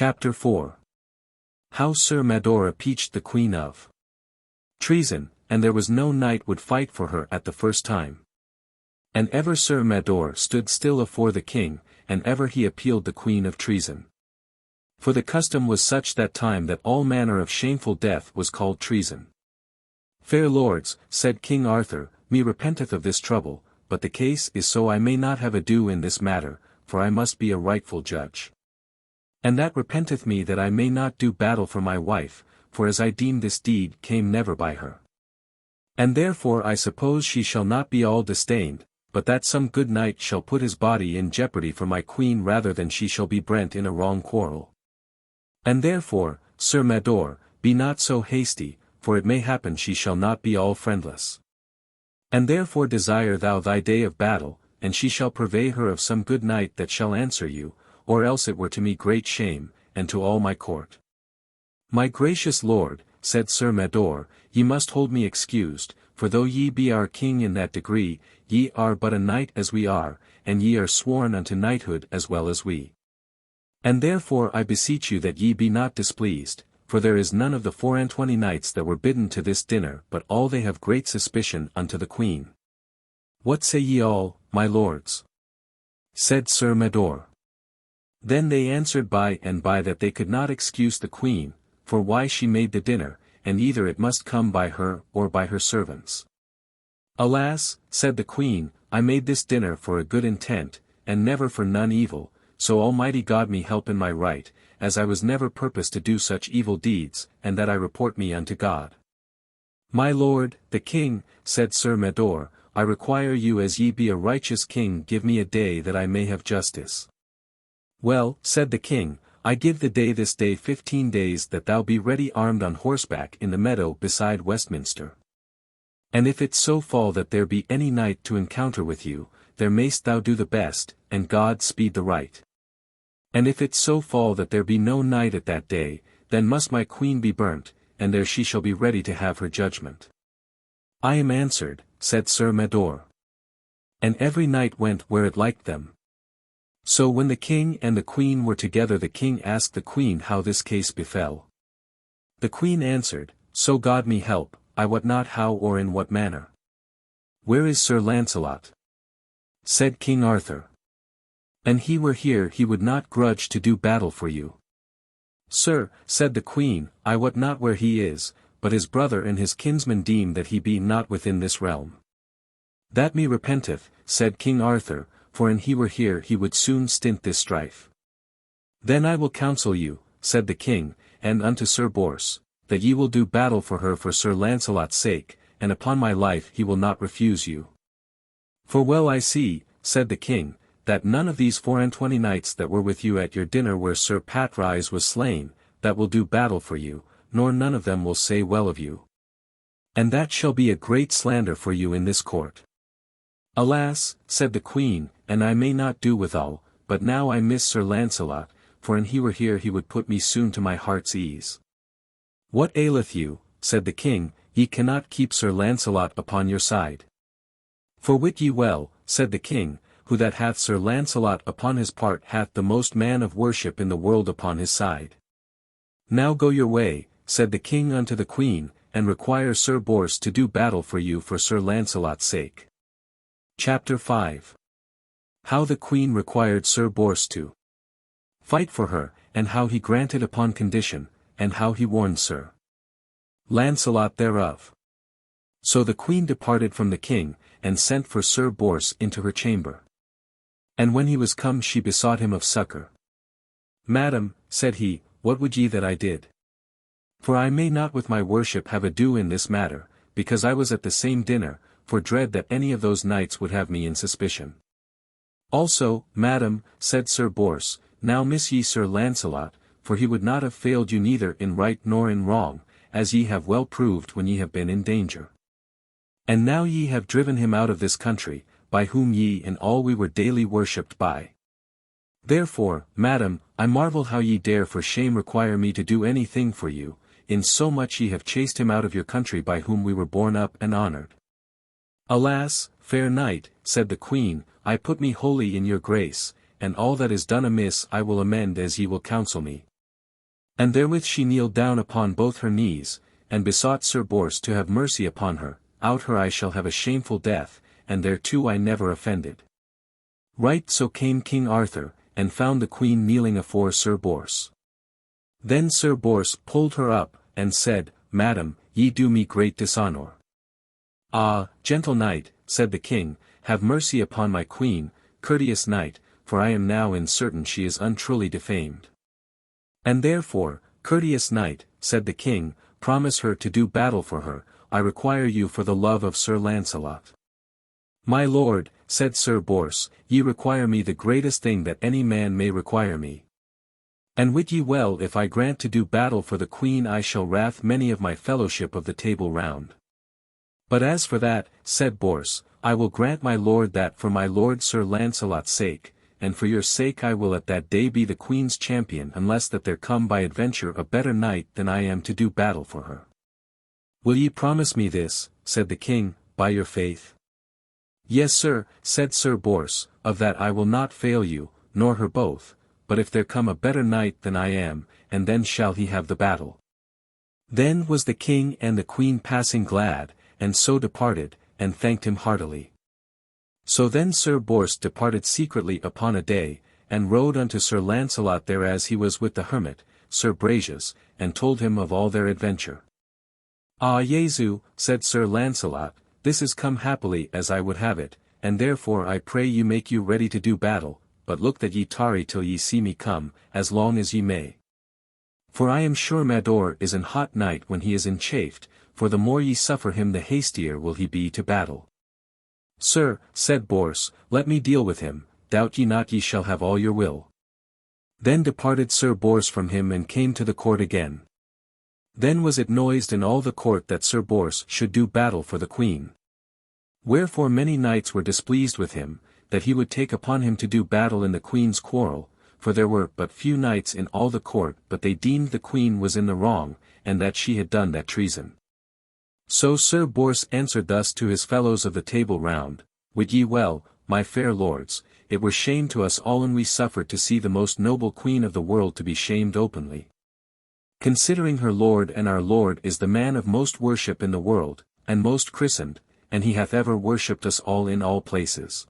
Chapter 4. How Sir Mador impeached the Queen of treason, and there was no knight would fight for her at the first time. And ever Sir Mador stood still afore the king, and ever he appealed the Queen of treason. For the custom was such that time that all manner of shameful death was called treason. Fair lords, said King Arthur, me repenteth of this trouble, but the case is so I may not have ado in this matter, for I must be a rightful judge. And that repenteth me that I may not do battle for my wife, for as I deem this deed came never by her. And therefore I suppose she shall not be all disdained, but that some good knight shall put his body in jeopardy for my queen rather than she shall be brent in a wrong quarrel. And therefore, Sir Mador, be not so hasty, for it may happen she shall not be all friendless. And therefore desire thou thy day of battle, and she shall purvey her of some good knight that shall answer you, or else it were to me great shame, and to all my court. My gracious lord, said Sir Mador, ye must hold me excused, for though ye be our king in that degree, ye are but a knight as we are, and ye are sworn unto knighthood as well as we. And therefore I beseech you that ye be not displeased, for there is none of the 24 knights that were bidden to this dinner but all they have great suspicion unto the queen. What say ye all, my lords? Said Sir Mador. Then they answered by and by that they could not excuse the queen, for why she made the dinner, and either it must come by her or by her servants. Alas, said the queen, I made this dinner for a good intent, and never for none evil, so Almighty God me help in my right, as I was never purposed to do such evil deeds, and that I report me unto God. My lord, the king, said Sir Mador, I require you as ye be a righteous king give me a day that I may have justice. Well, said the king, I give the day this day 15 days that thou be ready armed on horseback in the meadow beside Westminster. And if it so fall that there be any knight to encounter with you, there mayst thou do the best, and God speed the right. And if it so fall that there be no knight at that day, then must my queen be burnt, and there she shall be ready to have her judgment. I am answered, said Sir Mador. And every knight went where it liked them. So when the king and the queen were together the king asked the queen how this case befell. The queen answered, So God me help, I wot not how or in what manner. Where is Sir Lancelot? Said King Arthur. An he were here he would not grudge to do battle for you. Sir, said the queen, I wot not where he is, but his brother and his kinsmen deem that he be not within this realm. That me repenteth, said King Arthur, for an he were here he would soon stint this strife. Then I will counsel you, said the king, and unto Sir Bors, that ye will do battle for her for Sir Lancelot's sake, and upon my life he will not refuse you. For well I see, said the king, that none of these 24 knights that were with you at your dinner where Sir Patrise was slain, that will do battle for you, nor none of them will say well of you. And that shall be a great slander for you in this court. Alas, said the queen, and I may not do withal, but now I miss Sir Lancelot, for an he were here he would put me soon to my heart's ease. What aileth you, said the king, ye cannot keep Sir Lancelot upon your side. For wit ye well, said the king, who that hath Sir Lancelot upon his part hath the most man of worship in the world upon his side. Now go your way, said the king unto the queen, and require Sir Bors to do battle for you for Sir Lancelot's sake. Chapter 5. How the queen required Sir Bors to fight for her, and how he granted upon condition, and how he warned Sir Lancelot thereof. So the queen departed from the king, and sent for Sir Bors into her chamber. And when he was come she besought him of succor. Madam, said he, what would ye that I did? For I may not with my worship have ado in this matter, because I was at the same dinner, for dread that any of those knights would have me in suspicion. Also, madam, said Sir Bors, now miss ye Sir Lancelot, for he would not have failed you neither in right nor in wrong, as ye have well proved when ye have been in danger. And now ye have driven him out of this country, by whom ye and all we were daily worshipped by. Therefore, madam, I marvel how ye dare for shame require me to do any thing for you, in so much ye have chased him out of your country by whom we were borne up and honored. Alas, fair knight, said the queen, I put me wholly in your grace, and all that is done amiss I will amend as ye will counsel me. And therewith she kneeled down upon both her knees, and besought Sir Bors to have mercy upon her, out her I shall have a shameful death, and thereto I never offended. Right so came King Arthur, and found the queen kneeling afore Sir Bors. Then Sir Bors pulled her up, and said, Madam, ye do me great dishonour. Ah, gentle knight, said the king, have mercy upon my queen, courteous knight, for I am now certain she is untruly defamed. And therefore, courteous knight, said the king, promise her to do battle for her, I require you for the love of Sir Lancelot. My lord, said Sir Bors, ye require me the greatest thing that any man may require me. And wit ye well if I grant to do battle for the queen I shall wrath many of my fellowship of the Table Round. But as for that, said Bors, I will grant my lord that for my lord Sir Lancelot's sake, and for your sake I will at that day be the queen's champion unless that there come by adventure a better knight than I am to do battle for her. Will ye promise me this, said the king, by your faith? Yes sir, said Sir Bors, of that I will not fail you, nor her both, but if there come a better knight than I am, and then shall he have the battle. Then was the king and the queen passing glad, and so departed, and thanked him heartily. So then Sir Bors departed secretly upon a day, and rode unto Sir Lancelot thereas he was with the hermit, Sir Brages, and told him of all their adventure. Ah Jesu, said Sir Lancelot, this is come happily as I would have it, and therefore I pray you make you ready to do battle, but look that ye tarry till ye see me come, as long as ye may. For I am sure Mador is an hot knight when he is enchafed, for the more ye suffer him the hastier will he be to battle. Sir, said Bors, let me deal with him, doubt ye not ye shall have all your will. Then departed Sir Bors from him and came to the court again. Then was it noised in all the court that Sir Bors should do battle for the queen. Wherefore many knights were displeased with him, that he would take upon him to do battle in the queen's quarrel, for there were but few knights in all the court but they deemed the queen was in the wrong, and that she had done that treason. So Sir Bors answered thus to his fellows of the Table Round, Wit ye well, my fair lords, it were shame to us all when we suffered to see the most noble queen of the world to be shamed openly. Considering her lord and our lord is the man of most worship in the world, and most christened, and he hath ever worshipped us all in all places.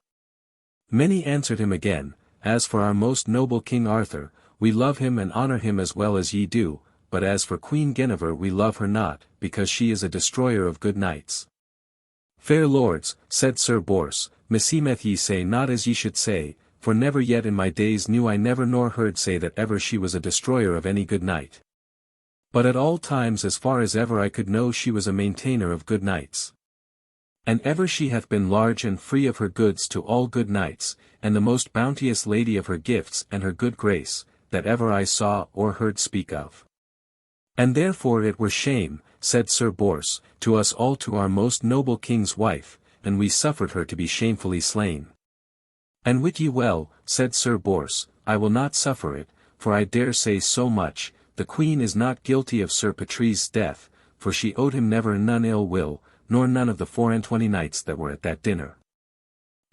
Many answered him again, As for our most noble King Arthur, we love him and honor him as well as ye do, but as for Queen Guinevere we love her not, because she is a destroyer of good knights. Fair lords, said Sir Bors, meseemeth ye say not as ye should say, for never yet in my days knew I never nor heard say that ever she was a destroyer of any good knight. But at all times as far as ever I could know she was a maintainer of good knights. And ever she hath been large and free of her goods to all good knights, and the most bounteous lady of her gifts and her good grace, that ever I saw or heard speak of. And therefore it were shame, said Sir Bors, to us all to our most noble king's wife, and we suffered her to be shamefully slain. And wit ye well, said Sir Bors, I will not suffer it, for I dare say so much, the queen is not guilty of Sir Patrice's death, for she owed him never none ill will, nor none of the 24 knights that were at that dinner.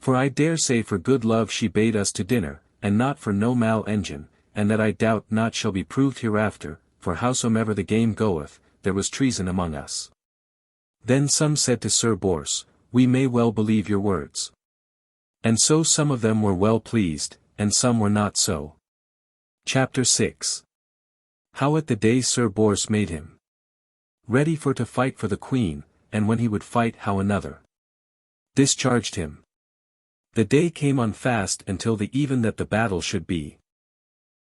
For I dare say for good love she bade us to dinner, and not for no mal engine, and that I doubt not shall be proved hereafter, for howsomever the game goeth, there was treason among us. Then some said to Sir Bors, We may well believe your words. And so some of them were well pleased, and some were not so. Chapter 6. How at the day Sir Bors made him ready for to fight for the queen, and when he would fight how another discharged him. The day came on fast until the even that the battle should be.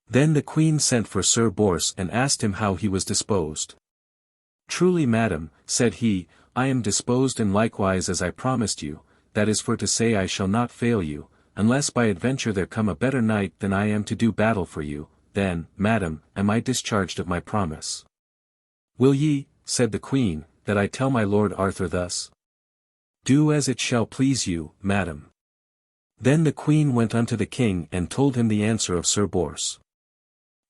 Then the queen sent for Sir Bors and asked him how he was disposed. Truly madam, said he, I am disposed in likewise as I promised you, that is for to say I shall not fail you, unless by adventure there come a better knight than I am to do battle for you, then, madam, am I discharged of my promise. Will ye, said the queen, that I tell my lord Arthur thus? Do as it shall please you, madam. Then the queen went unto the king and told him the answer of Sir Bors.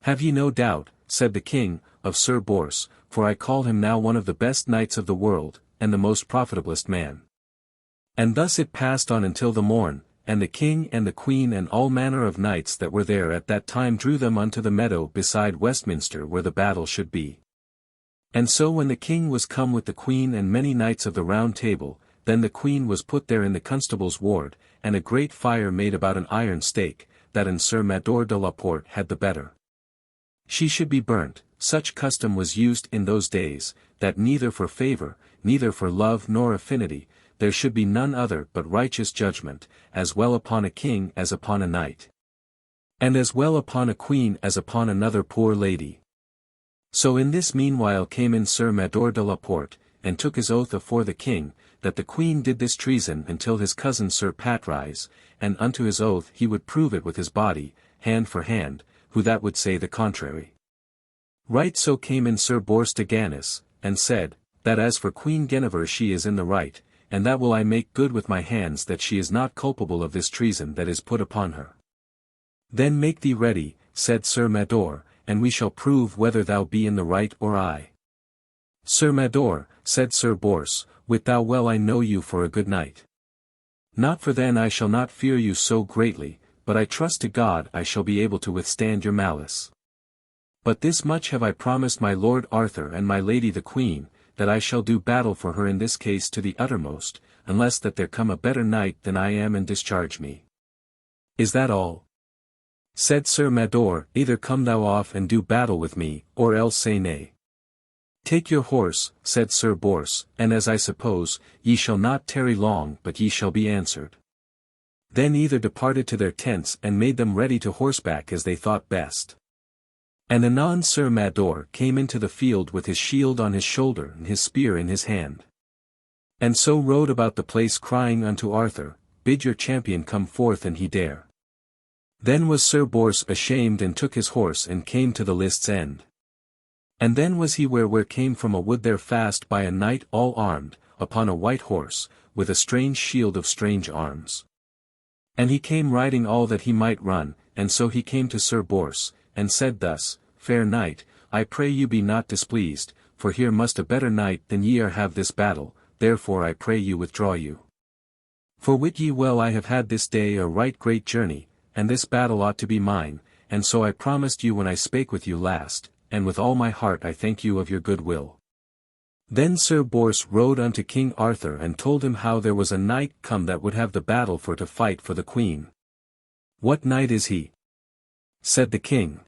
Have ye no doubt, said the king, of Sir Bors, for I call him now one of the best knights of the world, and the most profitablest man. And thus it passed on until the morn, and the king and the queen and all manner of knights that were there at that time drew them unto the meadow beside Westminster where the battle should be. And so when the king was come with the queen and many knights of the Round Table, then the queen was put there in the constable's ward, and a great fire made about an iron stake, that an Sir Mador de la Porte had the better. She should be burnt. Such custom was used in those days, that neither for favour, neither for love nor affinity, there should be none other but righteous judgment, as well upon a king as upon a knight. And as well upon a queen as upon another poor lady. So in this meanwhile came in Sir Mador de la Porte, and took his oath afore the king, that the queen did this treason until his cousin Sir Patrise, and unto his oath he would prove it with his body, hand for hand, who that would say the contrary. Right so came in Sir Bors de Ganis, and said, that as for Queen Guinevere she is in the right, and that will I make good with my hands that she is not culpable of this treason that is put upon her. Then make thee ready, said Sir Mador, and we shall prove whether thou be in the right or I. Sir Mador, said Sir Bors, wit thou well I know you for a good knight. Not for then I shall not fear you so greatly, but I trust to God I shall be able to withstand your malice. But this much have I promised my lord Arthur and my lady the queen, that I shall do battle for her in this case to the uttermost, unless that there come a better knight than I am and discharge me. Is that all? Said Sir Mador, either come thou off and do battle with me, or else say nay. Take your horse, said Sir Bors, and as I suppose, ye shall not tarry long but ye shall be answered. Then either departed to their tents and made them ready to horseback as they thought best. And anon Sir Mador came into the field with his shield on his shoulder and his spear in his hand. And so rode about the place crying unto Arthur, bid your champion come forth and he dare. Then was Sir Bors ashamed and took his horse and came to the list's end. And then was he where came from a wood there fast by a knight all armed, upon a white horse, with a strange shield of strange arms. And he came riding all that he might run, and so he came to Sir Bors, and said thus, Fair knight, I pray you be not displeased, for here must a better knight than ye are have this battle, therefore I pray you withdraw you. For wit ye well I have had this day a right great journey, and this battle ought to be mine, and so I promised you when I spake with you last, and with all my heart I thank you of your good will. Then Sir Bors rode unto King Arthur and told him how there was a knight come that would have the battle for to fight for the queen. What knight is he? Said the king.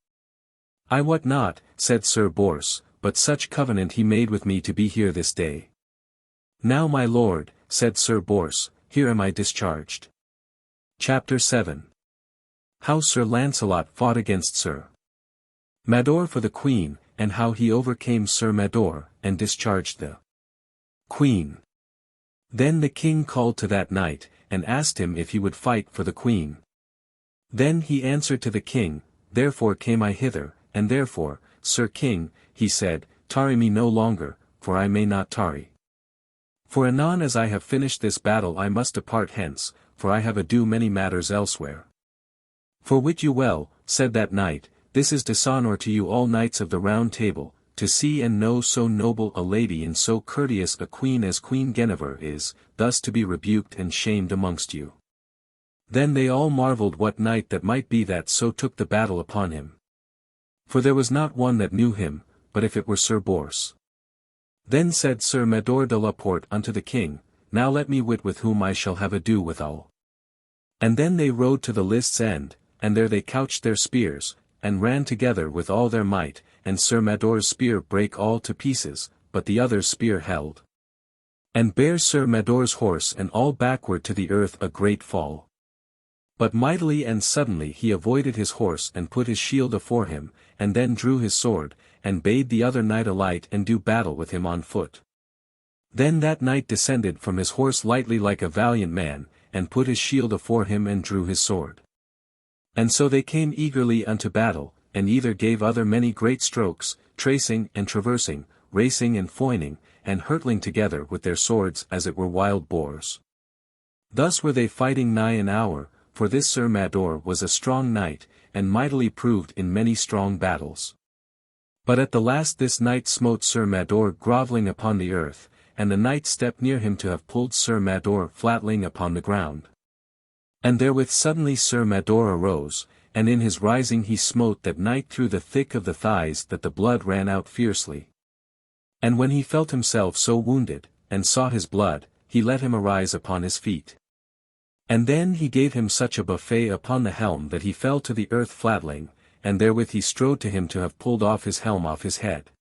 I wot not, said Sir Bors, but such covenant he made with me to be here this day. Now my lord, said Sir Bors, here am I discharged. Chapter 7. How Sir Lancelot fought against Sir Mador for the queen, and how he overcame Sir Mador, and discharged the queen. Then the king called to that knight, and asked him if he would fight for the queen. Then he answered to the king, Therefore came I hither, and therefore, Sir King, he said, tarry me no longer, for I may not tarry. For anon as I have finished this battle I must depart hence, for I have ado many matters elsewhere. For wit you well, said that knight, this is dishonour to you all knights of the Round Table, to see and know so noble a lady and so courteous a queen as Queen Guinevere is, thus to be rebuked and shamed amongst you. Then they all marvelled what knight that might be that so took the battle upon him. For there was not one that knew him, but if it were Sir Bors. Then said Sir Mador de la Porte unto the king, Now let me wit with whom I shall have ado withal. And then they rode to the list's end, and there they couched their spears, and ran together with all their might, and Sir Mador's spear brake all to pieces, but the other's spear held. And bare Sir Mador's horse and all backward to the earth a great fall. But mightily and suddenly he avoided his horse and put his shield afore him, and then drew his sword, and bade the other knight alight and do battle with him on foot. Then that knight descended from his horse lightly like a valiant man, and put his shield afore him and drew his sword. And so they came eagerly unto battle, and either gave other many great strokes, tracing and traversing, racing and foining, and hurtling together with their swords as it were wild boars. Thus were they fighting nigh an hour, for this Sir Mador was a strong knight, and mightily proved in many strong battles. But at the last this knight smote Sir Mador grovelling upon the earth, and the knight stepped near him to have pulled Sir Mador flatling upon the ground. And therewith suddenly Sir Mador arose, and in his rising he smote that knight through the thick of the thighs that the blood ran out fiercely. And when he felt himself so wounded, and saw his blood, he let him arise upon his feet. And then he gave him such a buffet upon the helm that he fell to the earth flatling, and therewith he strode to him to have pulled off his helm off his head.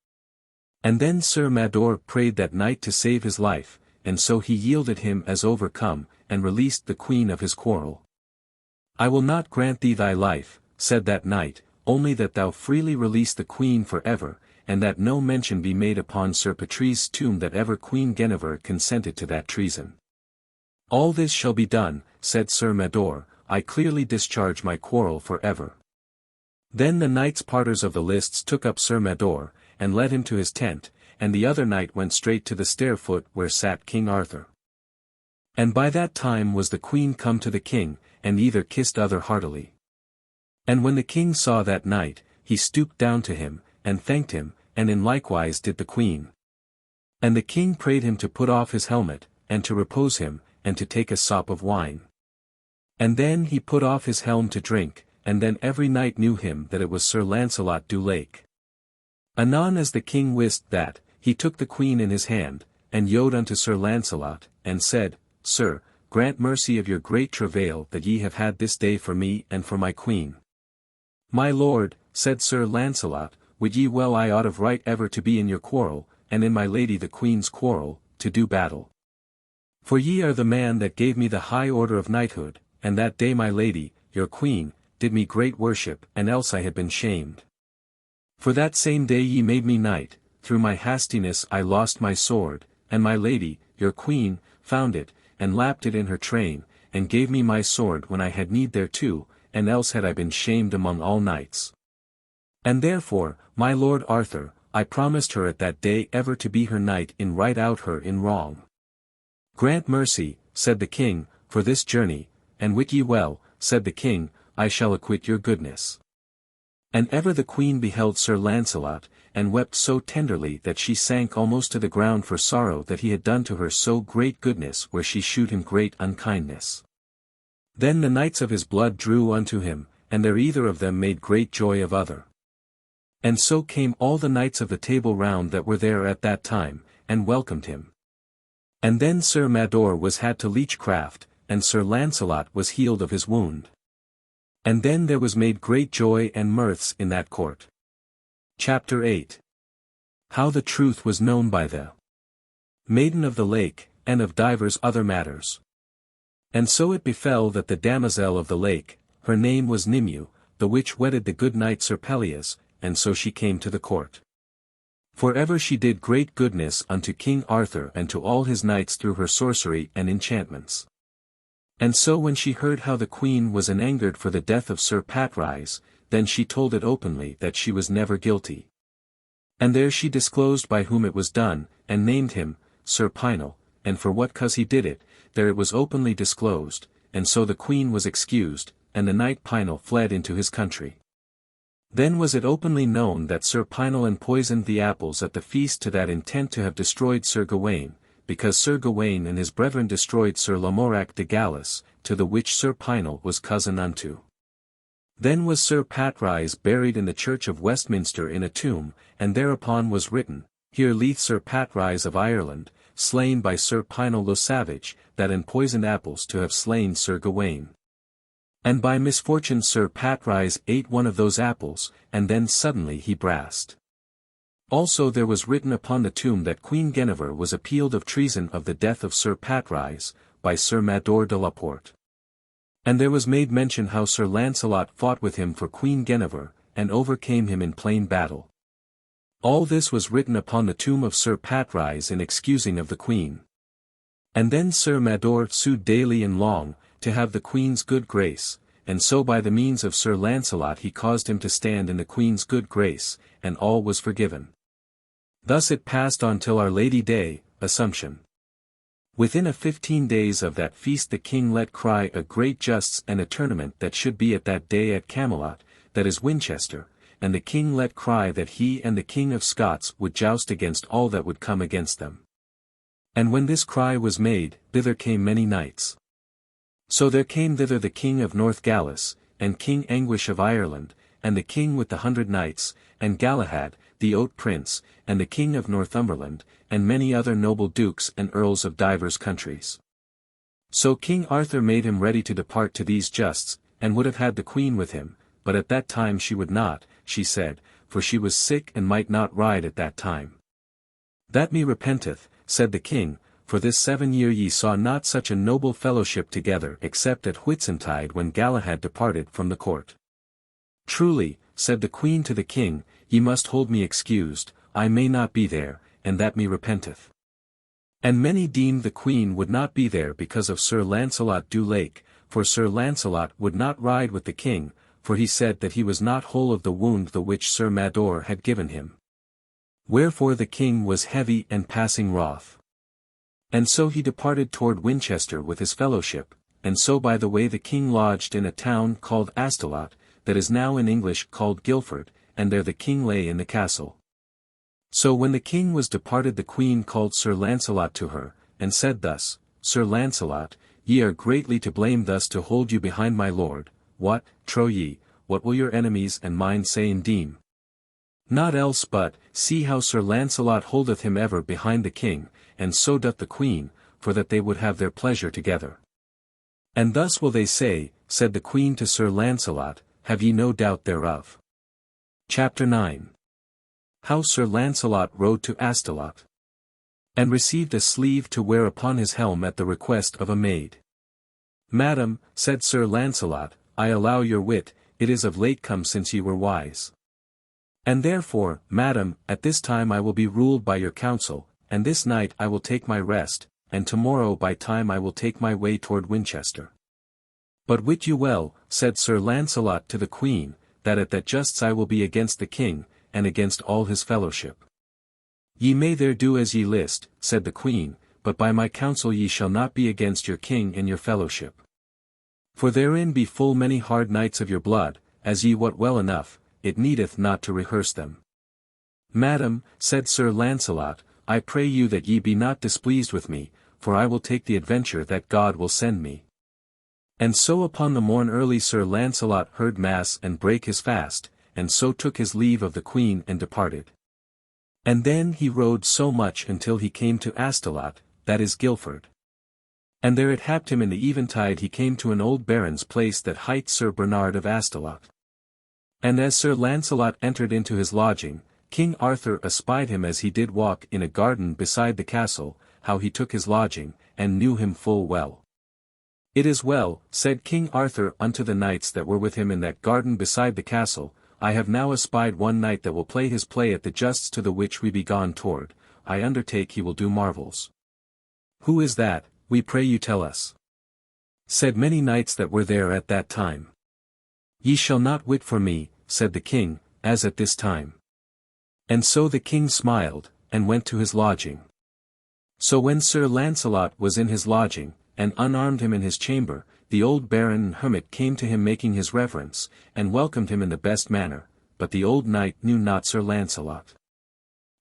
And then Sir Mador prayed that knight to save his life, and so he yielded him as overcome, and released the queen of his quarrel. I will not grant thee thy life, said that knight, only that thou freely release the queen for ever, and that no mention be made upon Sir Patrice's tomb that ever Queen Guinevere consented to that treason. All this shall be done, said Sir Mador, I clearly discharge my quarrel for ever. Then the knights parters of the lists took up Sir Mador, and led him to his tent, and the other knight went straight to the stair-foot where sat King Arthur. And by that time was the queen come to the king, and either kissed other heartily. And when the king saw that knight, he stooped down to him, and thanked him, and in likewise did the queen. And the king prayed him to put off his helmet, and to repose him, and to take a sop of wine. And then he put off his helm to drink, and then every knight knew him that it was Sir Lancelot du Lake. Anon as the king wist that, he took the queen in his hand, and yode unto Sir Lancelot, and said, Sir, grant mercy of your great travail that ye have had this day for me and for my queen. My lord, said Sir Lancelot, would ye well I ought of right ever to be in your quarrel, and in my lady the queen's quarrel, to do battle. For ye are the man that gave me the high order of knighthood, and that day my lady, your queen, did me great worship, and else I had been shamed. For that same day ye made me knight, through my hastiness I lost my sword, and my lady, your queen, found it, and lapped it in her train, and gave me my sword when I had need thereto, and else had I been shamed among all knights. And therefore, my lord Arthur, I promised her at that day ever to be her knight in right out her in wrong. Grant mercy, said the king, for this journey, and wit ye well, said the king, I shall acquit your goodness. And ever the queen beheld Sir Lancelot, and wept so tenderly that she sank almost to the ground for sorrow that he had done to her so great goodness where she shewed him great unkindness. Then the knights of his blood drew unto him, and there either of them made great joy of other. And so came all the knights of the Table Round that were there at that time, and welcomed him. And then Sir Mador was had to leechcraft, and Sir Lancelot was healed of his wound. And then there was made great joy and mirths in that court. Chapter 8. How the truth was known by the Maiden of the Lake, and of divers other matters. And so it befell that the damosel of the lake, her name was Nimue, the which wedded the good knight Sir Pelleas, and so she came to the court. For ever she did great goodness unto King Arthur and to all his knights through her sorcery and enchantments. And so when she heard how the queen was angered for the death of Sir Patrise, then she told it openly that she was never guilty. And there she disclosed by whom it was done, and named him, Sir Pinel, and for what cause he did it, there it was openly disclosed, and so the queen was excused, and the knight Pinel fled into his country. Then was it openly known that Sir Pinel empoisoned the apples at the feast to that intent to have destroyed Sir Gawain, because Sir Gawain and his brethren destroyed Sir Lamorak de Galis, to the which Sir Pinel was cousin unto. Then was Sir Patrise buried in the church of Westminster in a tomb, and thereupon was written, Here lieth Sir Patrise of Ireland, slain by Sir Pinel le Savage, that empoisoned apples to have slain Sir Gawain. And by misfortune Sir Patrise ate one of those apples, and then suddenly he brast. Also there was written upon the tomb that Queen Guinevere was appealed of treason of the death of Sir Patrise, by Sir Mador de la Porte. And there was made mention how Sir Lancelot fought with him for Queen Guinevere, and overcame him in plain battle. All this was written upon the tomb of Sir Patrise in excusing of the queen. And then Sir Mador sued daily and long, to have the queen's good grace, and so by the means of Sir Lancelot he caused him to stand in the queen's good grace, and all was forgiven. Thus it passed on till Our Lady Day, Assumption. Within 15 days of that feast the king let cry a great justs and a tournament that should be at that day at Camelot, that is Winchester, and the king let cry that he and the King of Scots would joust against all that would come against them. And when this cry was made, thither came many knights. So there came thither the king of North Gallis, and King Anguish of Ireland, and the king with the 100 knights, and Galahad, the oat prince, and the king of Northumberland, and many other noble dukes and earls of divers countries. So King Arthur made him ready to depart to these justs, and would have had the queen with him, but at that time she would not, she said, for she was sick and might not ride at that time. That me repenteth, said the king, for this 7 year ye saw not such a noble fellowship together except at Whitsuntide when Galahad departed from the court. Truly, said the queen to the king, ye must hold me excused, I may not be there, and that me repenteth. And many deemed the queen would not be there because of Sir Lancelot du Lake, for Sir Lancelot would not ride with the king, for he said that he was not whole of the wound the which Sir Mador had given him. Wherefore the king was heavy and passing wroth. And so he departed toward Winchester with his fellowship, and so by the way the king lodged in a town called Astolat, that is now in English called Guildford, and there the king lay in the castle. So when the king was departed the queen called Sir Lancelot to her, and said thus, Sir Lancelot, ye are greatly to blame thus to hold you behind my lord, what, trow ye, what will your enemies and mine say and deem? Not else but, see how Sir Lancelot holdeth him ever behind the king, and so doth the queen, for that they would have their pleasure together. And thus will they say, said the queen to Sir Lancelot, have ye no doubt thereof. Chapter 9. How Sir Lancelot rode to Astolat, and received a sleeve to wear upon his helm at the request of a maid. Madam, said Sir Lancelot, I allow your wit, it is of late come since ye were wise. And therefore, madam, at this time I will be ruled by your counsel, and this night I will take my rest, and tomorrow by time I will take my way toward Winchester. But wit you well, said Sir Lancelot to the queen, that at that justs I will be against the king, and against all his fellowship. Ye may there do as ye list, said the queen, but by my counsel ye shall not be against your king and your fellowship. For therein be full many hard knights of your blood, as ye wot well enough, it needeth not to rehearse them. Madam, said Sir Lancelot, I pray you that ye be not displeased with me, for I will take the adventure that God will send me. And so upon the morn early Sir Lancelot heard mass and brake his fast, and so took his leave of the queen and departed. And then he rode so much until he came to Astolat, that is Guildford. And there it happed him in the eventide he came to an old baron's place that hight Sir Bernard of Astolat. And as Sir Lancelot entered into his lodging, King Arthur espied him as he did walk in a garden beside the castle, how he took his lodging, and knew him full well. It is well, said King Arthur unto the knights that were with him in that garden beside the castle, I have now espied one knight that will play his play at the justs to the which we be gone toward, I undertake he will do marvels. Who is that, we pray you tell us? Said many knights that were there at that time. Ye shall not wit for me, said the king, as at this time. And so the king smiled, and went to his lodging. So when Sir Lancelot was in his lodging, and unarmed him in his chamber, the old baron and hermit came to him making his reverence, and welcomed him in the best manner, but the old knight knew not Sir Lancelot.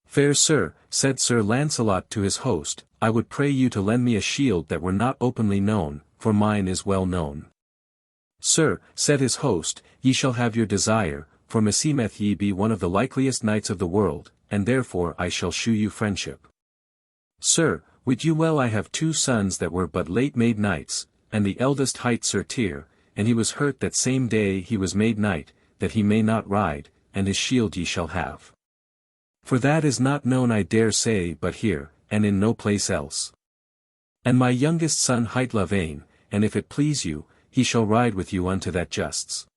Fair sir, said Sir Lancelot to his host, I would pray you to lend me a shield that were not openly known, for mine is well known. Sir, said his host, ye shall have your desire, for meseemeth ye be one of the likeliest knights of the world, and therefore I shall shew you friendship. Sir, wit you well I have 2 sons that were but late made knights, and the eldest hight Sir Tyr, and he was hurt that same day he was made knight, that he may not ride, and his shield ye shall have. For that is not known I dare say but here, and in no place else. And my youngest son hight Lavaine, and if it please you, he shall ride with you unto that justs.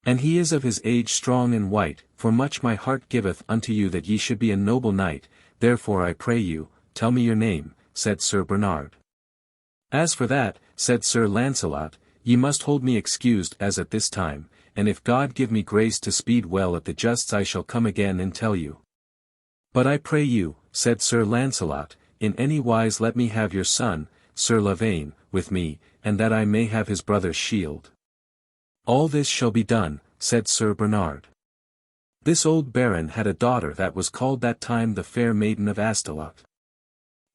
And he is of his age strong and white, for much my heart giveth unto you that ye should be a noble knight, therefore I pray you, tell me your name, said Sir Bernard. As for that, said Sir Lancelot, ye must hold me excused as at this time, and if God give me grace to speed well at the justs I shall come again and tell you. But I pray you, said Sir Lancelot, in any wise let me have your son, Sir Lavaine, with me, and that I may have his brother's shield. All this shall be done, said Sir Bernard. This old baron had a daughter that was called that time the Fair Maiden of Astolat.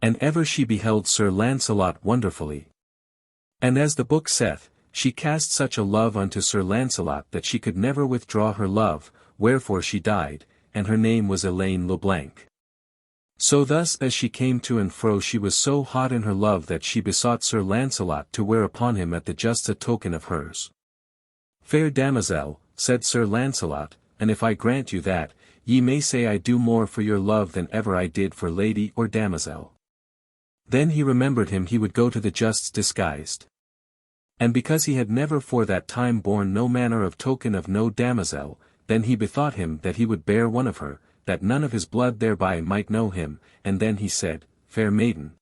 And ever she beheld Sir Lancelot wonderfully. And as the book saith, she cast such a love unto Sir Lancelot that she could never withdraw her love, wherefore she died, and her name was Elaine Leblanc. So thus as she came to and fro she was so hot in her love that she besought Sir Lancelot to wear upon him at the just a token of hers. Fair damosel, said Sir Lancelot, and if I grant you that, ye may say I do more for your love than ever I did for lady or damosel. Then he remembered him he would go to the justs disguised. And because he had never for that time borne no manner of token of no damosel, then he bethought him that he would bear one of her, that none of his blood thereby might know him, and then he said, Fair maiden,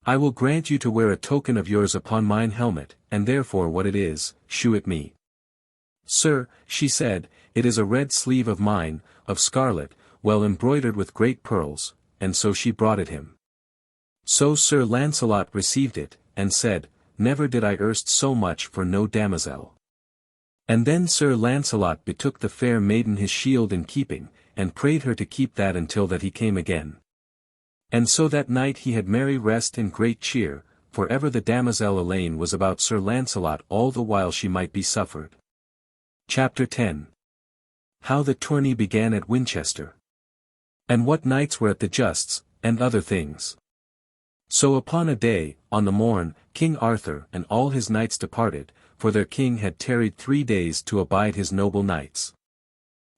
I will grant you to wear a token of yours upon mine helmet, and therefore what it is, shew it me. Sir, she said, it is a red sleeve of mine, of scarlet, well embroidered with great pearls, and so she brought it him. So Sir Lancelot received it, and said, Never did I erst so much for no damosel. And then Sir Lancelot betook the fair maiden his shield in keeping, and prayed her to keep that until that he came again. And so that night he had merry rest and great cheer, for ever the damosel Elaine was about Sir Lancelot all the while she might be suffered. Chapter 10. How the tourney began at Winchester. And what knights were at the justs, and other things. So upon a day, on the morn, King Arthur and all his knights departed, for their king had tarried 3 days to abide his noble knights.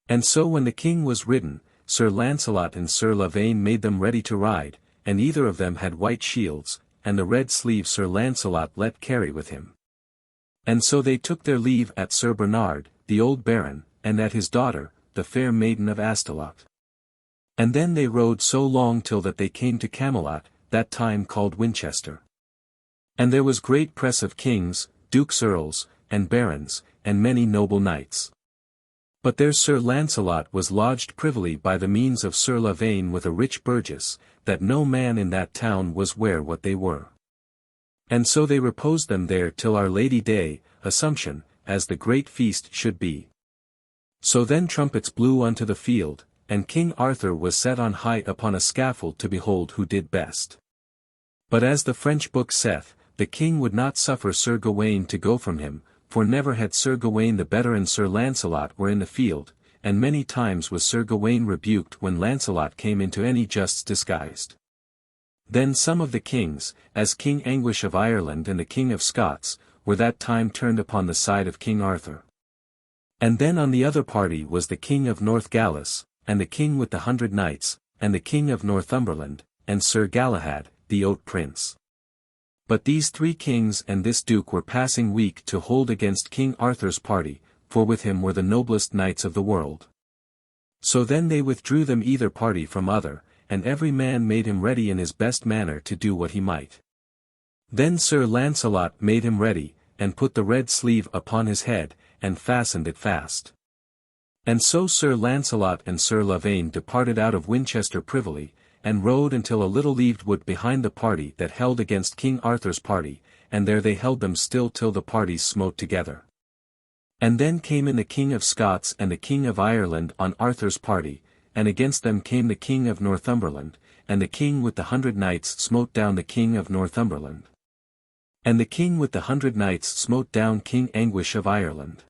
And so when the king was ridden, Sir Lancelot and Sir Lavaine made them ready to ride, and either of them had white shields, and the red sleeve Sir Lancelot let carry with him. And so they took their leave at Sir Bernard, the old baron, and at his daughter, the fair maiden of Astolat. And then they rode so long till that they came to Camelot, that time called Winchester. And there was great press of kings, dukes, earls, and barons, and many noble knights. But there Sir Lancelot was lodged privily by the means of Sir Lavaine with a rich burgess, that no man in that town was ware what they were. And so they reposed them there till Our Lady Day, Assumption, as the great feast should be. So then trumpets blew unto the field, and King Arthur was set on high upon a scaffold to behold who did best. But as the French book saith, the king would not suffer Sir Gawain to go from him, for never had Sir Gawain the better and Sir Lancelot were in the field, and many times was Sir Gawain rebuked when Lancelot came into any justs disguised. Then some of the kings, as King Anguish of Ireland and the King of Scots, were that time turned upon the side of King Arthur. And then on the other party was the King of North Galles, and the King with the 100 Knights, and the King of Northumberland, and Sir Galahad, the Oat Prince. But these 3 kings and this duke were passing weak to hold against King Arthur's party, for with him were the noblest knights of the world. So then they withdrew them either party from other, and every man made him ready in his best manner to do what he might. Then Sir Lancelot made him ready, and put the red sleeve upon his head, and fastened it fast. And so Sir Lancelot and Sir Lavaine departed out of Winchester privily, and rode until a little leaved wood behind the party that held against King Arthur's party, and there they held them still till the parties smote together. And then came in the King of Scots and the King of Ireland on Arthur's party, and against them came the King of Northumberland, and the King with the 100 Knights smote down the King of Northumberland. And the King with the 100 Knights smote down King Anguish of Ireland.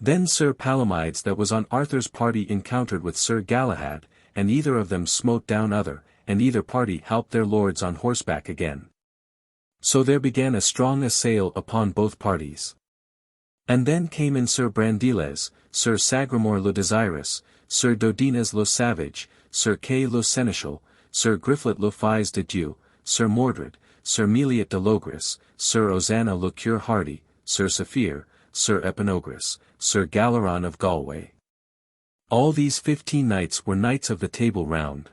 Then Sir Palomides that was on Arthur's party encountered with Sir Galahad, and either of them smote down other, and either party helped their lords on horseback again. So there began a strong assail upon both parties. And then came in Sir Brandiles, Sir Sagramore le Desirous, Sir Dodines le Savage, Sir Kay le Seneschal, Sir Griflet le Fils de Dieu, Sir Mordred, Sir Meliot de Logris, Sir Osanna le Cure Hardy, Sir Saphir, Sir Epenogris, Sir Galeron of Galway. All these 15 knights were knights of the Table Round.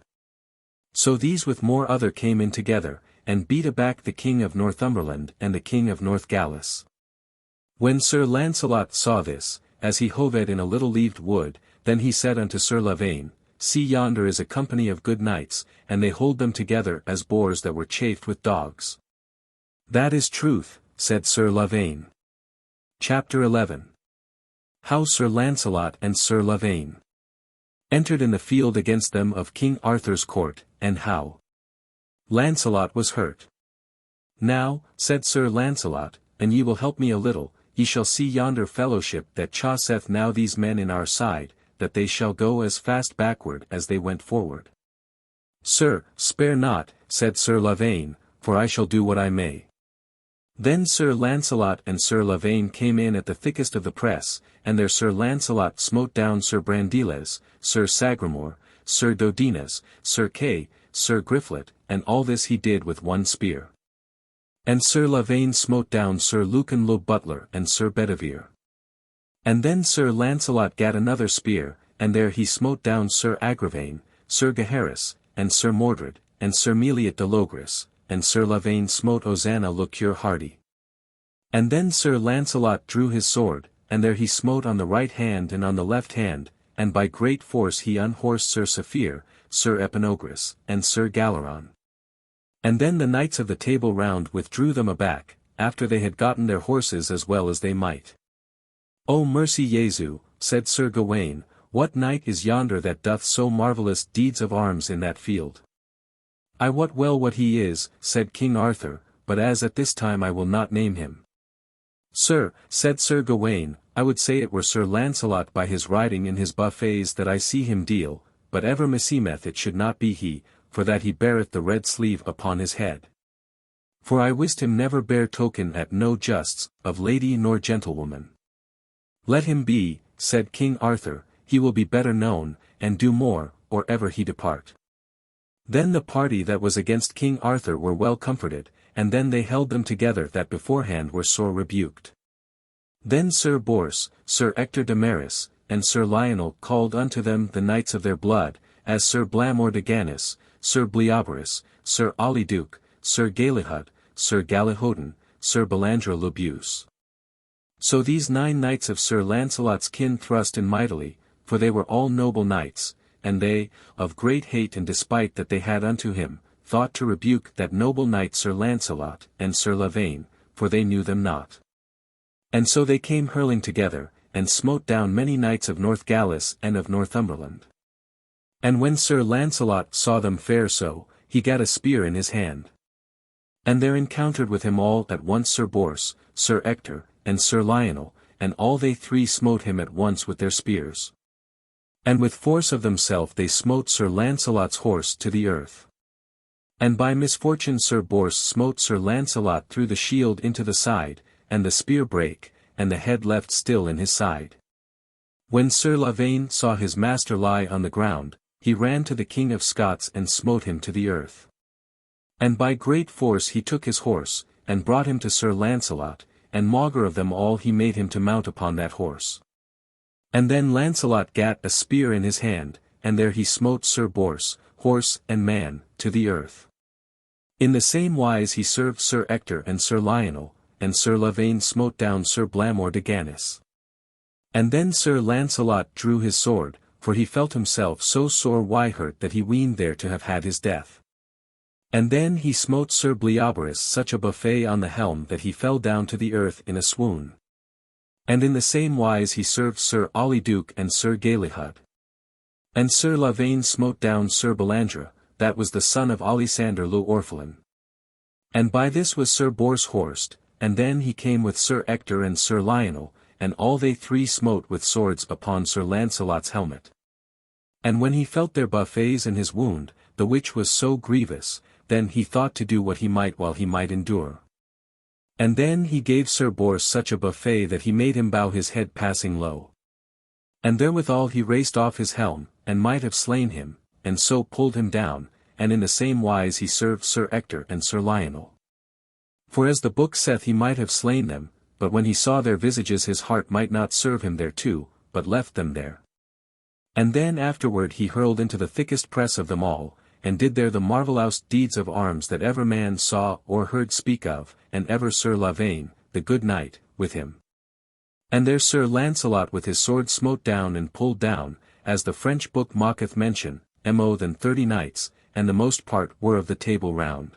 So these with more other came in together, and beat aback the King of Northumberland and the King of North Galles. When Sir Lancelot saw this, as he hoved in a little leaved wood, then he said unto Sir Lavaine, See yonder is a company of good knights, and they hold them together as boars that were chafed with dogs. That is truth, said Sir Lavaine. Chapter 11. How Sir Lancelot and Sir Lavaine entered in the field against them of King Arthur's court, and how Lancelot was hurt. Now, said Sir Lancelot, and ye will help me a little, ye shall see yonder fellowship that chaseth now these men in our side, that they shall go as fast backward as they went forward. Sir, spare not, said Sir Lavaine, for I shall do what I may. Then Sir Lancelot and Sir Lavaine came in at the thickest of the press, and there Sir Lancelot smote down Sir Brandiles, Sir Sagramore, Sir Dodinas, Sir Kay, Sir Griflet, and all this he did with one spear. And Sir Lavaine smote down Sir Lucan le Butler and Sir Bedivere. And then Sir Lancelot gat another spear, and there he smote down Sir Agravaine, Sir Gaheris, and Sir Mordred, and Sir Meliot de Logris, and Sir Lavaine smote Osanna le Cure Hardy. And then Sir Lancelot drew his sword, and there he smote on the right hand and on the left hand, and by great force he unhorsed Sir Saphir, Sir Eponogris, and Sir Galeron. And then the knights of the Table Round withdrew them aback, after they had gotten their horses as well as they might. O mercy Jesu, said Sir Gawain, what knight is yonder that doth so marvellous deeds of arms in that field? I wot well what he is, said King Arthur, but as at this time I will not name him. Sir, said Sir Gawain, I would say it were Sir Lancelot by his riding in his buffets that I see him deal, but ever meseemeth it should not be he, for that he beareth the red sleeve upon his head. For I wist him never bear token at no justs, of lady nor gentlewoman. Let him be, said King Arthur, he will be better known, and do more, or ever he depart. Then the party that was against King Arthur were well comforted, and then they held them together that beforehand were sore rebuked. Then Sir Bors, Sir Ector de Maris, and Sir Lionel called unto them the knights of their blood, as Sir Blamore de Gannis, Sir Bleoberis, Sir Auliduc, Sir Galahad, Sir Galihodin, Sir Belandre le Beuse. So these 9 knights of Sir Lancelot's kin thrust in mightily, for they were all noble knights, and they, of great hate and despite that they had unto him, thought to rebuke that noble knight Sir Lancelot and Sir Lavaine, for they knew them not. And so they came hurling together, and smote down many knights of Northgalis and of Northumberland. And when Sir Lancelot saw them fare so, he gat a spear in his hand. And there encountered with him all at once Sir Bors, Sir Ector, and Sir Lionel, and all they 3 smote him at once with their spears. And with force of themselves they smote Sir Lancelot's horse to the earth. And by misfortune Sir Bors smote Sir Lancelot through the shield into the side, and the spear brake, and the head left still in his side. When Sir Lavaine saw his master lie on the ground, he ran to the King of Scots and smote him to the earth. And by great force he took his horse, and brought him to Sir Lancelot, and maugre of them all he made him to mount upon that horse. And then Lancelot gat a spear in his hand, and there he smote Sir Bors, horse and man, to the earth. In the same wise he served Sir Ector and Sir Lionel, and Sir Lavaine smote down Sir Blamore de Gannis. And then Sir Lancelot drew his sword, for he felt himself so sore hurt that he weened there to have had his death. And then he smote Sir Bleoberis such a buffet on the helm that he fell down to the earth in a swoon. And in the same wise he served Sir Auliduc and Sir Galahad. And Sir Lavaine smote down Sir Belandre, that was the son of Alisander le Orphelin. And by this was Sir Bors horsed, and then he came with Sir Ector and Sir Lionel, and all they 3 smote with swords upon Sir Lancelot's helmet. And when he felt their buffets and his wound, the which was so grievous, then he thought to do what he might while he might endure. And then he gave Sir Bors such a buffet that he made him bow his head passing low. And therewithal he raced off his helm, and might have slain him, and so pulled him down, and in the same wise he served Sir Ector and Sir Lionel. For as the book saith he might have slain them, but when he saw their visages his heart might not serve him thereto, but left them there. And then afterward he hurled into the thickest press of them all, and did there the marvellous deeds of arms that ever man saw or heard speak of, and ever Sir Lavaine, the good knight, with him. And there Sir Lancelot with his sword smote down and pulled down, as the French book mocketh mention, mo than 30 knights, and the most part were of the Table Round.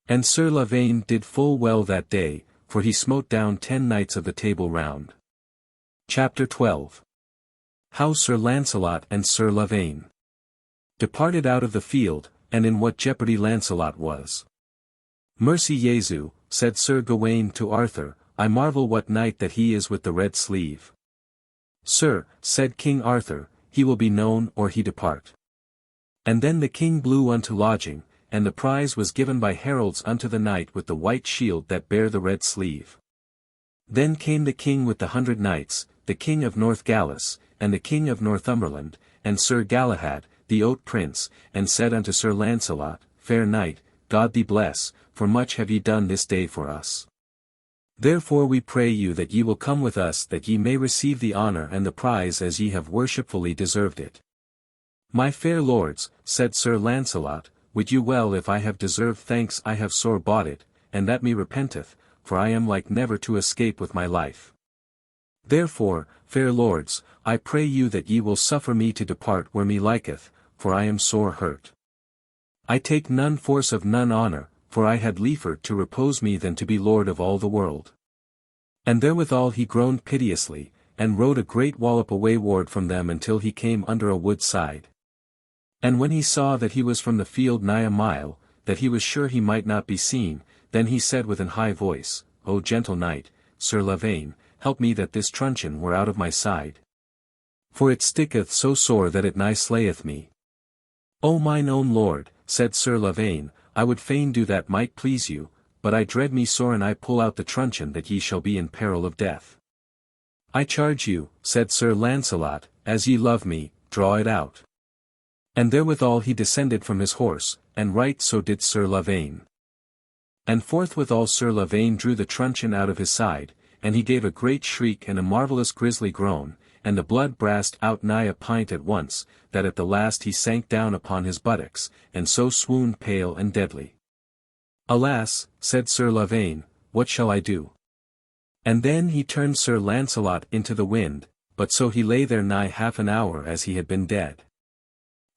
And Sir Lavaine did full well that day, for he smote down 10 knights of the Table Round. Chapter 12. How Sir Lancelot and Sir Lavaine departed out of the field, and in what jeopardy Lancelot was. Mercy Jesu, said Sir Gawain to Arthur, I marvel what knight that he is with the red sleeve. Sir, said King Arthur, he will be known or he depart. And then the king blew unto lodging, and the prize was given by heralds unto the knight with the white shield that bare the red sleeve. Then came the king with the 100 knights, the king of North Galles, and the king of Northumberland, and Sir Galahad, the oat prince, and said unto Sir Lancelot, Fair knight, God thee bless, for much have ye done this day for us. Therefore we pray you that ye will come with us that ye may receive the honour and the prize as ye have worshipfully deserved it. My fair lords, said Sir Lancelot, wit you well if I have deserved thanks I have sore bought it, and that me repenteth, for I am like never to escape with my life. Therefore, fair lords, I pray you that ye will suffer me to depart where me liketh, for I am sore hurt. I take none force of none honour, for I had liefer to repose me than to be lord of all the world. And therewithal he groaned piteously, and rode a great wallop awayward from them until he came under a wood side. And when he saw that he was from the field nigh a mile, that he was sure he might not be seen, then he said with an high voice, O gentle knight, Sir Lavaine, help me that this truncheon were out of my side. For it sticketh so sore that it nigh slayeth me. O mine own lord, said Sir Lavaine, I would fain do that might please you, but I dread me sore and I pull out the truncheon that ye shall be in peril of death. I charge you, said Sir Lancelot, as ye love me, draw it out. And therewithal he descended from his horse, and right so did Sir Lavaine. And forthwithal Sir Lavaine drew the truncheon out of his side, and he gave a great shriek and a marvellous grisly groan, and the blood brast out nigh a pint at once, that at the last he sank down upon his buttocks, and so swooned pale and deadly. Alas, said Sir Lavaine, what shall I do? And then he turned Sir Lancelot into the wind, but so he lay there nigh half an hour as he had been dead.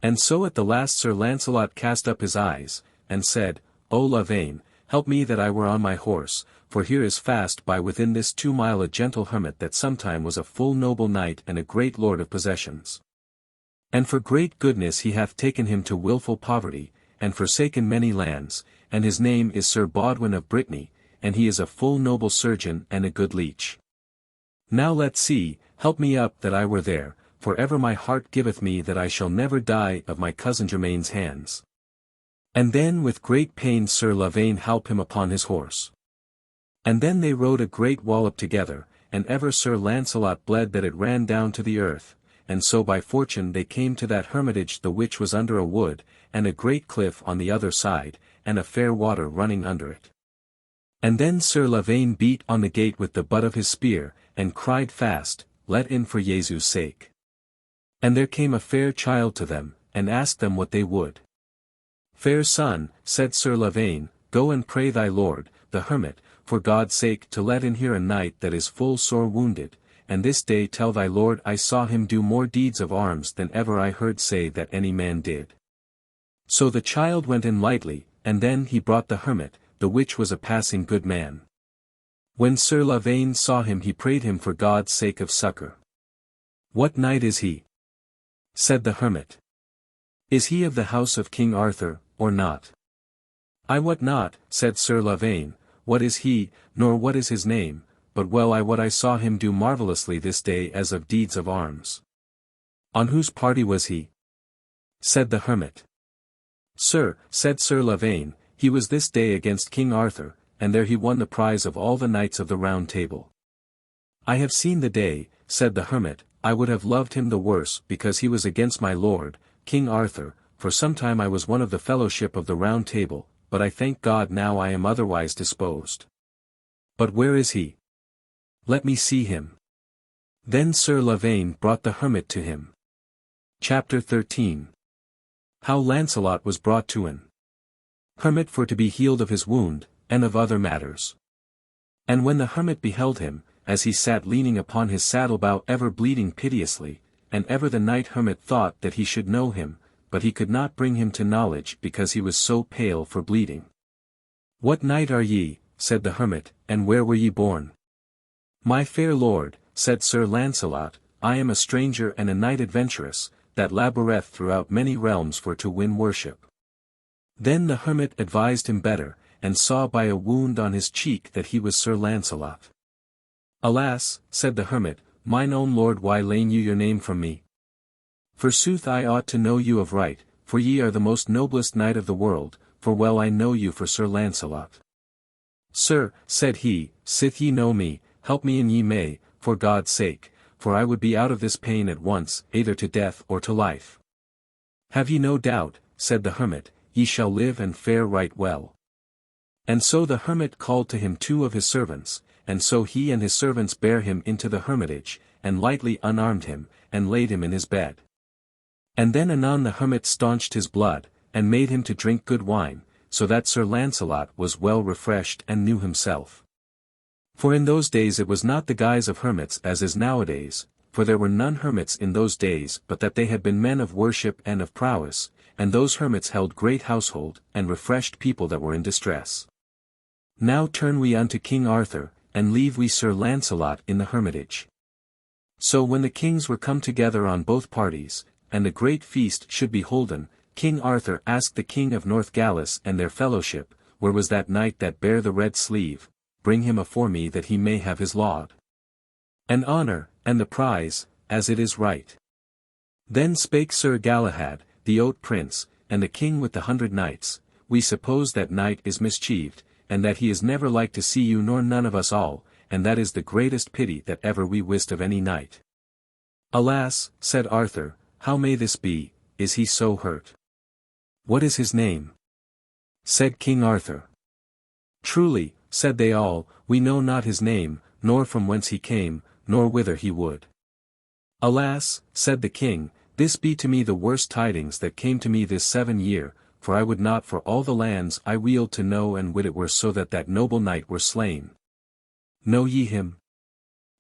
And so at the last Sir Lancelot cast up his eyes, and said, O Lavaine, help me that I were on my horse, for here is fast by within this 2 mile a gentle hermit that sometime was a full noble knight and a great lord of possessions. And for great goodness he hath taken him to wilful poverty, and forsaken many lands, and his name is Sir Bodwin of Brittany, and he is a full noble surgeon and a good leech. Now let's see, help me up that I were there, for ever my heart giveth me that I shall never die of my cousin Germain's hands. And then with great pain Sir Lavaine halp him upon his horse. And then they rode a great wallop together, and ever Sir Lancelot bled that it ran down to the earth, and so by fortune they came to that hermitage the which was under a wood, and a great cliff on the other side, and a fair water running under it. And then Sir Lavaine beat on the gate with the butt of his spear, and cried fast, Let in for Jesu's sake. And there came a fair child to them, and asked them what they would. Fair son, said Sir Lavaine, go and pray thy lord, the hermit, for God's sake to let in here a knight that is full sore wounded, and this day tell thy lord I saw him do more deeds of arms than ever I heard say that any man did. So the child went in lightly, and then he brought the hermit, the which was a passing good man. When Sir Lavaine saw him he prayed him for God's sake of succour. What knight is he? Said the hermit. Is he of the house of King Arthur, or not? I wot not, said Sir Lavaine, what is he, nor what is his name, but well I wot I saw him do marvellously this day as of deeds of arms. On whose party was he? Said the hermit. Sir, said Sir Lavaine, he was this day against King Arthur, and there he won the prize of all the knights of the Round Table. I have seen the day, said the hermit, I would have loved him the worse because he was against my lord, King Arthur, for sometime I was one of the fellowship of the Round Table, but I thank God now I am otherwise disposed. But where is he? Let me see him. Then Sir Lavaine brought the hermit to him. Chapter 13. How Lancelot was brought to an hermit for to be healed of his wound, and of other matters. And when the hermit beheld him, as he sat leaning upon his saddle-bow ever bleeding piteously, and ever the knight hermit thought that he should know him, but he could not bring him to knowledge because he was so pale for bleeding. What knight are ye, said the hermit, and where were ye born? My fair lord, said Sir Lancelot, I am a stranger and a knight adventurous, that laboureth throughout many realms for to win worship. Then the hermit advised him better, and saw by a wound on his cheek that he was Sir Lancelot. "Alas," said the hermit, "mine own lord, why lane you your name from me? Forsooth I ought to know you of right, for ye are the most noblest knight of the world, for well I know you for Sir Lancelot." "Sir," said he, "sith ye know me, help me an ye may, for God's sake, for I would be out of this pain at once, either to death or to life." "Have ye no doubt," said the hermit, "ye shall live and fare right well." And so the hermit called to him 2 of his servants, and so he and his servants bare him into the hermitage, and lightly unarmed him, and laid him in his bed. And then anon the hermit staunched his blood, and made him to drink good wine, so that Sir Lancelot was well refreshed and knew himself. For in those days it was not the guise of hermits as is nowadays, for there were none hermits in those days but that they had been men of worship and of prowess, and those hermits held great household, and refreshed people that were in distress. Now turn we unto King Arthur, and leave we Sir Lancelot in the hermitage. So when the kings were come together on both parties, and a great feast should be holden, King Arthur asked the king of Northgalis and their fellowship, where was that knight that bare the red sleeve, bring him afore me that he may have his laud, and honour, and the prize, as it is right. Then spake Sir Galahad, the oat prince, and the king with the 100 knights, we suppose that knight is mischieved, and that he is never like to see you nor none of us all, and that is the greatest pity that ever we wist of any knight. "Alas," said Arthur, "how may this be, is he so hurt?" "What is his name?" said King Arthur. "Truly," said they all, "we know not his name, nor from whence he came, nor whither he would." "Alas," said the king, "this be to me the worst tidings that came to me this 7 year, for I would not for all the lands I wield to know and would it were so that that noble knight were slain." "Know ye him?"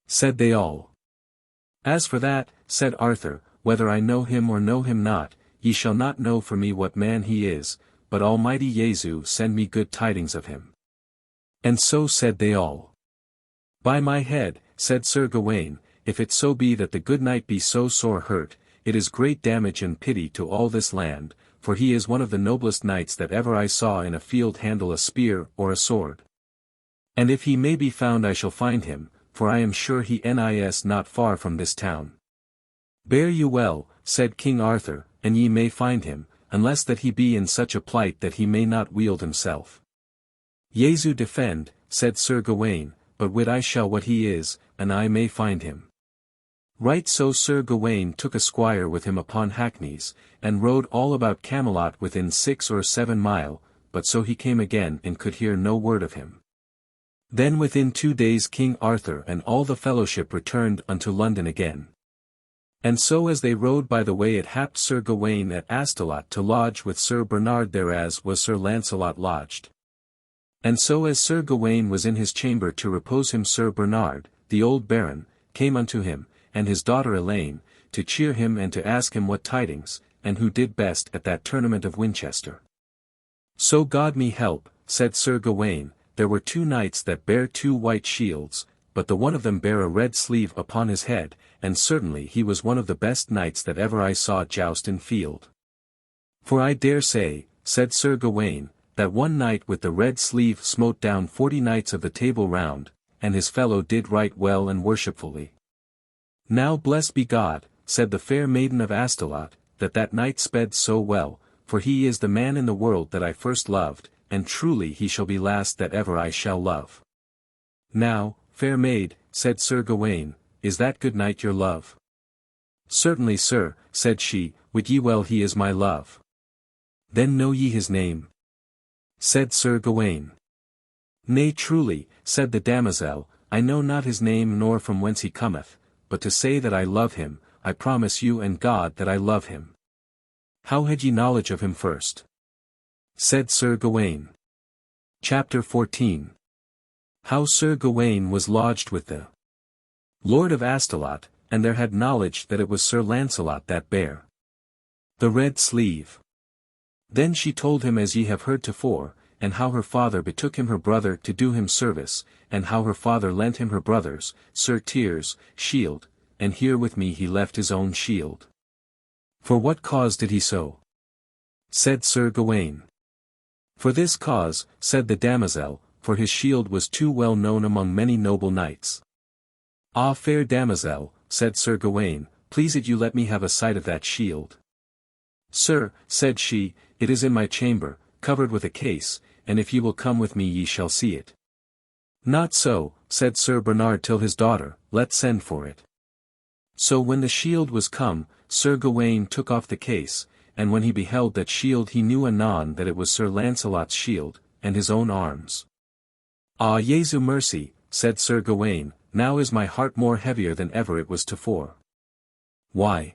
said they all. "As for that," said Arthur, "whether I know him or know him not, ye shall not know for me what man he is, but Almighty Jesu send me good tidings of him." And so said they all. "By my head," said Sir Gawain, "if it so be that the good knight be so sore hurt, it is great damage and pity to all this land, for he is one of the noblest knights that ever I saw in a field handle a spear or a sword. And if he may be found I shall find him, for I am sure he is not far from this town." "Bear you well," said King Arthur, "and ye may find him, unless that he be in such a plight that he may not wield himself." "Jesu defend," said Sir Gawain, "but wit I shall what he is, and I may find him." Right so Sir Gawain took a squire with him upon hackneys, and rode all about Camelot within 6 or 7 mile, but so he came again and could hear no word of him. Then within 2 days King Arthur and all the fellowship returned unto London again. And so as they rode by the way it happed Sir Gawain at Astolat to lodge with Sir Bernard thereas was Sir Lancelot lodged. And so as Sir Gawain was in his chamber to repose him Sir Bernard, the old baron, came unto him, and his daughter Elaine, to cheer him and to ask him what tidings, and who did best at that tournament of Winchester. "So God me help," said Sir Gawain, "there were 2 knights that bare 2 white shields, but the one of them bare a red sleeve upon his head, and certainly he was one of the best knights that ever I saw joust in field. For I dare say," said Sir Gawain, "that one knight with the red sleeve smote down 40 knights of the Table Round, and his fellow did right well and worshipfully." "Now blessed be God," said the fair maiden of Astolat, "that that knight sped so well, for he is the man in the world that I first loved, and truly he shall be last that ever I shall love." "Now, fair maid," said Sir Gawain, "is that good knight your love?" "Certainly sir," said she, "wit ye well he is my love." "Then know ye his name?" said Sir Gawain. "Nay truly," said the damosel, "I know not his name nor from whence he cometh, but to say that I love him, I promise you and God that I love him." "How had ye knowledge of him first?" said Sir Gawain. Chapter 14. How Sir Gawain was lodged with the Lord of Astolat, and there had knowledge that it was Sir Lancelot that bare the red sleeve. Then she told him as ye have heard tofore, and how her father betook him her brother to do him service, and how her father lent him her brother's, Sir Tyr's, shield, and here with me he left his own shield. "For what cause did he so?" said Sir Gawain. For this cause, said the damosel, for his shield was too well known among many noble knights. Ah, fair damosel, said Sir Gawain, please it you let me have a sight of that shield. Sir, said she, it is in my chamber, covered with a case, and if ye will come with me ye shall see it. Not so, said Sir Bernard till his daughter, let's send for it. So when the shield was come, Sir Gawain took off the case, and when he beheld that shield he knew anon that it was Sir Lancelot's shield, and his own arms. Ah Jesu mercy, said Sir Gawain, now is my heart more heavier than ever it was tofore. Why?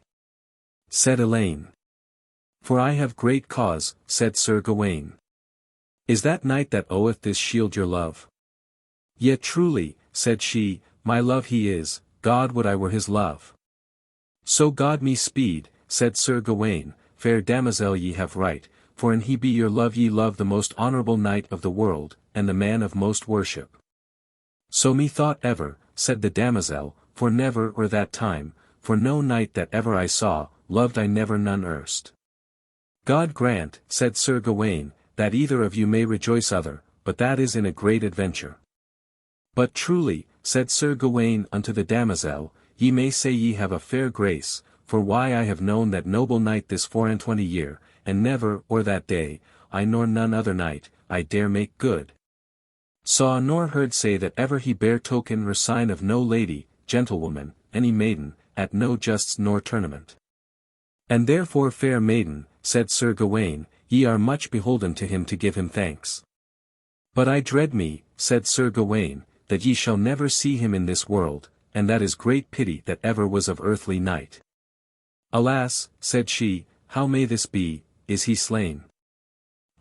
Said Elaine. For I have great cause, said Sir Gawain. Is that knight that oweth this shield your love? Yet truly, said she, my love he is, God would I were his love. So God me speed, said Sir Gawain, fair damosel ye have right, for an he be your love ye love the most honourable knight of the world, and the man of most worship. So me thought ever, said the damosel, for never or that time, for no knight that ever I saw, loved I never none erst. God grant, said Sir Gawain, that either of you may rejoice other, but that is in a great adventure. But truly, said Sir Gawain unto the damosel, ye may say ye have a fair grace, for why I have known that noble knight this 24 year, and never, or that day, I nor none other knight, I dare make good. Saw nor heard say that ever he bare token or sign of no lady, gentlewoman, any maiden, at no justs nor tournament. And therefore fair maiden, said Sir Gawain, ye are much beholden to him to give him thanks. But I dread me, said Sir Gawain, that ye shall never see him in this world, and that is great pity that ever was of earthly knight. Alas, said she, how may this be, is he slain?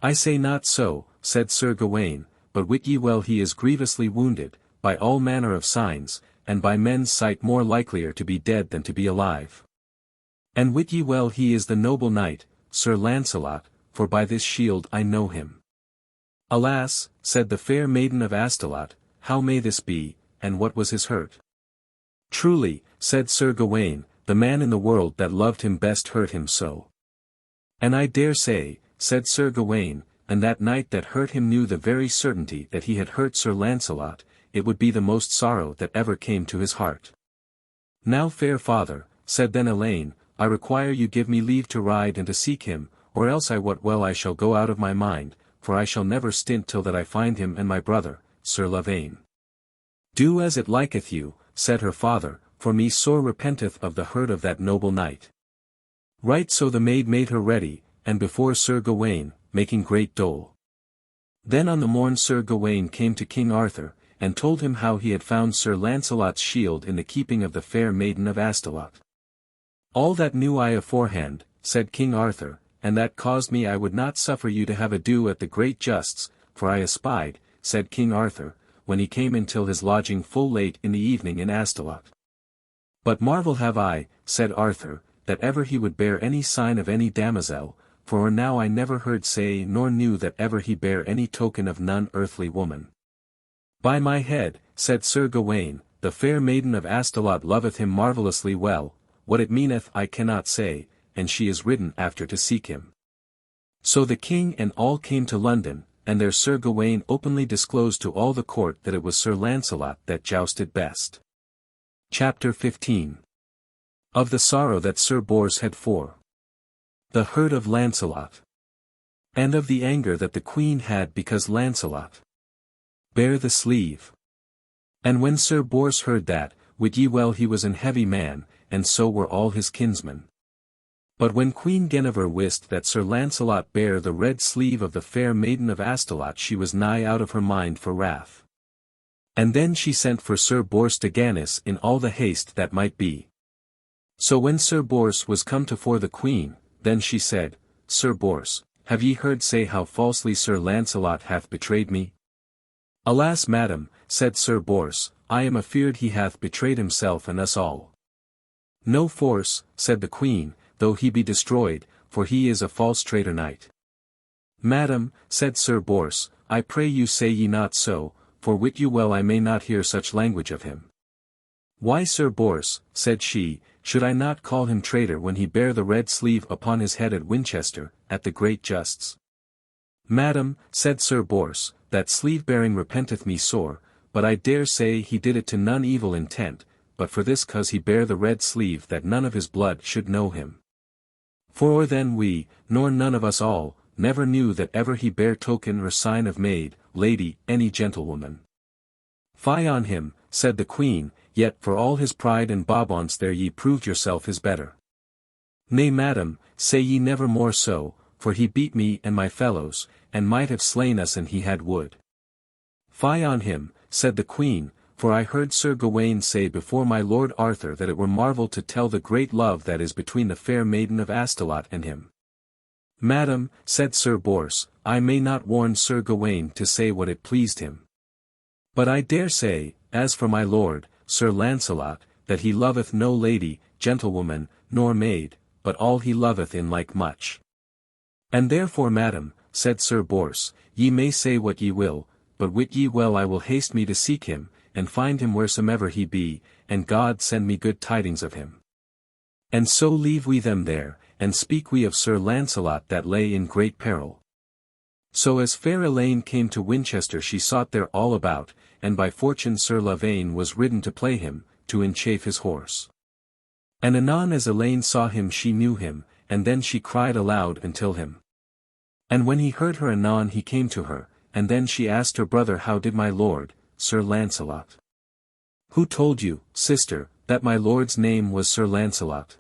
I say not so, said Sir Gawain, but wit ye well he is grievously wounded, by all manner of signs, and by men's sight more likelier to be dead than to be alive. And wit ye well he is the noble knight, Sir Lancelot, for by this shield I know him. Alas, said the fair maiden of Astolat, how may this be, and what was his hurt? Truly, said Sir Gawain, the man in the world that loved him best hurt him so. And I dare say, said Sir Gawain, and that knight that hurt him knew the very certainty that he had hurt Sir Lancelot, it would be the most sorrow that ever came to his heart. Now fair father, said then Elaine, I require you give me leave to ride and to seek him, or else I wot well I shall go out of my mind, for I shall never stint till that I find him and my brother, Sir Lavaine. Do as it liketh you, said her father, for me sore repenteth of the hurt of that noble knight. Right so the maid made her ready, and before Sir Gawain, making great dole. Then on the morn Sir Gawain came to King Arthur, and told him how he had found Sir Lancelot's shield in the keeping of the fair maiden of Astolat. All that knew I aforehand, said King Arthur, and that caused me I would not suffer you to have ado at the great justs, for I espied, said King Arthur, when he came in till his lodging full late in the evening in Astolat. But marvel have I, said Arthur, that ever he would bear any sign of any damosel, for now I never heard say nor knew that ever he bare any token of none earthly woman. By my head, said Sir Gawain, the fair maiden of Astolat loveth him marvellously well, what it meaneth I cannot say, and she is ridden after to seek him. So the king and all came to London, and there Sir Gawain openly disclosed to all the court that it was Sir Lancelot that jousted best. Chapter 15. Of the sorrow that Sir Bors had for the hurt of Lancelot, and of the anger that the queen had because Lancelot bare the sleeve. And when Sir Bors heard that, wit ye well he was an heavy man, and so were all his kinsmen. But when Queen Guinevere wist that Sir Lancelot bare the red sleeve of the fair maiden of Astolat she was nigh out of her mind for wrath. And then she sent for Sir Bors de Ganis in all the haste that might be. So when Sir Bors was come to fore the queen, then she said, Sir Bors, have ye heard say how falsely Sir Lancelot hath betrayed me? Alas madam, said Sir Bors, I am afeard he hath betrayed himself and us all. No force, said the queen, though he be destroyed, for he is a false traitor knight. Madam, said Sir Bors, I pray you say ye not so, for wit you well I may not hear such language of him. Why Sir Bors, said she, should I not call him traitor when he bare the red sleeve upon his head at Winchester, at the great justs? Madam, said Sir Bors, that sleeve-bearing repenteth me sore, but I dare say he did it to none evil intent, but for this cause he bare the red sleeve that none of his blood should know him. For then we, nor none of us all, never knew that ever he bare token or sign of maid, lady, any gentlewoman. Fie on him, said the queen, yet for all his pride and bobance there ye proved yourself his better. Nay madam, say ye never more so, for he beat me and my fellows, and might have slain us an he had would. Fie on him, said the queen, for I heard Sir Gawain say before my lord Arthur that it were marvel to tell the great love that is between the fair maiden of Astolat and him. Madam, said Sir Bors, I may not warn Sir Gawain to say what it pleased him. But I dare say, as for my lord, Sir Lancelot, that he loveth no lady, gentlewoman, nor maid, but all he loveth in like much. And therefore madam, said Sir Bors, ye may say what ye will, but wit ye well I will haste me to seek him, and find him wheresoever he be, and God send me good tidings of him. And so leave we them there, and speak we of Sir Lancelot that lay in great peril. So as fair Elaine came to Winchester she sought there all about, and by fortune Sir Lavaine was ridden to play him, to enchafe his horse. And anon as Elaine saw him she knew him, and then she cried aloud until him. And when he heard her anon he came to her, and then she asked her brother how did my lord, Sir Lancelot. Who told you, sister, that my lord's name was Sir Lancelot?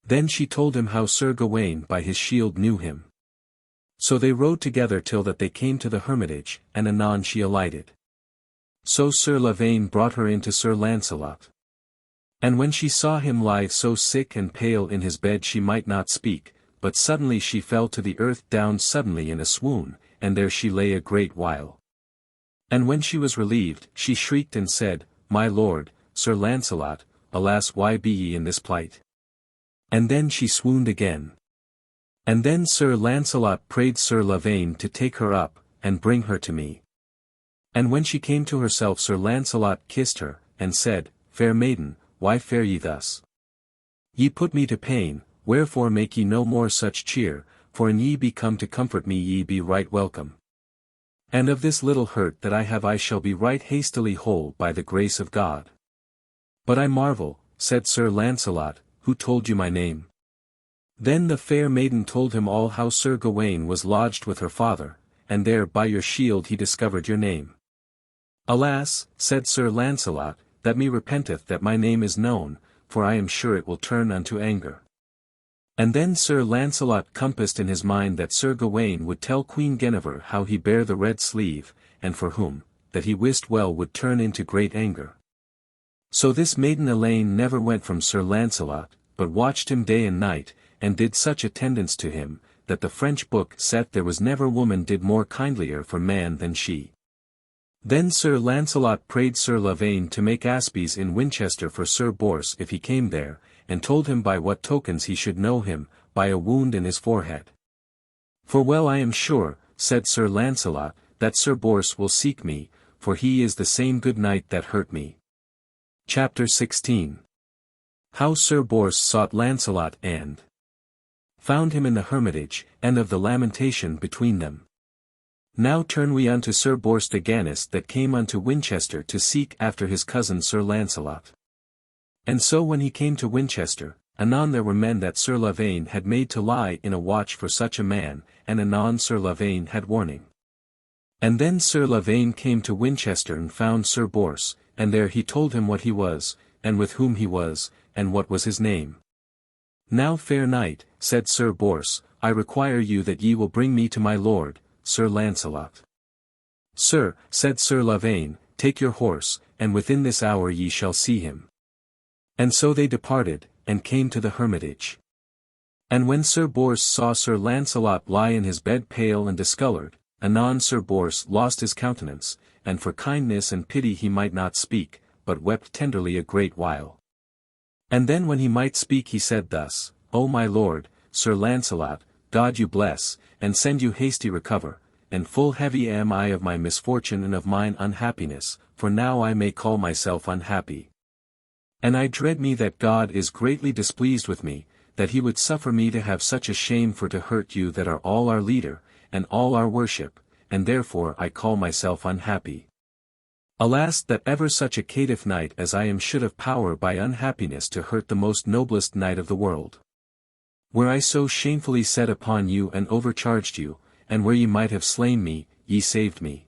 Then she told him how Sir Gawain by his shield knew him. So they rode together till that they came to the hermitage, and anon she alighted. So Sir Lavaine brought her into Sir Lancelot. And when she saw him lie so sick and pale in his bed she might not speak, but suddenly she fell to the earth down suddenly in a swoon, and there she lay a great while. And when she was relieved, she shrieked and said, My lord, Sir Lancelot, alas why be ye in this plight? And then she swooned again. And then Sir Lancelot prayed Sir Lavaine to take her up, and bring her to me. And when she came to herself Sir Lancelot kissed her, and said, Fair maiden, why fare ye thus? Ye put me to pain, wherefore make ye no more such cheer, for an ye be come to comfort me ye be right welcome. And of this little hurt that I have I shall be right hastily whole by the grace of God. But I marvel, said Sir Lancelot, who told you my name? Then the fair maiden told him all how Sir Gawain was lodged with her father, and there by your shield he discovered your name. Alas, said Sir Lancelot, that me repenteth that my name is known, for I am sure it will turn unto anger. And then Sir Lancelot compassed in his mind that Sir Gawain would tell Queen Guinevere how he bare the red sleeve, and for whom, that he wist well would turn into great anger. So this maiden Elaine never went from Sir Lancelot, but watched him day and night, and did such attendance to him, that the French book saith there was never woman did more kindlier for man than she. Then Sir Lancelot prayed Sir Lavaine to make aspies in Winchester for Sir Bors if he came there, and told him by what tokens he should know him, by a wound in his forehead. For well I am sure, said Sir Lancelot, that Sir Bors will seek me, for he is the same good knight that hurt me. Chapter 16. How Sir Bors sought Lancelot and found him in the hermitage, and of the lamentation between them. Now turn we unto Sir Bors de Ganis that came unto Winchester to seek after his cousin Sir Lancelot. And so when he came to Winchester, anon there were men that Sir Lavaine had made to lie in a watch for such a man, and anon Sir Lavaine had warning. And then Sir Lavaine came to Winchester and found Sir Bors, and there he told him what he was, and with whom he was, and what was his name. Now fair knight, said Sir Bors, I require you that ye will bring me to my lord, Sir Lancelot. Sir, said Sir Lavaine, take your horse, and within this hour ye shall see him. And so they departed, and came to the hermitage. And when Sir Bors saw Sir Lancelot lie in his bed pale and discoloured, anon Sir Bors lost his countenance, and for kindness and pity he might not speak, but wept tenderly a great while. And then when he might speak he said thus, O my lord, Sir Lancelot, God you bless, and send you hasty recover, and full heavy am I of my misfortune and of mine unhappiness, for now I may call myself unhappy. And I dread me that God is greatly displeased with me, that he would suffer me to have such a shame for to hurt you that are all our leader, and all our worship, and therefore I call myself unhappy. Alas that ever such a caitiff knight as I am should have power by unhappiness to hurt the most noblest knight of the world. Where I so shamefully set upon you and overcharged you, and where ye might have slain me, ye saved me.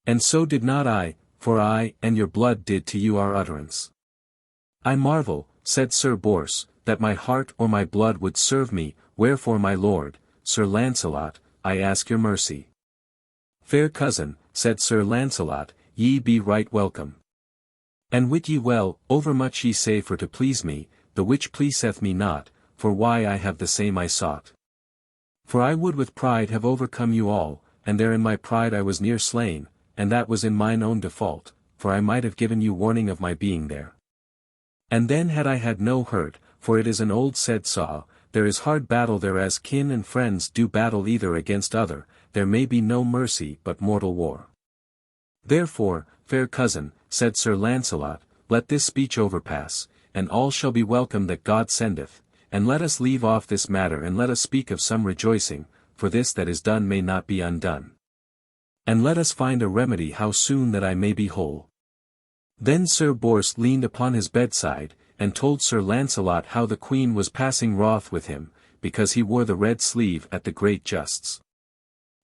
And so did not I, for I and your blood did to you our utterance. I marvel, said Sir Bors, that my heart or my blood would serve me, wherefore my lord, Sir Lancelot, I ask your mercy. Fair cousin, said Sir Lancelot, ye be right welcome. And wit ye well, overmuch ye say for to please me, the which pleaseth me not, for why I have the same I sought. For I would with pride have overcome you all, and there in my pride I was near slain, and that was in mine own default, for I might have given you warning of my being there. And then had I had no hurt, for it is an old said saw, there is hard battle there as kin and friends do battle either against other, there may be no mercy but mortal war. Therefore, fair cousin, said Sir Lancelot, let this speech overpass, and all shall be welcome that God sendeth, and let us leave off this matter and let us speak of some rejoicing, for this that is done may not be undone. And let us find a remedy how soon that I may be whole. Then Sir Bors leaned upon his bedside, and told Sir Lancelot how the queen was passing wroth with him, because he wore the red sleeve at the great justs.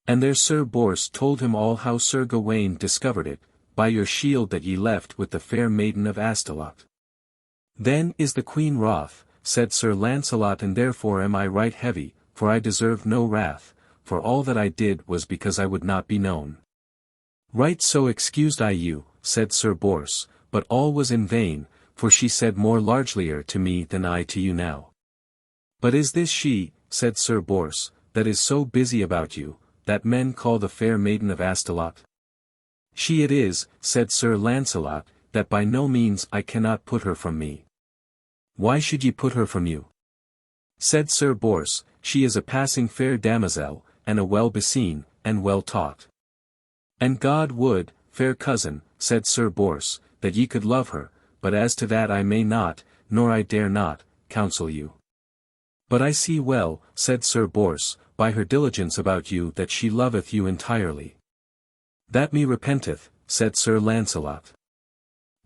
And there Sir Bors told him all how Sir Gawain discovered it, by your shield that ye left with the fair maiden of Astolat. Then is the queen wroth, said Sir Lancelot, and therefore am I right heavy, for I deserve no wrath, for all that I did was because I would not be known. Right so excused I you, said Sir Bors, but all was in vain, for she said more largelier to me than I to you now. But is this she, said Sir Bors, that is so busy about you, that men call the fair maiden of Astolat? She it is, said Sir Lancelot, that by no means I cannot put her from me. Why should ye put her from you? Said Sir Bors, she is a passing fair damosel, and a well beseen, and well taught. And God would, fair cousin, said Sir Bors, that ye could love her, but as to that I may not, nor I dare not, counsel you. But I see well, said Sir Bors, by her diligence about you that she loveth you entirely. That me repenteth, said Sir Lancelot.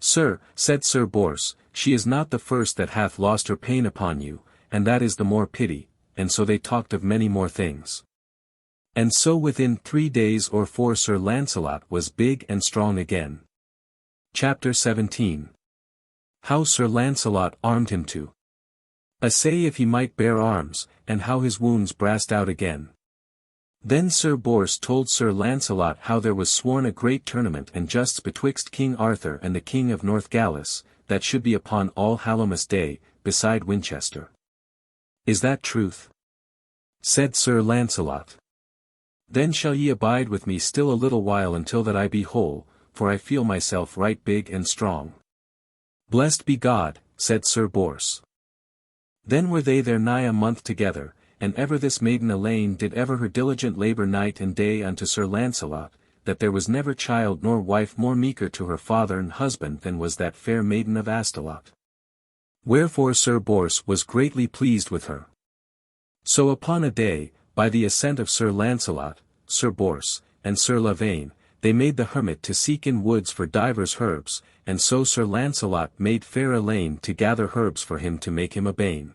Sir, said Sir Bors, she is not the first that hath lost her pain upon you, and that is the more pity, and so they talked of many more things. And so within 3 days or 4 Sir Lancelot was big and strong again. Chapter 17. How Sir Lancelot armed him to assay if he might bear arms, and how his wounds brast out again. Then Sir Bors told Sir Lancelot how there was sworn a great tournament and justs betwixt King Arthur and the King of Northgalis, that should be upon All Hallowmas Day, beside Winchester. Is that truth? Said Sir Lancelot. Then shall ye abide with me still a little while until that I be whole, for I feel myself right big and strong. Blessed be God, said Sir Bors. Then were they there nigh a month together, and ever this maiden Elaine did ever her diligent labour night and day unto Sir Lancelot, that there was never child nor wife more meeker to her father and husband than was that fair maiden of Astolat. Wherefore Sir Bors was greatly pleased with her. So upon a day, by the assent of Sir Lancelot, Sir Bors, and Sir Lavaine, they made the hermit to seek in woods for divers herbs, and so Sir Lancelot made fair Elaine to gather herbs for him to make him a bane.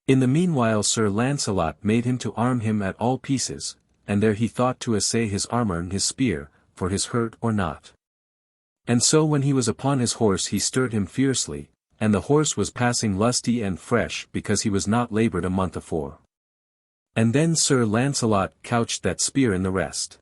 In the meanwhile Sir Lancelot made him to arm him at all pieces, and there he thought to assay his armour and his spear, for his hurt or not. And so when he was upon his horse he stirred him fiercely, and the horse was passing lusty and fresh because he was not laboured a month afore. And then Sir Lancelot couched that spear in the rest.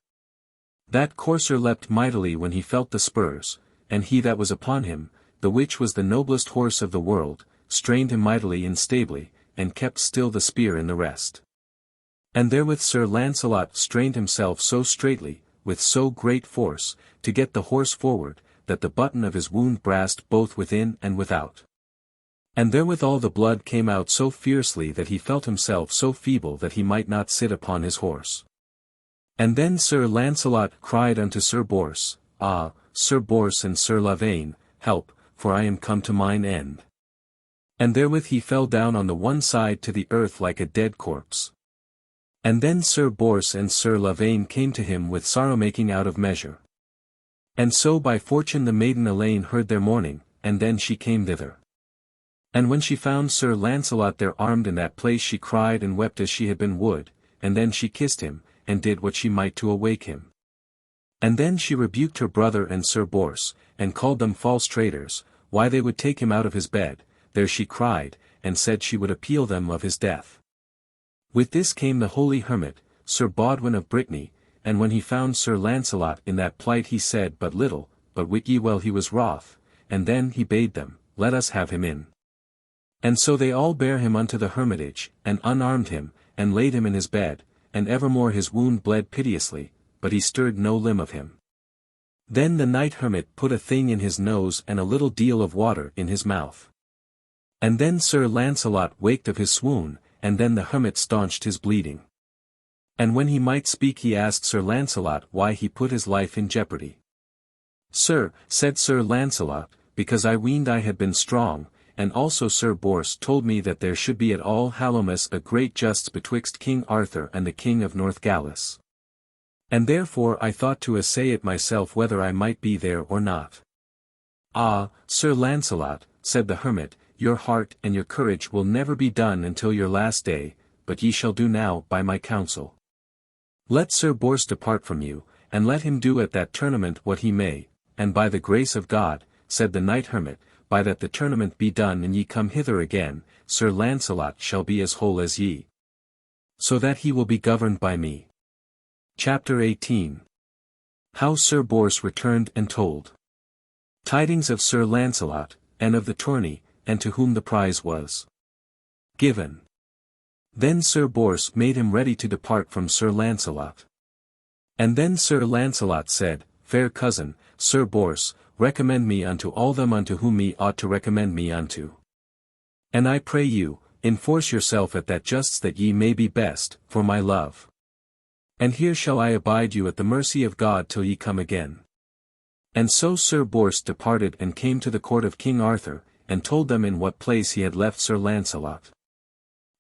That courser leapt mightily when he felt the spurs, and he that was upon him, the which was the noblest horse of the world, strained him mightily in stably, and kept still the spear in the rest. And therewith Sir Lancelot strained himself so straitly, with so great force, to get the horse forward, that the button of his wound brast both within and without. And therewith all the blood came out so fiercely that he felt himself so feeble that he might not sit upon his horse. And then Sir Lancelot cried unto Sir Bors, Ah, Sir Bors and Sir Lavaine, help, for I am come to mine end. And therewith he fell down on the one side to the earth like a dead corpse. And then Sir Bors and Sir Lavaine came to him with sorrow making out of measure. And so by fortune the maiden Elaine heard their mourning, and then she came thither. And when she found Sir Lancelot there armed in that place she cried and wept as she had been wood, and then she kissed him, and did what she might to awake him. And then she rebuked her brother and Sir Bors, and called them false traitors, why they would take him out of his bed, there she cried, and said she would appeal them of his death. With this came the holy hermit, Sir Bodwin of Brittany, and when he found Sir Lancelot in that plight he said but little, but wit ye well he was wroth, and then he bade them, let us have him in. And so they all bare him unto the hermitage, and unarmed him, and laid him in his bed, and evermore his wound bled piteously, but he stirred no limb of him. Then the knight hermit put a thing in his nose and a little deal of water in his mouth. And then Sir Lancelot waked of his swoon, and then the hermit staunched his bleeding. And when he might speak he asked Sir Lancelot why he put his life in jeopardy. Sir, said Sir Lancelot, because I weened I had been strong, and also Sir Bors told me that there should be at all Hallowmas a great justs betwixt King Arthur and the King of Northgalis. And therefore I thought to assay it myself whether I might be there or not. Ah, Sir Lancelot, said the hermit, your heart and your courage will never be done until your last day, but ye shall do now by my counsel. Let Sir Bors depart from you, and let him do at that tournament what he may, and by the grace of God, said the knight hermit, by that the tournament be done and ye come hither again, Sir Lancelot shall be as whole as ye. So that he will be governed by me. Chapter 18. How Sir Bors returned and told tidings of Sir Lancelot, and of the tourney, and to whom the prize was given. Then Sir Bors made him ready to depart from Sir Lancelot. And then Sir Lancelot said, Fair cousin, Sir Bors, recommend me unto all them unto whom ye ought to recommend me unto. And I pray you, enforce yourself at that justs that ye may be best, for my love. And here shall I abide you at the mercy of God till ye come again. And so Sir Bors departed and came to the court of King Arthur, and told them in what place he had left Sir Lancelot.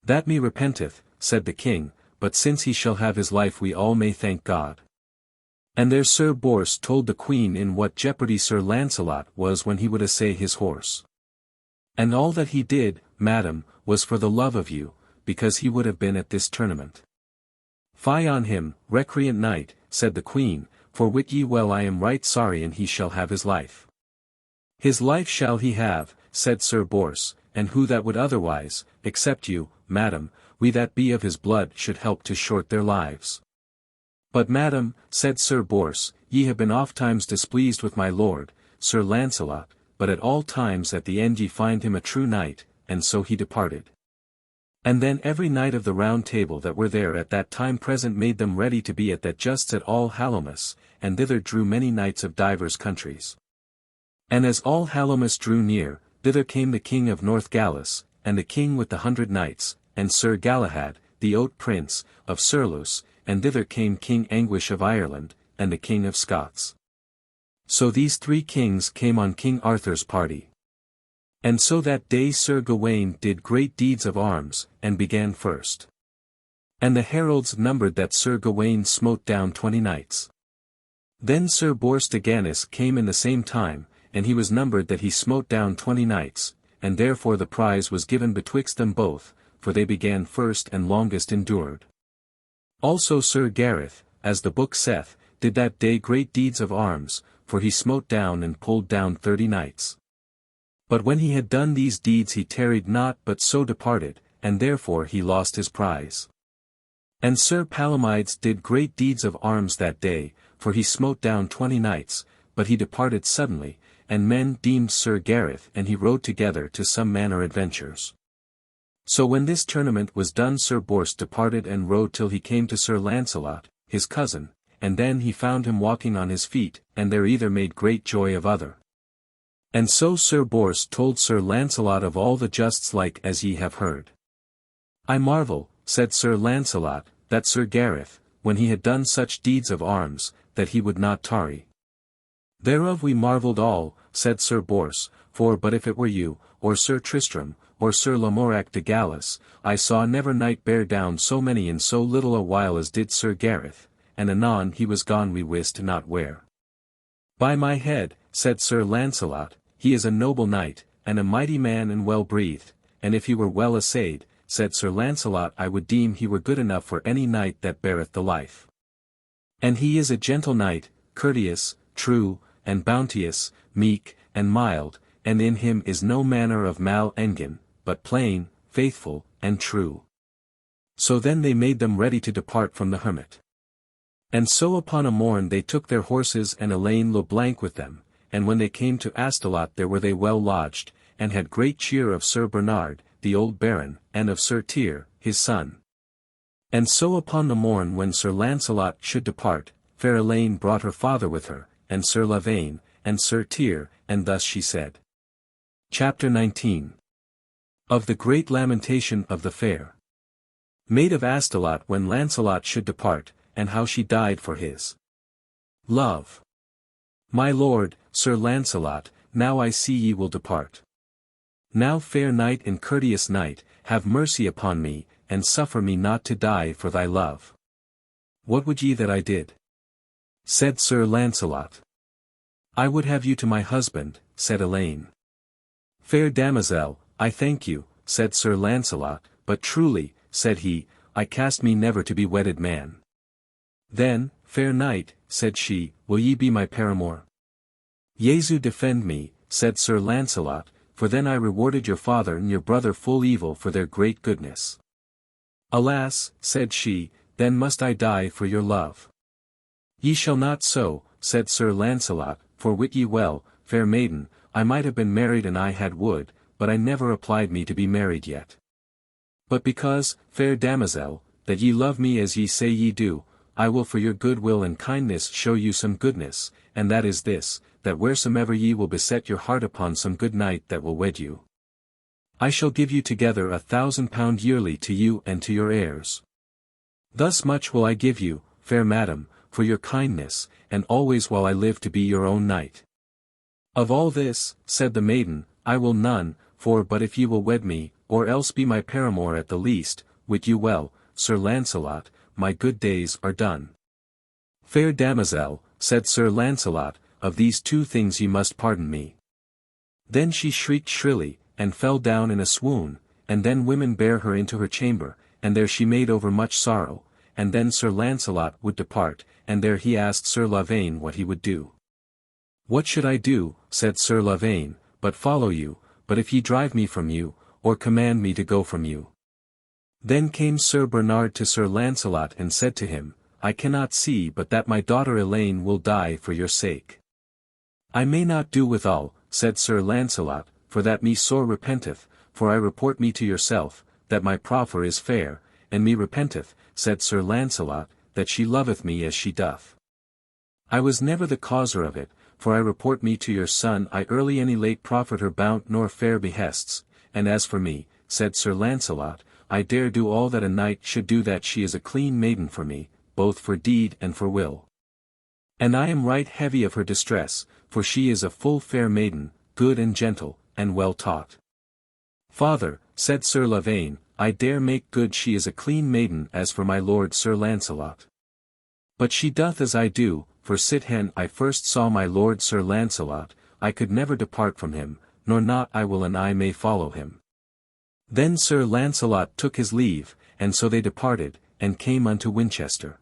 That me repenteth, said the king, but since he shall have his life we all may thank God. And there Sir Bors told the queen in what jeopardy Sir Lancelot was when he would assay his horse. And all that he did, madam, was for the love of you, because he would have been at this tournament. Fie on him, recreant knight, said the queen, for wit ye well I am right sorry and he shall have his life. His life shall he have, said Sir Bors, and who that would otherwise, except you, madam, we that be of his blood should help to short their lives. But madam, said Sir Bors, ye have been oft times displeased with my lord, Sir Lancelot, but at all times at the end ye find him a true knight, and so he departed. And then every knight of the Round Table that were there at that time present made them ready to be at that justs at all Hallowmas, and thither drew many knights of divers countries. And as all Hallowmas drew near, thither came the King of Northgalis, and the King with the 100 knights, and Sir Galahad, the Oat Prince, of Surlus, and thither came King Anguish of Ireland, and the King of Scots. So these 3 kings came on King Arthur's party. And so that day Sir Gawain did great deeds of arms, and began first. And the heralds numbered that Sir Gawain smote down 20 knights. Then Sir Bors de Ganis came in the same time, and he was numbered that he smote down 20 knights, and therefore the prize was given betwixt them both, for they began first and longest endured. Also Sir Gareth, as the book saith, did that day great deeds of arms, for he smote down and pulled down 30 knights. But when he had done these deeds he tarried not but so departed, and therefore he lost his prize. And Sir Palomides did great deeds of arms that day, for he smote down 20 knights, but he departed suddenly, and men deemed Sir Gareth and he rode together to some manner adventures. So when this tournament was done Sir Bors departed and rode till he came to Sir Lancelot, his cousin, and then he found him walking on his feet, and there either made great joy of other. And so Sir Bors told Sir Lancelot of all the justs like as ye have heard. I marvel, said Sir Lancelot, that Sir Gareth, when he had done such deeds of arms, that he would not tarry. Thereof we marvelled all, said Sir Bors, for but if it were you, or Sir Tristram, or Sir Lamorac de Galis, I saw never knight bear down so many in so little a while as did Sir Gareth, and anon he was gone we wist not where. By my head, said Sir Lancelot, he is a noble knight, and a mighty man and well breathed, and if he were well assayed, said Sir Lancelot, I would deem he were good enough for any knight that beareth the life. And he is a gentle knight, courteous, true, and bounteous, meek, and mild, and in him is no manner of mal engin, but plain, faithful, and true. So then they made them ready to depart from the hermit. And so upon a morn they took their horses and Elaine le Blanc with them, and when they came to Astolat there were they well lodged, and had great cheer of Sir Bernard, the old baron, and of Sir Tir, his son. And so upon the morn when Sir Lancelot should depart, fair Elaine brought her father with her, and Sir Lavaine, and Sir Tir, and thus she said. Chapter 19. Of the great lamentation of the fair maid of Astolat when Lancelot should depart, and how she died for his love. My lord, Sir Lancelot, now I see ye will depart. Now fair knight and courteous knight, have mercy upon me, and suffer me not to die for thy love. What would ye that I did? Said Sir Lancelot. I would have you to my husband, said Elaine. Fair damosel, I thank you, said Sir Lancelot, but truly, said he, I cast me never to be wedded man. Then, fair knight, said she, will ye be my paramour? Jesu defend me, said Sir Lancelot, for then I rewarded your father and your brother full evil for their great goodness. Alas, said she, then must I die for your love. Ye shall not so, said Sir Lancelot, for wit ye well, fair maiden, I might have been married and I had would, but I never applied me to be married yet. But because, fair damosel, that ye love me as ye say ye do, I will for your good will and kindness show you some goodness, and that is this, that wheresoever ye will beset your heart upon some good knight that will wed you, I shall give you together £1,000 yearly to you and to your heirs. Thus much will I give you, fair madam, for your kindness, and always while I live to be your own knight. Of all this, said the maiden, I will none, for but if ye will wed me, or else be my paramour at the least, wit you well, Sir Lancelot, my good days are done. Fair damosel, said Sir Lancelot, of these two things ye must pardon me. Then she shrieked shrilly, and fell down in a swoon, and then women bare her into her chamber, and there she made over much sorrow, and then Sir Lancelot would depart, and there he asked Sir Lavaine what he would do. What should I do, said Sir Lavaine, but follow you, but if ye drive me from you, or command me to go from you. Then came Sir Bernard to Sir Lancelot and said to him, I cannot see but that my daughter Elaine will die for your sake. I may not do withal, said Sir Lancelot, for that me sore repenteth, for I report me to yourself, that my proffer is fair, and me repenteth, said Sir Lancelot, that she loveth me as she doth. I was never the causer of it, for I report me to your son I early any late proffered her bount nor fair behests, and as for me, said Sir Lancelot, I dare do all that a knight should do that she is a clean maiden for me, both for deed and for will. And I am right heavy of her distress, for she is a full fair maiden, good and gentle, and well taught. Father, said Sir Lavaine, I dare make good she is a clean maiden as for my lord Sir Lancelot. But she doth as I do, for sithen I first saw my lord Sir Lancelot, I could never depart from him, nor not I will and I may follow him. Then Sir Lancelot took his leave, and so they departed, and came unto Winchester.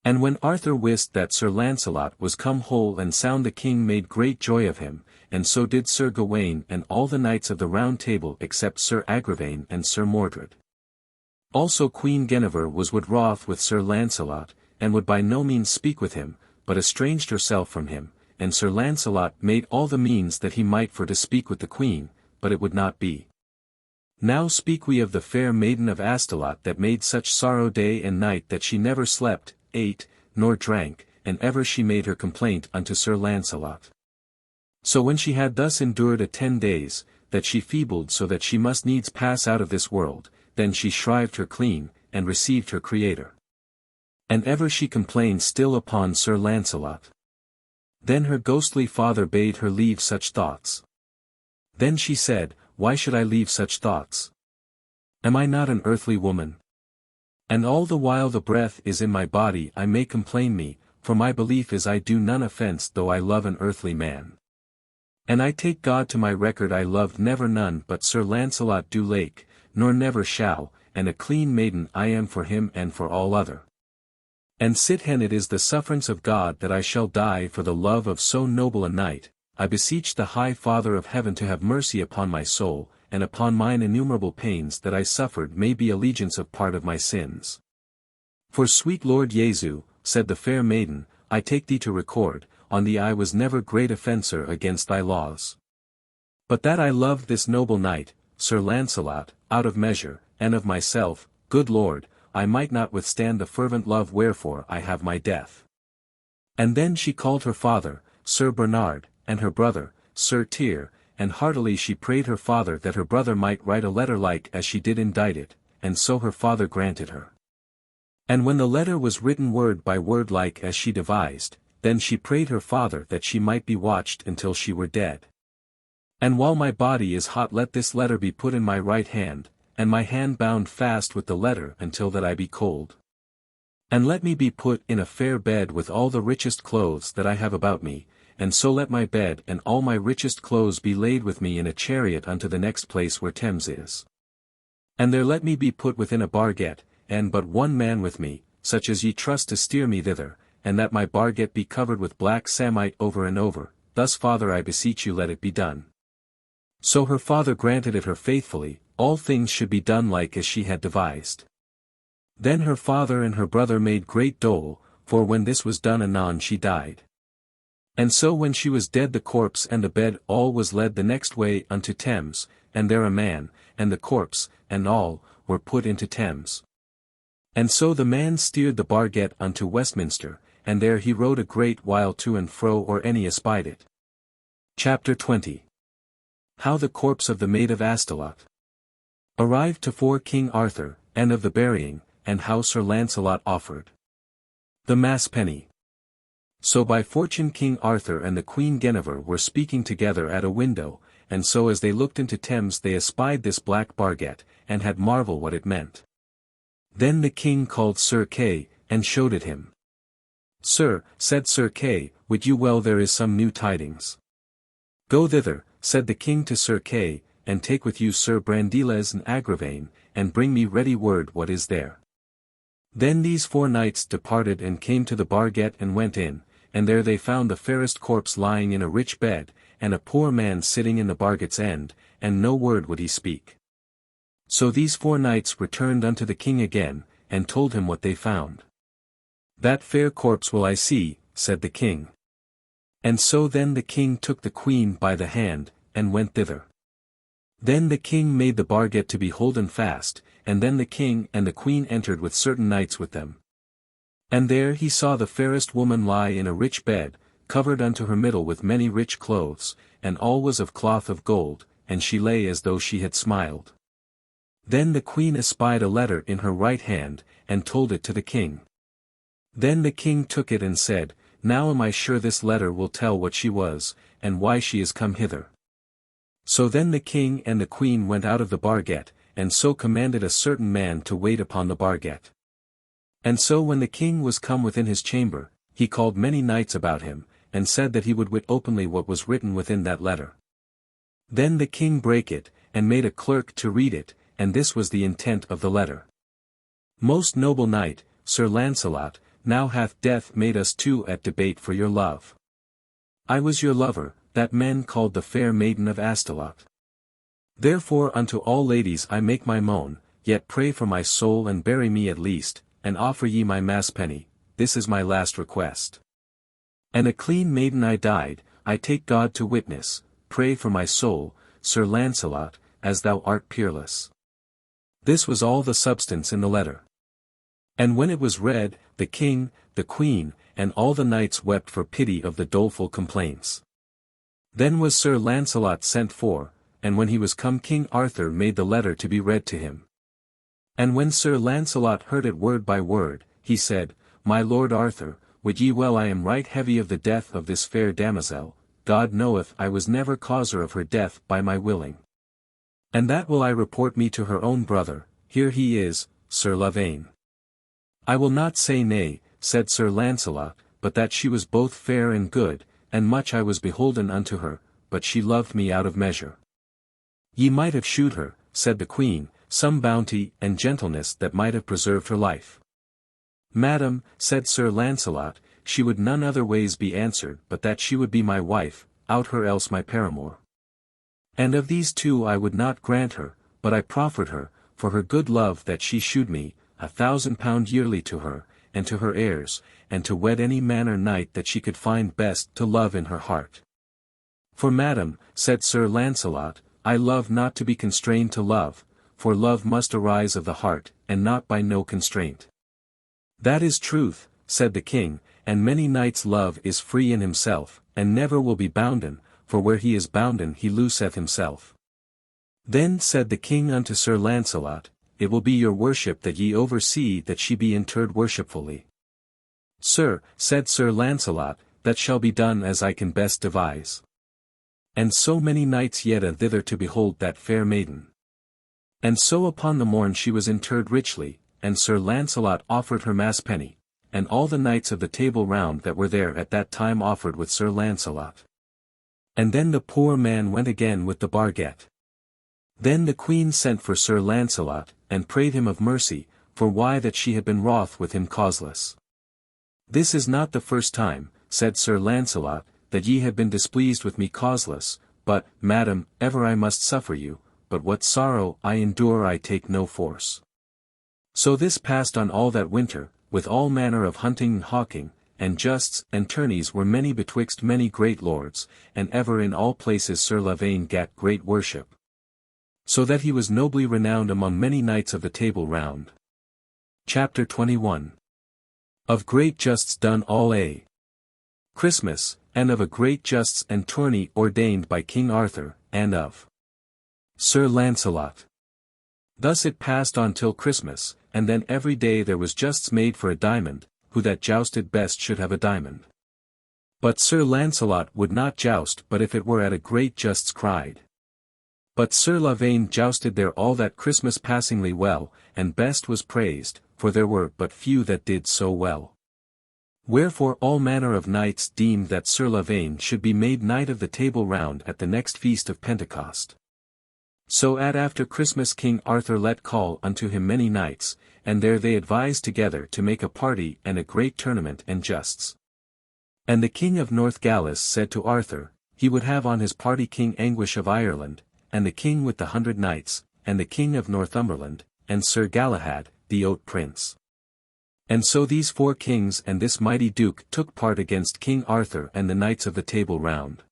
And when Arthur wist that Sir Lancelot was come whole and sound the king made great joy of him, and so did Sir Gawain and all the knights of the Round Table except Sir Igraine and Sir Mordred. Also Queen Guinevere was wroth with Sir Lancelot, and would by no means speak with him, but estranged herself from him, and Sir Lancelot made all the means that he might for to speak with the queen, but it would not be. Now speak we of the fair maiden of Astolat that made such sorrow day and night that she never slept, ate, nor drank, and ever she made her complaint unto Sir Lancelot. So when she had thus endured 10 days, that she feebled so that she must needs pass out of this world, then she shrived her clean, and received her Creator. And ever she complained still upon Sir Lancelot. Then her ghostly father bade her leave such thoughts. Then she said, why should I leave such thoughts? Am I not an earthly woman? And all the while the breath is in my body I may complain me, for my belief is I do none offence though I love an earthly man. And I take God to my record I loved never none but Sir Lancelot du Lake, nor never shall, and a clean maiden I am for him and for all other. And sit hen it is the sufferance of God that I shall die for the love of so noble a knight. I beseech the High Father of Heaven to have mercy upon my soul, and upon mine innumerable pains that I suffered may be allegiance of part of my sins. For sweet Lord Jesu, said the fair maiden, I take thee to record, on thee I was never great offencer against thy laws. But that I loved this noble knight, Sir Lancelot, out of measure, and of myself, good Lord, I might not withstand the fervent love wherefore I have my death. And then she called her father, Sir Bernard, and her brother, Sir Tyr, and heartily she prayed her father that her brother might write a letter like as she did indite it, and so her father granted her. And when the letter was written word by word like as she devised, then she prayed her father that she might be watched until she were dead. And while my body is hot let this letter be put in my right hand, and my hand bound fast with the letter until that I be cold. And let me be put in a fair bed with all the richest clothes that I have about me, and so let my bed and all my richest clothes be laid with me in a chariot unto the next place where Thames is. And there let me be put within a barget, and but one man with me, such as ye trust to steer me thither, and that my barget be covered with black samite over and over, thus Father I beseech you let it be done. So her father granted it her faithfully, all things should be done like as she had devised. Then her father and her brother made great dole, for when this was done anon she died. And so when she was dead the corpse and the bed all was led the next way unto Thames, and there a man, and the corpse, and all, were put into Thames. And so the man steered the barget unto Westminster, and there he rode a great while to and fro or any espied it. Chapter 20. How the corpse of the Maid of Astolat arrived to fore King Arthur, and of the burying, and how Sir Lancelot offered the mass penny. So by fortune King Arthur and the Queen Guinevere were speaking together at a window, and so as they looked into Thames they espied this black barget, and had marvel what it meant. Then the king called Sir Kay, and showed it him. Sir, said Sir Kay, wit you well there is some new tidings. Go thither, said the king to Sir Kay, and take with you Sir Brandiles and Igraine, and bring me ready word what is there. Then these 4 knights departed and came to the barget and went in, and there they found the fairest corpse lying in a rich bed, and a poor man sitting in the barget's end, and no word would he speak. So these 4 knights returned unto the king again, and told him what they found. That fair corpse will I see, said the king. And so then the king took the queen by the hand, and went thither. Then the king made the barget to be holden fast, and then the king and the queen entered with certain knights with them. And there he saw the fairest woman lie in a rich bed, covered unto her middle with many rich clothes, and all was of cloth of gold, and she lay as though she had smiled. Then the queen espied a letter in her right hand, and told it to the king. Then the king took it and said, Now am I sure this letter will tell what she was, and why she is come hither. So then the king and the queen went out of the barget, and so commanded a certain man to wait upon the barget. And so when the king was come within his chamber, he called many knights about him, and said that he would wit openly what was written within that letter. Then the king brake it, and made a clerk to read it, and this was the intent of the letter. Most noble knight, Sir Lancelot, now hath death made us two at debate for your love. I was your lover, that men called the fair maiden of Astolat. Therefore unto all ladies I make my moan, yet pray for my soul and bury me at least, and offer ye my mass penny, this is my last request. And a clean maiden I died, I take God to witness, pray for my soul, Sir Lancelot, as thou art peerless. This was all the substance in the letter. And when it was read, the king, the queen, and all the knights wept for pity of the doleful complaints. Then was Sir Lancelot sent for, and when he was come King Arthur made the letter to be read to him. And when Sir Lancelot heard it word by word, he said, My lord Arthur, wit ye well I am right heavy of the death of this fair damosel, God knoweth I was never causer of her death by my willing. And that will I report me to her own brother, here he is, Sir Lavaine. I will not say nay, said Sir Lancelot, but that she was both fair and good, and much I was beholden unto her, but she loved me out of measure. Ye might have shewed her, said the queen, some bounty and gentleness that might have preserved her life. Madam, said Sir Lancelot, she would none other ways be answered but that she would be my wife, out her else my paramour. And of these two I would not grant her, but I proffered her, for her good love that she shewed me, £1,000 yearly to her, and to her heirs, and to wed any man or knight that she could find best to love in her heart. For madam, said Sir Lancelot, I love not to be constrained to love, for love must arise of the heart, and not by no constraint. That is truth, said the king, and many knights' love is free in himself, and never will be bounden, for where he is bounden he looseth himself. Then said the king unto Sir Lancelot, It will be your worship that ye oversee that she be interred worshipfully. Sir, said Sir Lancelot, that shall be done as I can best devise. And so many knights yet thither to behold that fair maiden. And so upon the morn she was interred richly, and Sir Lancelot offered her masspenny, and all the knights of the Table Round that were there at that time offered with Sir Lancelot. And then the poor man went again with the barget. Then the queen sent for Sir Lancelot, and prayed him of mercy, for why that she had been wroth with him causeless. This is not the first time, said Sir Lancelot, that ye have been displeased with me causeless, but, madam, ever I must suffer you, but what sorrow I endure I take no force. So this passed on all that winter, with all manner of hunting and hawking, and justs and tourneys were many betwixt many great lords, and ever in all places Sir Lavaine gat great worship. So that he was nobly renowned among many knights of the Table Round. Chapter 21. Of great justs done all a Christmas, and of a great justs and tourney ordained by King Arthur, and of Sir Lancelot. Thus it passed on till Christmas, and then every day there was justs made for a diamond, who that jousted best should have a diamond. But Sir Lancelot would not joust but if it were at a great justs cried. But Sir Lavaine jousted there all that Christmas passingly well, and best was praised, for there were but few that did so well. Wherefore all manner of knights deemed that Sir Lavaine should be made Knight of the Table Round at the next feast of Pentecost. So at after Christmas King Arthur let call unto him many knights, and there they advised together to make a party and a great tournament and justs. And the King of North Galles said to Arthur, he would have on his party King Anguish of Ireland, and the King with the 100 knights, and the King of Northumberland, and Sir Galahad, the Oat Prince. And so these 4 kings and this mighty duke took part against King Arthur and the knights of the Table Round.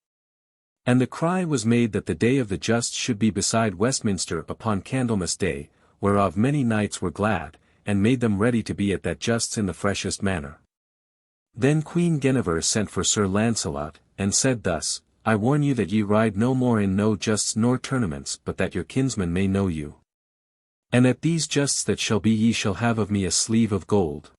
And the cry was made that the day of the justs should be beside Westminster upon Candlemas Day, whereof many knights were glad, and made them ready to be at that justs in the freshest manner. Then Queen Guinevere sent for Sir Lancelot, and said thus, I warn you that ye ride no more in no justs nor tournaments but that your kinsmen may know you. And at these justs that shall be ye shall have of me a sleeve of gold.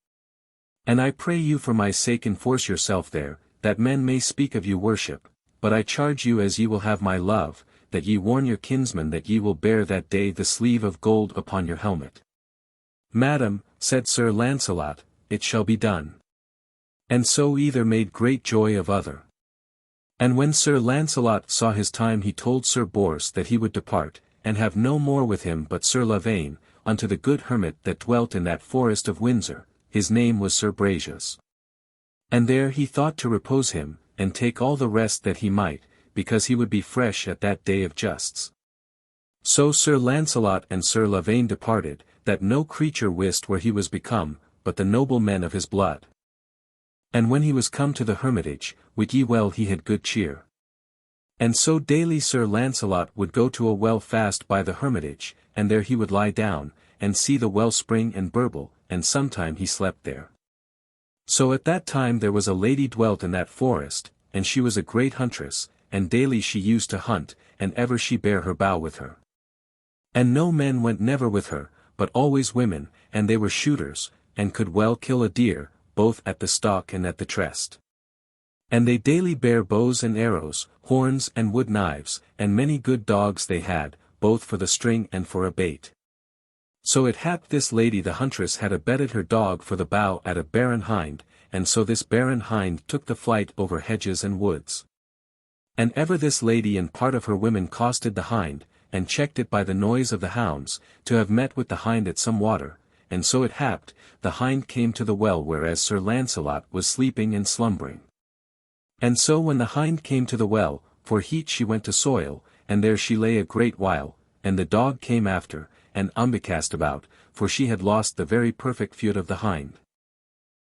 And I pray you for my sake enforce yourself there, that men may speak of you worship, but I charge you as ye will have my love, that ye warn your kinsmen that ye will bear that day the sleeve of gold upon your helmet. Madam, said Sir Lancelot, it shall be done. And so either made great joy of other. And when Sir Lancelot saw his time he told Sir Bors that he would depart, and have no more with him but Sir Lavaine, unto the good hermit that dwelt in that forest of Windsor, his name was Sir Brasius. And there he thought to repose him, and take all the rest that he might, because he would be fresh at that day of justs. So Sir Lancelot and Sir Lavaine departed, that no creature wist where he was become, but the noble men of his blood. And when he was come to the hermitage, wit ye well he had good cheer. And so daily Sir Lancelot would go to a well fast by the hermitage, and there he would lie down, and see the well spring and burble, and sometime he slept there. So at that time there was a lady dwelt in that forest, and she was a great huntress, and daily she used to hunt, and ever she bare her bow with her. And no men went never with her, but always women, and they were shooters, and could well kill a deer, both at the stalk and at the trest. And they daily bare bows and arrows, horns and wood knives, and many good dogs they had, both for the string and for a bait. So it happed this lady the huntress had abetted her dog for the bow at a barren hind, and so this barren hind took the flight over hedges and woods. And ever this lady and part of her women costed the hind, and checked it by the noise of the hounds, to have met with the hind at some water, and so it happed, the hind came to the well whereas Sir Lancelot was sleeping and slumbering. And so when the hind came to the well, for heat she went to soil, and there she lay a great while, and the dog came after, and cast about, for she had lost the very perfect feud of the hind.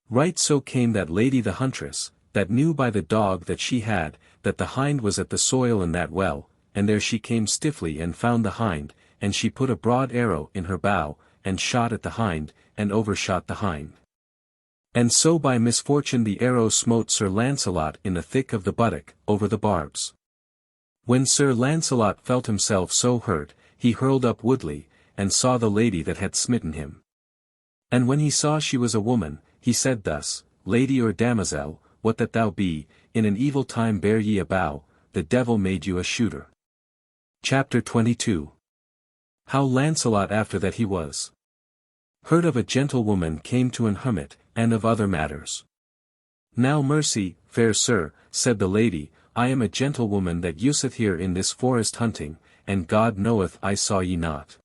Right so came that lady the huntress, that knew by the dog that she had, that the hind was at the soil in that well, and there she came stiffly and found the hind, and she put a broad arrow in her bow, and shot at the hind, and overshot the hind. And so by misfortune the arrow smote Sir Lancelot in the thick of the buttock, over the barbs. When Sir Lancelot felt himself so hurt, he hurled up woodly, and saw the lady that had smitten him. And when he saw she was a woman, he said thus, Lady or damosel, what that thou be, in an evil time bear ye a bow, the devil made you a shooter. Chapter 22. How Lancelot after that he was heard of a gentlewoman came to an hermit, and of other matters. Now mercy, fair sir, said the lady, I am a gentlewoman that useth here in this forest hunting, and God knoweth I saw ye not.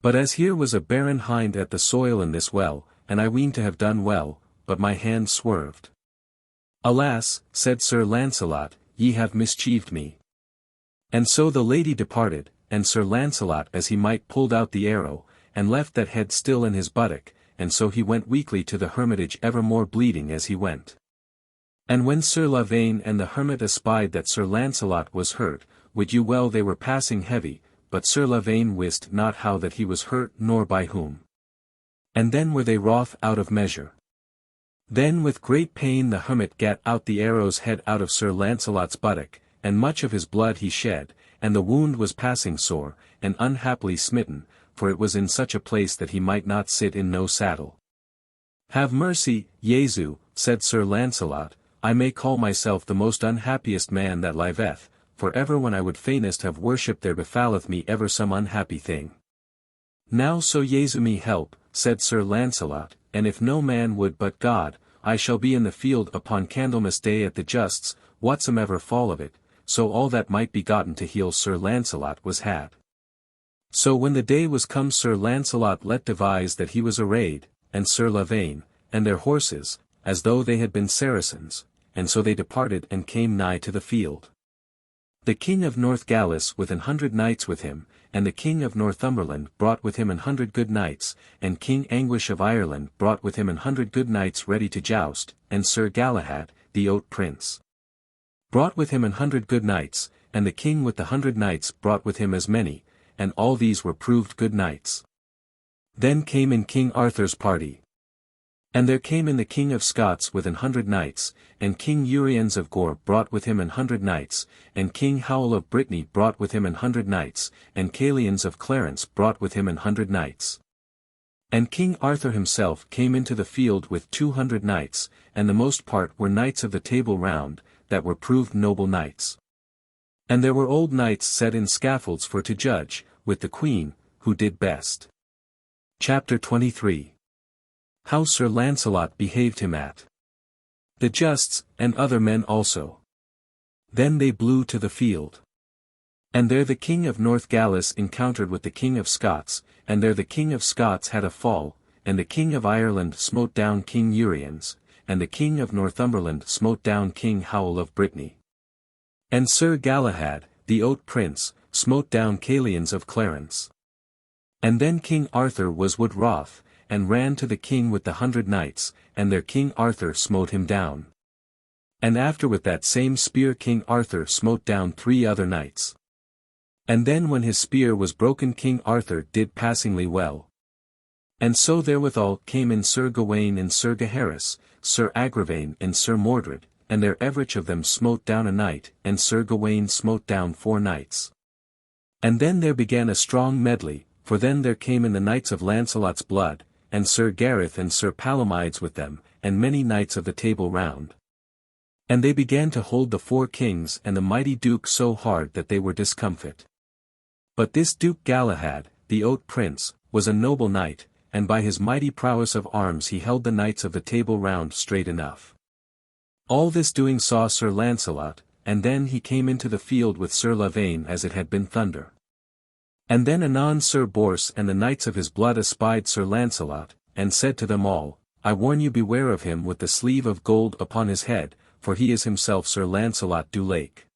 But as here was a barren hind at the soil in this well, and I ween to have done well, but my hand swerved. Alas, said Sir Lancelot, ye have mischieved me. And so the lady departed, and Sir Lancelot as he might pulled out the arrow, and left that head still in his buttock, and so he went weakly to the hermitage evermore bleeding as he went. And when Sir Lavaine and the hermit espied that Sir Lancelot was hurt, wit you well they were passing heavy, but Sir Lavaine wist not how that he was hurt nor by whom. And then were they wroth out of measure. Then with great pain the hermit gat out the arrow's head out of Sir Lancelot's buttock, and much of his blood he shed, and the wound was passing sore, and unhappily smitten, for it was in such a place that he might not sit in no saddle. Have mercy, Jesu, said Sir Lancelot, I may call myself the most unhappiest man that liveth, for ever when I would fainest have worshipped there befalleth me ever some unhappy thing. Now so Jesu me help, said Sir Lancelot, and if no man would but God, I shall be in the field upon Candlemas Day at the justs, whatsomever fall of it, so all that might be gotten to heal Sir Lancelot was had. So when the day was come Sir Lancelot let devise that he was arrayed, and Sir Lavaine, and their horses, as though they had been Saracens, and so they departed and came nigh to the field. The king of Northgalis with 100 knights with him, and the king of Northumberland brought with him 100 good knights, and King Anguish of Ireland brought with him 100 good knights ready to joust, and Sir Galahad, the oat prince, brought with him 100 good knights, and the king with the 100 knights brought with him as many, and all these were proved good knights. Then came in King Arthur's party. And there came in the King of Scots with 100 knights, and King Uriens of Gore brought with him 100 knights, and King Howell of Brittany brought with him 100 knights, and Calians of Clarence brought with him 100 knights. And King Arthur himself came into the field with 200 knights, and the most part were knights of the Table Round, that were proved noble knights. And there were old knights set in scaffolds for to judge, with the Queen, who did best. Chapter 23. How Sir Lancelot behaved him at the justs, and other men also. Then they blew to the field. And there the king of Northgalis encountered with the king of Scots, and there the king of Scots had a fall, and the king of Ireland smote down King Uriens, and the king of Northumberland smote down King Howell of Brittany. And Sir Galahad, the oat prince, smote down Calians of Clarence. And then King Arthur was wood wroth, and ran to the king with the 100 knights, and their King Arthur smote him down. And after with that same spear King Arthur smote down 3 other knights. And then when his spear was broken King Arthur did passingly well. And so therewithal came in Sir Gawain and Sir Gaheris, Sir Agravaine and Sir Mordred, and there everych of them smote down a knight, and Sir Gawain smote down 4 knights. And then there began a strong medley, for then there came in the knights of Lancelot's blood, and Sir Gareth and Sir Palomides with them, and many knights of the Table Round. And they began to hold the 4 kings and the mighty duke so hard that they were discomfit. But this Duke Galahad, the Oat Prince, was a noble knight, and by his mighty prowess of arms he held the knights of the Table Round straight enough. All this doing saw Sir Lancelot, and then he came into the field with Sir Lavaine as it had been thunder. And then anon Sir Bors and the knights of his blood espied Sir Lancelot, and said to them all, I warn you beware of him with the sleeve of gold upon his head, for he is himself Sir Lancelot du Lake.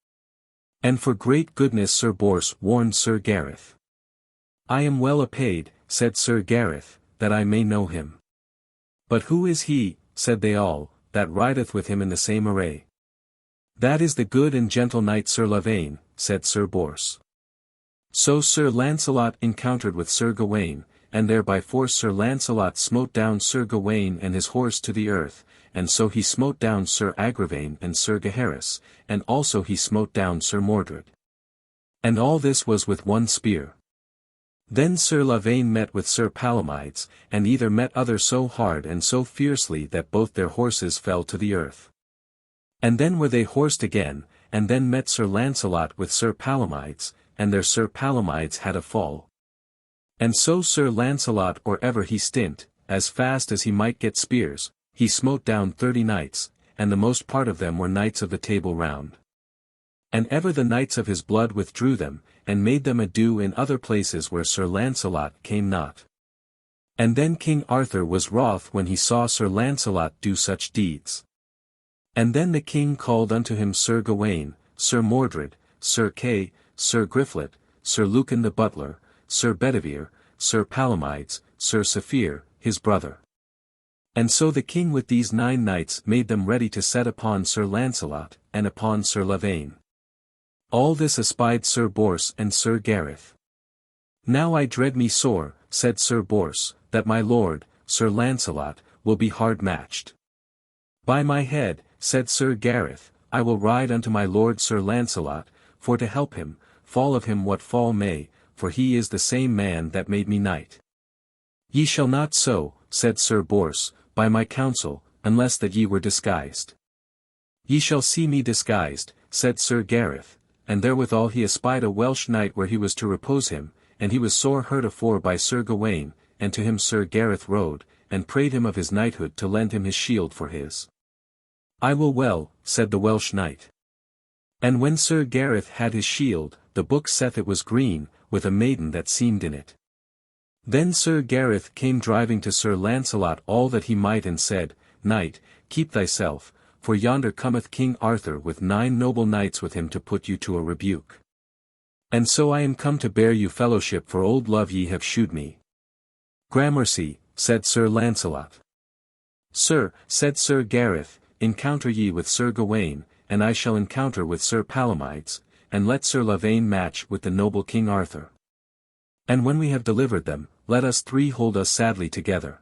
And for great goodness Sir Bors warned Sir Gareth. I am well apaid, said Sir Gareth, that I may know him. But who is he, said they all, that rideth with him in the same array? That is the good and gentle knight Sir Lavaine, said Sir Bors. So Sir Lancelot encountered with Sir Gawain, and there by force Sir Lancelot smote down Sir Gawain and his horse to the earth, and so he smote down Sir Igraine and Sir Gaheris, and also he smote down Sir Mordred. And all this was with one spear. Then Sir Lavaine met with Sir Palomides, and either met other so hard and so fiercely that both their horses fell to the earth. And then were they horsed again, and then met Sir Lancelot with Sir Palomides, and their Sir Palomides had a fall. And so Sir Lancelot or ever he stint, as fast as he might get spears, he smote down 30 knights, and the most part of them were knights of the Table Round. And ever the knights of his blood withdrew them, and made them ado in other places where Sir Lancelot came not. And then King Arthur was wroth when he saw Sir Lancelot do such deeds. And then the king called unto him Sir Gawain, Sir Mordred, Sir Kay, Sir Griflet, Sir Lucan the butler, Sir Bedivere, Sir Palomides, Sir Saphir, his brother. And so the king with these 9 knights made them ready to set upon Sir Lancelot, and upon Sir Lavaine. All this espied Sir Bors and Sir Gareth. Now I dread me sore, said Sir Bors, that my lord, Sir Lancelot, will be hard matched. By my head, said Sir Gareth, I will ride unto my lord Sir Lancelot, for to help him, fall of him what fall may, for he is the same man that made me knight. Ye shall not so, said Sir Bors, by my counsel, unless that ye were disguised. Ye shall see me disguised, said Sir Gareth, and therewithal he espied a Welsh knight where he was to repose him, and he was sore hurt afore by Sir Gawain, and to him Sir Gareth rode, and prayed him of his knighthood to lend him his shield for his. I will well, said the Welsh knight. And when Sir Gareth had his shield, the book saith it was green, with a maiden that seemed in it. Then Sir Gareth came driving to Sir Lancelot all that he might and said, Knight, keep thyself, for yonder cometh King Arthur with 9 noble knights with him to put you to a rebuke. And so I am come to bear you fellowship for old love ye have shewed me. Gramercy, said Sir Lancelot. Sir, said Sir Gareth, encounter ye with Sir Gawain, and I shall encounter with Sir Palomides, and let Sir Lavaine match with the noble King Arthur. And when we have delivered them, let us 3 hold us sadly together.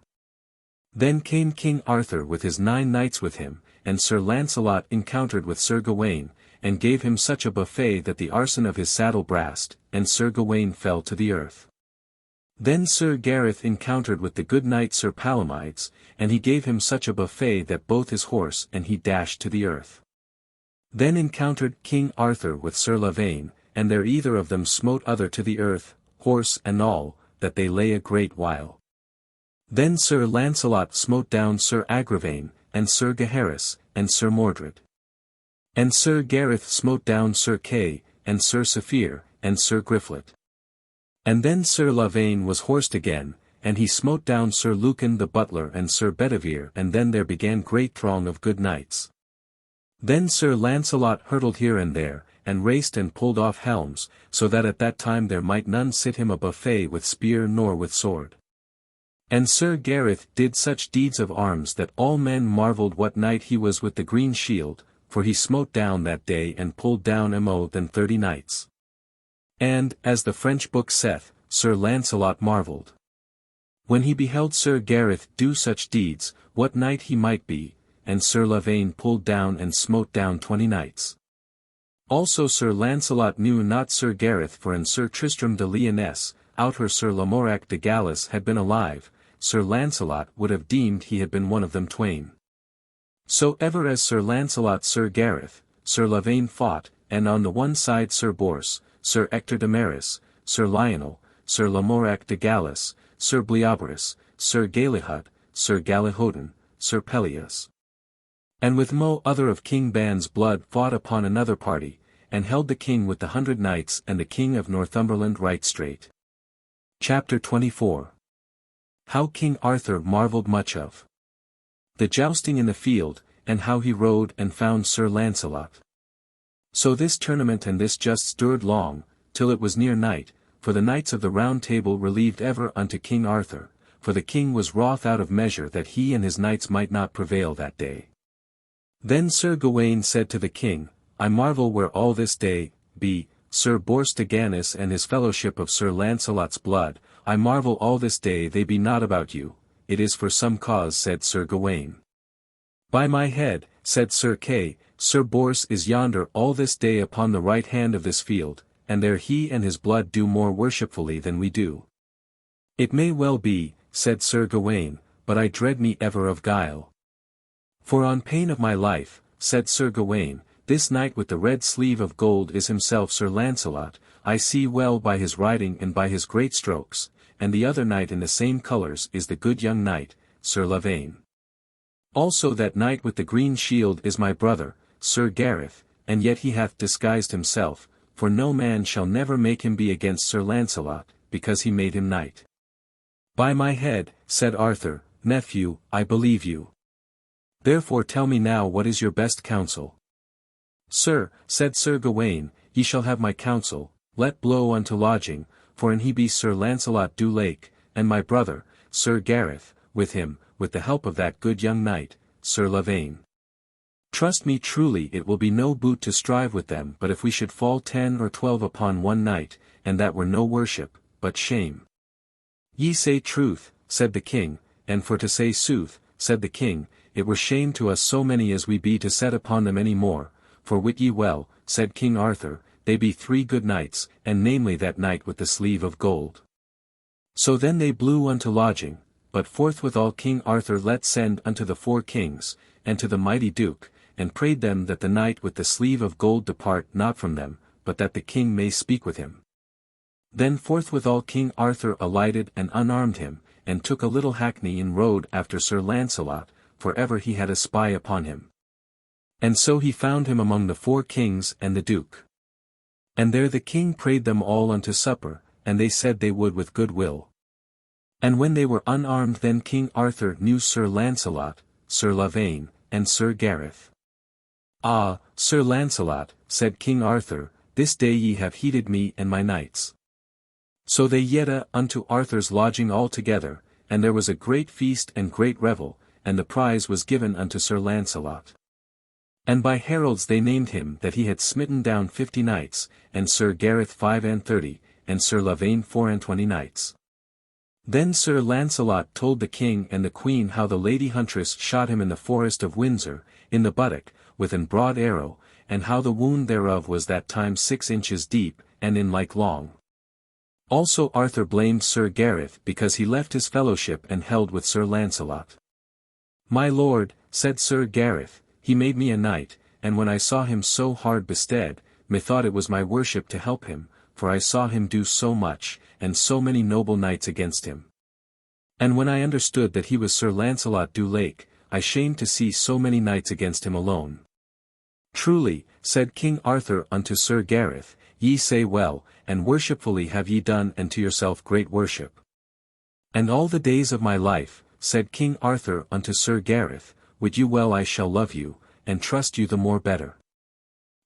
Then came King Arthur with his 9 knights with him, and Sir Lancelot encountered with Sir Gawain, and gave him such a buffet that the arson of his saddle brast, and Sir Gawain fell to the earth. Then Sir Gareth encountered with the good knight Sir Palomides, and he gave him such a buffet that both his horse and he dashed to the earth. Then encountered King Arthur with Sir Lavaine, and there either of them smote other to the earth, horse and all, that they lay a great while. Then Sir Lancelot smote down Sir Igraine, and Sir Gaheris, and Sir Mordred. And Sir Gareth smote down Sir Kay, and Sir Saphir, and Sir Griflet. And then Sir Lavaine was horsed again, and he smote down Sir Lucan the butler and Sir Bedivere, and then there began great throng of good knights. Then Sir Lancelot hurtled here and there, and raced and pulled off helms, so that at that time there might none sit him a buffet with spear nor with sword. And Sir Gareth did such deeds of arms that all men marvelled what knight he was with the green shield, for he smote down that day and pulled down more than 30 knights. And, as the French book saith, Sir Lancelot marvelled. When he beheld Sir Gareth do such deeds, what knight he might be, and Sir Lavaine pulled down and smote down 20 knights. Also Sir Lancelot knew not Sir Gareth, for in Sir Tristram de Lyonesse, outer Sir Lamorak de Gallis had been alive, Sir Lancelot would have deemed he had been one of them twain. So ever as Sir Lancelot Sir Gareth, Sir Lavaine fought, and on the one side Sir Bors, Sir Ector de Maris, Sir Lionel, Sir Lamorac de Gallis, Sir Bleoberis, Sir Galahad, Sir Galahodin, Sir Peleus. And with mo other of King Ban's blood fought upon another party, and held the king with the 100 knights and the king of Northumberland right straight. Chapter 24. How King Arthur marvelled much of the jousting in the field, and how he rode and found Sir Lancelot. So this tournament and this just stirred long, till it was near night, for the knights of the Round Table relieved ever unto King Arthur, for the king was wroth out of measure that he and his knights might not prevail that day. Then Sir Gawain said to the king, I marvel where all this day be, Sir Bors de Ganis and his fellowship of Sir Lancelot's blood, I marvel all this day they be not about you, it is for some cause, said Sir Gawain. By my head, said Sir Kay, Sir Bors is yonder all this day upon the right hand of this field, and there he and his blood do more worshipfully than we do. It may well be, said Sir Gawain, but I dread me ever of guile. For on pain of my life, said Sir Gawain, this knight with the red sleeve of gold is himself Sir Lancelot, I see well by his riding and by his great strokes, and the other knight in the same colours is the good young knight, Sir Lavaine. Also that knight with the green shield is my brother, Sir Gareth, and yet he hath disguised himself, for no man shall never make him be against Sir Lancelot, because he made him knight. By my head, said Arthur, nephew, I believe you. Therefore tell me now what is your best counsel. Sir, said Sir Gawain, ye shall have my counsel, let blow unto lodging, for an he be Sir Lancelot du Lake, and my brother, Sir Gareth, with him, with the help of that good young knight, Sir Lavaine. Trust me truly it will be no boot to strive with them but if we should fall 10 or 12 upon one knight, and that were no worship, but shame. Ye say truth, said the king, and for to say sooth, said the king, it were shame to us so many as we be to set upon them any more, for wit ye well, said King Arthur, they be 3 good knights, and namely that knight with the sleeve of gold. So then they blew unto lodging, but forthwithal King Arthur let send unto the 4 kings, and to the mighty duke, and prayed them that the knight with the sleeve of gold depart not from them, but that the king may speak with him. Then forthwithal King Arthur alighted and unarmed him, and took a little hackney and rode after Sir Lancelot, for ever he had a spy upon him. And so he found him among the 4 kings and the duke. And there the king prayed them all unto supper, and they said they would with good will. And when they were unarmed then King Arthur knew Sir Lancelot, Sir Lavaine, and Sir Gareth. Ah, Sir Lancelot, said King Arthur, this day ye have heeded me and my knights. So they yede unto Arthur's lodging all together, and there was a great feast and great revel, and the prize was given unto Sir Lancelot. And by heralds they named him that he had smitten down 50 knights, and Sir Gareth 35, and Sir Lavaine 24 knights. Then Sir Lancelot told the king and the queen how the lady huntress shot him in the forest of Windsor, in the buttock, with an broad arrow, and how the wound thereof was that time 6 inches deep, and in like long. Also Arthur blamed Sir Gareth because he left his fellowship and held with Sir Lancelot. My lord, said Sir Gareth, he made me a knight, and when I saw him so hard bestead, methought it was my worship to help him, for I saw him do so much, and so many noble knights against him. And when I understood that he was Sir Lancelot du Lake, I shamed to see so many knights against him alone. Truly, said King Arthur unto Sir Gareth, ye say well, and worshipfully have ye done and to yourself great worship. And all the days of my life, said King Arthur unto Sir Gareth, wit you well I shall love you, and trust you the more better.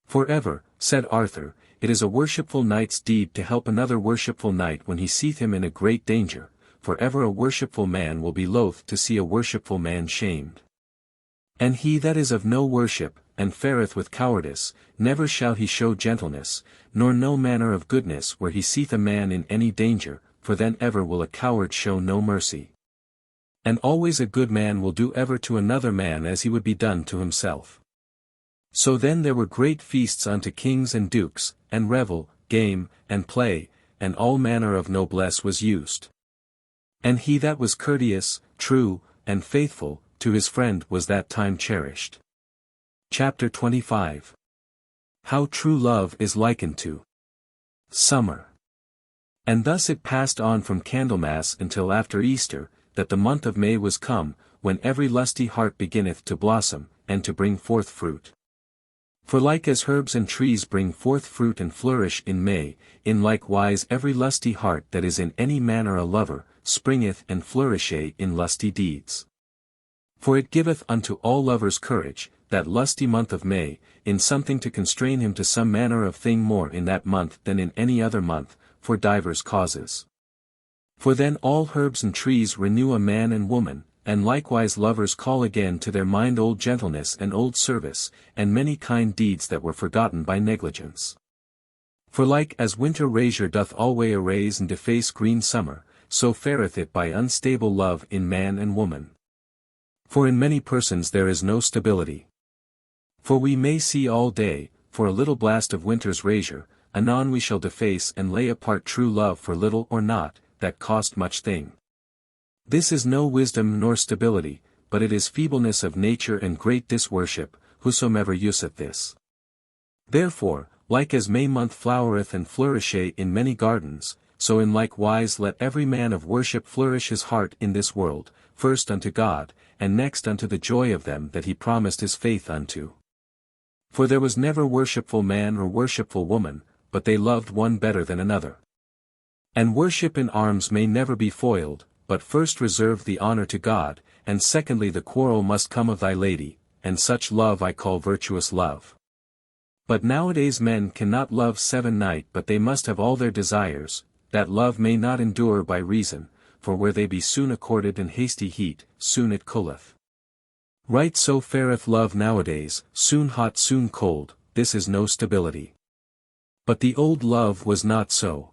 For ever, said Arthur, it is a worshipful knight's deed to help another worshipful knight when he seeth him in a great danger, for ever a worshipful man will be loath to see a worshipful man shamed. And he that is of no worship, and fareth with cowardice, never shall he show gentleness, nor no manner of goodness where he seeth a man in any danger, for then ever will a coward show no mercy. And always a good man will do ever to another man as he would be done to himself. So then there were great feasts unto kings and dukes, and revel, game, and play, and all manner of noblesse was used. And he that was courteous, true, and faithful, to his friend was that time cherished. Chapter 25. How true love is likened to summer. And thus it passed on from Candlemas until after Easter, that the month of May was come, when every lusty heart beginneth to blossom, and to bring forth fruit. For like as herbs and trees bring forth fruit and flourish in May, in like wise every lusty heart that is in any manner a lover, springeth and flourisheth in lusty deeds. For it giveth unto all lovers courage, that lusty month of May, in something to constrain him to some manner of thing more in that month than in any other month, for divers causes. For then all herbs and trees renew a man and woman, and likewise lovers call again to their mind old gentleness and old service, and many kind deeds that were forgotten by negligence. For like as winter razure doth alway erase and deface green summer, so fareth it by unstable love in man and woman. For in many persons there is no stability. For we may see all day, for a little blast of winter's razure, anon we shall deface and lay apart true love for little or not, that cost much thing. This is no wisdom nor stability, but it is feebleness of nature and great disworship, whosoever useth this. Therefore, like as May month flowereth and flourisheth in many gardens, so in like wise let every man of worship flourish his heart in this world, first unto God, and next unto the joy of them that he promised his faith unto. For there was never worshipful man or worshipful woman, but they loved one better than another. And worship in arms may never be foiled, but first reserve the honor to God, and secondly the quarrel must come of thy lady, and such love I call virtuous love. But nowadays men cannot love 7 night but they must have all their desires, that love may not endure by reason, for where they be soon accorded in hasty heat, soon it cooleth. Right so fareth love nowadays, soon hot soon cold, this is no stability. But the old love was not so.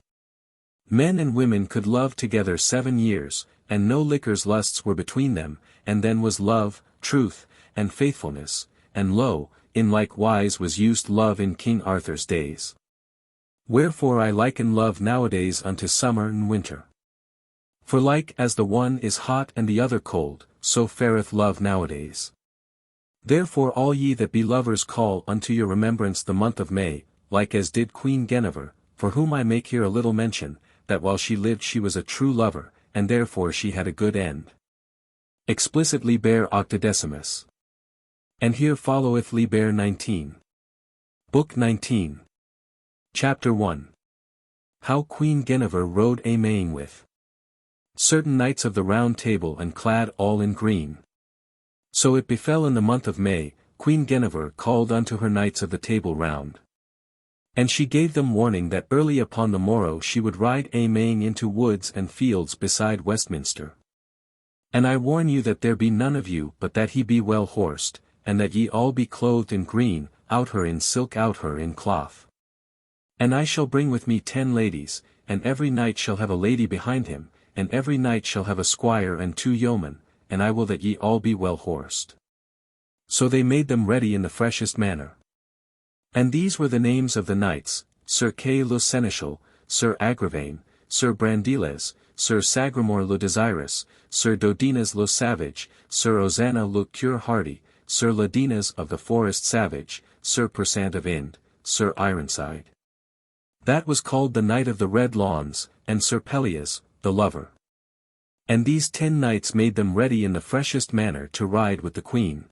Men and women could love together 7 years, and no liquor's lusts were between them, and then was love, truth, and faithfulness, and lo, in like wise was used love in King Arthur's days. Wherefore I liken love nowadays unto summer and winter. For like as the one is hot and the other cold, so fareth love nowadays. Therefore all ye that be lovers call unto your remembrance the month of May, like as did Queen Guinevere, for whom I make here a little mention, that while she lived she was a true lover, and therefore she had a good end. Explicit Liber 18. And here followeth Liber 19. Book 19. Chapter 1. How Queen Guinevere rode a Maying with certain knights of the Round Table and clad all in green. So it befell in the month of May, Queen Guinevere called unto her knights of the Table Round. And she gave them warning that early upon the morrow she would ride a Maying into woods and fields beside Westminster. And I warn you that there be none of you but that he be well horsed, and that ye all be clothed in green, out her in silk out her in cloth. And I shall bring with me 10 ladies, and every knight shall have a lady behind him, and every knight shall have a squire and 2 yeomen, and I will that ye all be well horsed. So they made them ready in the freshest manner. And these were the names of the knights, Sir Kay le Seneschal, Sir Igraine, Sir Brandiles, Sir Sagramore le Desirous, Sir Dodinas le Savage, Sir Ozana le Cure Hardy, Sir Ladinas of the Forest Savage, Sir Persant of Ind, Sir Ironside. That was called the Knight of the Red Lawns, and Sir Pelias, the lover. And these 10 knights made them ready in the freshest manner to ride with the Queen.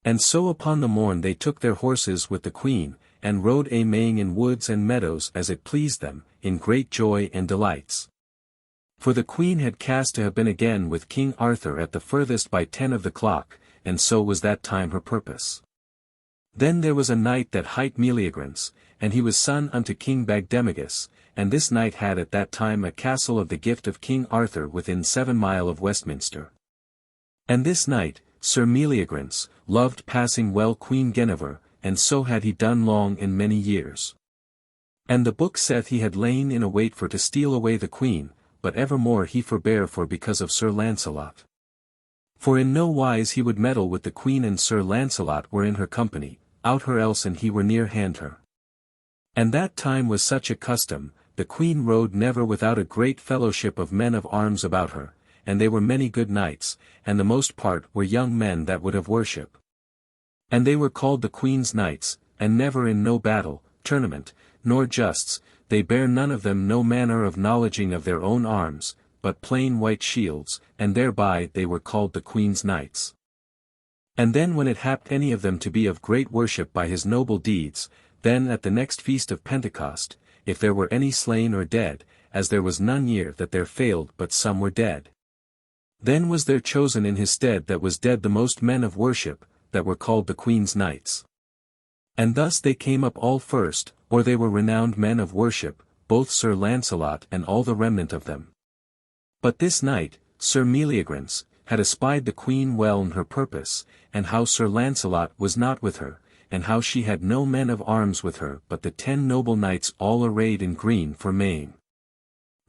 And so upon the morn they took their horses with the Queen, and rode a Maying in woods and meadows as it pleased them, in great joy and delights. For the Queen had cast to have been again with King Arthur at the furthest by 10 of the clock, and so was that time her purpose. Then there was a knight that hight Meleagrance, and he was son unto King Bagdemagus, and this knight had at that time a castle of the gift of King Arthur within 7 mile of Westminster. And this knight, Sir Meleagrance, loved passing well Queen Guinevere, and so had he done long and many years. And the book saith he had lain in a wait for to steal away the Queen, but evermore he forbare for because of Sir Lancelot. For in no wise he would meddle with the Queen, and Sir Lancelot were in her company, out her else and he were near hand her. And that time was such a custom, the Queen rode never without a great fellowship of men of arms about her, and they were many good knights, and the most part were young men that would have worship. And they were called the Queen's knights, and never in no battle, tournament, nor justs, they bear none of them no manner of knowledging of their own arms, but plain white shields, and thereby they were called the Queen's Knights. And then when it happed any of them to be of great worship by his noble deeds, then at the next feast of Pentecost, if there were any slain or dead, as there was none year that there failed but some were dead. Then was there chosen in his stead that was dead the most men of worship, that were called the Queen's Knights. And thus they came up all first, or they were renowned men of worship, both Sir Lancelot and all the remnant of them. But this knight, Sir Meleagrance, had espied the Queen well in her purpose, and how Sir Lancelot was not with her, and how she had no men of arms with her but the 10 noble knights all arrayed in green for Maying.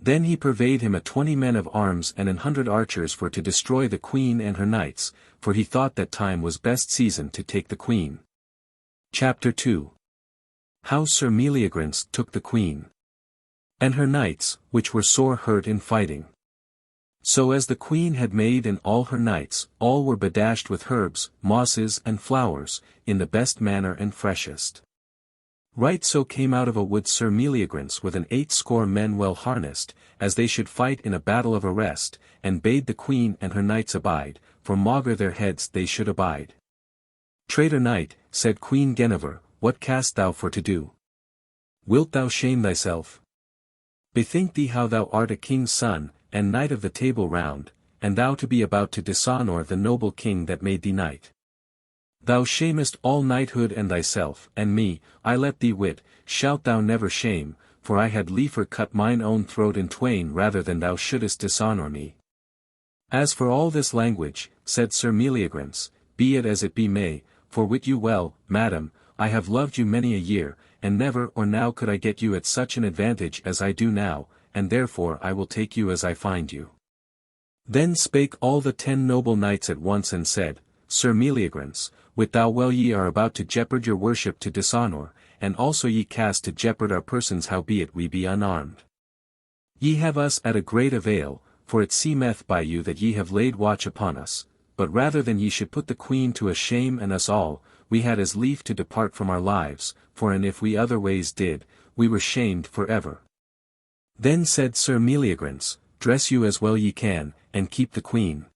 Then he purveyed him 20 men of arms and 100 archers for to destroy the Queen and her knights, for he thought that time was best season to take the Queen. Chapter 2. How Sir Meleagrance took the Queen and her knights, which were sore hurt in fighting. So as the Queen had made and all her knights, all were bedashed with herbs, mosses and flowers, in the best manner and freshest. Right so came out of a wood Sir Meleagrance with 80 men well harnessed, as they should fight in a battle of arrest, and bade the Queen and her knights abide, for maugre their heads they should abide. Traitor knight, said Queen Guinevere, what canst thou for to do? Wilt thou shame thyself? Bethink thee how thou art a king's son, and knight of the Table Round, and thou to be about to dishonour the noble king that made thee knight. Thou shamest all knighthood and thyself, and me, I let thee wit, shalt thou never shame, for I had liefer cut mine own throat in twain rather than thou shouldest dishonour me. As for all this language, said Sir Meleagrance, be it as it be may, for wit you well, madam, I have loved you many a year, and never or now could I get you at such an advantage as I do now, and therefore I will take you as I find you. Then spake all the 10 noble knights at once and said, Sir Meleagrance, wit thou well ye are about to jeopard your worship to dishonour, and also ye cast to jeopard our persons howbeit we be unarmed. Ye have us at a great avail, for it seemeth by you that ye have laid watch upon us, but rather than ye should put the Queen to a shame and us all, we had as lief to depart from our lives, for and if we other ways did, we were shamed for ever. Then said Sir Meleagrance, dress you as well ye can, and keep the Queen.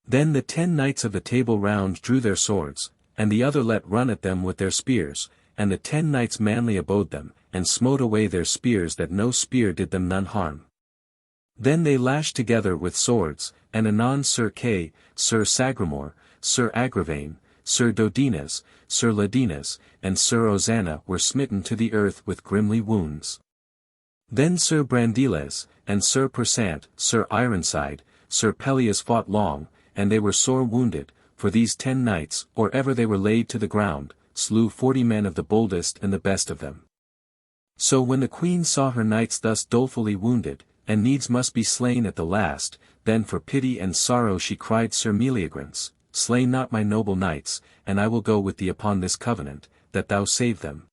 Then the 10 knights of the Table Round drew their swords, and the other let run at them with their spears, and the 10 knights manly abode them, and smote away their spears that no spear did them none harm. Then they lashed together with swords, and anon Sir Kay, Sir Sagramore, Sir Agravaine, Sir Dodinas, Sir Ladinas, and Sir Ozana were smitten to the earth with grimly wounds. Then Sir Brandiles, and Sir Persant, Sir Ironside, Sir Pelleas fought long, and they were sore wounded, for these 10 knights, or ever they were laid to the ground, slew 40 men of the boldest and the best of them. So when the Queen saw her knights thus dolefully wounded, and needs must be slain at the last, then for pity and sorrow she cried Sir Meleagrance, slay not my noble knights, and I will go with thee upon this covenant, that thou save them.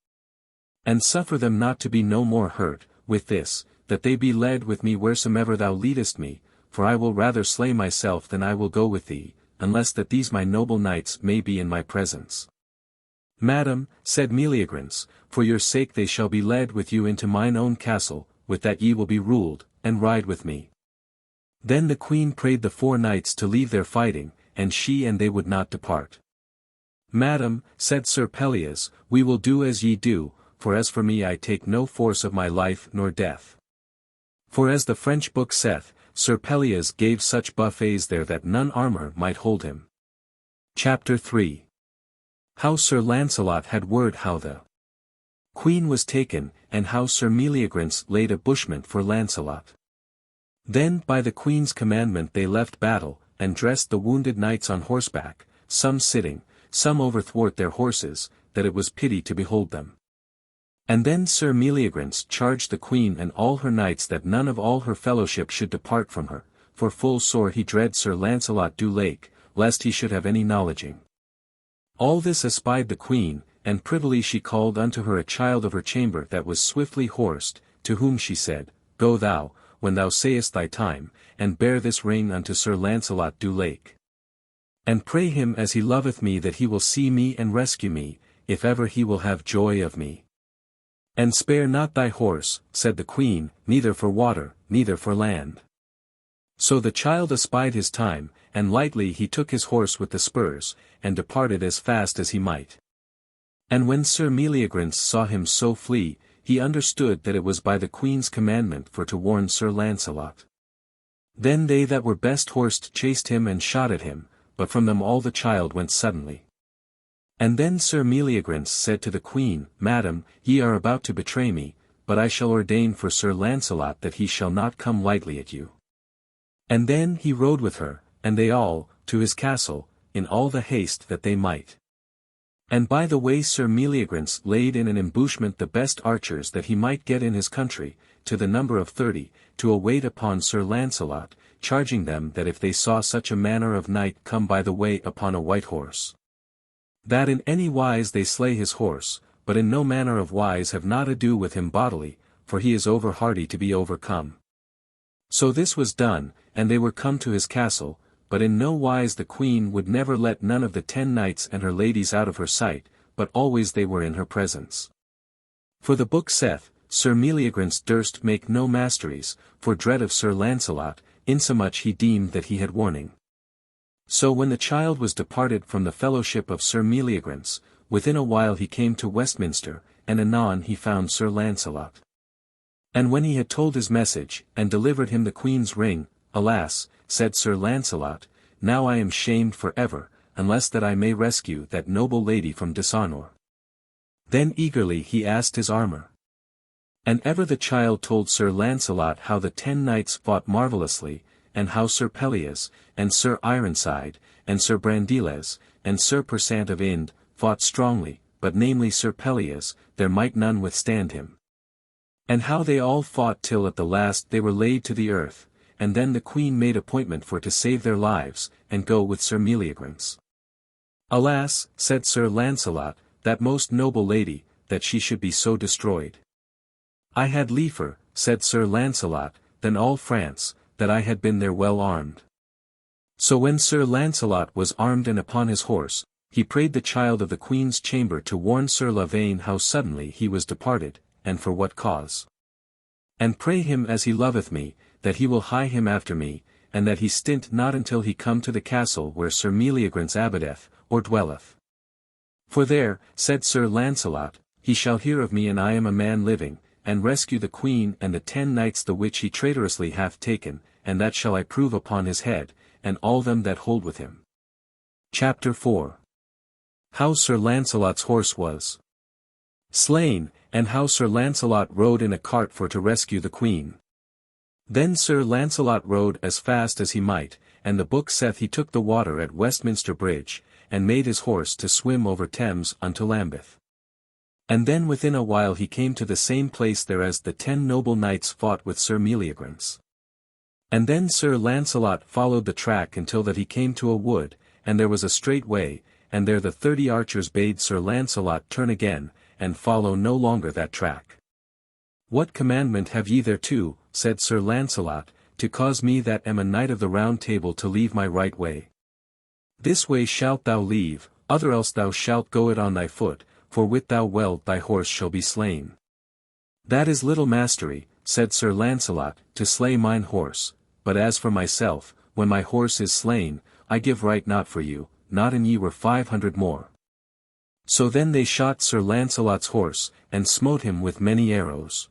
And suffer them not to be no more hurt, with this, that they be led with me wheresoever thou leadest me, for I will rather slay myself than I will go with thee, unless that these my noble knights may be in my presence. Madam, said Meleagrance, for your sake they shall be led with you into mine own castle, with that ye will be ruled, and ride with me. Then the Queen prayed the 4 knights to leave their fighting, and she and they would not depart. Madam, said Sir Pelleas, we will do as ye do, for as for me I take no force of my life nor death. For as the French book saith, Sir Pelleas gave such buffets there that none armour might hold him. Chapter 3. How Sir Lancelot had word how the Queen was taken, and how Sir Meleagrance laid a bushment for Lancelot. Then by the Queen's commandment they left battle, and dressed the wounded knights on horseback, some sitting, some overthwart their horses, that it was pity to behold them. And then Sir Meleagrance charged the Queen and all her knights that none of all her fellowship should depart from her, for full sore he dread Sir Lancelot du Lake, lest he should have any knowledging. All this espied the Queen, and privily she called unto her a child of her chamber that was swiftly horsed, to whom she said, Go thou, when thou sayest thy time, and bear this ring unto Sir Lancelot du Lake. And pray him as he loveth me that he will see me and rescue me, if ever he will have joy of me. And spare not thy horse, said the queen, neither for water, neither for land. So the child espied his time, and lightly he took his horse with the spurs, and departed as fast as he might. And when Sir Meleagrance saw him so flee, he understood that it was by the queen's commandment for to warn Sir Lancelot. Then they that were best horsed chased him and shot at him, but from them all the child went suddenly. And then Sir Meleagrance said to the queen, Madam, ye are about to betray me, but I shall ordain for Sir Lancelot that he shall not come lightly at you. And then he rode with her, and they all, to his castle, in all the haste that they might. And by the way Sir Meleagrance laid in an ambushment the best archers that he might get in his country, to the number of 30, to await upon Sir Lancelot, charging them that if they saw such a manner of knight come by the way upon a white horse, that in any wise they slay his horse, but in no manner of wise have not ado with him bodily, for he is over hardy to be overcome. So this was done, and they were come to his castle, but in no wise the queen would never let none of the 10 knights and her ladies out of her sight, but always they were in her presence. For the book saith, Sir Meleagrance durst make no masteries, for dread of Sir Lancelot, insomuch he deemed that he had warning. So when the child was departed from the fellowship of Sir Meleagrance, within a while he came to Westminster, and anon he found Sir Lancelot. And when he had told his message, and delivered him the queen's ring, Alas, said Sir Lancelot, now I am shamed for ever, unless that I may rescue that noble lady from dishonour. Then eagerly he asked his armour. And ever the child told Sir Lancelot how the 10 knights fought marvellously, and how Sir Pelleas, and Sir Ironside, and Sir Brandiles, and Sir Persant of Ind, fought strongly, but namely Sir Pelleas, there might none withstand him. And how they all fought till at the last they were laid to the earth, and then the queen made appointment for to save their lives, and go with Sir Meleagrance. Alas, said Sir Lancelot, that most noble lady, that she should be so destroyed. I had liefer, said Sir Lancelot, than all France, that I had been there well armed. So when Sir Lancelot was armed and upon his horse, he prayed the child of the queen's chamber to warn Sir Lavaine how suddenly he was departed, and for what cause. And pray him as he loveth me, that he will hie him after me, and that he stint not until he come to the castle where Sir Meleagrance abideth, or dwelleth. For there, said Sir Lancelot, he shall hear of me and I am a man living, and rescue the queen and the 10 knights the which he traitorously hath taken, and that shall I prove upon his head, and all them that hold with him. Chapter 4. How Sir Lancelot's horse was slain, and how Sir Lancelot rode in a cart for to rescue the queen. Then Sir Lancelot rode as fast as he might, and the book saith he took the water at Westminster Bridge, and made his horse to swim over Thames unto Lambeth. And then within a while he came to the same place there as the 10 noble knights fought with Sir Meleagrance. And then Sir Lancelot followed the track until that he came to a wood, and there was a straight way, and there the 30 archers bade Sir Lancelot turn again, and follow no longer that track. What commandment have ye thereto, said Sir Lancelot, to cause me that am a knight of the Round Table to leave my right way? This way shalt thou leave, other else thou shalt go it on thy foot, for wit thou well thy horse shall be slain. That is little mastery, said Sir Lancelot, to slay mine horse, but as for myself, when my horse is slain, I give right not for you, not an ye were 500 more. So then they shot Sir Lancelot's horse, and smote him with many arrows.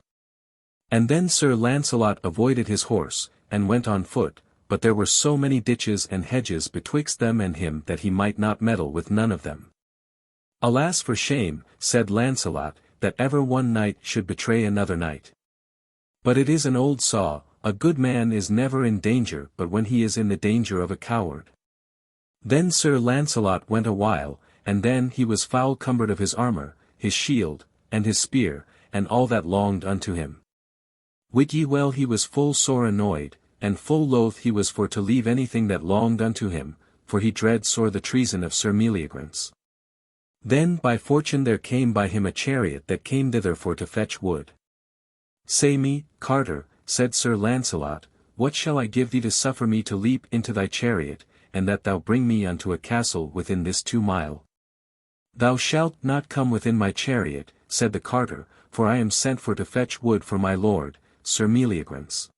And then Sir Lancelot avoided his horse, and went on foot, but there were so many ditches and hedges betwixt them and him that he might not meddle with none of them. Alas for shame, said Lancelot, that ever one knight should betray another knight. But it is an old saw, a good man is never in danger but when he is in the danger of a coward. Then Sir Lancelot went a while, and then he was foul cumbered of his armour, his shield, and his spear, and all that longed unto him. Wit ye well he was full sore annoyed, and full loath he was for to leave anything that longed unto him, for he dread sore the treason of Sir Meleagrance. Then by fortune there came by him a chariot that came thither for to fetch wood. Say me, carter, said Sir Lancelot, what shall I give thee to suffer me to leap into thy chariot, and that thou bring me unto a castle within this 2 mile? Thou shalt not come within my chariot, said the carter, for I am sent for to fetch wood for my lord, Sir Meleagrance.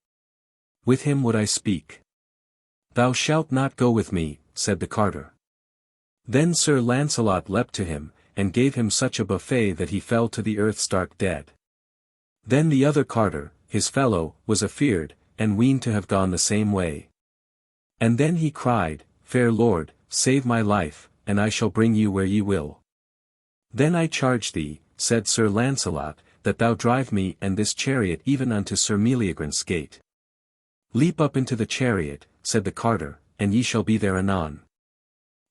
With him would I speak. Thou shalt not go with me, said the carter. Then Sir Lancelot leapt to him, and gave him such a buffet that he fell to the earth stark dead. Then the other carter, his fellow, was afeard, and weened to have gone the same way. And then he cried, Fair lord, save my life, and I shall bring you where ye will. Then I charge thee, said Sir Lancelot, that thou drive me and this chariot even unto Sir Meleagrance's gate. Leap up into the chariot, said the carter, and ye shall be there anon.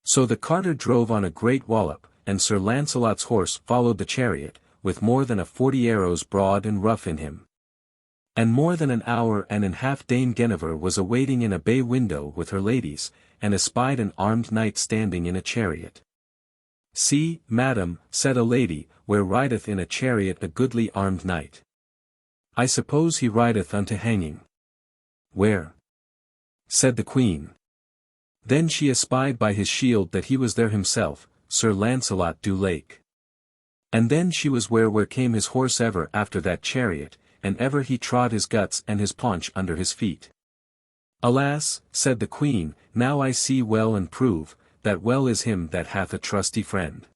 So the carter drove on a great wallop, and Sir Lancelot's horse followed the chariot, with more than 40 arrows broad and rough in him. And more than an hour and an half Dame Guinevere was awaiting in a bay window with her ladies, and espied an armed knight standing in a chariot. See, madam, said a lady, where rideth in a chariot a goodly armed knight. I suppose he rideth unto hanging. Where? Said the queen. Then she espied by his shield that he was there himself, Sir Lancelot du Lake. And then she was where came his horse ever after that chariot, and ever he trod his guts and his paunch under his feet. Alas, said the queen, now I see well and prove, that well is him that hath a trusty friend.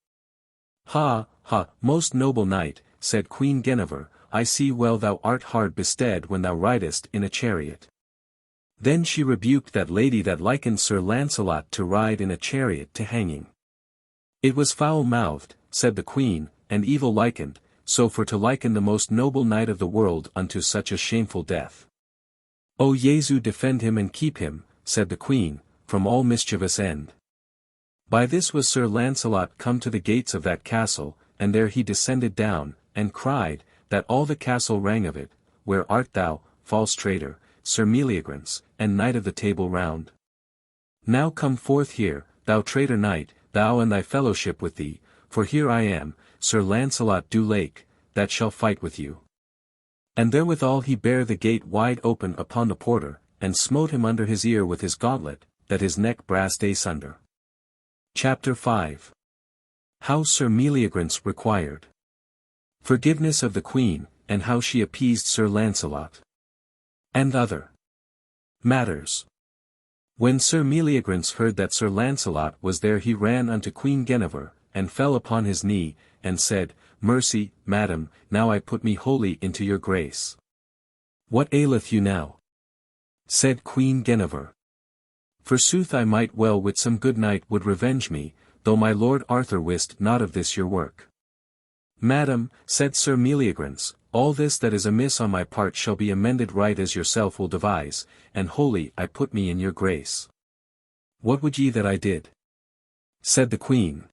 Ha, ha, most noble knight, said Queen Guinevere, I see well thou art hard bestead when thou ridest in a chariot. Then she rebuked that lady that likened Sir Lancelot to ride in a chariot to hanging. It was foul-mouthed, said the queen, and evil likened, so for to liken the most noble knight of the world unto such a shameful death. O Jesu defend him and keep him, said the queen, from all mischievous end. By this was Sir Lancelot come to the gates of that castle, and there he descended down, and cried, that all the castle rang of it, Where art thou, false traitor, Sir Meleagrance, and knight of the Table Round? Now come forth here, thou traitor knight, thou and thy fellowship with thee, for here I am, Sir Lancelot du Lake, that shall fight with you. And therewithal he bare the gate wide open upon the porter, and smote him under his ear with his gauntlet, that his neck brast asunder. Chapter 5. How Sir Meleagrance required forgiveness of the queen, and how she appeased Sir Lancelot. And other matters. When Sir Meleagrance heard that Sir Lancelot was there he ran unto Queen Guinevere, and fell upon his knee, and said, Mercy, madam, now I put me wholly into your grace. What aileth you now? Said Queen Guinevere. Forsooth I might well wit some good knight would revenge me, though my lord Arthur wist not of this your work. Madam, said Sir Meleagrance, all this that is amiss on my part shall be amended right as yourself will devise, and wholly I put me in your grace. What would ye that I did? Said the queen.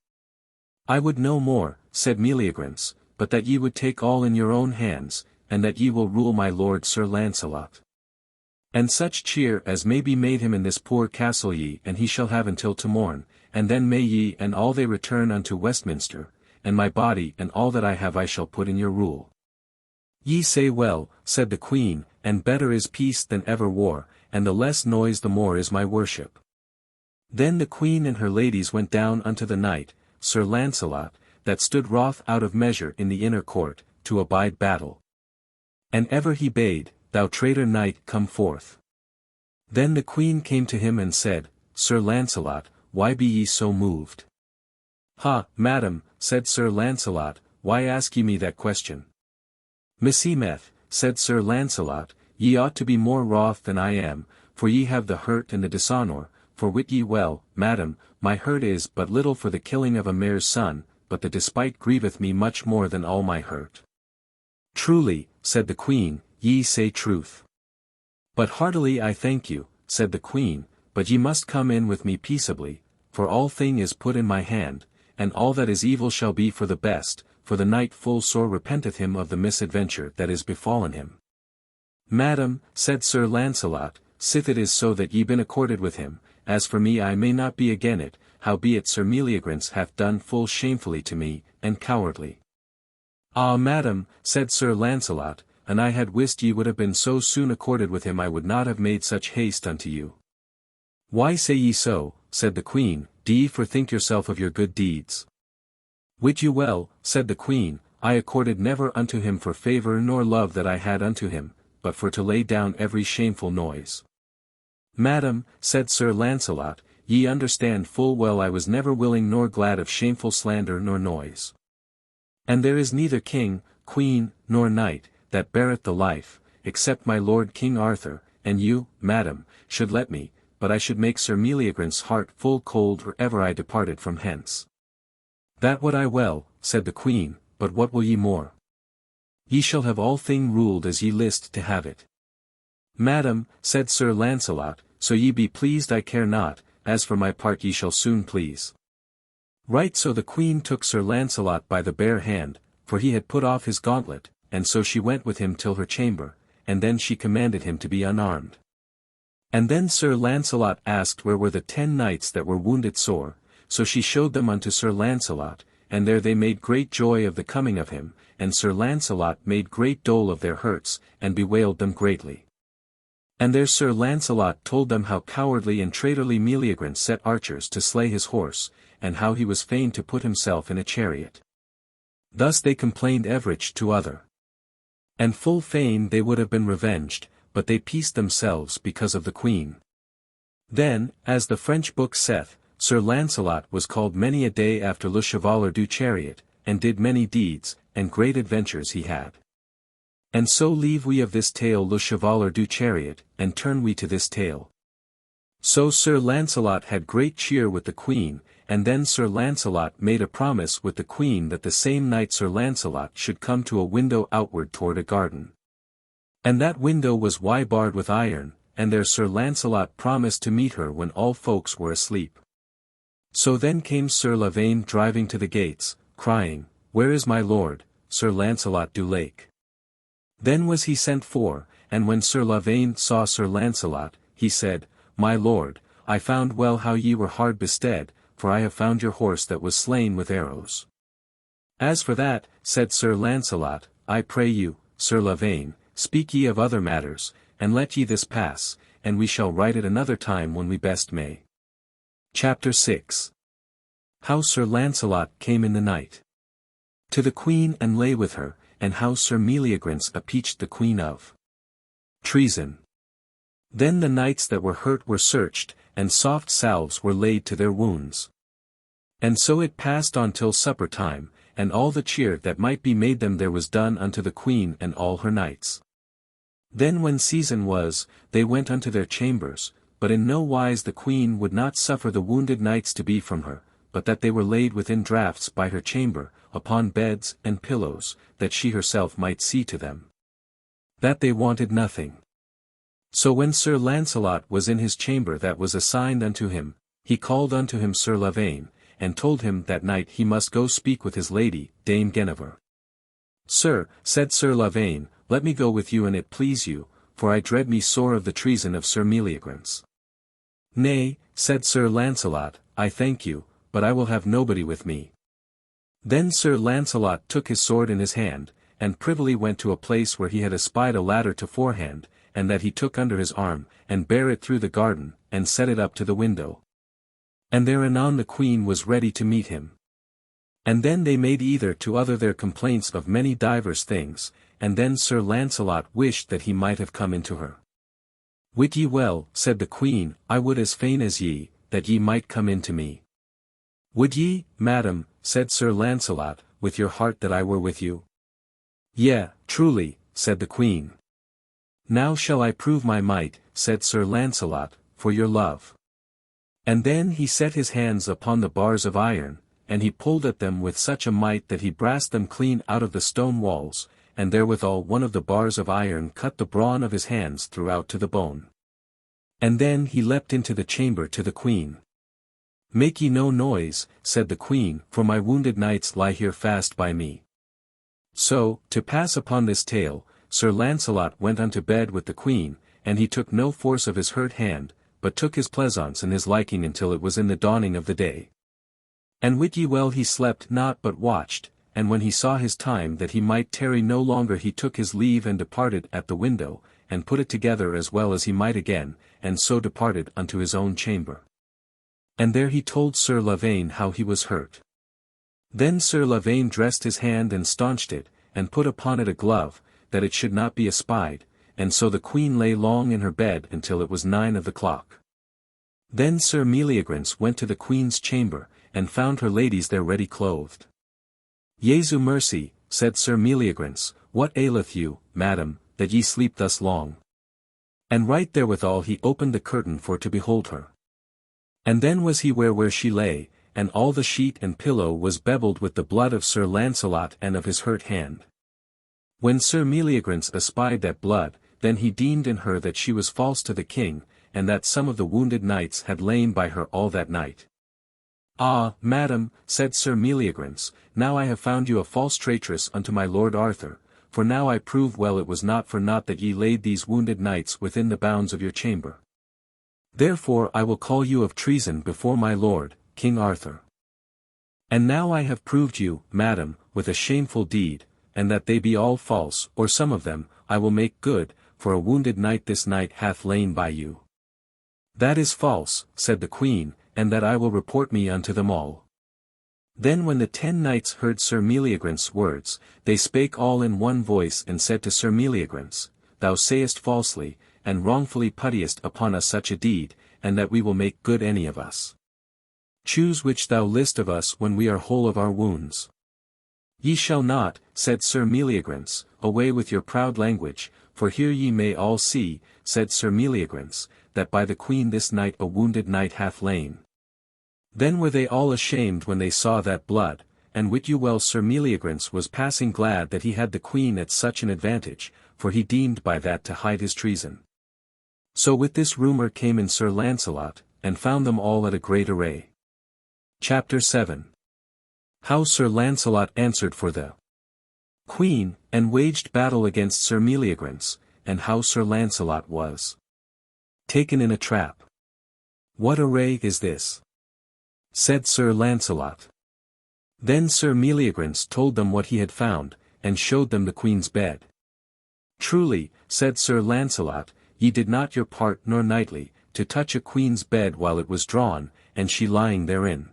I would no more, said Meleagrance, but that ye would take all in your own hands, and that ye will rule my lord Sir Lancelot. And such cheer as may be made him in this poor castle ye and he shall have until to morn, and then may ye and all they return unto Westminster, and my body and all that I have I shall put in your rule. Ye say well, said the queen, and better is peace than ever war, and the less noise the more is my worship. Then the queen and her ladies went down unto the knight, Sir Lancelot, that stood wroth out of measure in the inner court, to abide battle. And ever he bade, Thou traitor knight come forth. Then the queen came to him and said, Sir Lancelot, why be ye so moved? Ha, madam, said Sir Lancelot, why ask ye me that question? Meseemeth, said Sir Lancelot, ye ought to be more wroth than I am, for ye have the hurt and the dishonour, for wit ye well, madam, my hurt is but little for the killing of a mare's son, but the despite grieveth me much more than all my hurt. Truly, said the queen, ye say truth. But heartily I thank you, said the queen, but ye must come in with me peaceably, for all thing is put in my hand, and all that is evil shall be for the best, for the knight full sore repenteth him of the misadventure that is befallen him. Madam, said Sir Lancelot, sith it is so that ye been accorded with him, as for me I may not be again it, howbeit Sir Meleagrance hath done full shamefully to me, and cowardly. Ah madam, said Sir Lancelot, and I had wist ye would have been so soon accorded with him I would not have made such haste unto you. Why say ye so, said the queen, do ye forthink yourself of your good deeds? Wit you well, said the queen, I accorded never unto him for favour nor love that I had unto him, but for to lay down every shameful noise. Madam, said Sir Lancelot, ye understand full well I was never willing nor glad of shameful slander nor noise. And there is neither king, queen, nor knight, that beareth the life, except my lord King Arthur, and you, madam, should let me, but I should make Sir Meleagrance's heart full cold or ever I departed from hence. That would I well, said the queen, but what will ye more? Ye shall have all thing ruled as ye list to have it. Madam, said Sir Lancelot, so ye be pleased I care not, as for my part ye shall soon please. Right so the queen took Sir Lancelot by the bare hand, for he had put off his gauntlet, and so she went with him till her chamber, and then she commanded him to be unarmed. And then Sir Lancelot asked where were the 10 knights that were wounded sore, so she showed them unto Sir Lancelot, and there they made great joy of the coming of him, and Sir Lancelot made great dole of their hurts, and bewailed them greatly. And there Sir Lancelot told them how cowardly and traitorly Meleagrance set archers to slay his horse, and how he was fain to put himself in a chariot. Thus they complained everych to other. And full fain they would have been revenged, but they peaced themselves because of the queen. Then, as the French book saith, Sir Lancelot was called many a day after le chevalier du chariot, and did many deeds, and great adventures he had. And so leave we of this tale le chevalier du chariot, and turn we to this tale. So Sir Lancelot had great cheer with the queen, and then Sir Lancelot made a promise with the queen that the same night Sir Lancelot should come to a window outward toward a garden. And that window was barred with iron, and there Sir Lancelot promised to meet her when all folks were asleep. So then came Sir Lavaine driving to the gates, crying, Where is my lord, Sir Lancelot du Lake? Then was he sent for, and when Sir Lavaine saw Sir Lancelot, he said, My lord, I found well how ye were hard bestead, for I have found your horse that was slain with arrows. As for that, said Sir Lancelot, I pray you, Sir Lavaine, speak ye of other matters, and let ye this pass, and we shall write it another time when we best may. Chapter 6. How Sir Lancelot came in the night to the queen and lay with her, and how Sir Meleagrance appeached the queen of treason. Then the knights that were hurt were searched, and soft salves were laid to their wounds. And so it passed on till supper time, and all the cheer that might be made them there was done unto the queen and all her knights. Then when season was, they went unto their chambers, but in no wise the queen would not suffer the wounded knights to be from her, but that they were laid within draughts by her chamber, upon beds and pillows, that she herself might see to them. That they wanted nothing. So when Sir Lancelot was in his chamber that was assigned unto him, he called unto him Sir Lavaine, and told him that night he must go speak with his lady, Dame Guinevere. Sir, said Sir Lavaine, let me go with you and it please you, for I dread me sore of the treason of Sir Meleagrance. Nay, said Sir Lancelot, I thank you, but I will have nobody with me. Then Sir Lancelot took his sword in his hand, and privily went to a place where he had espied a ladder to forehand, and that he took under his arm, and bare it through the garden, and set it up to the window. And there anon the queen was ready to meet him. And then they made either to other their complaints of many divers things, and then Sir Lancelot wished that he might have come into her. Wit ye well, said the queen, I would as fain as ye, that ye might come into me. Would ye, madam, said Sir Lancelot, with your heart that I were with you? Yea, truly, said the queen. Now shall I prove my might, said Sir Lancelot, for your love. And then he set his hands upon the bars of iron, and he pulled at them with such a might that he brast them clean out of the stone walls, and therewithal one of the bars of iron cut the brawn of his hands throughout to the bone. And then he leapt into the chamber to the queen. Make ye no noise, said the queen, for my wounded knights lie here fast by me. So, to pass upon this tale, Sir Lancelot went unto bed with the queen, and he took no force of his hurt hand, but took his pleasance and his liking until it was in the dawning of the day. And wit ye well he slept not but watched, and when he saw his time that he might tarry no longer he took his leave and departed at the window, and put it together as well as he might again, and so departed unto his own chamber. And there he told Sir Lavaine how he was hurt. Then Sir Lavaine dressed his hand and staunched it, and put upon it a glove, that it should not be espied, and so the queen lay long in her bed until it was 9 of the clock. Then Sir Meleagrance went to the queen's chamber, and found her ladies there ready clothed. Jesu mercy, said Sir Meleagrance, what aileth you, madam, that ye sleep thus long? And right therewithal he opened the curtain for to behold her. And then was he where she lay, and all the sheet and pillow was bebbled with the blood of Sir Lancelot and of his hurt hand. When Sir Meleagrance espied that blood, then he deemed in her that she was false to the king, and that some of the wounded knights had lain by her all that night. Ah, madam, said Sir Meleagrance, now I have found you a false traitress unto my lord Arthur, for now I prove well it was not for naught that ye laid these wounded knights within the bounds of your chamber. Therefore I will call you of treason before my lord, King Arthur. And now I have proved you, madam, with a shameful deed, and that they be all false, or some of them, I will make good, for a wounded knight this night hath lain by you. That is false, said the queen, and that I will report me unto them all. Then when the 10 knights heard Sir Meleagrance's words, they spake all in one voice and said to Sir Meleagrance, Thou sayest falsely, and wrongfully puttiest upon us such a deed, and that we will make good any of us. Choose which thou list of us when we are whole of our wounds. Ye shall not, said Sir Meleagrance, away with your proud language, for here ye may all see, said Sir Meleagrance, that by the queen this night a wounded knight hath lain. Then were they all ashamed when they saw that blood, and wit you well Sir Meleagrance was passing glad that he had the queen at such an advantage, for he deemed by that to hide his treason. So with this rumour came in Sir Lancelot, and found them all at a great array. Chapter 7. How Sir Lancelot answered for the queen, and waged battle against Sir Meleagrance, and how Sir Lancelot was taken in a trap. What array is this? Said Sir Lancelot. Then Sir Meleagrance told them what he had found, and showed them the queen's bed. Truly, said Sir Lancelot, ye did not your part nor knightly, to touch a queen's bed while it was drawn, and she lying therein.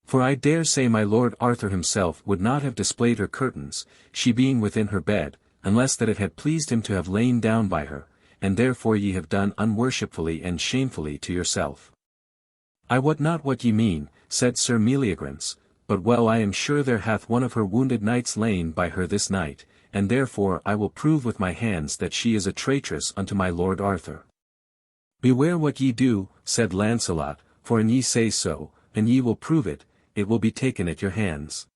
For I dare say my lord Arthur himself would not have displayed her curtains, she being within her bed, unless that it had pleased him to have lain down by her, and therefore ye have done unworshipfully and shamefully to yourself. I wot not what ye mean, said Sir Meleagrance, but well I am sure there hath one of her wounded knights lain by her this night, and therefore I will prove with my hands that she is a traitress unto my lord Arthur. Beware what ye do, said Lancelot, for an ye say so, and ye will prove it, it will be taken at your hands.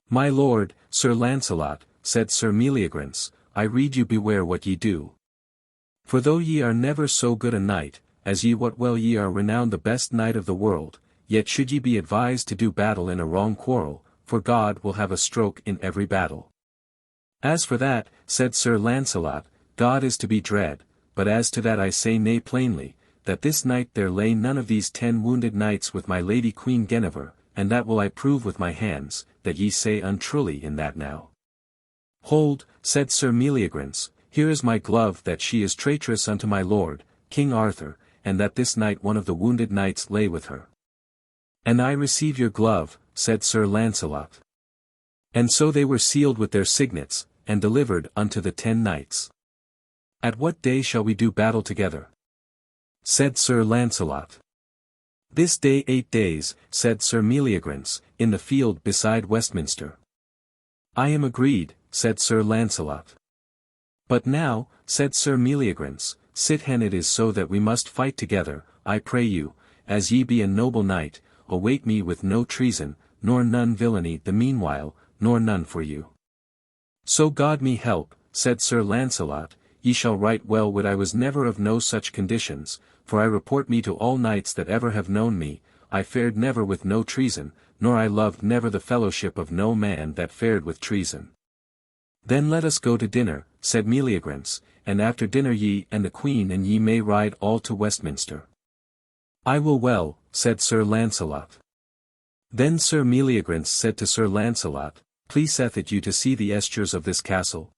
My lord, Sir Lancelot, said Sir Meleagrance, I rede you beware what ye do. For though ye are never so good a knight, as ye wot well ye are renowned the best knight of the world, yet should ye be advised to do battle in a wrong quarrel, for God will have a stroke in every battle. As for that, said Sir Lancelot, God is to be dread, but as to that I say nay plainly, that this night there lay none of these 10 wounded knights with my lady Queen Guinevere, and that will I prove with my hands, that ye say untruly in that now. Hold, said Sir Meleagrance, here is my glove that she is traitress unto my lord, King Arthur, and that this night one of the wounded knights lay with her. And I receive your glove, said Sir Lancelot. And so they were sealed with their signets, and delivered unto the 10 knights. At what day shall we do battle together? Said Sir Lancelot. This day 8 days, said Sir Meleagrance, in the field beside Westminster. I am agreed, said Sir Lancelot. But now, said Sir Meleagrance, sithen it is so that we must fight together, I pray you, as ye be a noble knight, await me with no treason, nor none villainy the meanwhile, nor none for you. So God me help, said Sir Lancelot, ye shall right well wit I was never of no such conditions, for I report me to all knights that ever have known me, I fared never with no treason, nor I loved never the fellowship of no man that fared with treason. Then let us go to dinner, said Meleagrance, and after dinner ye and the queen and ye may ride all to Westminster. I will well, said Sir Lancelot. Then Sir Meleagrance said to Sir Lancelot, Pleaseth it you to see the estures of this castle?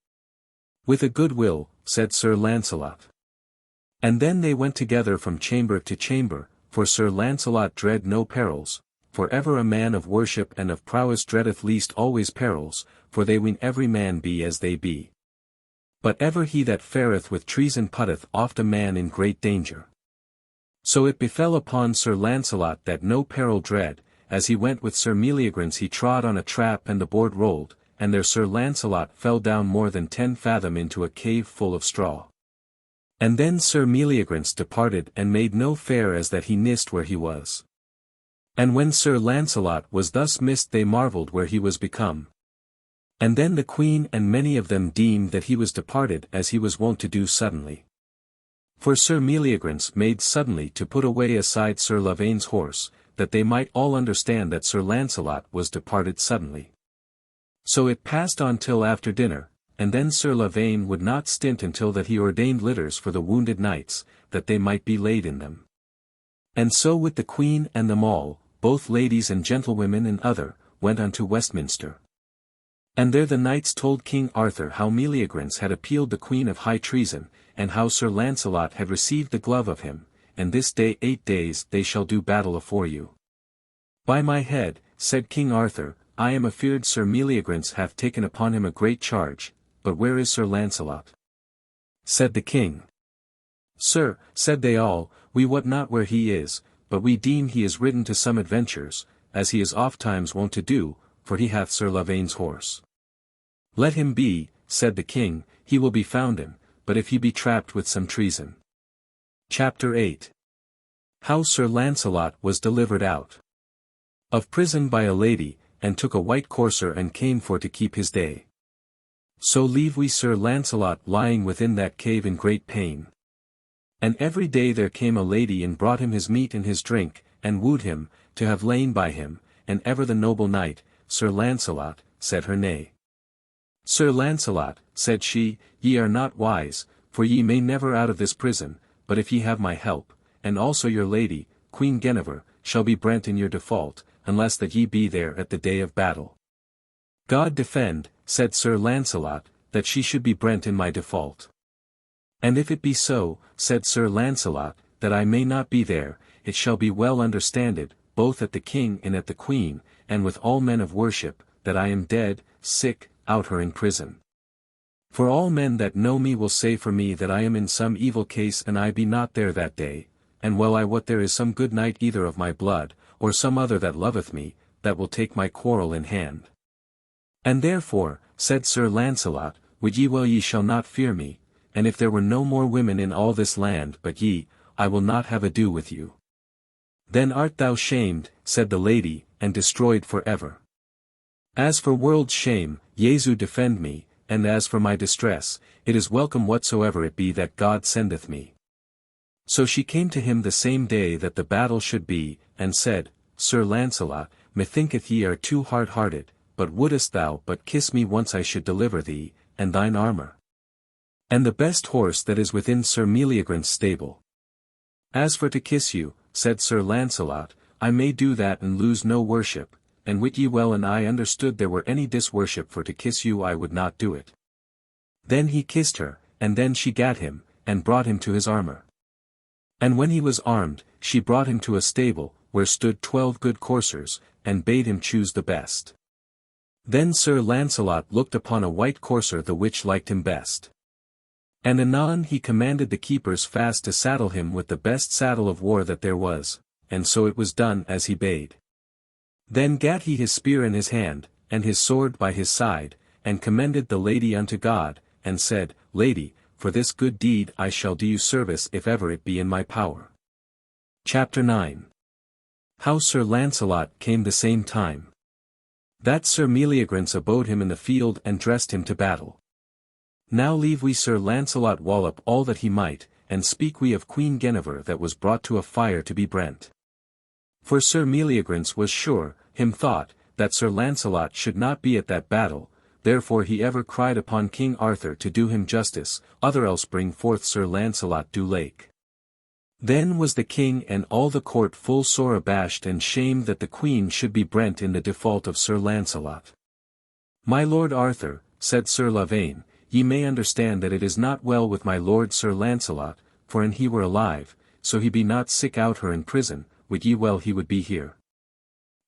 With a good will, said Sir Lancelot. And then they went together from chamber to chamber, for Sir Lancelot dread no perils, for ever a man of worship and of prowess dreadeth least always perils, for they ween every man be as they be. But ever he that fareth with treason putteth oft a man in great danger. So it befell upon Sir Lancelot that no peril dread, as he went with Sir Meleagrance he trod on a trap and the board rolled, and there Sir Lancelot fell down more than 10 fathom into a cave full of straw. And then Sir Meleagrance departed and made no fare as that he nist where he was. And when Sir Lancelot was thus missed they marvelled where he was become. And then the queen and many of them deemed that he was departed as he was wont to do suddenly. For Sir Meleagrance made suddenly to put away aside Sir Lavaine's horse, that they might all understand that Sir Lancelot was departed suddenly. So it passed on till after dinner, and then Sir Lavaine would not stint until that he ordained litters for the wounded knights, that they might be laid in them. And so with the queen and them all, both ladies and gentlewomen and other, went unto Westminster. And there the knights told King Arthur how Meleagrance had appealed the queen of high treason, and how Sir Lancelot had received the glove of him, and this day 8 days they shall do battle afore you. By my head, said King Arthur, I am afeard Sir Meleagrance hath taken upon him a great charge, but where is Sir Lancelot? Said the king. Sir, said they all, we wot not where he is, but we deem he is ridden to some adventures, as he is ofttimes wont to do, for he hath Sir Lavaine's horse. Let him be, said the king, he will be founden, but if he be trapped with some treason. Chapter 8. How Sir Lancelot was delivered out of prison by a lady, and took a white courser and came for to keep his day. So leave we Sir Lancelot lying within that cave in great pain. And every day there came a lady and brought him his meat and his drink, and wooed him, to have lain by him, and ever the noble knight, Sir Lancelot, said her nay. Sir Lancelot, said she, ye are not wise, for ye may never out of this prison, but if ye have my help, and also your lady, Queen Guinevere, shall be brent in your default, unless that ye be there at the day of battle. God defend, said Sir Lancelot, that she should be brent in my default. And if it be so, said Sir Lancelot, that I may not be there, it shall be well understanded, both at the king and at the queen, and with all men of worship, that I am dead, sick, out her in prison. For all men that know me will say for me that I am in some evil case and I be not there that day, and well I wot there is some good knight either of my blood, or some other that loveth me, that will take my quarrel in hand. And therefore, said Sir Lancelot, wit ye well ye shall not fear me, and if there were no more women in all this land but ye, I will not have ado with you. Then art thou shamed, said the lady, and destroyed for ever. As for world's shame, Jesu defend me, and as for my distress, it is welcome whatsoever it be that God sendeth me. So she came to him the same day that the battle should be, and said, Sir Lancelot, methinketh ye are too hard-hearted, but wouldest thou but kiss me once I should deliver thee, and thine armour, and the best horse that is within Sir Meleagrance's stable. As for to kiss you, said Sir Lancelot, I may do that and lose no worship, and wit ye well and I understood there were any disworship for to kiss you I would not do it. Then he kissed her, and then she gat him, and brought him to his armour. And when he was armed, she brought him to a stable, where stood 12 good coursers, and bade him choose the best. Then Sir Lancelot looked upon a white courser the which liked him best. And anon he commanded the keepers fast to saddle him with the best saddle of war that there was, and so it was done as he bade. Then gat he his spear in his hand, and his sword by his side, and commended the lady unto God, and said, Lady, for this good deed I shall do you service if ever it be in my power. Chapter 9. How Sir Lancelot came the same time that Sir Meleagrance abode him in the field and dressed him to battle. Now leave we Sir Lancelot wallop all that he might, and speak we of Queen Guinevere that was brought to a fire to be brent. For Sir Meleagrance was sure, him thought, that Sir Lancelot should not be at that battle, therefore he ever cried upon King Arthur to do him justice, other else bring forth Sir Lancelot du Lake. Then was the king and all the court full sore abashed and shamed that the queen should be brent in the default of Sir Lancelot. My lord Arthur, said Sir Lavaine, ye may understand that it is not well with my lord Sir Lancelot, for an he were alive, so he be not sick out her in prison, wit ye well he would be here.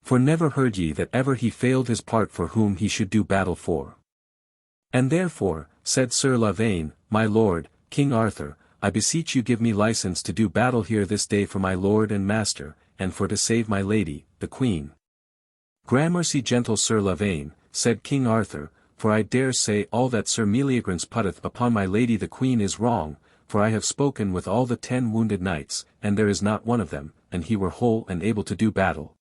For never heard ye that ever he failed his part for whom he should do battle for. And therefore, said Sir Lavaine, my lord, King Arthur, I beseech you give me license to do battle here this day for my lord and master, and for to save my lady, the queen. Gramercy gentle Sir Lavaine, said King Arthur, for I dare say all that Sir Meleagrance putteth upon my lady the queen is wrong, for I have spoken with all the 10 wounded knights, and there is not one of them, and he were whole and able to do battle.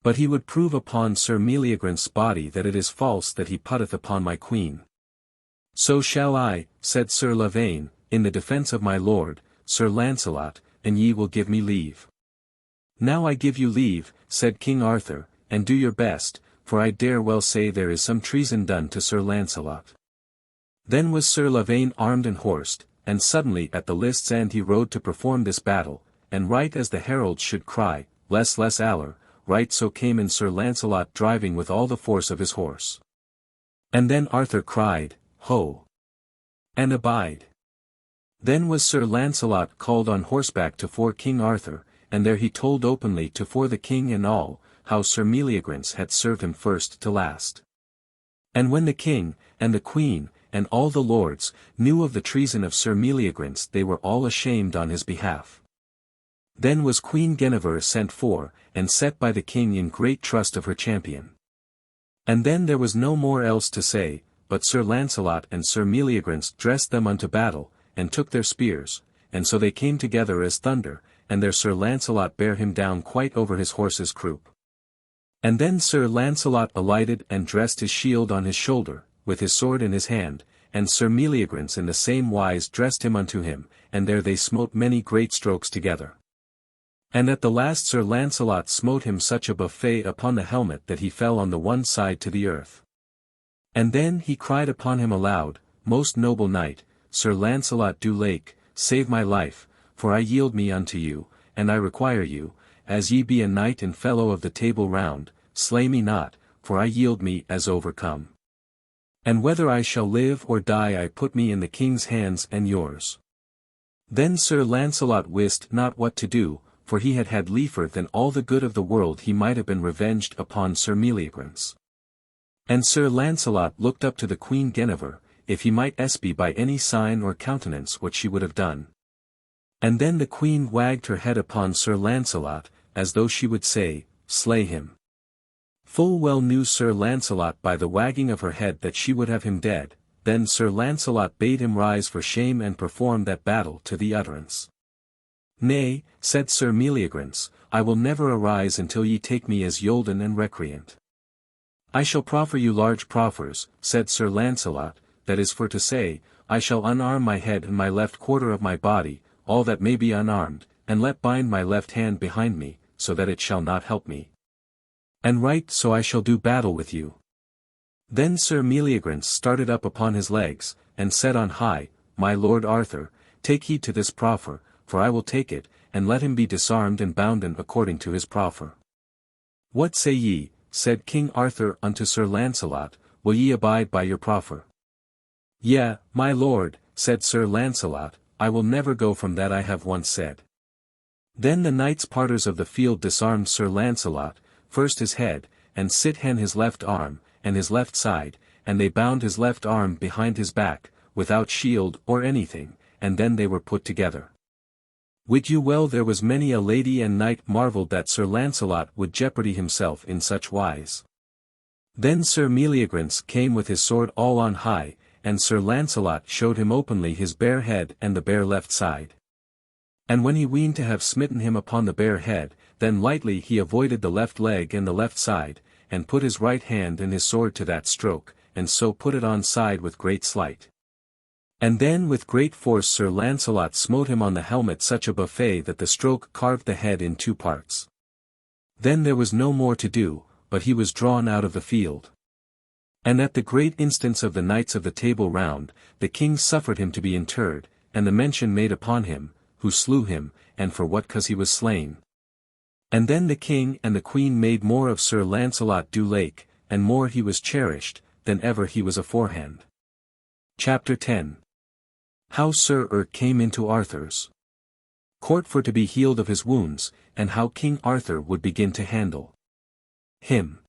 But he would prove upon Sir Meleagrance's body that it is false that he putteth upon my queen. So shall I, said Sir Lavaine, in the defence of my lord, Sir Lancelot, and ye will give me leave. Now I give you leave, said King Arthur, and do your best, for I dare well say there is some treason done to Sir Lancelot. Then was Sir Lavaine armed and horsed, and suddenly at the lists' end he rode to perform this battle, and right as the heralds should cry, less aller, right so came in Sir Lancelot driving with all the force of his horse. And then Arthur cried, Ho! And abide! Then was Sir Lancelot called on horseback to fore King Arthur, and there he told openly to fore the king and all, how Sir Meleagrance had served him first to last. And when the king, and the queen, and all the lords, knew of the treason of Sir Meleagrance they were all ashamed on his behalf. Then was Queen Guinevere sent for, and set by the king in great trust of her champion. And then there was no more else to say, but Sir Lancelot and Sir Meleagrance dressed them unto battle, and took their spears, and so they came together as thunder, and there Sir Lancelot bare him down quite over his horse's croup. And then Sir Lancelot alighted and dressed his shield on his shoulder, with his sword in his hand, and Sir Meleagrance in the same wise dressed him unto him, and there they smote many great strokes together. And at the last Sir Lancelot smote him such a buffet upon the helmet that he fell on the one side to the earth. And then he cried upon him aloud, Most noble knight, Sir Lancelot du Lake, save my life, for I yield me unto you, and I require you, as ye be a knight and fellow of the Table Round, slay me not, for I yield me as overcome. And whether I shall live or die I put me in the king's hands and yours. Then Sir Lancelot wist not what to do, for he had had liefer than all the good of the world he might have been revenged upon Sir Meleagrance. And Sir Lancelot looked up to the Queen Guinevere, if he might espy by any sign or countenance what she would have done. And then the queen wagged her head upon Sir Lancelot, as though she would say, Slay him. Full well knew Sir Lancelot by the wagging of her head that she would have him dead, then Sir Lancelot bade him rise for shame and perform that battle to the utterance. Nay, said Sir Meleagrance, I will never arise until ye take me as yolden and recreant. I shall proffer you large proffers, said Sir Lancelot, that is for to say, I shall unarm my head and my left quarter of my body, all that may be unarmed, and let bind my left hand behind me, so that it shall not help me. And right so I shall do battle with you. Then Sir Meleagrance started up upon his legs, and said on high, My lord Arthur, take heed to this proffer, for I will take it, and let him be disarmed and bounden according to his proffer. What say ye, said King Arthur unto Sir Lancelot, will ye abide by your proffer? Yea, my lord, said Sir Lancelot, I will never go from that I have once said. Then the knights parters of the field disarmed Sir Lancelot, first his head, and sit hen his left arm, and his left side, and they bound his left arm behind his back, without shield or anything, and then they were put together. Wit you well there was many a lady and knight marvelled that Sir Lancelot would jeopardy himself in such wise. Then Sir Meleagrance came with his sword all on high, and Sir Lancelot showed him openly his bare head and the bare left side. And when he weened to have smitten him upon the bare head, then lightly he avoided the left leg and the left side, and put his right hand and his sword to that stroke, and so put it on side with great sleight. And then with great force Sir Lancelot smote him on the helmet such a buffet that the stroke carved the head in 2 parts. Then there was no more to do, but he was drawn out of the field. And at the great instance of the knights of the Table Round, the king suffered him to be interred, and the mention made upon him, who slew him, and for what cause he was slain. And then the king and the queen made more of Sir Lancelot du Lake, and more he was cherished, than ever he was aforehand. Chapter 10. How Sir came into Arthur's court for to be healed of his wounds, and how King Arthur would begin to handle Him.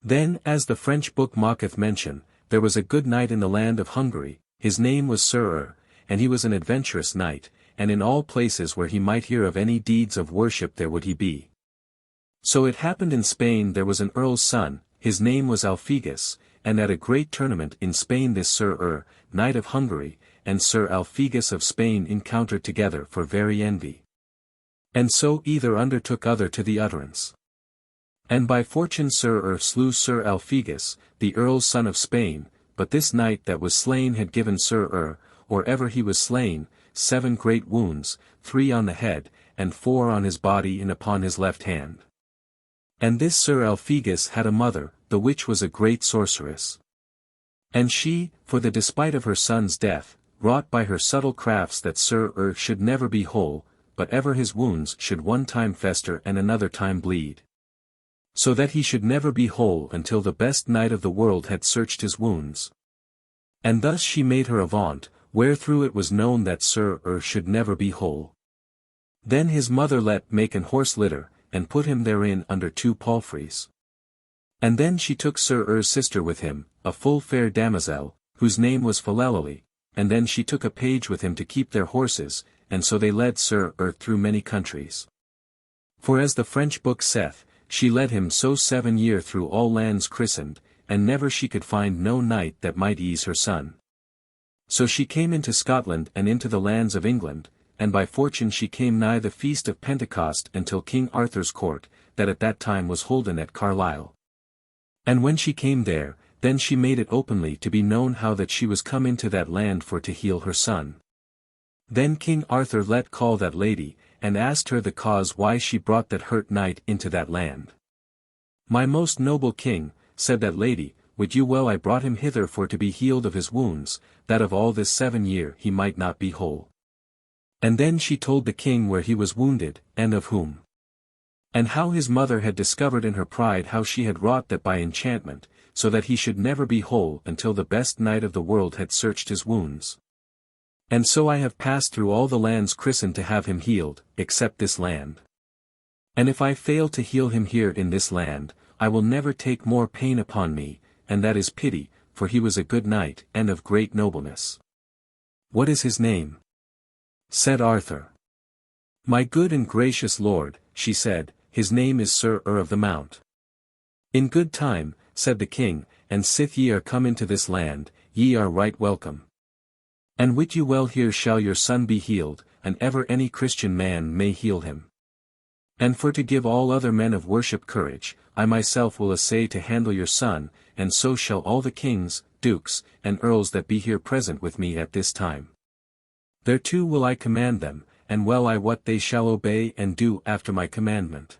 Then, as the French book mocketh mention, there was a good knight in the land of Hungary, his name was Sir, and he was an adventurous knight, and in all places where he might hear of any deeds of worship there would he be. So it happened in Spain there was an earl's son, his name was Alphegus, and at a great tournament in Spain this Sir knight of Hungary, and Sir Alphegus of Spain encountered together for very envy. And so either undertook other to the utterance. And by fortune Sir slew Sir Alphegus, the earl's son of Spain, but this knight that was slain had given Sir or ever he was slain, 7 great wounds, 3 on the head, and 4 on his body and upon his left hand. And this Sir Alphegus had a mother, the which was a great sorceress. And she, for the despite of her son's death, wrought by her subtle crafts that Sir should never be whole, but ever his wounds should one time fester and another time bleed. So that he should never be whole until the best knight of the world had searched his wounds. And thus she made her avaunt, wherethrough it was known that Sir should never be whole. Then his mother let make an horse litter, and put him therein under 2 palfreys. And then she took Sir sister with him, a full fair damosel, whose name was Philelily, and then she took a page with him to keep their horses, and so they led Sir through many countries. For as the French book saith, she led him so 7 year through all lands christened, and never she could find no knight that might ease her son. So she came into Scotland and into the lands of England, and by fortune she came nigh the feast of Pentecost until King Arthur's court, that at that time was holden at Carlisle. And when she came there, then she made it openly to be known how that she was come into that land for to heal her son. Then King Arthur let call that lady, and asked her the cause why she brought that hurt knight into that land. My most noble king, said that lady, wit you well I brought him hither for to be healed of his wounds, that of all this 7 year he might not be whole. And then she told the king where he was wounded, and of whom. And how his mother had discovered in her pride how she had wrought that by enchantment, so that he should never be whole until the best knight of the world had searched his wounds. And so I have passed through all the lands christened to have him healed, except this land. And if I fail to heal him here in this land, I will never take more pain upon me, and that is pity, for he was a good knight and of great nobleness. What is his name? Said Arthur. My good and gracious lord, she said, his name is Sir of the Mount. In good time, said the king, and sith ye are come into this land, ye are right welcome. And wit you well here shall your son be healed, and ever any Christian man may heal him. And for to give all other men of worship courage, I myself will essay to handle your son, and so shall all the kings, dukes, and earls that be here present with me at this time. Thereto will I command them, and well I wot they shall obey and do after my commandment.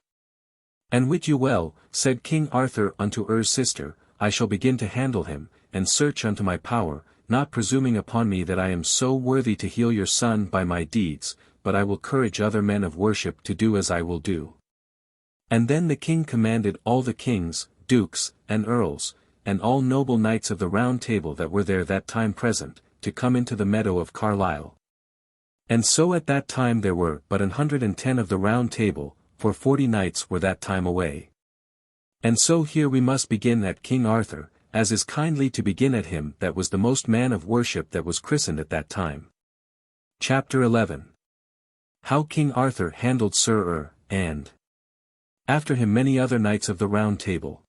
And wit you well, said King Arthur unto Er's sister, I shall begin to handle him, and search unto my power, not presuming upon me that I am so worthy to heal your son by my deeds, but I will courage other men of worship to do as I will do. And then the king commanded all the kings, dukes, and earls, and all noble knights of the Round Table that were there that time present, to come into the meadow of Carlisle. And so at that time there were but 110 of the Round Table, for 40 knights were that time away. And so here we must begin at King Arthur, as is kindly to begin at him that was the most man of worship that was christened at that time. Chapter 11. How King Arthur handled Sir and after him many other knights of the Round Table.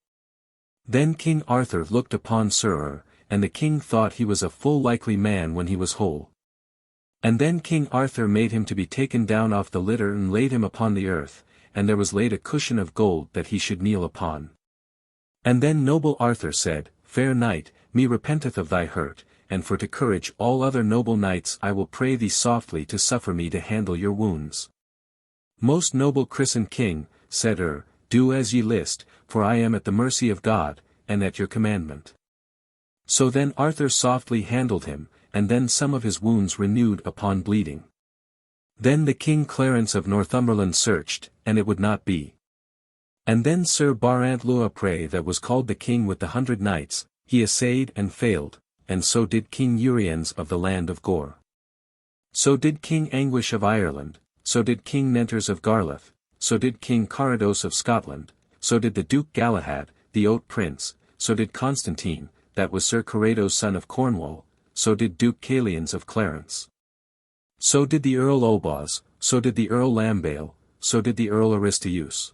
Then King Arthur looked upon Sir and the king thought he was a full likely man when he was whole. And then King Arthur made him to be taken down off the litter and laid him upon the earth, and there was laid a cushion of gold that he should kneel upon. And then noble Arthur said, Fair knight, me repenteth of thy hurt, and for to courage all other noble knights I will pray thee softly to suffer me to handle your wounds. Most noble christened king, said do as ye list, for I am at the mercy of God, and at your commandment. So then Arthur softly handled him, and then some of his wounds renewed upon bleeding. Then the King Clarence of Northumberland searched, and it would not be. And then Sir Barant Luapre that was called the King with the 100 knights, he essayed and failed, and so did King Uriens of the land of Gore. So did King Anguish of Ireland, so did King Nenters of Garleth, so did King Carados of Scotland, so did the Duke Galahad, the Oat Prince, so did Constantine, that was Sir Corrado's son of Cornwall, so did Duke Calians of Clarence. So did the Earl Obos, so did the Earl Lambale, so did the Earl Aristeus.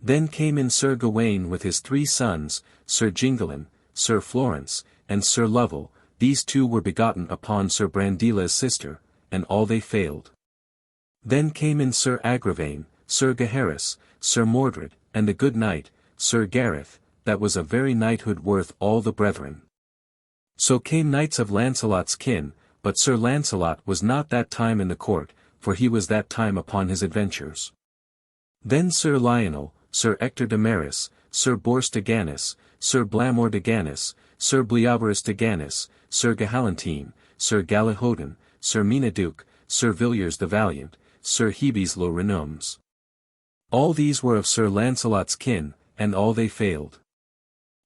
Then came in Sir Gawain with his 3 sons, Sir Gingalin, Sir Florence, and Sir Lovel. These 2 were begotten upon Sir Brandila's sister, and all they failed. Then came in Sir Agravaine, Sir Gaheris, Sir Mordred, and the good knight, Sir Gareth, that was a very knighthood worth all the brethren. So came knights of Lancelot's kin, but Sir Lancelot was not that time in the court, for he was that time upon his adventures. Then Sir Lionel, Sir Ector de Maris, Sir Bors de Ganis, Sir Blamor de Ganis, Sir Bleoberis de Ganis, Sir Gahalantine, Sir Galahodin, Sir Minaduke, Sir Villiers the Valiant, Sir Hebes le Renoms. All these were of Sir Lancelot's kin, and all they failed.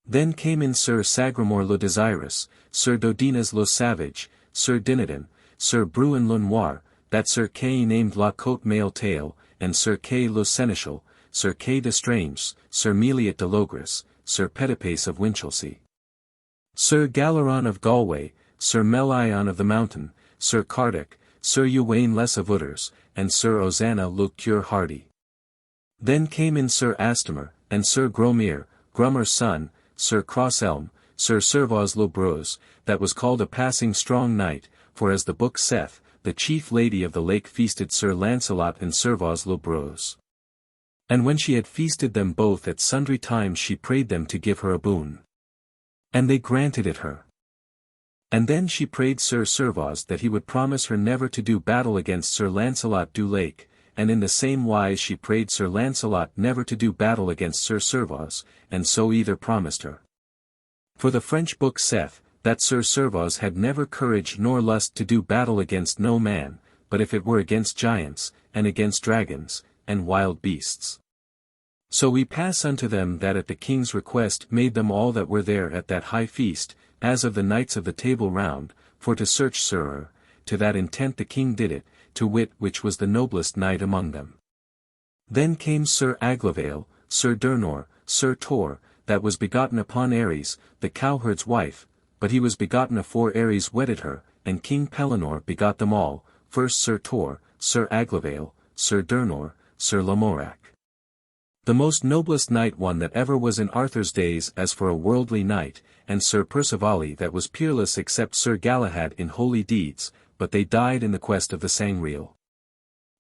Then came in Sir Sagramore le Desirous, Sir Dodinas le Savage, Sir Dinadan, Sir Bruin le Noir, that Sir Kay named La Cote Mail Tail, and Sir Kay le Seneschal, Sir Kay de Strange, Sir Meliot de Logres, Sir Petipace of Winchelsea. Sir Galeron of Galway, Sir Melion of the Mountain, Sir Cardic, Sir Uwaine les Avouters, and Sir Osanna le Cure Hardy. Then came in Sir Astamer, and Sir Gromere, Grummer's son, Sir Crosselm, Sir Servaz le Brose, that was called a passing strong knight, for as the book saith, the chief lady of the lake feasted Sir Lancelot and Servaz le Brose. And when she had feasted them both at sundry times she prayed them to give her a boon. And they granted it her. And then she prayed Sir Servaz that he would promise her never to do battle against Sir Lancelot du Lake, and in the same wise she prayed Sir Lancelot never to do battle against Sir Servaz, and so either promised her. For the French book saith, that Sir Servaz had never courage nor lust to do battle against no man, but if it were against giants, and against dragons, and wild beasts. So we pass unto them that at the king's request made them all that were there at that high feast, as of the knights of the Table Round, for to search Sir, to that intent the king did it, to wit which was the noblest knight among them. Then came Sir Aglavale, Sir Durnor, Sir Tor, that was begotten upon Ares, the cowherd's wife, but he was begotten afore Ares wedded her, and King Pellinore begot them all, first Sir Tor, Sir Aglavale, Sir Durnor, Sir Lamorak. The most noblest knight one that ever was in Arthur's days as for a worldly knight, and Sir Percival that was peerless except Sir Galahad in holy deeds, but they died in the quest of the Sangreal.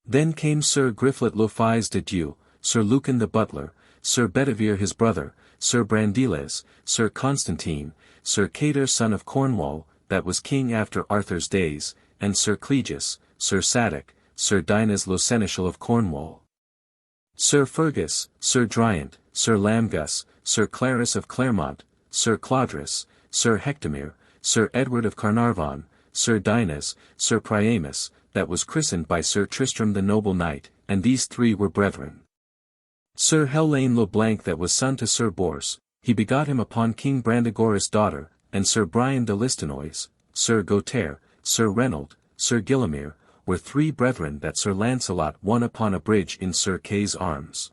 Then came Sir Griflet le Fils de Dieu, Sir Lucan the butler, Sir Bedivere his brother, Sir Brandiles, Sir Constantine, Sir Cader son of Cornwall, that was king after Arthur's days, and Sir Clegus, Sir Sadoc, Sir Dinas le Seneschal of Cornwall. Sir Fergus, Sir Driant, Sir Lamgus, Sir Clarus of Claremont, Sir Claudrus, Sir Hectomere, Sir Edward of Carnarvon, Sir Dinas, Sir Priamus, that was christened by Sir Tristram the noble knight, and these 3 were brethren. Sir Hellayne le Blanc that was son to Sir Bors, he begot him upon King Brandegoris' daughter, and Sir Brian de Listinois, Sir Gautaire, Sir Reynold, Sir Guillemere, were 3 brethren that Sir Lancelot won upon a bridge in Sir Kay's arms.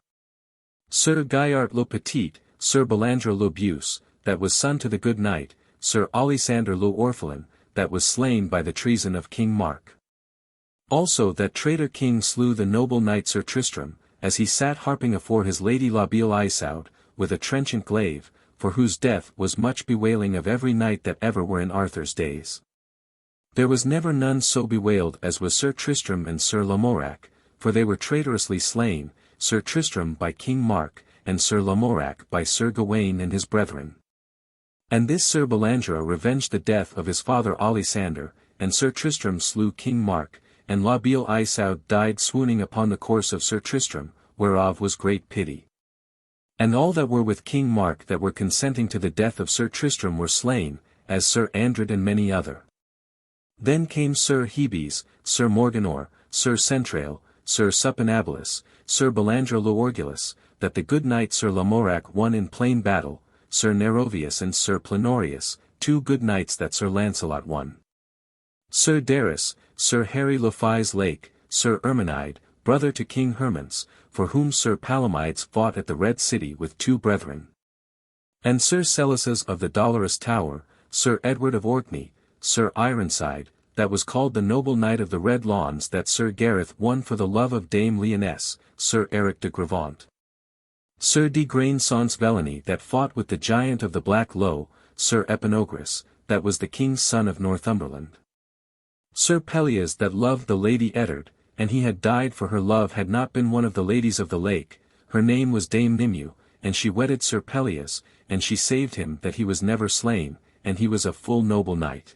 Sir Gaillart le Petit, Sir Belanger le Buse, that was son to the good knight, Sir Alisander le Orphelin, that was slain by the treason of King Mark. Also that traitor king slew the noble knight Sir Tristram, as he sat harping afore his lady La Beale Isoud, with a trenchant glaive, for whose death was much bewailing of every knight that ever were in Arthur's days. There was never none so bewailed as was Sir Tristram and Sir Lamorak, for they were traitorously slain, Sir Tristram by King Mark, and Sir Lamorak by Sir Gawain and his brethren. And this Sir Belanger revenged the death of his father Alisander, and Sir Tristram slew King Mark, and La Beale Isoud died swooning upon the corse of Sir Tristram, whereof was great pity. And all that were with King Mark that were consenting to the death of Sir Tristram were slain, as Sir Andred and many other. Then came Sir Hebes, Sir Morganor, Sir Centrail, Sir Supinabilis, Sir Belanger le Orgulus, that the good knight Sir Lamorak won in plain battle, Sir Nerovius and Sir Plenorius, 2 good knights that Sir Lancelot won. Sir Darus, Sir Harry le Fils Lake, Sir Ermenide, brother to King Hermance, for whom Sir Palomides fought at the Red City with 2 brethren. And Sir Celices of the Dolorous Tower, Sir Edward of Orkney, Sir Ironside, that was called the noble knight of the Red Lawns that Sir Gareth won for the love of Dame Lyonesse, Sir Eric de Gravant. Sir Igraine sans Villany that fought with the giant of the Black Low, Sir Epinogris, that was the king's son of Northumberland. Sir Pelleas that loved the Lady Eddard, and he had died for her love had not been one of the ladies of the lake, her name was Dame Nimue, and she wedded Sir Pelleas, and she saved him that he was never slain, and he was a full noble knight.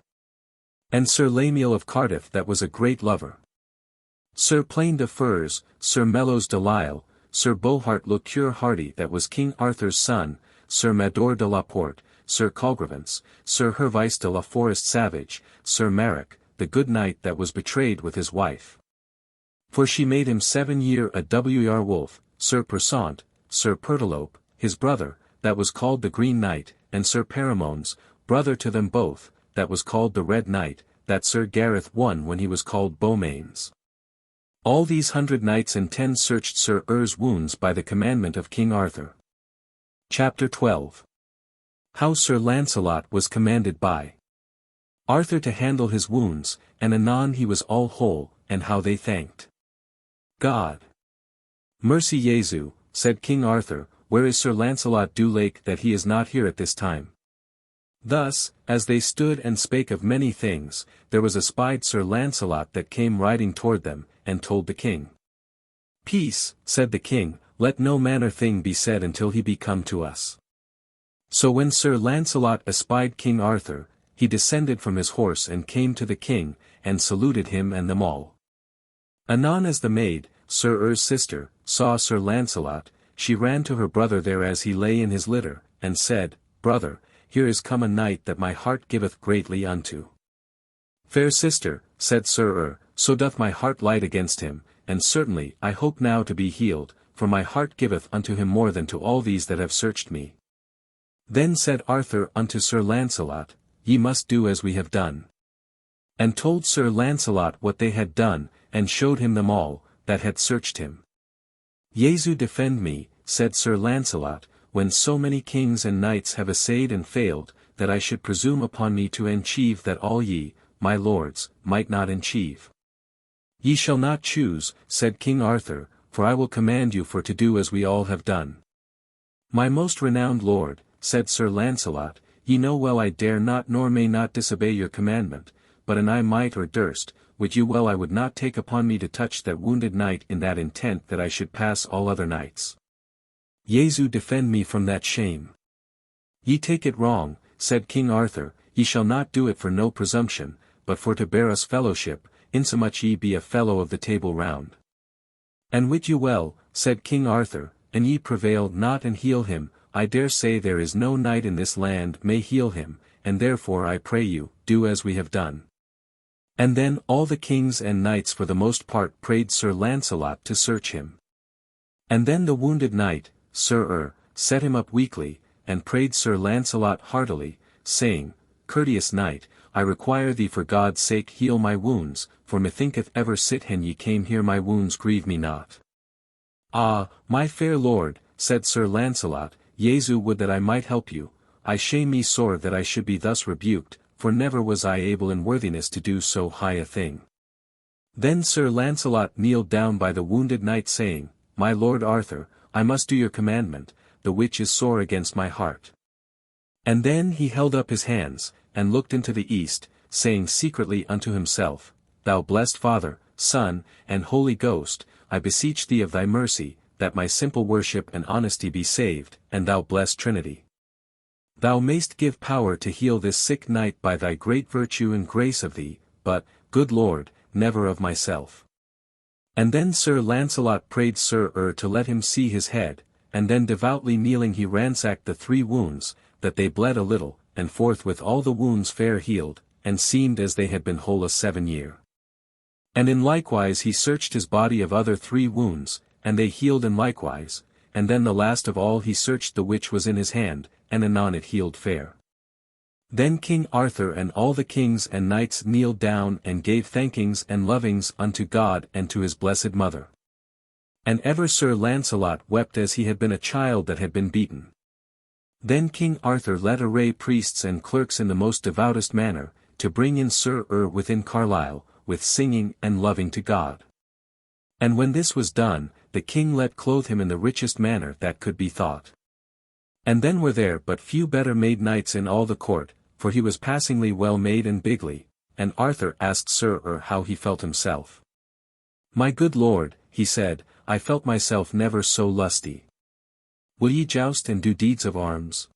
And Sir Lamiel of Cardiff that was a great lover. Sir Plain de Furs, Sir Mellos de Lisle, Sir Bohart le Cure Hardy that was King Arthur's son, Sir Mador de la Porte, Sir Colgrevance, Sir Hervice de la Forest Savage, Sir Maric, the good knight that was betrayed with his wife. For she made him 7 year a Wr wolf, Sir Persant, Sir Pertolope, his brother, that was called the Green Knight, and Sir Paramones, brother to them both, that was called the Red Knight, that Sir Gareth won when he was called Beaumains. All these 100 knights and 10 searched Sir Ur's wounds by the commandment of King Arthur. Chapter 12. How Sir Lancelot was commanded by Arthur to handle his wounds, and anon he was all whole, and how they thanked God. Mercy Jesu, said King Arthur, where is Sir Lancelot du Lake that he is not here at this time? Thus, as they stood and spake of many things, there was espied Sir Lancelot that came riding toward them, and told the king. Peace, said the king, let no manner thing be said until he be come to us. So when Sir Lancelot espied King Arthur, he descended from his horse and came to the king, and saluted him and them all. Anon as the maid, Sir Ur's sister, saw Sir Lancelot, she ran to her brother there as he lay in his litter, and said, Brother, here is come a knight that my heart giveth greatly unto. Fair sister, said Sir Ur, so doth my heart light against him, and certainly I hope now to be healed, for my heart giveth unto him more than to all these that have searched me. Then said Arthur unto Sir Lancelot, Ye must do as we have done. And told Sir Lancelot what they had done, and showed him them all, that had searched him. Jesu defend me, said Sir Lancelot, when so many kings and knights have essayed and failed, that I should presume upon me to enchieve that all ye, my lords, might not enchieve. Ye shall not choose, said King Arthur, for I will command you for to do as we all have done. My most renowned lord, said Sir Lancelot, ye know well I dare not nor may not disobey your commandment, but an I might or durst, which you well I would not take upon me to touch that wounded knight in that intent that I should pass all other knights. Jesu defend me from that shame. Ye take it wrong, said King Arthur, ye shall not do it for no presumption, but for to bear us fellowship, insomuch ye be a fellow of the Table Round. And wit you well, said King Arthur, an ye prevail not and heal him, I dare say there is no knight in this land may heal him, and therefore I pray you, do as we have done. And then all the kings and knights for the most part prayed Sir Lancelot to search him. And then the wounded knight, Sir Ur, set him up weakly, and prayed Sir Lancelot heartily, saying, Courteous knight, I require thee for God's sake heal my wounds, for methinketh ever sithen ye came here my wounds grieve me not. Ah, my fair lord, said Sir Lancelot, Jesu would that I might help you, I shame me sore that I should be thus rebuked, for never was I able in worthiness to do so high a thing. Then Sir Lancelot kneeled down by the wounded knight saying, My lord Arthur, I must do your commandment, the which is sore against my heart. And then he held up his hands, and looked into the east, saying secretly unto himself, Thou blessed Father, Son, and Holy Ghost, I beseech thee of thy mercy, that my simple worship and honesty be saved, and thou blessed Trinity. Thou mayst give power to heal this sick knight by thy great virtue and grace of thee, but, good Lord, never of myself. And then Sir Lancelot prayed Sir Ur to let him see his head, and then devoutly kneeling he ransacked the 3 wounds, that they bled a little, and forthwith all the wounds fair healed, and seemed as they had been whole a 7 year. And in likewise he searched his body of other 3 wounds, and they healed in likewise, and then the last of all he searched the which was in his hand, and anon it healed fair. Then King Arthur and all the kings and knights kneeled down and gave thankings and lovings unto God and to his blessed mother. And ever Sir Lancelot wept as he had been a child that had been beaten. Then King Arthur let array priests and clerks in the most devoutest manner, to bring in Sir within Carlisle, with singing and loving to God. And when this was done, the king let clothe him in the richest manner that could be thought. And then were there but few better made knights in all the court, for he was passingly well made and bigly, and Arthur asked Sir how he felt himself. My good lord, he said, I felt myself never so lusty. Will ye joust and do deeds of arms?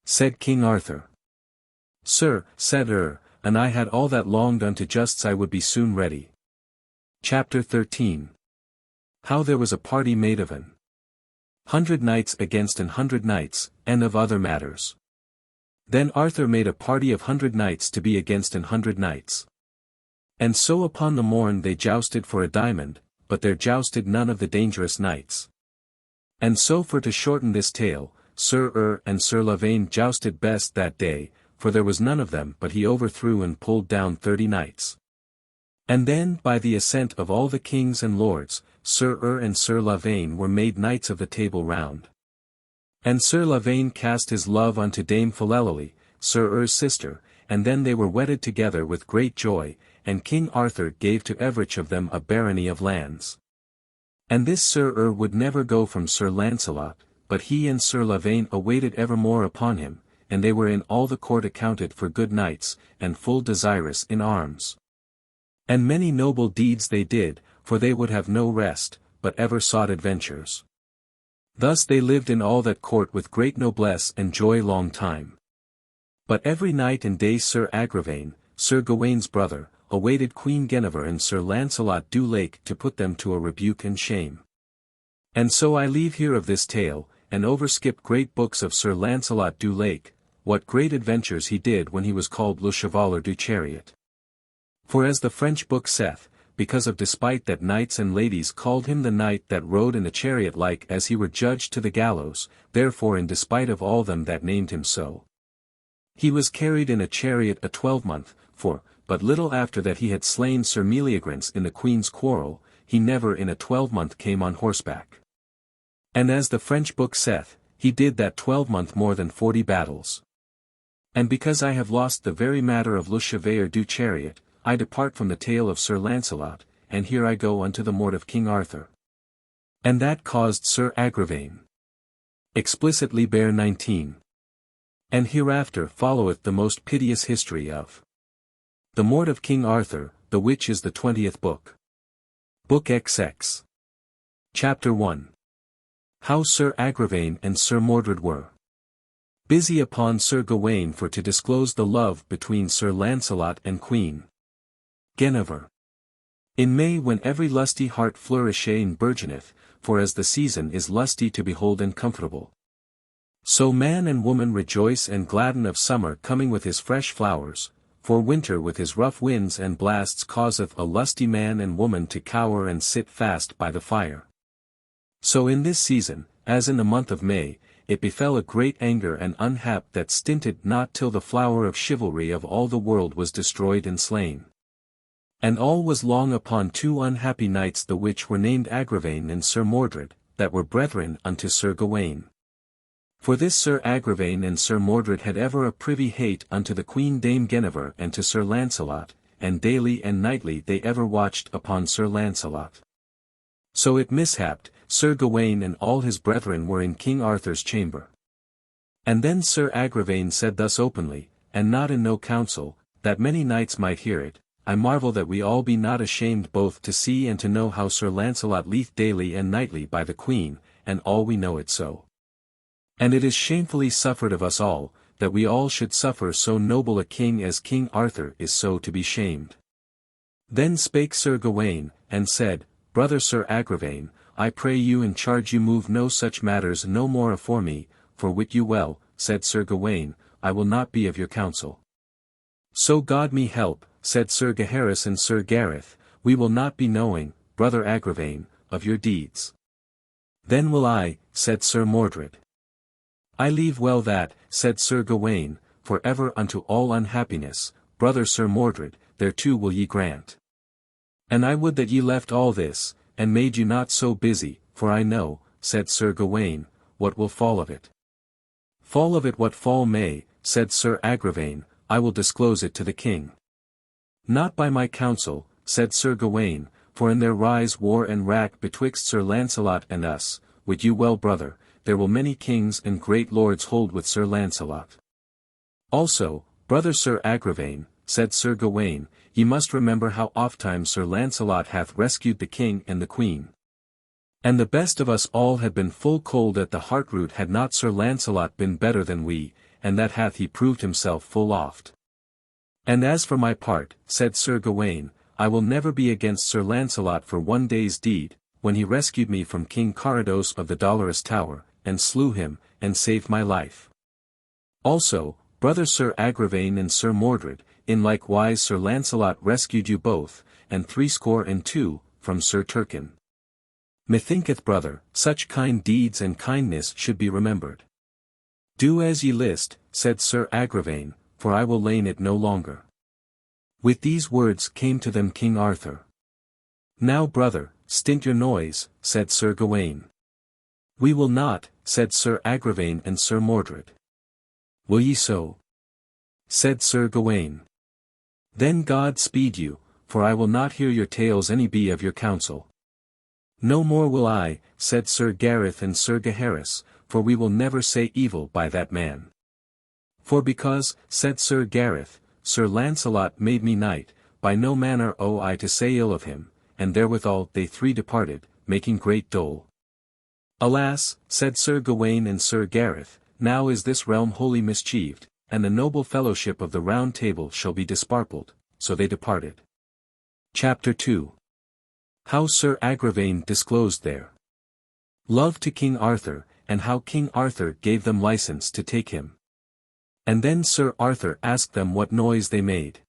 Said King Arthur. Sir, said and I had all that longed unto justs I would be soon ready. Chapter 13. How there was a party made of 100 knights against 100 knights, and of other matters. Then Arthur made a party of 100 knights to be against 100 knights. And so upon the morn they jousted for a diamond, but there jousted none of the dangerous knights. And so for to shorten this tale, Sir and Sir Lavaine jousted best that day, for there was none of them but he overthrew and pulled down 30 knights. And then by the assent of all the kings and lords, Sir and Sir Lavaine were made knights of the Table Round. And Sir Lavaine cast his love unto Dame Phileloe, Sir sister, and then they were wedded together with great joy, and King Arthur gave to everych of them a barony of lands. And this Sir would never go from Sir Lancelot, but he and Sir Lavaine awaited evermore upon him, and they were in all the court accounted for good knights, and full desirous in arms. And many noble deeds they did, for they would have no rest, but ever sought adventures. Thus they lived in all that court with great noblesse and joy long time. But every night and day Sir Agravaine, Sir Gawain's brother, awaited Queen Guinevere and Sir Lancelot du Lake to put them to a rebuke and shame. And so I leave here of this tale, and overskip great books of Sir Lancelot du Lake, what great adventures he did when he was called Le Chevalier du Chariot. For as the French book saith, because of despite that knights and ladies called him the knight that rode in the chariot like as he were judged to the gallows, therefore in despite of all them that named him so. He was carried in a chariot a 12-month, for, but little after that he had slain Sir Meleagrance in the queen's quarrel, he never in a 12-month came on horseback. And as the French book saith, he did that 12-month more than 40 battles. And because I have lost the very matter of Le Chevalier du Chariot, I depart from the tale of Sir Lancelot, and here I go unto the Morte of King Arthur. And that caused Sir Agravaine. Explicitly bear 19. And hereafter followeth the most piteous history of the Morte of King Arthur, the which is the 20th book. Book XX. Chapter 1. How Sir Agravaine and Sir Mordred were busy upon Sir Gawain for to disclose the love between Sir Lancelot and Queen Guinevere. In May when every lusty heart flourisheth and burgeoneth, for as the season is lusty to behold and comfortable. So man and woman rejoice and gladden of summer coming with his fresh flowers, for winter with his rough winds and blasts causeth a lusty man and woman to cower and sit fast by the fire. So in this season, as in the month of May, it befell a great anger and unhap that stinted not till the flower of chivalry of all the world was destroyed and slain. And all was long upon two unhappy knights the which were named Agravaine and Sir Mordred, that were brethren unto Sir Gawain. For this Sir Agravaine and Sir Mordred had ever a privy hate unto the Queen Dame Guinevere and to Sir Lancelot, and daily and nightly they ever watched upon Sir Lancelot. So it mishapped, Sir Gawain and all his brethren were in King Arthur's chamber. And then Sir Agravaine said thus openly, and not in no council, that many knights might hear it, I marvel that we all be not ashamed both to see and to know how Sir Lancelot lieth daily and nightly by the Queen, and all we know it so. And it is shamefully suffered of us all, that we all should suffer so noble a king as King Arthur is so to be shamed. Then spake Sir Gawain, and said, Brother Sir Agravaine, I pray you and charge you move no such matters no more afore me, for wit you well, said Sir Gawain, I will not be of your counsel. So God me help, said Sir Gaheris and Sir Gareth, we will not be knowing, Brother Agravaine, of your deeds. Then will I, said Sir Mordred. I leave well that, said Sir Gawain, for ever unto all unhappiness, Brother Sir Mordred, thereto will ye grant. And I would that ye left all this, and made you not so busy, for I know, said Sir Gawain, what will fall of it. Fall of it what fall may, said Sir Agravaine, I will disclose it to the king. Not by my counsel, said Sir Gawain, for in there rise war and wrack betwixt Sir Lancelot and us, wit you well brother, there will many kings and great lords hold with Sir Lancelot. Also, brother Sir Agravaine, said Sir Gawain, ye must remember how ofttimes Sir Lancelot hath rescued the king and the queen. And the best of us all had been full cold at the heart-root had not Sir Lancelot been better than we, and that hath he proved himself full oft. And as for my part, said Sir Gawain, I will never be against Sir Lancelot for one day's deed, when he rescued me from King Carados of the Dolorous Tower, and slew him, and saved my life. Also, brother Sir Agravaine and Sir Mordred, in like wise Sir Lancelot rescued you both, and 62, from Sir Turquin. Methinketh brother, such kind deeds and kindness should be remembered. Do as ye list, said Sir Agravaine, for I will lane it no longer. With these words came to them King Arthur. Now brother, stint your noise, said Sir Gawain. We will not, said Sir Agravaine and Sir Mordred. Will ye so? Said Sir Gawain. Then God speed you, for I will not hear your tales any be of your counsel. No more will I, said Sir Gareth and Sir Gaheris, for we will never say evil by that man. For because, said Sir Gareth, Sir Lancelot made me knight, by no manner owe I to say ill of him, and therewithal they three departed, making great dole. Alas, said Sir Gawain and Sir Gareth, now is this realm wholly mischieved, and the noble fellowship of the Round Table shall be disparpled, so they departed. Chapter 2. How Sir Agravaine disclosed their love to King Arthur, and how King Arthur gave them license to take him. And then Sir Arthur asked them what noise they made.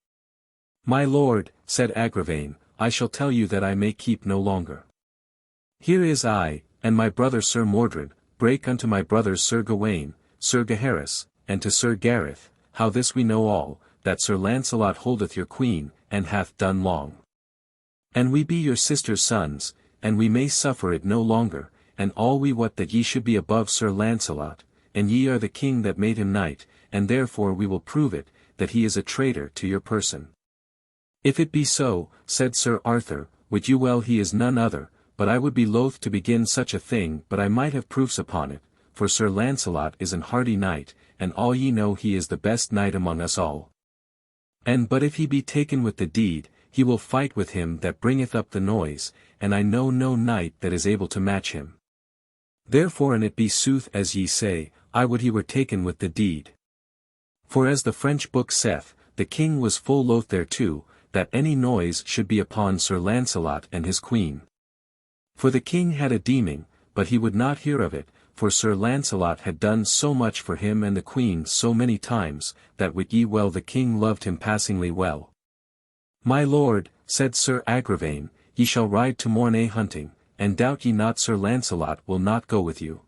My lord, said Agravaine, I shall tell you that I may keep no longer. Here is I, and my brother Sir Mordred, break unto my brothers Sir Gawain, Sir Gaheris, and to Sir Gareth, how this we know all, that Sir Lancelot holdeth your queen, and hath done long. And we be your sister's sons, and we may suffer it no longer, and all we wot that ye should be above Sir Lancelot, and ye are the king that made him knight, and therefore we will prove it, that he is a traitor to your person. If it be so, said Sir Arthur, wit you well he is none other, but I would be loath to begin such a thing but I might have proofs upon it, for Sir Lancelot is an hardy knight, and all ye know he is the best knight among us all. And but if he be taken with the deed, he will fight with him that bringeth up the noise, and I know no knight that is able to match him. Therefore an it be sooth as ye say, I would he were taken with the deed. For as the French book saith, the king was full loath thereto, that any noise should be upon Sir Lancelot and his queen. For the king had a deeming, but he would not hear of it, for Sir Lancelot had done so much for him and the queen so many times, that wit ye well the king loved him passingly well. My lord, said Sir Agravaine, ye shall ride to Morte hunting, and doubt ye not Sir Lancelot will not go with you.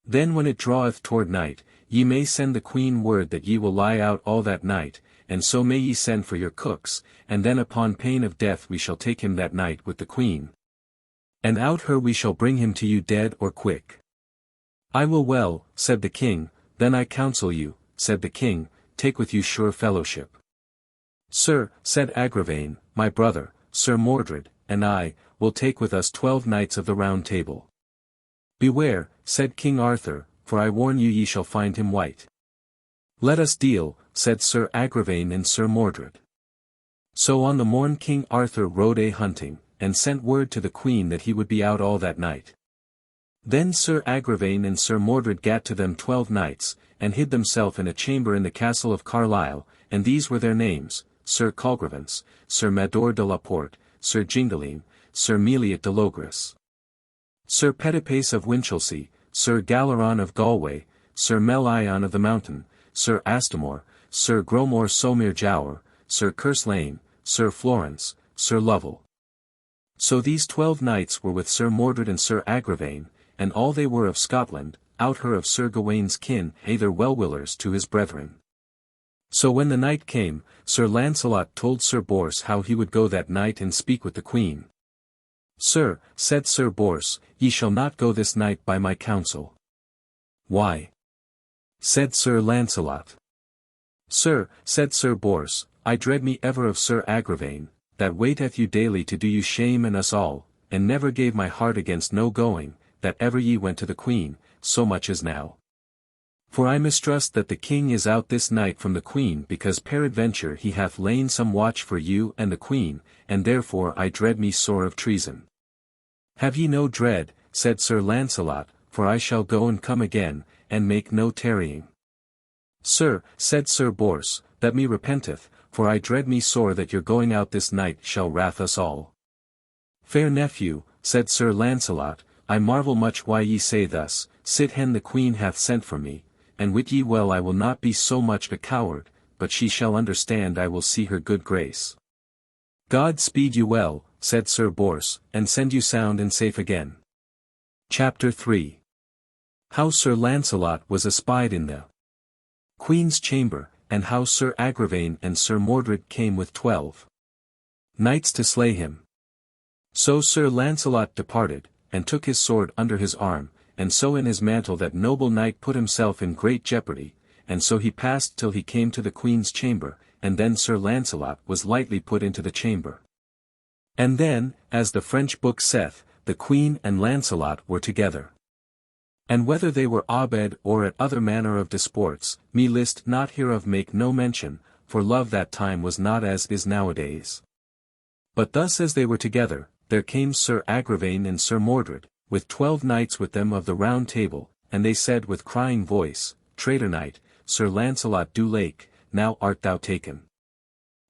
Then when it draweth toward night, ye may send the queen word that ye will lie out all that night, and so may ye send for your cooks, and then upon pain of death we shall take him that night with the queen. And out her we shall bring him to you dead or quick. I will well, said the king, then I counsel you, said the king, take with you sure fellowship. Sir, said Agravaine, my brother, Sir Mordred, and I, will take with us 12 knights of the Round Table. Beware, said King Arthur, for I warn you ye shall find him white. Let us deal, said Sir Agravaine and Sir Mordred. So on the morn King Arthur rode a-hunting, and sent word to the queen that he would be out all that night. Then Sir Agravaine and Sir Mordred gat to them 12 knights, and hid themselves in a chamber in the castle of Carlisle, and these were their names, Sir Colgrevance, Sir Mador de la Porte, Sir Gingaline, Sir Meliot de Logres, Sir Petipace of Winchelsea, Sir Galeron of Galway, Sir Melion of the Mountain, Sir Astamor, Sir Gromor Somir Jower, Sir Kerslane, Sir Florence, Sir Lovell. So these 12 knights were with Sir Mordred and Sir Agravaine, and all they were of Scotland, out her of Sir Gawain's kin, either well-willers to his brethren. So when the night came, Sir Lancelot told Sir Bors how he would go that night and speak with the queen. Sir, said Sir Bors, ye shall not go this night by my counsel. Why? Said Sir Lancelot. Sir, said Sir Bors, I dread me ever of Sir Agravaine, that waiteth you daily to do you shame and us all, and never gave my heart against no going, that ever ye went to the Queen, so much as now. For I mistrust that the King is out this night from the Queen because peradventure he hath lain some watch for you and the Queen, and therefore I dread me sore of treason. Have ye no dread, said Sir Lancelot, for I shall go and come again, and make no tarrying. Sir, said Sir Bors, that me repenteth, for I dread me sore that your going out this night shall wrath us all. Fair nephew, said Sir Lancelot, I marvel much why ye say thus, sit hen the Queen hath sent for me, and wit ye well I will not be so much a coward, but she shall understand I will see her good grace. God speed you well, said Sir Bors, and send you sound and safe again. Chapter 3. How Sir Lancelot was espied in the Queen's chamber, and how Sir Agravaine and Sir Mordred came with 12 knights to slay him. So Sir Lancelot departed, and took his sword under his arm, and so in his mantle that noble knight put himself in great jeopardy, and so he passed till he came to the Queen's chamber, and then Sir Lancelot was lightly put into the chamber. And then, as the French book saith, the Queen and Lancelot were together. And whether they were abed or at other manner of disports, me list not hereof make no mention, for love that time was not as is nowadays. But thus as they were together, there came Sir Agravaine and Sir Mordred, with 12 knights with them of the Round Table, and they said with crying voice, Traitor knight, Sir Lancelot du Lake, now art thou taken.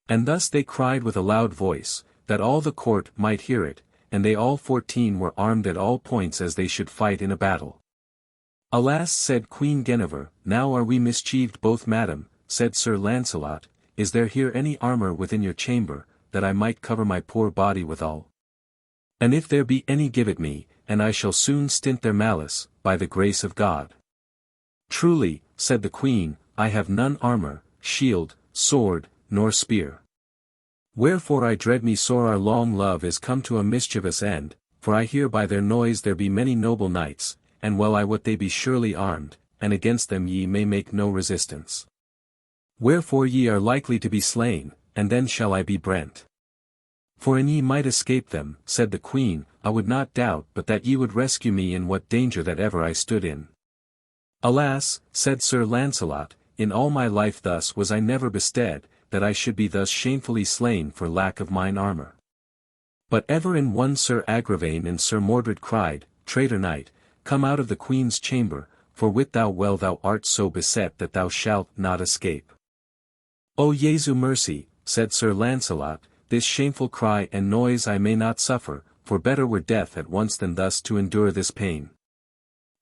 And thus they cried with a loud voice, that all the court might hear it, and they all 14 were armed at all points as they should fight in a battle. Alas, said Queen Guinevere, now are we mischieved both. Madam, said Sir Lancelot, is there here any armour within your chamber, that I might cover my poor body withal? And if there be any give it me, and I shall soon stint their malice, by the grace of God. Truly, said the Queen, I have none armour, shield, sword, nor spear. Wherefore I dread me sore our long love is come to a mischievous end, for I hear by their noise there be many noble knights, and well I wot they be surely armed, and against them ye may make no resistance. Wherefore ye are likely to be slain, and then shall I be brent. For an ye might escape them, said the Queen, I would not doubt but that ye would rescue me in what danger that ever I stood in. Alas, said Sir Lancelot, in all my life thus was I never bestead, that I should be thus shamefully slain for lack of mine armour. But ever in one Sir Agravaine and Sir Mordred cried, Traitor knight, come out of the Queen's chamber, for wit thou well thou art so beset that thou shalt not escape. O Jesu mercy, said Sir Lancelot, this shameful cry and noise I may not suffer, for better were death at once than thus to endure this pain.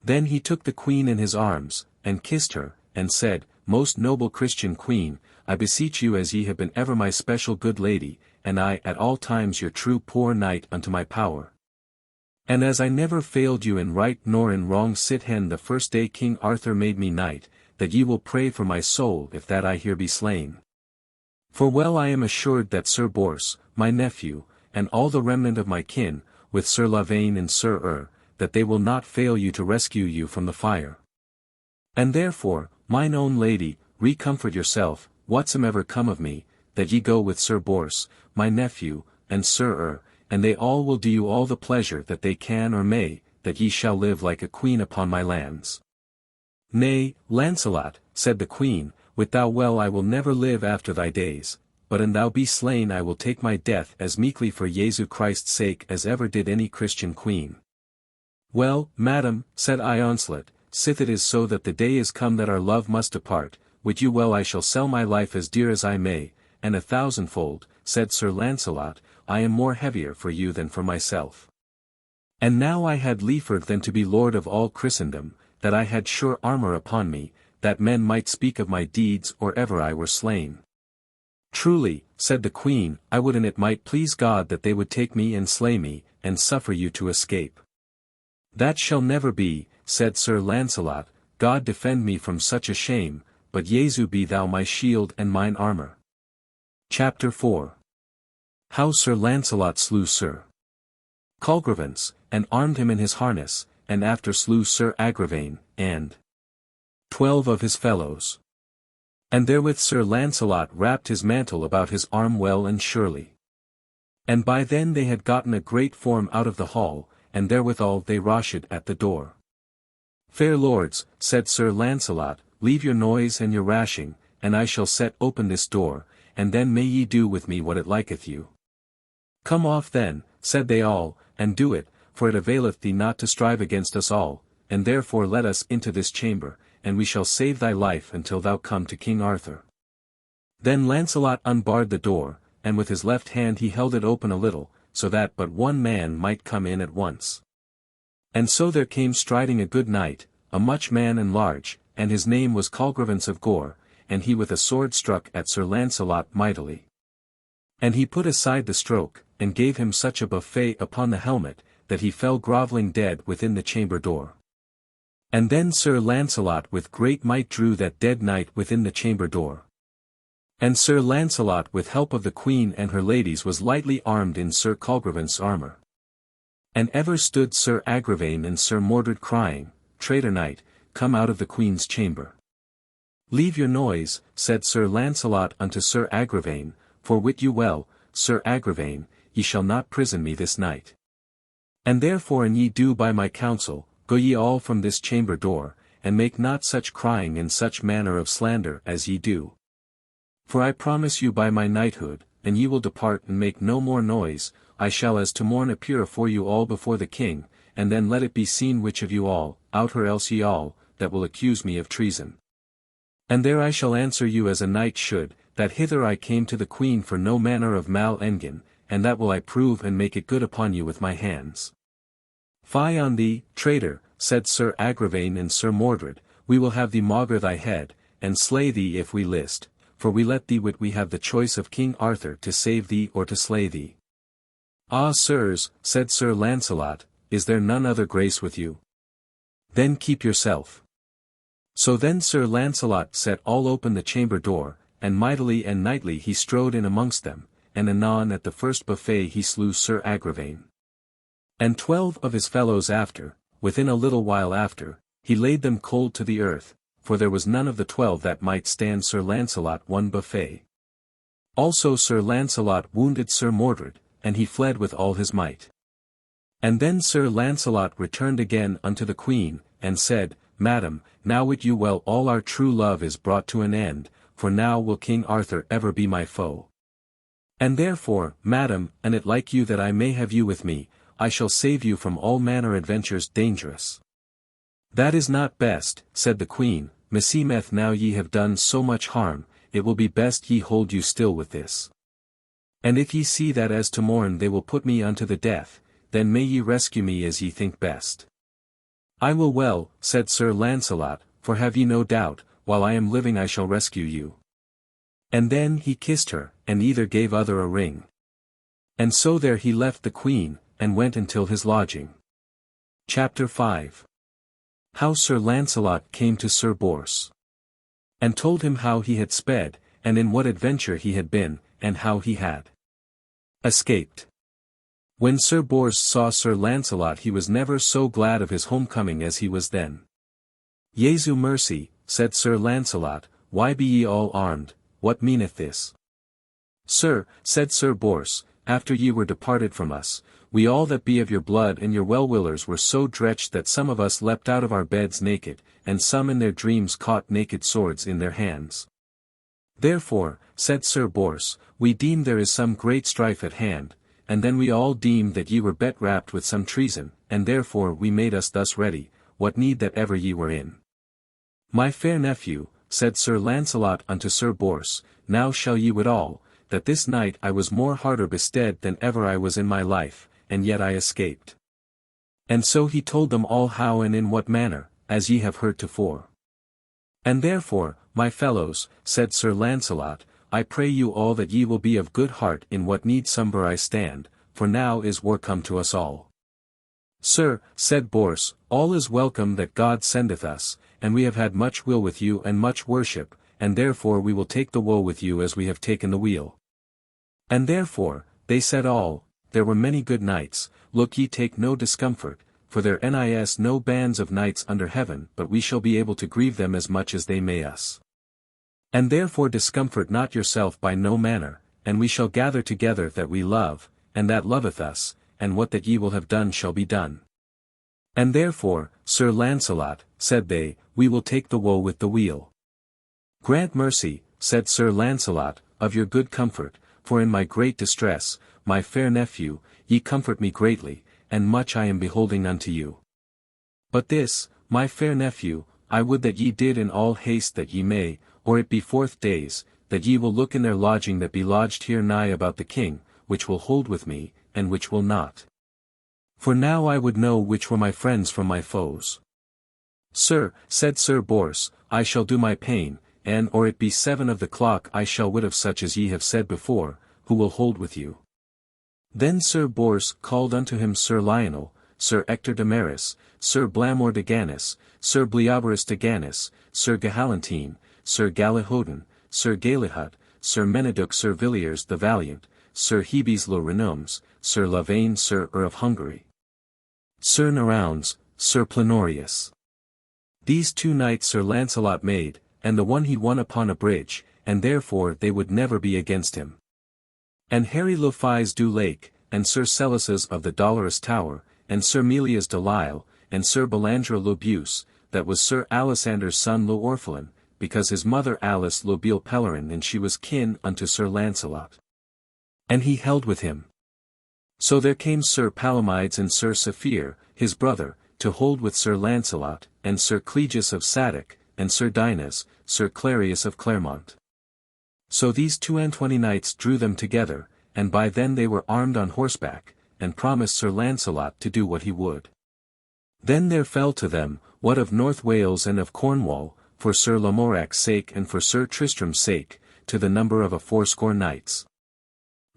Then he took the Queen in his arms, and kissed her, and said, Most noble Christian Queen, I beseech you as ye have been ever my special good lady, and I at all times your true poor knight unto my power. And as I never failed you in right nor in wrong sit hen the first day King Arthur made me knight, that ye will pray for my soul if that I here be slain. For well I am assured that Sir Bors, my nephew, and all the remnant of my kin, with Sir Lavaine and Sir that they will not fail you to rescue you from the fire. And therefore, mine own lady, recomfort yourself, whatsoever come of me, that ye go with Sir Bors, my nephew, and Sir and they all will do you all the pleasure that they can or may, that ye shall live like a queen upon my lands. Nay, Lancelot, said the Queen, wit thou well I will never live after thy days, but an thou be slain I will take my death as meekly for Jesu Christ's sake as ever did any Christian queen. Well, madam, said Ionslet, sith it is so that the day is come that our love must depart, wit you well I shall sell my life as dear as I may, and 1,000-fold, said Sir Lancelot, I am more heavier for you than for myself. And now I had liefer than to be lord of all Christendom, that I had sure armour upon me, that men might speak of my deeds or ever I were slain. Truly, said the Queen, I would and it might please God that they would take me and slay me, and suffer you to escape. That shall never be, said Sir Lancelot, God defend me from such a shame, but Jesu be thou my shield and mine armour. Chapter 4. How Sir Lancelot slew Sir Colgrevance, and armed him in his harness, and after slew Sir Agravaine, and 12 of his fellows. And therewith Sir Lancelot wrapped his mantle about his arm well and surely. And by then they had gotten a great form out of the hall, and therewithal they rushed at the door. Fair lords, said Sir Lancelot, leave your noise and your rashing, and I shall set open this door, and then may ye do with me what it liketh you. Come off then, said they all, and do it, for it availeth thee not to strive against us all, and therefore let us into this chamber, and we shall save thy life until thou come to King Arthur. Then Lancelot unbarred the door, and with his left hand he held it open a little, so that but one man might come in at once. And so there came striding a good knight, a much man and large, and his name was Colgrevance of Gore, and he with a sword struck at Sir Lancelot mightily. And he put aside the stroke, and gave him such a buffet upon the helmet, that he fell grovelling dead within the chamber door. And then Sir Lancelot with great might drew that dead knight within the chamber door. And Sir Lancelot with help of the queen and her ladies was lightly armed in Sir Colgrevance's armour. And ever stood Sir Agravaine and Sir Mordred crying, Traitor knight, come out of the queen's chamber. Leave your noise, said Sir Lancelot unto Sir Agravaine, for wit you well, Sir Agravaine, ye shall not prison me this night. And therefore an ye do by my counsel, go ye all from this chamber door, and make not such crying and such manner of slander as ye do. For I promise you by my knighthood, and ye will depart and make no more noise, I shall as to morn appear afore you all before the king, and then let it be seen which of you all, out or else ye all, that will accuse me of treason. And there I shall answer you as a knight should, that hither I came to the queen for no manner of mal engin, and that will I prove and make it good upon you with my hands. Fie on thee, traitor, said Sir Agravaine and Sir Mordred, we will have thee maugre thy head, and slay thee if we list, for we let thee wit we have the choice of King Arthur to save thee or to slay thee. Ah sirs, said Sir Lancelot, is there none other grace with you? Then keep yourself. So then Sir Lancelot set all open the chamber door, and mightily and knightly he strode in amongst them, and anon at the first buffet he slew Sir Agravaine. And 12 of his fellows after, within a little while after, he laid them cold to the earth, for there was none of the 12 that might stand Sir Lancelot one buffet. Also Sir Lancelot wounded Sir Mordred, and he fled with all his might. And then Sir Lancelot returned again unto the queen, and said, Madam, now wit you well all our true love is brought to an end, for now will King Arthur ever be my foe. And therefore, madam, an it like you that I may have you with me, I shall save you from all manner adventures dangerous. That is not best, said the queen, meseemeth now ye have done so much harm, it will be best ye hold you still with this. And if ye see that as to morn they will put me unto the death, then may ye rescue me as ye think best. I will well, said Sir Lancelot, for have ye no doubt, while I am living I shall rescue you. And then he kissed her, and either gave other a ring. And so there he left the queen, and went until his lodging. Chapter 5. How Sir Lancelot came to Sir Bors. And told him how he had sped, and in what adventure he had been, and how he had escaped. When Sir Bors saw Sir Lancelot he was never so glad of his homecoming as he was then. Jesu mercy, said Sir Lancelot, why be ye all armed, what meaneth this? Sir, said Sir Bors, after ye were departed from us, we all that be of your blood and your well-willers were so dretched that some of us leapt out of our beds naked, and some in their dreams caught naked swords in their hands. Therefore, said Sir Bors, we deem there is some great strife at hand, and then we all deemed that ye were bet wrapped with some treason, and therefore we made us thus ready, what need that ever ye were in. My fair nephew, said Sir Lancelot unto Sir Bors, now shall ye wit all, that this night I was more harder bestead than ever I was in my life, and yet I escaped. And so he told them all how and in what manner, as ye have heard tofore. And therefore, my fellows, said Sir Lancelot, I pray you all that ye will be of good heart in what need sombre I stand, for now is war come to us all. Sir, said Bors, all is welcome that God sendeth us, and we have had much will with you and much worship, and therefore we will take the woe with you as we have taken the weal. And therefore, they said all, there were many good knights, look ye take no discomfort, for there is no bands of knights under heaven but we shall be able to grieve them as much as they may us. And therefore discomfort not yourself by no manner, and we shall gather together that we love, and that loveth us, and what that ye will have done shall be done. And therefore, Sir Lancelot, said they, we will take the woe with the weal. Grant mercy, said Sir Lancelot, of your good comfort, for in my great distress, my fair nephew, ye comfort me greatly, and much I am beholding unto you. But this, my fair nephew, I would that ye did in all haste that ye may, or it be 4th days, that ye will look in their lodging that be lodged here nigh about the king, which will hold with me, and which will not. For now I would know which were my friends from my foes. Sir, said Sir Bors, I shall do my pain, and or it be 7 of the clock I shall wit of such as ye have said before, who will hold with you. Then Sir Bors called unto him Sir Lionel, Sir Ector de Maris, Sir Blamor de Gannis, Sir Bleoberis de Gannis, Sir Gahalantine, Sir Galihodin, Sir Galahad, Sir Meneduc Sir Villiers the Valiant, Sir Hebes le Renoms, Sir Lavaine Sir of Hungary, Sir Naraunds, Sir Planorius. These 2 knights Sir Lancelot made, and the one he won upon a bridge, and therefore they would never be against him. And Harry le Fise du Lake, and Sir Celices of the Dolorous Tower, and Sir Melias de Lisle, and Sir Belandre le Buse, that was Sir Alisander's son le Orphelin, because his mother Alice le Bele Pellerin and she was kin unto Sir Lancelot. And he held with him. So there came Sir Palomides and Sir Saphir, his brother, to hold with Sir Lancelot, and Sir Clegus of Sadoc, and Sir Dinas, Sir Clarius of Claremont. So these 22 knights drew them together, and by then they were armed on horseback, and promised Sir Lancelot to do what he would. Then there fell to them, what of North Wales and of Cornwall, for Sir Lamorac's sake and for Sir Tristram's sake, to the number of 80 knights.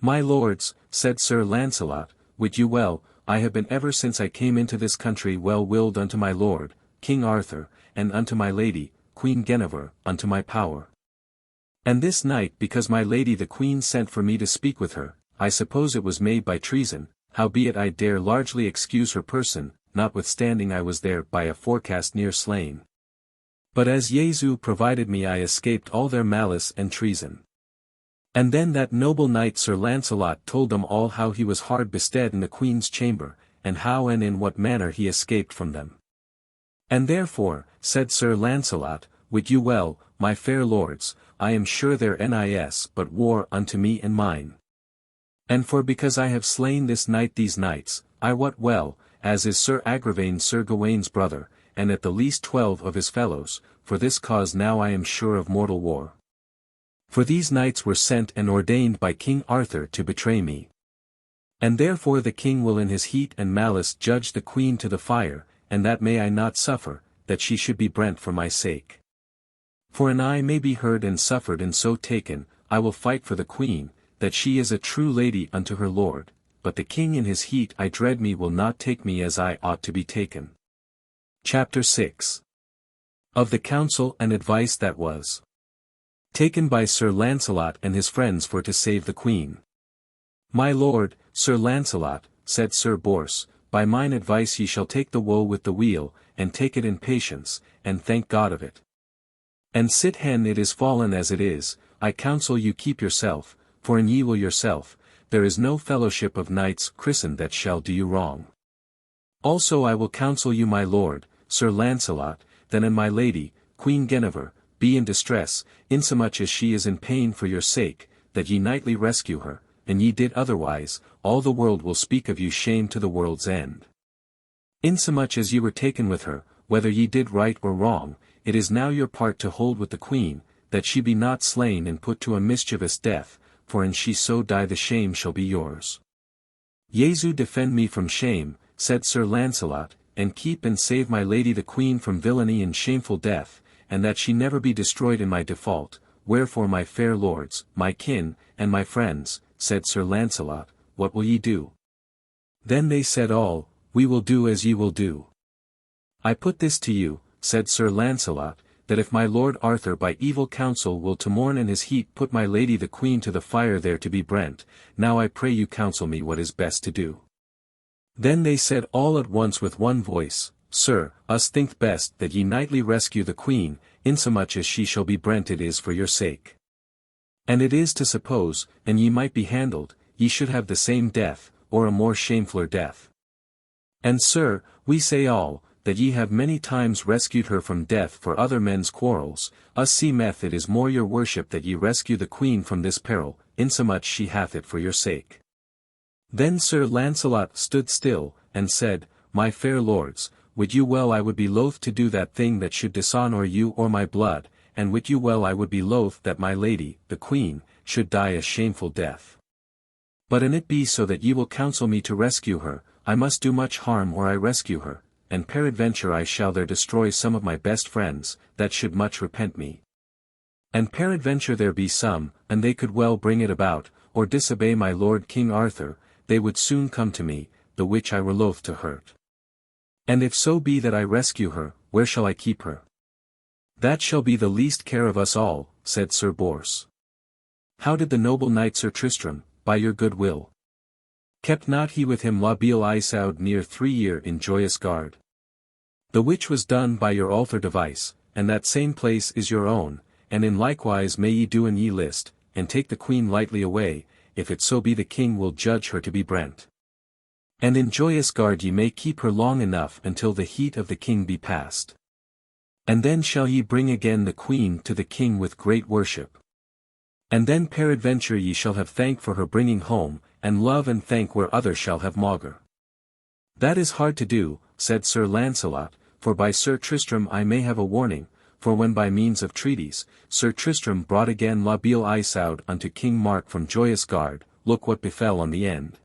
My lords, said Sir Lancelot, wit you well, I have been ever since I came into this country well willed unto my lord, King Arthur, and unto my lady, Queen Guinevere, unto my power. And this night because my lady the queen sent for me to speak with her, I suppose it was made by treason, howbeit I dare largely excuse her person, notwithstanding I was there by a forecast near slain. But as Jesu provided me I escaped all their malice and treason. And then that noble knight Sir Lancelot told them all how he was hard bestead in the queen's chamber, and how and in what manner he escaped from them. And therefore, said Sir Lancelot, wit you well, my fair lords, I am sure there is but war unto me and mine. And for because I have slain this night these knights, I wot well, as is Sir Agravaine Sir Gawain's brother, and at the least 12 of his fellows, for this cause now I am sure of mortal war. For these knights were sent and ordained by King Arthur to betray me. And therefore the king will in his heat and malice judge the queen to the fire, and that may I not suffer, that she should be brent for my sake. For an I may be heard and suffered and so taken, I will fight for the queen, that she is a true lady unto her lord, but the king in his heat I dread me will not take me as I ought to be taken. Chapter 6. Of the counsel and advice that was taken by Sir Lancelot and his friends for to save the queen. My lord, Sir Lancelot, said Sir Bors, by mine advice ye shall take the woe with the weal, and take it in patience, and thank God of it. And sit hen it is fallen as it is, I counsel you keep yourself, for in ye will yourself, there is no fellowship of knights christened that shall do you wrong. Also I will counsel you my lord, Sir Lancelot, that and my lady, Queen Guinevere, be in distress, insomuch as she is in pain for your sake, that ye nightly rescue her, and ye did otherwise, all the world will speak of you shame to the world's end. Insomuch as ye were taken with her, whether ye did right or wrong, it is now your part to hold with the queen, that she be not slain and put to a mischievous death, for an she so die the shame shall be yours. Jesu defend me from shame, said Sir Lancelot, and keep and save my lady the queen from villainy and shameful death, and that she never be destroyed in my default, wherefore my fair lords, my kin, and my friends, said Sir Lancelot, what will ye do? Then they said all, we will do as ye will do. I put this to you, said Sir Lancelot, that if my lord Arthur by evil counsel will to morn in his heat put my lady the queen to the fire there to be brent, now I pray you counsel me what is best to do. Then they said all at once with one voice, Sir, us think best that ye knightly rescue the queen, insomuch as she shall be brent it is for your sake. And it is to suppose, and ye might be handled, ye should have the same death, or a more shamefuller death. And sir, we say all, that ye have many times rescued her from death for other men's quarrels, us seemeth it is more your worship that ye rescue the queen from this peril, insomuch she hath it for your sake. Then Sir Lancelot stood still, and said, My fair lords, wit you well I would be loath to do that thing that should dishonour you or my blood, and wit you well I would be loath that my lady, the queen, should die a shameful death. But an it be so that ye will counsel me to rescue her, I must do much harm or I rescue her, and peradventure I shall there destroy some of my best friends, that should much repent me. And peradventure there be some, and they could well bring it about, or disobey my lord King Arthur, they would soon come to me, the which I were loath to hurt. And if so be that I rescue her, where shall I keep her? That shall be the least care of us all, said Sir Bors. How did the noble knight Sir Tristram, by your good will? Kept not he with him La Beale Isaud near 3 year in Joyous Gard? The which was done by your altar device, and that same place is your own, and in likewise may ye do an ye list, and take the queen lightly away, if it so be the king will judge her to be brent. And in Joyous Gard ye may keep her long enough until the heat of the king be past. And then shall ye bring again the queen to the king with great worship. And then peradventure ye shall have thank for her bringing home, and love and thank where others shall have maugre. That is hard to do, said Sir Lancelot, for by Sir Tristram I may have a warning, for when by means of treaties, Sir Tristram brought again La Beale Isaud unto King Mark from Joyous Gard, look what befell on the end.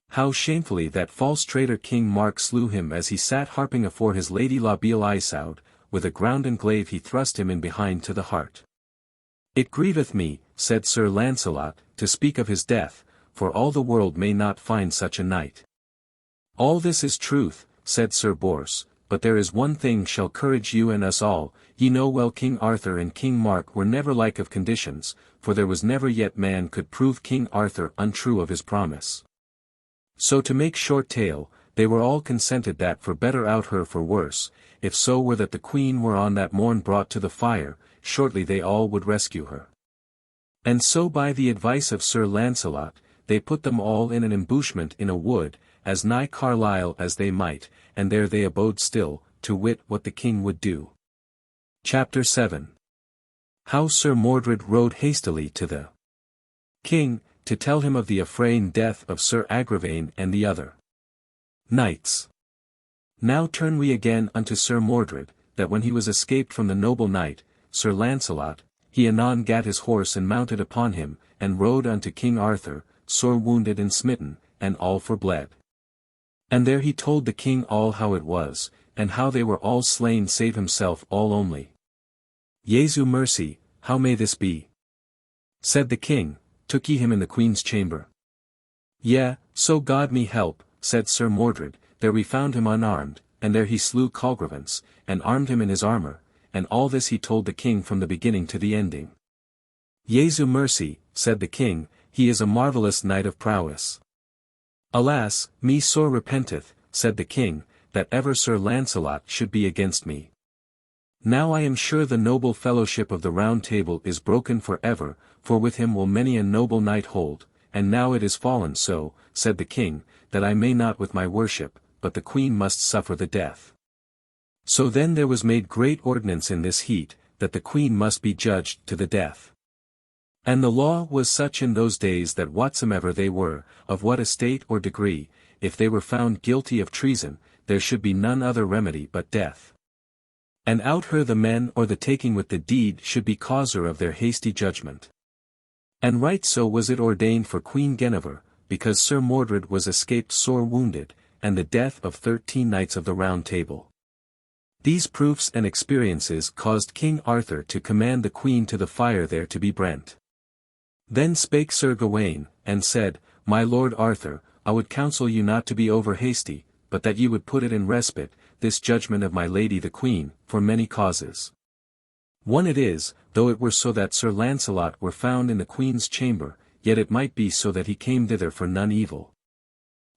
How shamefully that false traitor King Mark slew him as he sat harping afore his lady La Beale Isaud, with a grounden glaive he thrust him in behind to the heart. It grieveth me, said Sir Lancelot, to speak of his death, for all the world may not find such a knight. All this is truth, said Sir Bors, but there is one thing shall courage you and us all, ye know well King Arthur and King Mark were never like of conditions, for there was never yet man could prove King Arthur untrue of his promise. So to make short tale, they were all consented that for better out her for worse, if so were that the queen were on that morn brought to the fire, shortly they all would rescue her. And so by the advice of Sir Lancelot, they put them all in an embushment in a wood, as nigh Carlisle as they might, and there they abode still, to wit what the king would do. Chapter 7. How Sir Mordred rode hastily to the king, to tell him of the affray and death of Sir Igraine and the other knights. Now turn we again unto Sir Mordred, that when he was escaped from the noble knight, Sir Lancelot, he anon gat his horse and mounted upon him, and rode unto King Arthur, sore wounded and smitten, and all for bled. And there he told the king all how it was, and how they were all slain save himself all only. Jesu mercy, how may this be? Said the king, took ye him in the queen's chamber? Yea, so God me help, said Sir Mordred, there we found him unarmed, and there he slew Colgrevance, and armed him in his armour, and all this he told the king from the beginning to the ending. Jesu mercy, said the king, he is a marvellous knight of prowess. Alas, me sore repenteth, said the king, that ever Sir Lancelot should be against me. Now I am sure the noble fellowship of the Round Table is broken for ever, for with him will many a noble knight hold, and now it is fallen so, said the king, that I may not with my worship, but the queen must suffer the death. So then there was made great ordinance in this heat, that the queen must be judged to the death. And the law was such in those days that whatsoever they were, of what estate or degree, if they were found guilty of treason, there should be none other remedy but death. And out her the men or the taking with the deed should be causer of their hasty judgment. And right so was it ordained for Queen Guinevere, because Sir Mordred was escaped sore wounded, and the death of 13 knights of the Round Table. These proofs and experiences caused King Arthur to command the queen to the fire there to be brent. Then spake Sir Gawain, and said, My lord Arthur, I would counsel you not to be over hasty, but that ye would put it in respite, this judgment of my lady the queen, for many causes. One it is, though it were so that Sir Lancelot were found in the queen's chamber, yet it might be so that he came thither for none evil.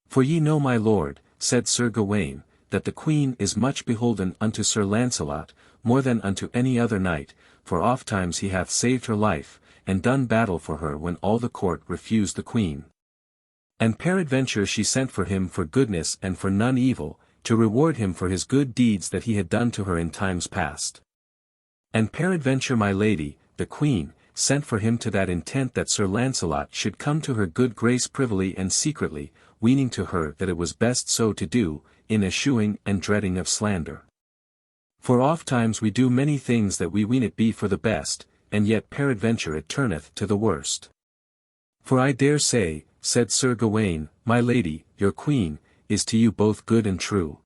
For ye know my lord, said Sir Gawain, that the queen is much beholden unto Sir Lancelot, more than unto any other knight, for ofttimes he hath saved her life, and done battle for her when all the court refused the queen. And peradventure she sent for him for goodness and for none evil, to reward him for his good deeds that he had done to her in times past. And peradventure my lady, the queen, sent for him to that intent that Sir Lancelot should come to her good grace privily and secretly, weening to her that it was best so to do, in eschewing and dreading of slander. For ofttimes we do many things that we ween it be for the best, and yet peradventure it turneth to the worst. For I dare say, said Sir Gawain, my lady, your queen, is to you both good and true.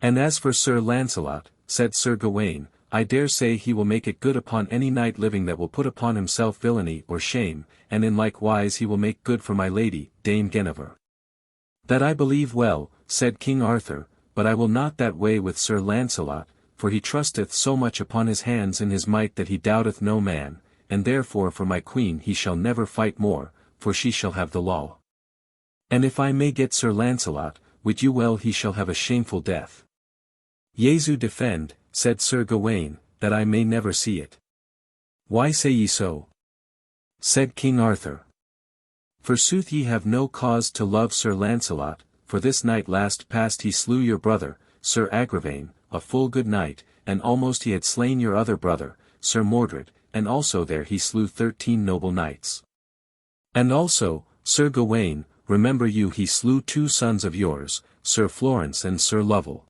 And as for Sir Lancelot, said Sir Gawain, I dare say he will make it good upon any knight living that will put upon himself villainy or shame, and in like wise he will make good for my lady, Dame Guinevere. That I believe well, said King Arthur, but I will not that way with Sir Lancelot, for he trusteth so much upon his hands and his might that he doubteth no man, and therefore for my queen he shall never fight more, for she shall have the law. And if I may get Sir Lancelot, wit you well he shall have a shameful death. Jesu defend, said Sir Gawain, that I may never see it. Why say ye so? Said King Arthur. Forsooth ye have no cause to love Sir Lancelot, for this night last past he slew your brother, Sir Igraine, a full good knight, and almost he had slain your other brother, Sir Mordred, and also there he slew 13 noble knights. And also, Sir Gawain, remember you he slew 2 sons of yours, Sir Florence and Sir Lovel.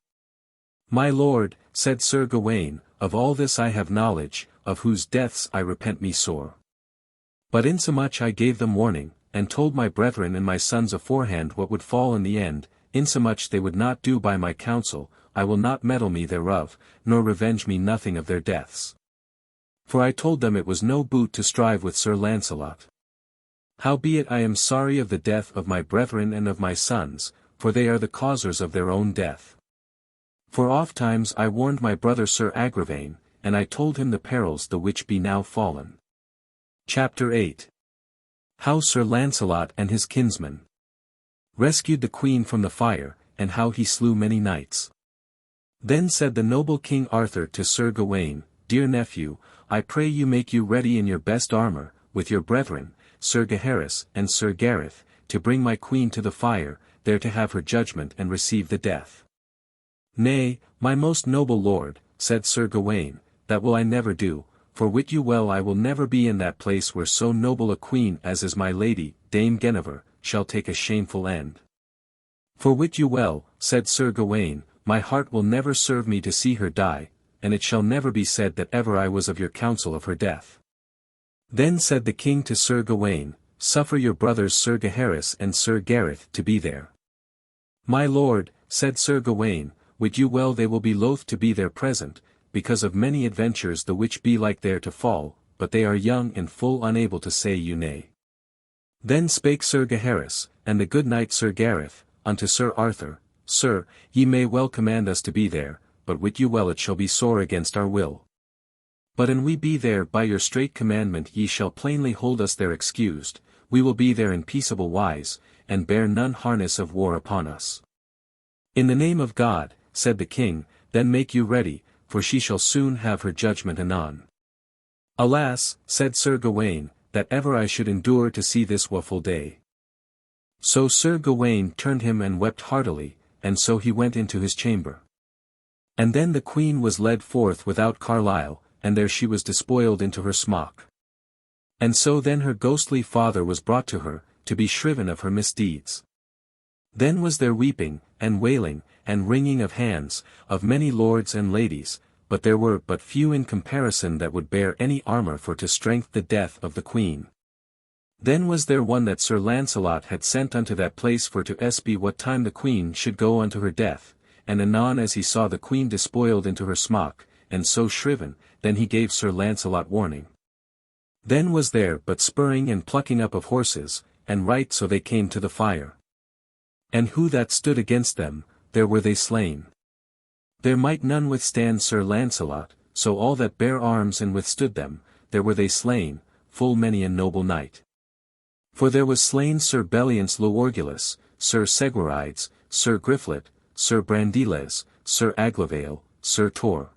My lord, said Sir Gawain, of all this I have knowledge, of whose deaths I repent me sore. But insomuch I gave them warning, and told my brethren and my sons aforehand what would fall in the end, insomuch they would not do by my counsel, I will not meddle me thereof, nor revenge me nothing of their deaths. For I told them it was no boot to strive with Sir Lancelot. Howbeit I am sorry of the death of my brethren and of my sons, for they are the causers of their own death. For ofttimes I warned my brother Sir Igraine, and I told him the perils the which be now fallen. Chapter 8. How Sir Lancelot and his kinsmen rescued the queen from the fire, and how he slew many knights. Then said the noble King Arthur to Sir Gawain, Dear nephew, I pray you make you ready in your best armor, with your brethren, Sir Gaheris and Sir Gareth, to bring my queen to the fire, there to have her judgment and receive the death. Nay, my most noble lord, said Sir Gawain, that will I never do, for wit you well I will never be in that place where so noble a queen as is my lady, Dame Guinevere, shall take a shameful end. For wit you well, said Sir Gawain, my heart will never serve me to see her die, and it shall never be said that ever I was of your counsel of her death. Then said the king to Sir Gawain, Suffer your brothers Sir Gaheris and Sir Gareth to be there. My lord, said Sir Gawain, wit you well they will be loath to be there present, because of many adventures the which be like there to fall, but they are young and full unable to say you nay. Then spake Sir Gaheris, and the good knight Sir Gareth, unto Sir Arthur, Sir, ye may well command us to be there, but wit you well it shall be sore against our will. But an we be there by your straight commandment ye shall plainly hold us there excused, we will be there in peaceable wise, and bear none harness of war upon us. In the name of God, said the king, then make you ready, for she shall soon have her judgment anon. Alas, said Sir Gawain, that ever I should endure to see this woeful day. So Sir Gawain turned him and wept heartily, and so he went into his chamber. And then the queen was led forth without Carlisle, and there she was despoiled into her smock. And so then her ghostly father was brought to her, to be shriven of her misdeeds. Then was there weeping, and wailing, and wringing of hands, of many lords and ladies, but there were but few in comparison that would bear any armor for to strength the death of the queen. Then was there one that Sir Lancelot had sent unto that place for to espy what time the queen should go unto her death, and anon as he saw the queen despoiled into her smock, and so shriven, then he gave Sir Lancelot warning. Then was there but spurring and plucking up of horses, and right so they came to the fire. And who that stood against them, there were they slain. There might none withstand Sir Lancelot, so all that bare arms and withstood them, there were they slain, full many a noble knight. For there was slain Sir Belliance Loorgulus, Sir Segwarides, Sir Griflet, Sir Brandiles, Sir Aglavale, Sir Tor,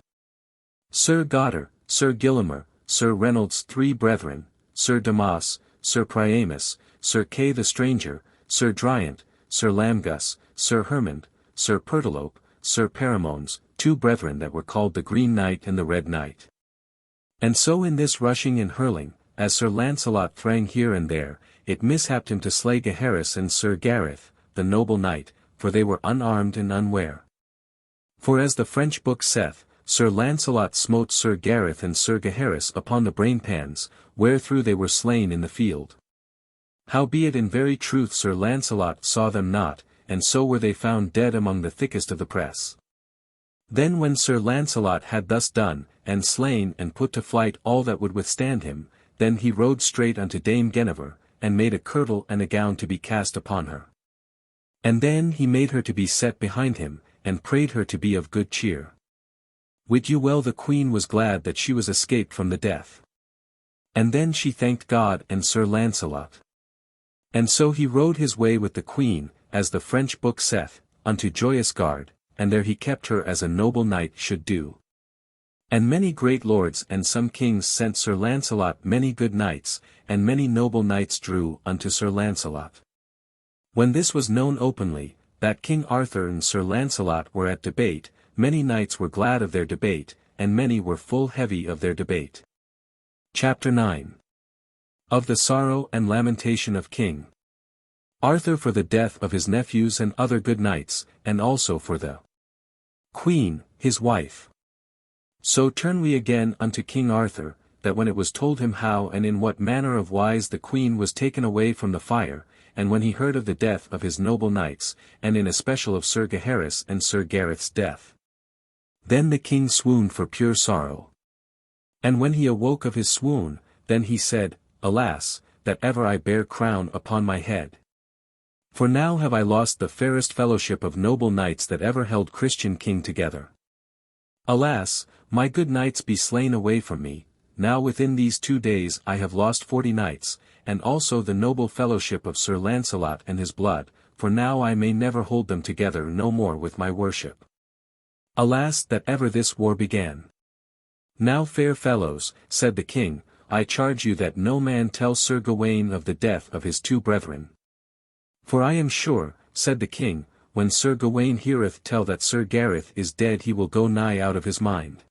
Sir Goddard, Sir Gillimer, Sir Reynolds 3 brethren, Sir Damas, Sir Priamus, Sir Kay the Stranger, Sir Driant, Sir Lamgus, Sir Hermond, Sir Pertilope, Sir Paramones, 2 brethren that were called the Green Knight and the Red Knight. And so in this rushing and hurling, as Sir Lancelot thrang here and there, it mishapped him to slay Gaheris and Sir Gareth, the noble knight, for they were unarmed and unware. For as the French book saith, Sir Lancelot smote Sir Gareth and Sir Gaheris upon the brainpans, wherethrough they were slain in the field. Howbeit in very truth Sir Lancelot saw them not, and so were they found dead among the thickest of the press. Then when Sir Lancelot had thus done, and slain and put to flight all that would withstand him, then he rode straight unto Dame Guinevere, and made a kirtle and a gown to be cast upon her. And then he made her to be set behind him, and prayed her to be of good cheer. Wit you well the queen was glad that she was escaped from the death. And then she thanked God and Sir Lancelot. And so he rode his way with the queen, as the French book saith, unto Joyous Gard, and there he kept her as a noble knight should do. And many great lords and some kings sent Sir Lancelot many good knights, and many noble knights drew unto Sir Lancelot. When this was known openly, that King Arthur and Sir Lancelot were at debate, many knights were glad of their debate, and many were full heavy of their debate. Chapter 9. Of the sorrow and lamentation of King Arthur for the death of his nephews and other good knights, and also for the Queen, his wife. So turn we again unto King Arthur, that when it was told him how and in what manner of wise the Queen was taken away from the fire, and when he heard of the death of his noble knights, and in especial of Sir Gaheris and Sir Gareth's death. Then the king swooned for pure sorrow. And when he awoke of his swoon, then he said, Alas, that ever I bare crown upon my head. For now have I lost the fairest fellowship of noble knights that ever held Christian king together. Alas, my good knights be slain away from me, now within these 2 days I have lost 40 knights, and also the noble fellowship of Sir Lancelot and his blood, for now I may never hold them together no more with my worship. Alas that ever this war began. Now fair fellows, said the king, I charge you that no man tell Sir Gawain of the death of his 2 brethren. For I am sure, said the king, when Sir Gawain heareth tell that Sir Gareth is dead he will go nigh out of his mind.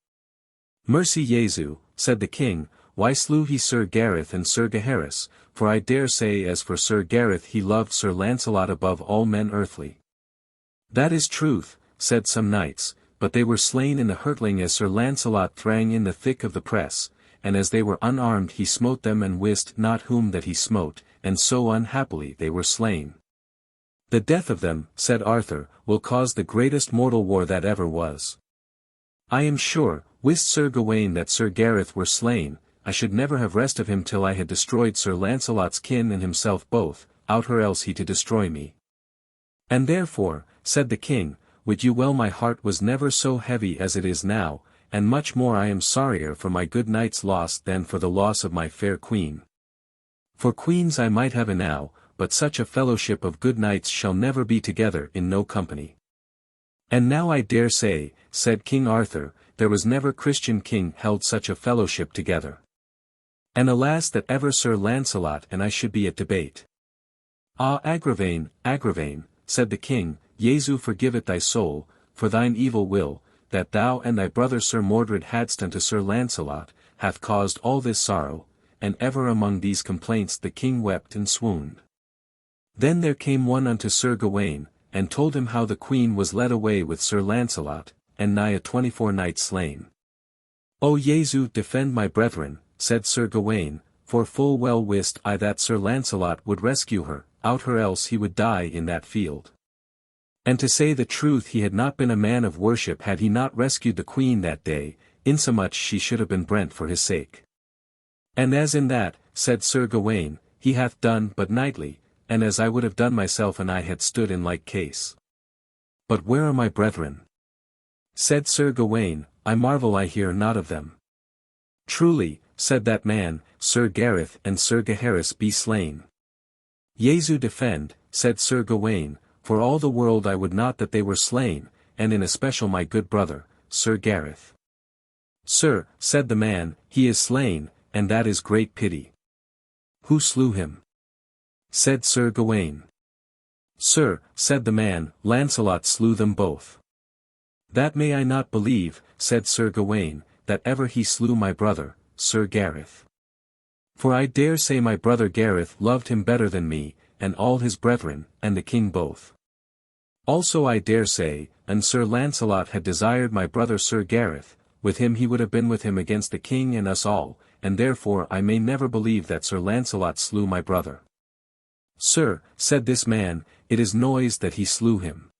Mercy Jesu, said the king, why slew he Sir Gareth and Sir Gaheris, for I dare say as for Sir Gareth he loved Sir Lancelot above all men earthly. That is truth, said some knights, but they were slain in the hurtling as Sir Lancelot thrang in the thick of the press, and as they were unarmed he smote them and wist not whom that he smote, and so unhappily they were slain. The death of them, said Arthur, will cause the greatest mortal war that ever was. I am sure, wist Sir Gawain that Sir Gareth were slain, I should never have rest of him till I had destroyed Sir Lancelot's kin and himself both, out or else he to destroy me. And therefore, said the king, wit you well my heart was never so heavy as it is now, and much more I am sorrier for my good knights lost than for the loss of my fair queen. For queens I might have enow, but such a fellowship of good knights shall never be together in no company. And now I dare say, said King Arthur, there was never Christian king held such a fellowship together. And alas that ever Sir Lancelot and I should be at debate. Ah Igraine, Igraine, said the king, Jesu forgive it thy soul, for thine evil will, that thou and thy brother Sir Mordred hadst unto Sir Lancelot, hath caused all this sorrow, and ever among these complaints the king wept and swooned. Then there came one unto Sir Gawain, and told him how the queen was led away with Sir Lancelot, and nigh a 24 knights slain. O Jesu defend my brethren, said Sir Gawain, for full well wist I that Sir Lancelot would rescue her, out or else he would die in that field. And to say the truth he had not been a man of worship had he not rescued the queen that day, insomuch she should have been brent for his sake. And as in that, said Sir Gawain, he hath done but knightly, and as I would have done myself and I had stood in like case. But where are my brethren? Said Sir Gawain, I marvel I hear not of them. Truly, said that man, Sir Gareth and Sir Gaheris be slain. Jesu defend, said Sir Gawain, for all the world I would not that they were slain, and in especial my good brother, Sir Gareth. Sir, said the man, he is slain, and that is great pity. Who slew him? Said Sir Gawain. Sir, said the man, Lancelot slew them both. That may I not believe, said Sir Gawain, that ever he slew my brother, Sir Gareth. For I dare say my brother Gareth loved him better than me, and all his brethren, and the king both. Also I dare say, and Sir Lancelot had desired my brother Sir Gareth, with him he would have been with him against the king and us all, and therefore I may never believe that Sir Lancelot slew my brother. Sir, said this man, it is noised that he slew him.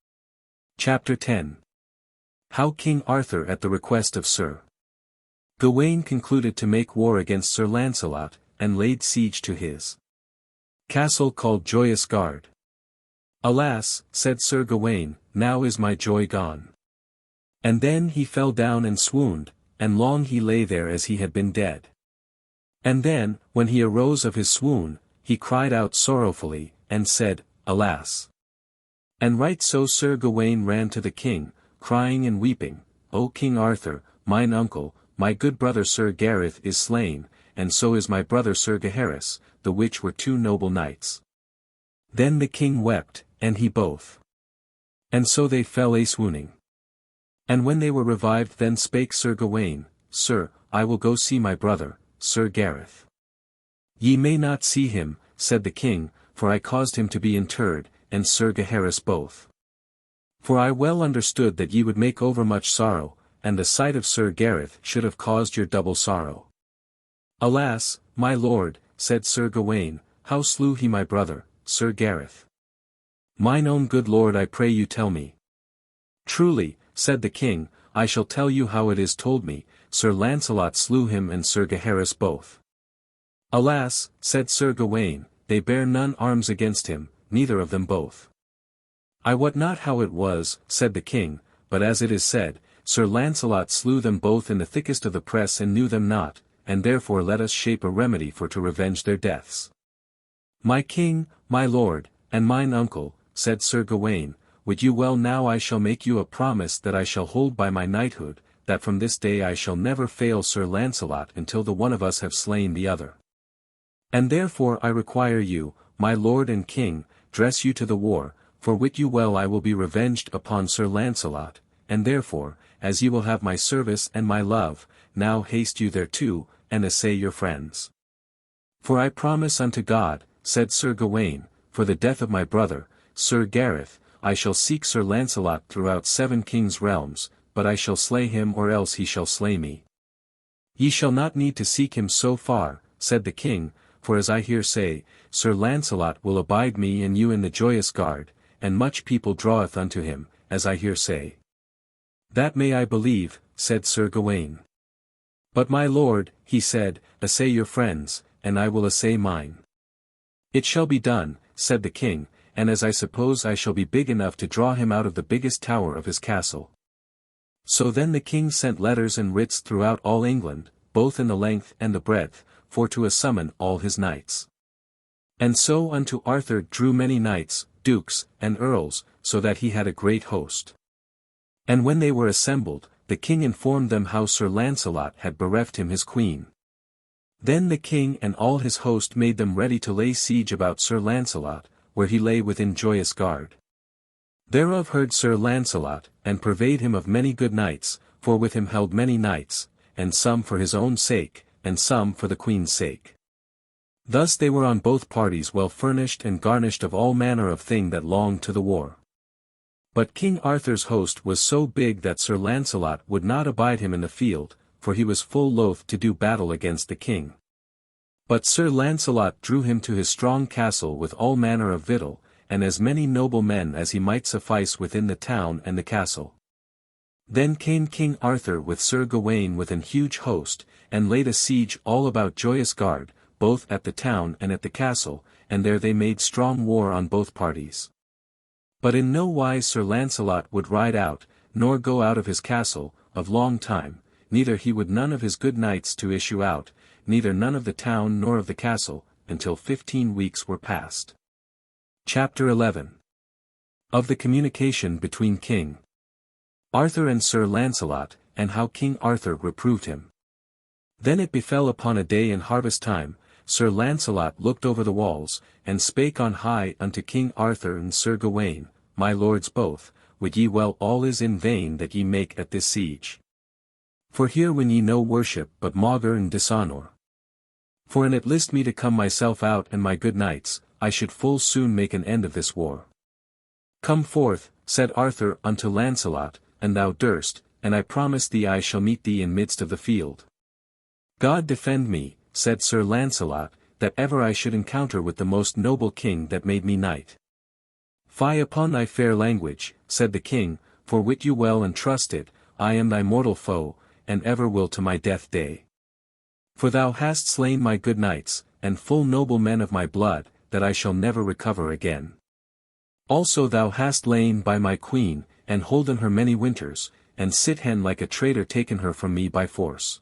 Chapter 10. How King Arthur at the request of Sir Gawain concluded to make war against Sir Lancelot, and laid siege to his castle called Joyous Gard. Alas, said Sir Gawain, now is my joy gone. And then he fell down and swooned, and long he lay there as he had been dead. And then, when he arose of his swoon, he cried out sorrowfully, and said, Alas! And right so Sir Gawain ran to the king, crying and weeping, O King Arthur, mine uncle, my good brother Sir Gareth is slain, and so is my brother Sir Gaheris, the which were two noble knights. Then the king wept, and he both. And so they fell a-swooning. And when they were revived then spake Sir Gawain, Sir, I will go see my brother, Sir Gareth. Ye may not see him, said the king, for I caused him to be interred, and Sir Gaheris both. For I well understood that ye would make overmuch sorrow, and the sight of Sir Gareth should have caused your double sorrow. Alas, my lord, said Sir Gawain, how slew he my brother, Sir Gareth? Mine own good lord, I pray you tell me. Truly, said the king, I shall tell you how it is told me, Sir Lancelot slew him and Sir Gaheris both. Alas, said Sir Gawain, they bare none arms against him, neither of them both. I wot not how it was, said the king, but as it is said, Sir Lancelot slew them both in the thickest of the press and knew them not, and therefore let us shape a remedy for to revenge their deaths. My king, my lord, and mine uncle, said Sir Gawain, would you well now I shall make you a promise that I shall hold by my knighthood, that from this day I shall never fail Sir Lancelot until the one of us have slain the other. And therefore I require you, my lord and king, dress you to the war, for wit you well I will be revenged upon Sir Lancelot, and therefore, as ye will have my service and my love, now haste you thereto, and assay your friends. For I promise unto God, said Sir Gawain, for the death of my brother, Sir Gareth, I shall seek Sir Lancelot throughout 7 kings' realms, but I shall slay him or else he shall slay me. Ye shall not need to seek him so far, said the king, for as I hear say, Sir Lancelot will abide me and you in the Joyous Gard, and much people draweth unto him, as I hear say. That may I believe, said Sir Gawain. But my lord, he said, assay your friends, and I will assay mine. It shall be done, said the king, and as I suppose I shall be big enough to draw him out of the biggest tower of his castle. So then the king sent letters and writs throughout all England, both in the length and the breadth, for to summon all his knights. And so unto Arthur drew many knights, dukes, and earls, so that he had a great host. And when they were assembled, the king informed them how Sir Lancelot had bereft him his queen. Then the king and all his host made them ready to lay siege about Sir Lancelot, where he lay within Joyous Gard. Thereof heard Sir Lancelot, and purveyed him of many good knights, for with him held many knights, and some for his own sake, and some for the queen's sake. Thus they were on both parties well furnished and garnished of all manner of thing that longed to the war. But King Arthur's host was so big that Sir Lancelot would not abide him in the field, for he was full loath to do battle against the king. But Sir Lancelot drew him to his strong castle with all manner of victual, and as many noble men as he might suffice within the town and the castle. Then came King Arthur with Sir Gawain with an huge host, and laid a siege all about Joyous Gard, both at the town and at the castle, and there they made strong war on both parties. But in no wise Sir Lancelot would ride out, nor go out of his castle, of long time, neither he would none of his good knights to issue out, neither none of the town nor of the castle, until 15 weeks were past. Chapter 11. Of the communication between King Arthur and Sir Lancelot, and how King Arthur reproved him. Then it befell upon a day in harvest time, Sir Lancelot looked over the walls, and spake on high unto King Arthur and Sir Gawain, My lords both, wit ye well all is in vain that ye make at this siege. For here win ye no worship but maugre and dishonour. For an it list me to come myself out and my good knights, I should full soon make an end of this war. Come forth, said Arthur unto Lancelot, and thou durst, and I promise thee I shall meet thee in midst of the field. God defend me, said Sir Lancelot, that ever I should encounter with the most noble king that made me knight. Fie upon thy fair language, said the king, for wit you well and trust it, I am thy mortal foe, and ever will to my death day. For thou hast slain my good knights, and full noble men of my blood, that I shall never recover again. Also thou hast lain by my queen, and holden her many winters, and Sithen like a traitor taken her from me by force.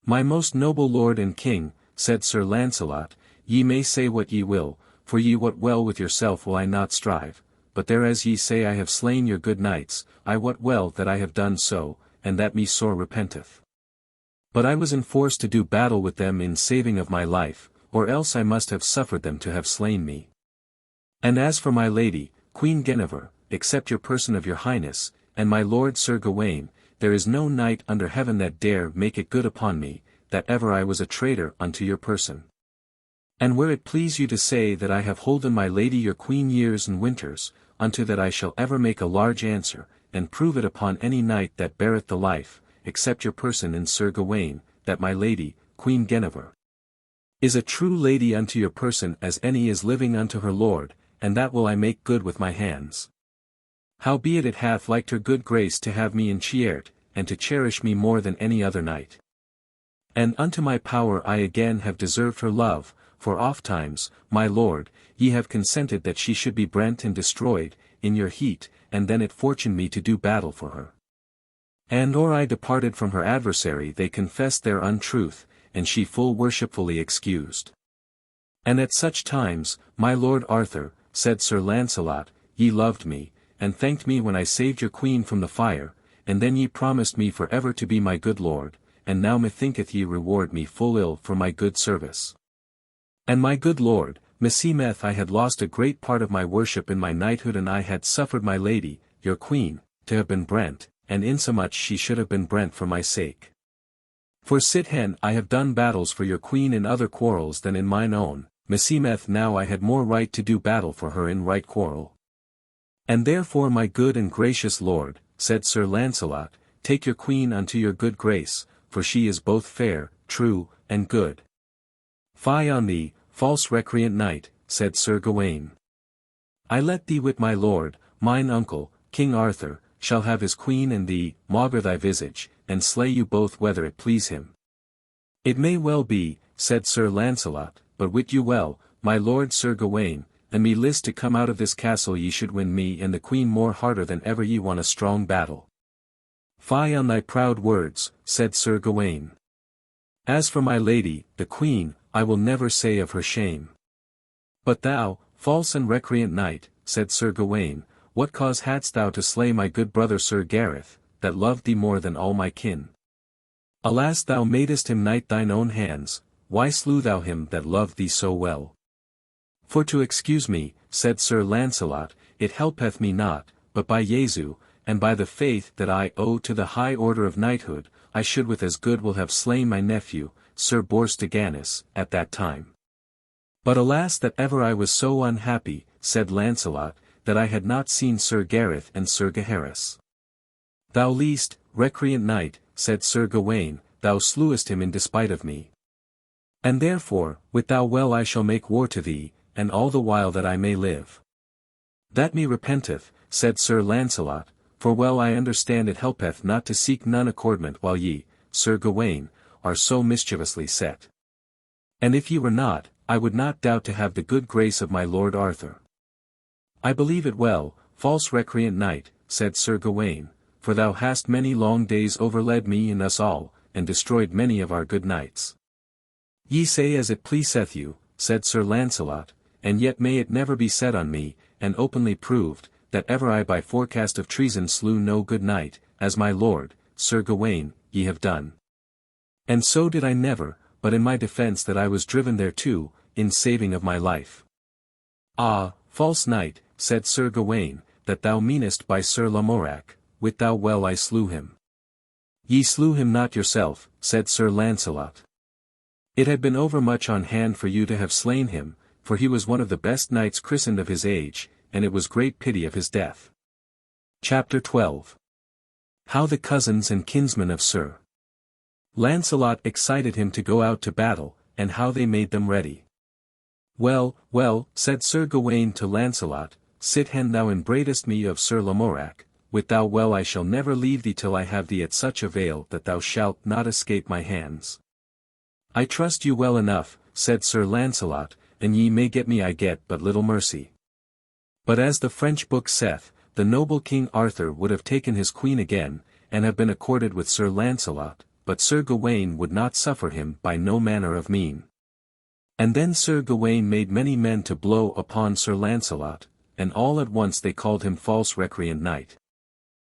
My most noble lord and king, said Sir Lancelot, ye may say what ye will, for ye wot well with yourself will I not strive, but thereas ye say I have slain your good knights, I wot well that I have done so, and that me sore repenteth. But I was enforced to do battle with them in saving of my life, or else I must have suffered them to have slain me. And as for my lady, Queen Guinevere, except your person of your highness, and my lord Sir Gawain, there is no knight under heaven that dare make it good upon me, that ever I was a traitor unto your person. And where it please you to say that I have holden my lady your queen years and winters, unto that I shall ever make a large answer, and prove it upon any knight that beareth the life, except your person and Sir Gawain, that my lady, Queen Guinevere, is a true lady unto your person as any is living unto her lord, and that will I make good with my hands. Howbeit it hath liked her good grace to have me in chiert, and to cherish me more than any other knight. And unto my power I again have deserved her love, for ofttimes, my lord, ye have consented that she should be brent and destroyed, in your heat, and then it fortuned me to do battle for her. And or I departed from her adversary they confessed their untruth, and she full worshipfully excused. And at such times, my lord Arthur, said Sir Lancelot, ye loved me, and thanked me when I saved your queen from the fire, and then ye promised me for ever to be my good lord, and now methinketh ye reward me full ill for my good service. And my good lord, meseemeth I had lost a great part of my worship in my knighthood and I had suffered my lady, your queen, to have been brent, and insomuch she should have been brent for my sake. For Sithen I have done battles for your queen in other quarrels than in mine own, meseemeth now I had more right to do battle for her in right quarrel. And therefore my good and gracious lord, said Sir Lancelot, take your queen unto your good grace, for she is both fair, true, and good. Fie on thee, false recreant knight, said Sir Gawain. I let thee wit my lord, mine uncle, King Arthur, shall have his queen and thee, maugre thy visage, and slay you both whether it please him. It may well be, said Sir Lancelot, but wit you well, my lord Sir Gawain, and me list to come out of this castle ye should win me and the queen more harder than ever ye won a strong battle. Fie on thy proud words, said Sir Gawain. As for my lady, the queen, I will never say of her shame. But thou, false and recreant knight, said Sir Gawain, what cause hadst thou to slay my good brother Sir Gareth, that loved thee more than all my kin? Alas, thou madest him knight thine own hands, why slew thou him that loved thee so well? For to excuse me, said Sir Lancelot, it helpeth me not, but by Jesu, and by the faith that I owe to the high order of knighthood, I should with as good will have slain my nephew, Sir Bors de Ganis, at that time. But alas that ever I was so unhappy, said Lancelot, that I had not seen Sir Gareth and Sir Gaheris. Thou least, recreant knight, said Sir Gawain, thou slewest him in despite of me. And therefore, wit thou well I shall make war to thee, and all the while that I may live. That me repenteth, said Sir Lancelot, for well I understand it helpeth not to seek none accordment while ye, Sir Gawain, are so mischievously set. And if ye were not, I would not doubt to have the good grace of my lord Arthur. I believe it well, false recreant knight, said Sir Gawain, for thou hast many long days overled me and us all, and destroyed many of our good knights. Ye say as it pleaseth you, said Sir Lancelot, and yet may it never be said on me, and openly proved, that ever I by forecast of treason slew no good knight, as my lord, Sir Gawain, ye have done. And so did I never, but in my defence that I was driven thereto, in saving of my life. Ah, false knight, said Sir Gawain, that thou meanest by Sir Lamorak, wit thou well I slew him. Ye slew him not yourself, said Sir Lancelot. It had been overmuch on hand for you to have slain him, for he was one of the best knights christened of his age, and it was great pity of his death. Chapter 12. How the cousins and kinsmen of Sir Lancelot excited him to go out to battle, and how they made them ready. Well, well, said Sir Gawain to Lancelot, sit hen thou embradest me of Sir Lamorak, wit thou well I shall never leave thee till I have thee at such avail that thou shalt not escape my hands. I trust you well enough, said Sir Lancelot, and ye may get me I get but little mercy. But as the French book saith, the noble King Arthur would have taken his queen again, and have been accorded with Sir Lancelot, but Sir Gawain would not suffer him by no manner of mean. And then Sir Gawain made many men to blow upon Sir Lancelot, and all at once they called him false recreant knight.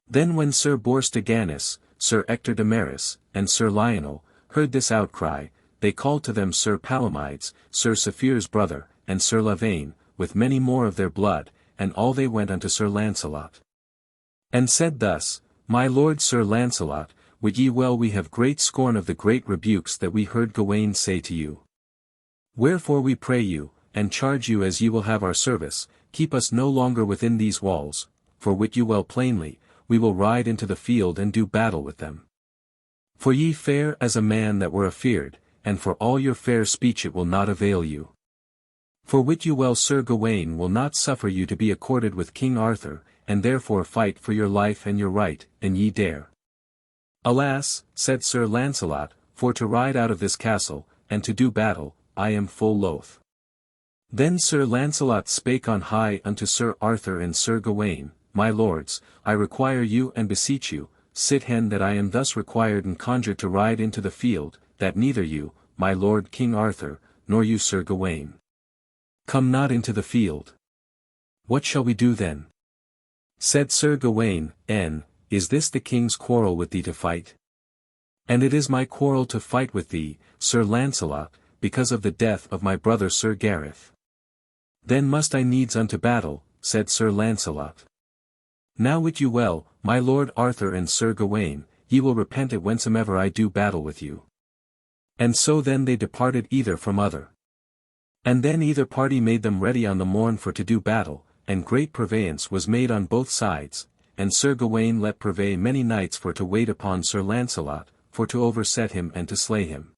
Then when Sir Bors de Ganis, Sir Ector de Maris, and Sir Lionel, heard this outcry, they called to them Sir Palomides, Sir Saphir's brother, and Sir Lavaine, with many more of their blood, and all they went unto Sir Lancelot. And said thus, My lord Sir Lancelot, wit ye well we have great scorn of the great rebukes that we heard Gawain say to you. Wherefore we pray you, and charge you as ye will have our service, keep us no longer within these walls, for wit you well plainly, we will ride into the field and do battle with them. For ye fare as a man that were afeard, and for all your fair speech it will not avail you. For wit you well Sir Gawain will not suffer you to be accorded with King Arthur, and therefore fight for your life and your right, and ye dare. Alas, said Sir Lancelot, for to ride out of this castle, and to do battle, I am full loath. Then Sir Lancelot spake on high unto Sir Arthur and Sir Gawain, My lords, I require you and beseech you, sit hen that I am thus required and conjured to ride into the field, that neither you, my lord King Arthur, nor you Sir Gawain, come not into the field. What shall we do then? Said Sir Gawain, Is this the king's quarrel with thee to fight? And it is my quarrel to fight with thee, Sir Lancelot, because of the death of my brother Sir Gareth. Then must I needs unto battle, said Sir Lancelot. Now wit you well, my lord Arthur and Sir Gawain, ye will repent it whensoever I do battle with you. And so then they departed either from other. And then either party made them ready on the morn for to do battle, and great purveyance was made on both sides, and Sir Gawain let purvey many knights for to wait upon Sir Lancelot, for to overset him and to slay him.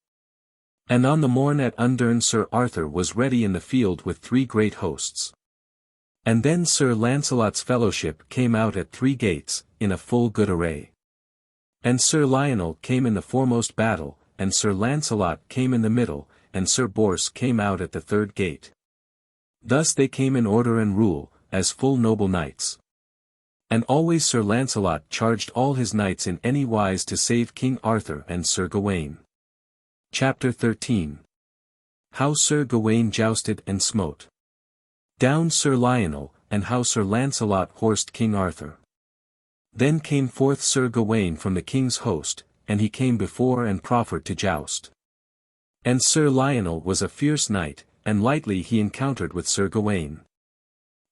And on the morn at undern Sir Arthur was ready in the field with 3 great hosts. And then Sir Lancelot's fellowship came out at 3 gates, in a full good array. And Sir Lionel came in the foremost battle, and Sir Lancelot came in the middle, and Sir Bors came out at the 3rd gate. Thus they came in order and rule, as full noble knights. And always Sir Lancelot charged all his knights in any wise to save King Arthur and Sir Gawain. Chapter 13. How Sir Gawain jousted and smote down Sir Lionel, and how Sir Lancelot horsed King Arthur. Then came forth Sir Gawain from the king's host, and he came before and proffered to joust. And Sir Lionel was a fierce knight, and lightly he encountered with Sir Gawain.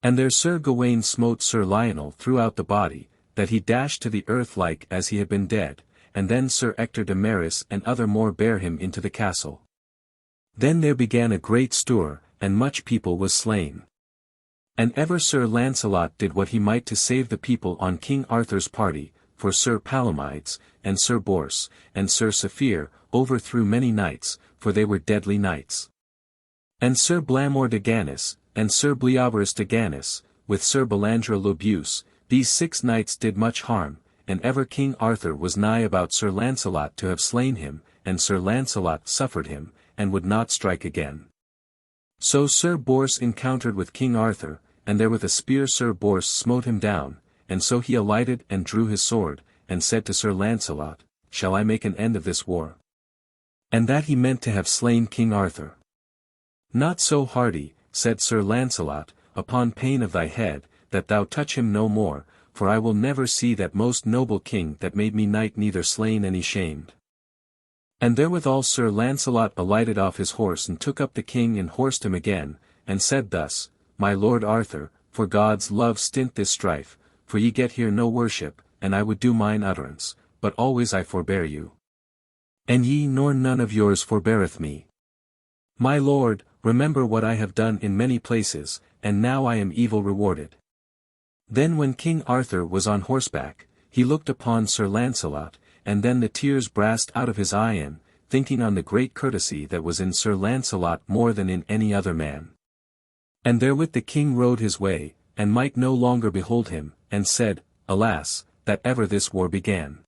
And there Sir Gawain smote Sir Lionel throughout the body, that he dashed to the earth like as he had been dead, and then Sir Ector de Maris and other more bare him into the castle. Then there began a great stir, and much people was slain. And ever Sir Lancelot did what he might to save the people on King Arthur's party, for Sir Palomides, and Sir Bors, and Sir Saphir, overthrew many knights, for they were deadly knights. And Sir Blamor de Ganis, and Sir Bleoberis de Ganis, with Sir Belandre Lobuse, these 6 knights did much harm, and ever King Arthur was nigh about Sir Lancelot to have slain him, and Sir Lancelot suffered him, and would not strike again. So Sir Bors encountered with King Arthur, and there with a spear Sir Bors smote him down, and so he alighted and drew his sword, and said to Sir Lancelot, Shall I make an end of this war? And that he meant to have slain King Arthur. Not so hardy, said Sir Lancelot, upon pain of thy head, that thou touch him no more, for I will never see that most noble king that made me knight neither slain any shamed. And therewithal Sir Lancelot alighted off his horse and took up the king and horsed him again, and said thus, My lord Arthur, for God's love stint this strife, for ye get here no worship, and I would do mine utterance, but always I forbear you. And ye nor none of yours forbeareth me. My lord, remember what I have done in many places, and now I am evil rewarded. Then when King Arthur was on horseback, he looked upon Sir Lancelot, and then the tears brast out of his eye and, thinking on the great courtesy that was in Sir Lancelot more than in any other man. And therewith the king rode his way, and might no longer behold him, and said, Alas, that ever this war began.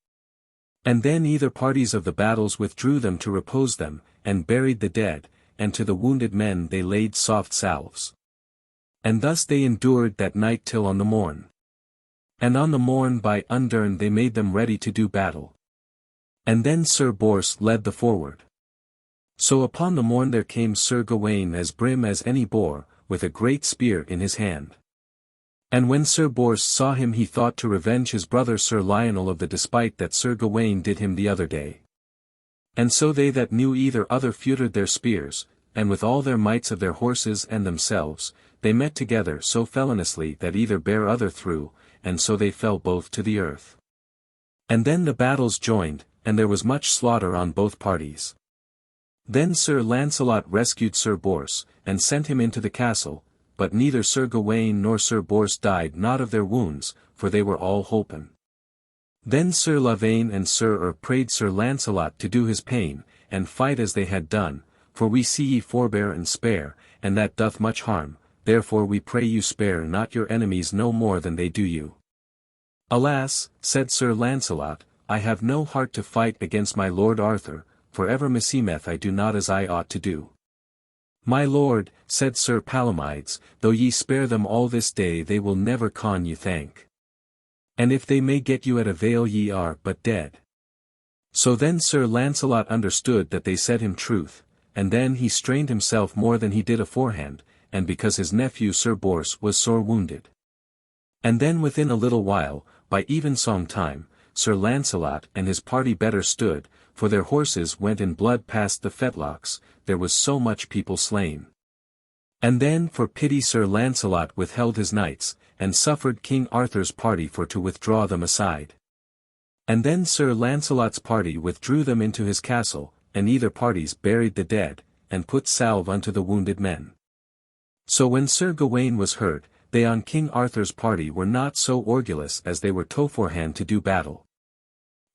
And then either parties of the battles withdrew them to repose them, and buried the dead, and to the wounded men they laid soft salves. And thus they endured that night till on the morn. And on the morn by undern they made them ready to do battle. And then Sir Bors led the forward. So upon the morn there came Sir Gawain as brim as any boar, with a great spear in his hand. And when Sir Bors saw him he thought to revenge his brother Sir Lionel of the despite that Sir Gawain did him the other day. And so they that knew either other feutred their spears, and with all their mights of their horses and themselves, they met together so feloniously that either bare other through, and so they fell both to the earth. And then the battles joined, and there was much slaughter on both parties. Then Sir Lancelot rescued Sir Bors, and sent him into the castle, but neither Sir Gawain nor Sir Bors died not of their wounds, for they were all holpen. Then Sir Lavaine and Sir Ur prayed Sir Lancelot to do his pain, and fight as they had done, for we see ye forbear and spare, and that doth much harm, therefore we pray you spare not your enemies no more than they do you. Alas, said Sir Lancelot, I have no heart to fight against my lord Arthur, for ever meseemeth I do not as I ought to do. My lord, said Sir Palomides, though ye spare them all this day they will never con you thank. And if they may get you at avail ye are but dead. So then Sir Lancelot understood that they said him truth, and then he strained himself more than he did aforehand, and because his nephew Sir Bors was sore wounded. And then within a little while, by evensong time, Sir Lancelot and his party better stood, for their horses went in blood past the fetlocks, there was so much people slain. And then for pity Sir Lancelot withheld his knights, and suffered King Arthur's party for to withdraw them aside. And then Sir Lancelot's party withdrew them into his castle, and either parties buried the dead, and put salve unto the wounded men. So when Sir Gawain was hurt, they on King Arthur's party were not so orgulous as they were toforehand to do battle.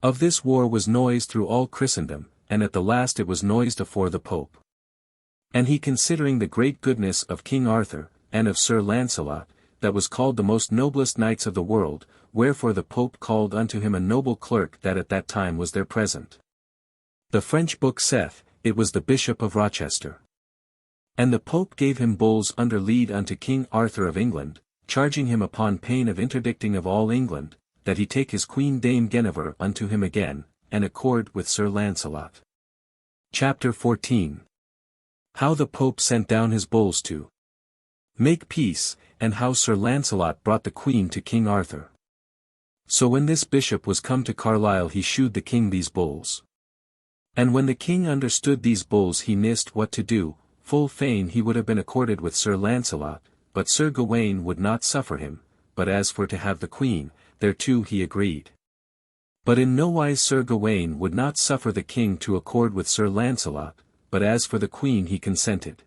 Of this war was noised through all Christendom, and at the last it was noised afore the Pope. And he considering the great goodness of King Arthur, and of Sir Lancelot, that was called the most noblest knights of the world, wherefore the Pope called unto him a noble clerk that at that time was there present. The French book saith, it was the Bishop of Rochester. And the Pope gave him bulls under lead unto King Arthur of England, charging him upon pain of interdicting of all England, that he take his Queen Dame Guinevere unto him again, and accord with Sir Lancelot. Chapter 14. How the Pope sent down his bulls to make peace, and how Sir Lancelot brought the Queen to King Arthur. So when this bishop was come to Carlisle he shewed the king these bulls. And when the king understood these bulls he nist what to do, full fain he would have been accorded with Sir Lancelot, but Sir Gawain would not suffer him, but as for to have the Queen, thereto he agreed. But in no wise Sir Gawain would not suffer the king to accord with Sir Lancelot, but as for the Queen he consented.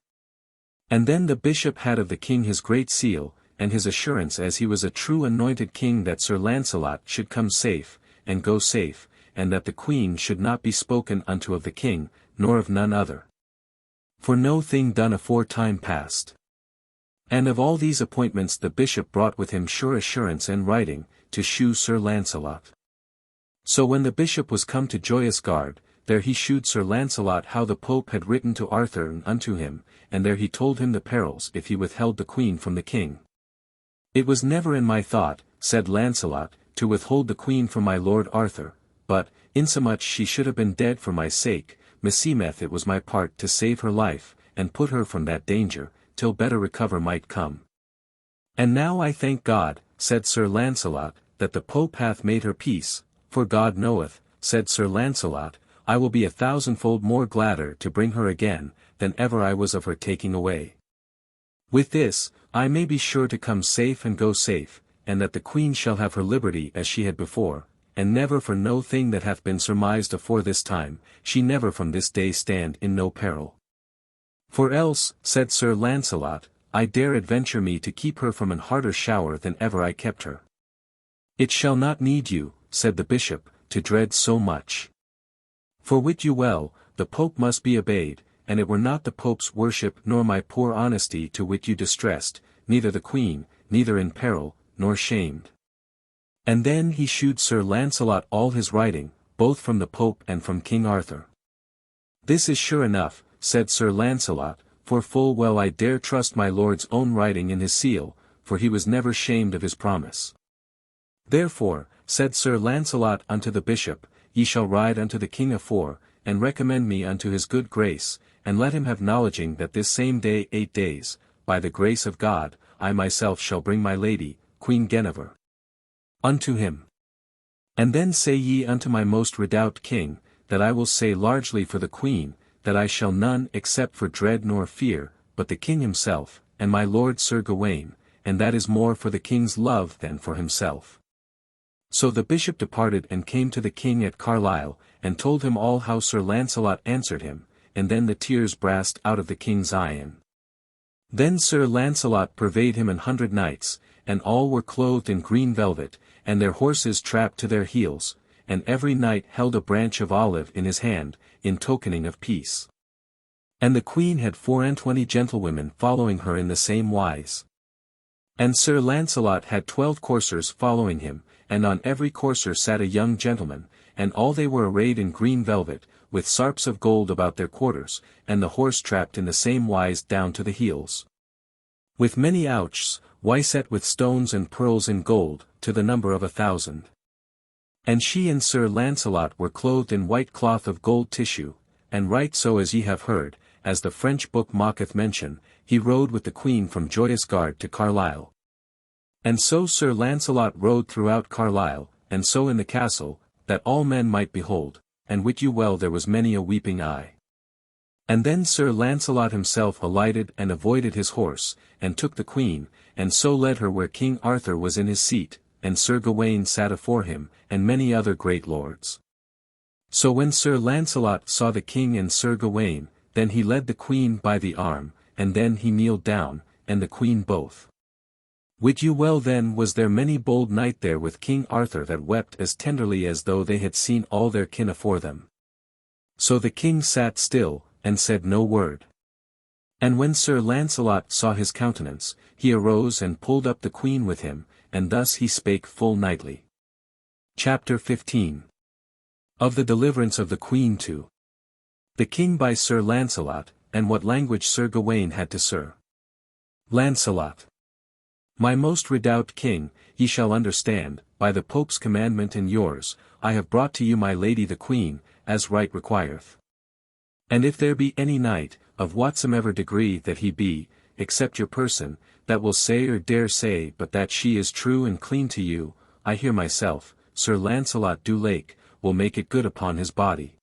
And then the bishop had of the king his great seal, and his assurance as he was a true anointed king that Sir Lancelot should come safe, and go safe, and that the Queen should not be spoken unto of the king, nor of none other. For no thing done aforetime past. And of all these appointments the bishop brought with him sure assurance and writing, to shew Sir Lancelot. So when the bishop was come to Joyous Gard, there he shewed Sir Lancelot how the Pope had written to Arthur and unto him, and there he told him the perils if he withheld the Queen from the king. It was never in my thought, said Lancelot, to withhold the Queen from my lord Arthur, but, insomuch she should have been dead for my sake, meseemeth it was my part to save her life, and put her from that danger, till better recover might come. And now I thank God, said Sir Lancelot, that the Pope hath made her peace, for God knoweth, said Sir Lancelot, I will be 1,000-fold more gladder to bring her again, than ever I was of her taking away. With this, I may be sure to come safe and go safe, and that the Queen shall have her liberty as she had before, and never for no thing that hath been surmised afore this time, she never from this day stand in no peril. For else, said Sir Lancelot, I dare adventure me to keep her from an harder shower than ever I kept her. It shall not need you, said the bishop, to dread so much. For wit you well, the Pope must be obeyed, and it were not the Pope's worship nor my poor honesty to wit you distressed, neither the Queen, neither in peril, nor shamed. And then he shewed Sir Lancelot all his writing, both from the Pope and from King Arthur. This is sure enough, said Sir Lancelot, for full well I dare trust my lord's own writing in his seal, for he was never shamed of his promise. Therefore, said Sir Lancelot unto the bishop, ye shall ride unto the king afore, and recommend me unto his good grace, and let him have knowledging that this same day 8 days, by the grace of God, I myself shall bring my lady, Queen Guinevere, unto him. And then say ye unto my most redoubt king, that I will say largely for the Queen, that I shall none except for dread nor fear, but the king himself, and my lord Sir Gawain, and that is more for the king's love than for himself. So the bishop departed and came to the king at Carlisle, and told him all how Sir Lancelot answered him, and then the tears brast out of the king's eyen. Then Sir Lancelot purveyed him 100 knights, and all were clothed in green velvet, and their horses trapped to their heels, and every knight held a branch of olive in his hand, in tokening of peace. And the queen had 24 gentlewomen following her in the same wise. And Sir Lancelot had 12 coursers following him, and on every courser sat a young gentleman, and all they were arrayed in green velvet, with sarps of gold about their quarters, and the horse trapped in the same wise down to the heels. With many ouches, wyset with stones and pearls in gold, to the number of 1,000. And she and Sir Lancelot were clothed in white cloth of gold tissue, and right so as ye have heard, as the French book mocketh mention, he rode with the Queen from Joyous Gard to Carlisle. And so Sir Lancelot rode throughout Carlisle, and so in the castle, that all men might behold, and wit you well there was many a weeping eye. And then Sir Lancelot himself alighted and avoided his horse, and took the Queen, and so led her where King Arthur was in his seat, and Sir Gawain sat afore him, and many other great lords. So when Sir Lancelot saw the king and Sir Gawain, then he led the Queen by the arm, and then he kneeled down, and the Queen both. Wit you well then was there many bold knight there with King Arthur that wept as tenderly as though they had seen all their kin afore them. So the king sat still, and said no word. And when Sir Lancelot saw his countenance, he arose and pulled up the Queen with him, and thus he spake full knightly. Chapter 15. Of the deliverance of the Queen to the King by Sir Lancelot, and what language Sir Gawain had to Sir Lancelot. My most redoubt king, ye shall understand, by the Pope's commandment and yours, I have brought to you my lady the Queen, as right requireth. And if there be any knight, of whatsoever degree that he be, except your person, that will say or dare say but that she is true and clean to you, I hear myself, Sir Lancelot du Lake, will make it good upon his body,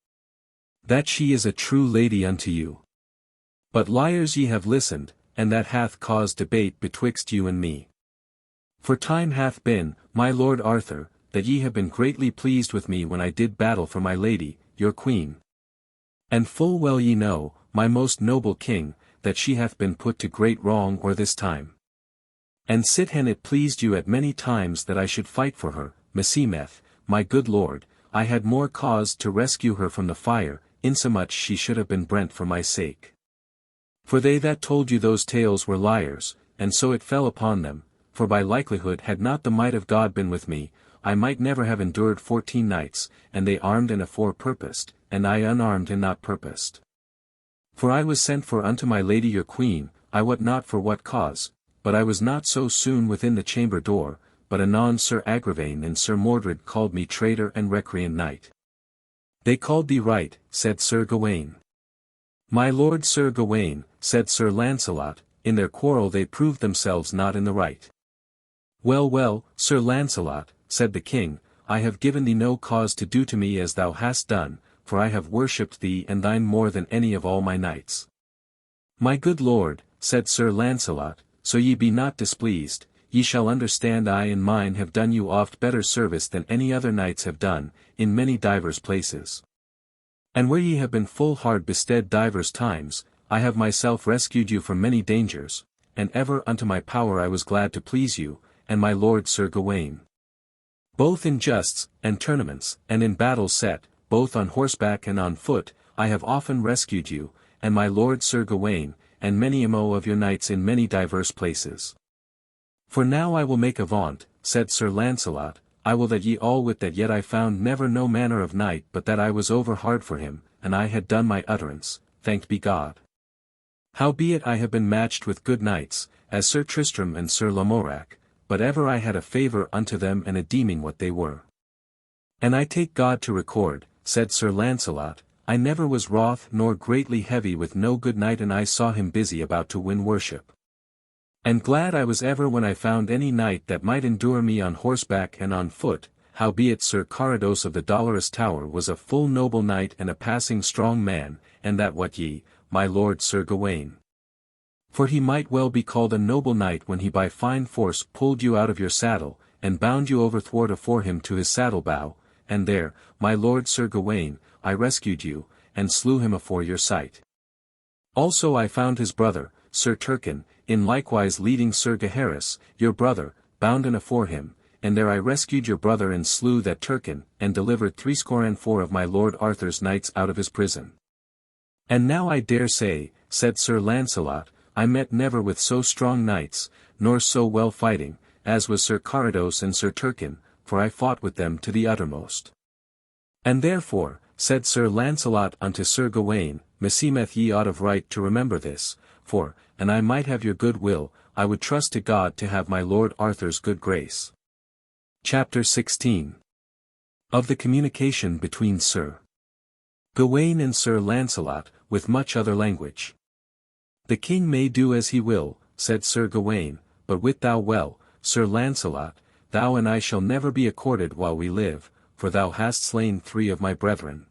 that she is a true lady unto you. But liars ye have listened, and that hath caused debate betwixt you and me. For time hath been, my lord Arthur, that ye have been greatly pleased with me when I did battle for my lady, your Queen. And full well ye know, my most noble king, that she hath been put to great wrong or this time. And sithen it pleased you at many times that I should fight for her, meseemeth, my good lord, I had more cause to rescue her from the fire, insomuch she should have been brent for my sake. For they that told you those tales were liars, and so it fell upon them, for by likelihood had not the might of God been with me, I might never have endured 14 nights, and they armed and afore purposed, and I unarmed and not purposed. For I was sent for unto my lady your Queen, I wot not for what cause, but I was not so soon within the chamber door, but anon Sir Igraine and Sir Mordred called me traitor and recreant knight. They called thee right, said Sir Gawain. My lord Sir Gawain, said Sir Lancelot, in their quarrel they proved themselves not in the right. Well, well, Sir Lancelot, said the king, I have given thee no cause to do to me as thou hast done, for I have worshipped thee and thine more than any of all my knights. My good lord, said Sir Lancelot, so ye be not displeased, ye shall understand I and mine have done you oft better service than any other knights have done, in many divers places. And where ye have been full hard bestead divers times, I have myself rescued you from many dangers, and ever unto my power I was glad to please you, and my lord Sir Gawain. Both in justs, and tournaments, and in battles set, both on horseback and on foot, I have often rescued you, and my lord Sir Gawain, and many a mo of your knights in many diverse places. For now I will make a vaunt, said Sir Lancelot, I will that ye all wit that yet I found never no manner of knight but that I was over hard for him, and I had done my utterance, thanked be God. Howbeit I have been matched with good knights, as Sir Tristram and Sir Lamorak, but ever I had a favour unto them and a deeming what they were. And I take God to record, said Sir Lancelot, I never was wroth nor greatly heavy with no good knight and I saw him busy about to win worship. And glad I was ever when I found any knight that might endure me on horseback and on foot, howbeit Sir Carados of the Dolorous Tower was a full noble knight and a passing strong man, and that what ye, my lord Sir Gawain. For he might well be called a noble knight when he by fine force pulled you out of your saddle, and bound you over thwart afore him to his saddle-bow, and there, my lord Sir Gawain, I rescued you, and slew him afore your sight. Also I found his brother, Sir Turquin, in likewise leading Sir Gaheris, your brother, bounden afore him, and there I rescued your brother and slew that Turquin, and delivered 64 of my lord Arthur's knights out of his prison. And now I dare say, said Sir Lancelot, I met never with so strong knights, nor so well fighting, as was Sir Carados and Sir Turquin, for I fought with them to the uttermost. And therefore, said Sir Lancelot unto Sir Gawain, meseemeth ye ought of right to remember this, for, and I might have your good will, I would trust to God to have my lord Arthur's good grace. Chapter 16. Of the communication between Sir Gawain and Sir Lancelot, with much other language. The king may do as he will, said Sir Gawain, but wit thou well, Sir Lancelot, thou and I shall never be accorded while we live, for thou hast slain 3 of my brethren.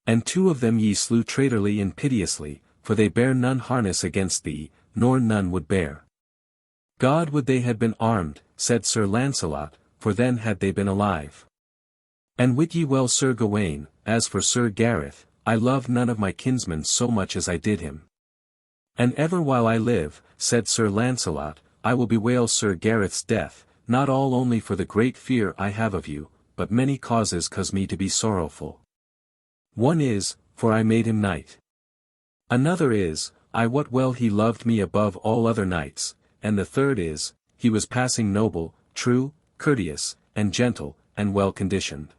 And 2 of them ye slew traitorly and piteously, for they bare none harness against thee, nor none would bear. God would they had been armed, said Sir Lancelot, for then had they been alive. And wit ye well Sir Gawain, as for Sir Gareth, I love none of my kinsmen so much as I did him. And ever while I live, said Sir Lancelot, I will bewail Sir Gareth's death, not all only for the great fear I have of you, but many causes cause me to be sorrowful. One is, for I made him knight. Another is, I wot well he loved me above all other knights, and the third is, he was passing noble, true, courteous, and gentle, and well-conditioned.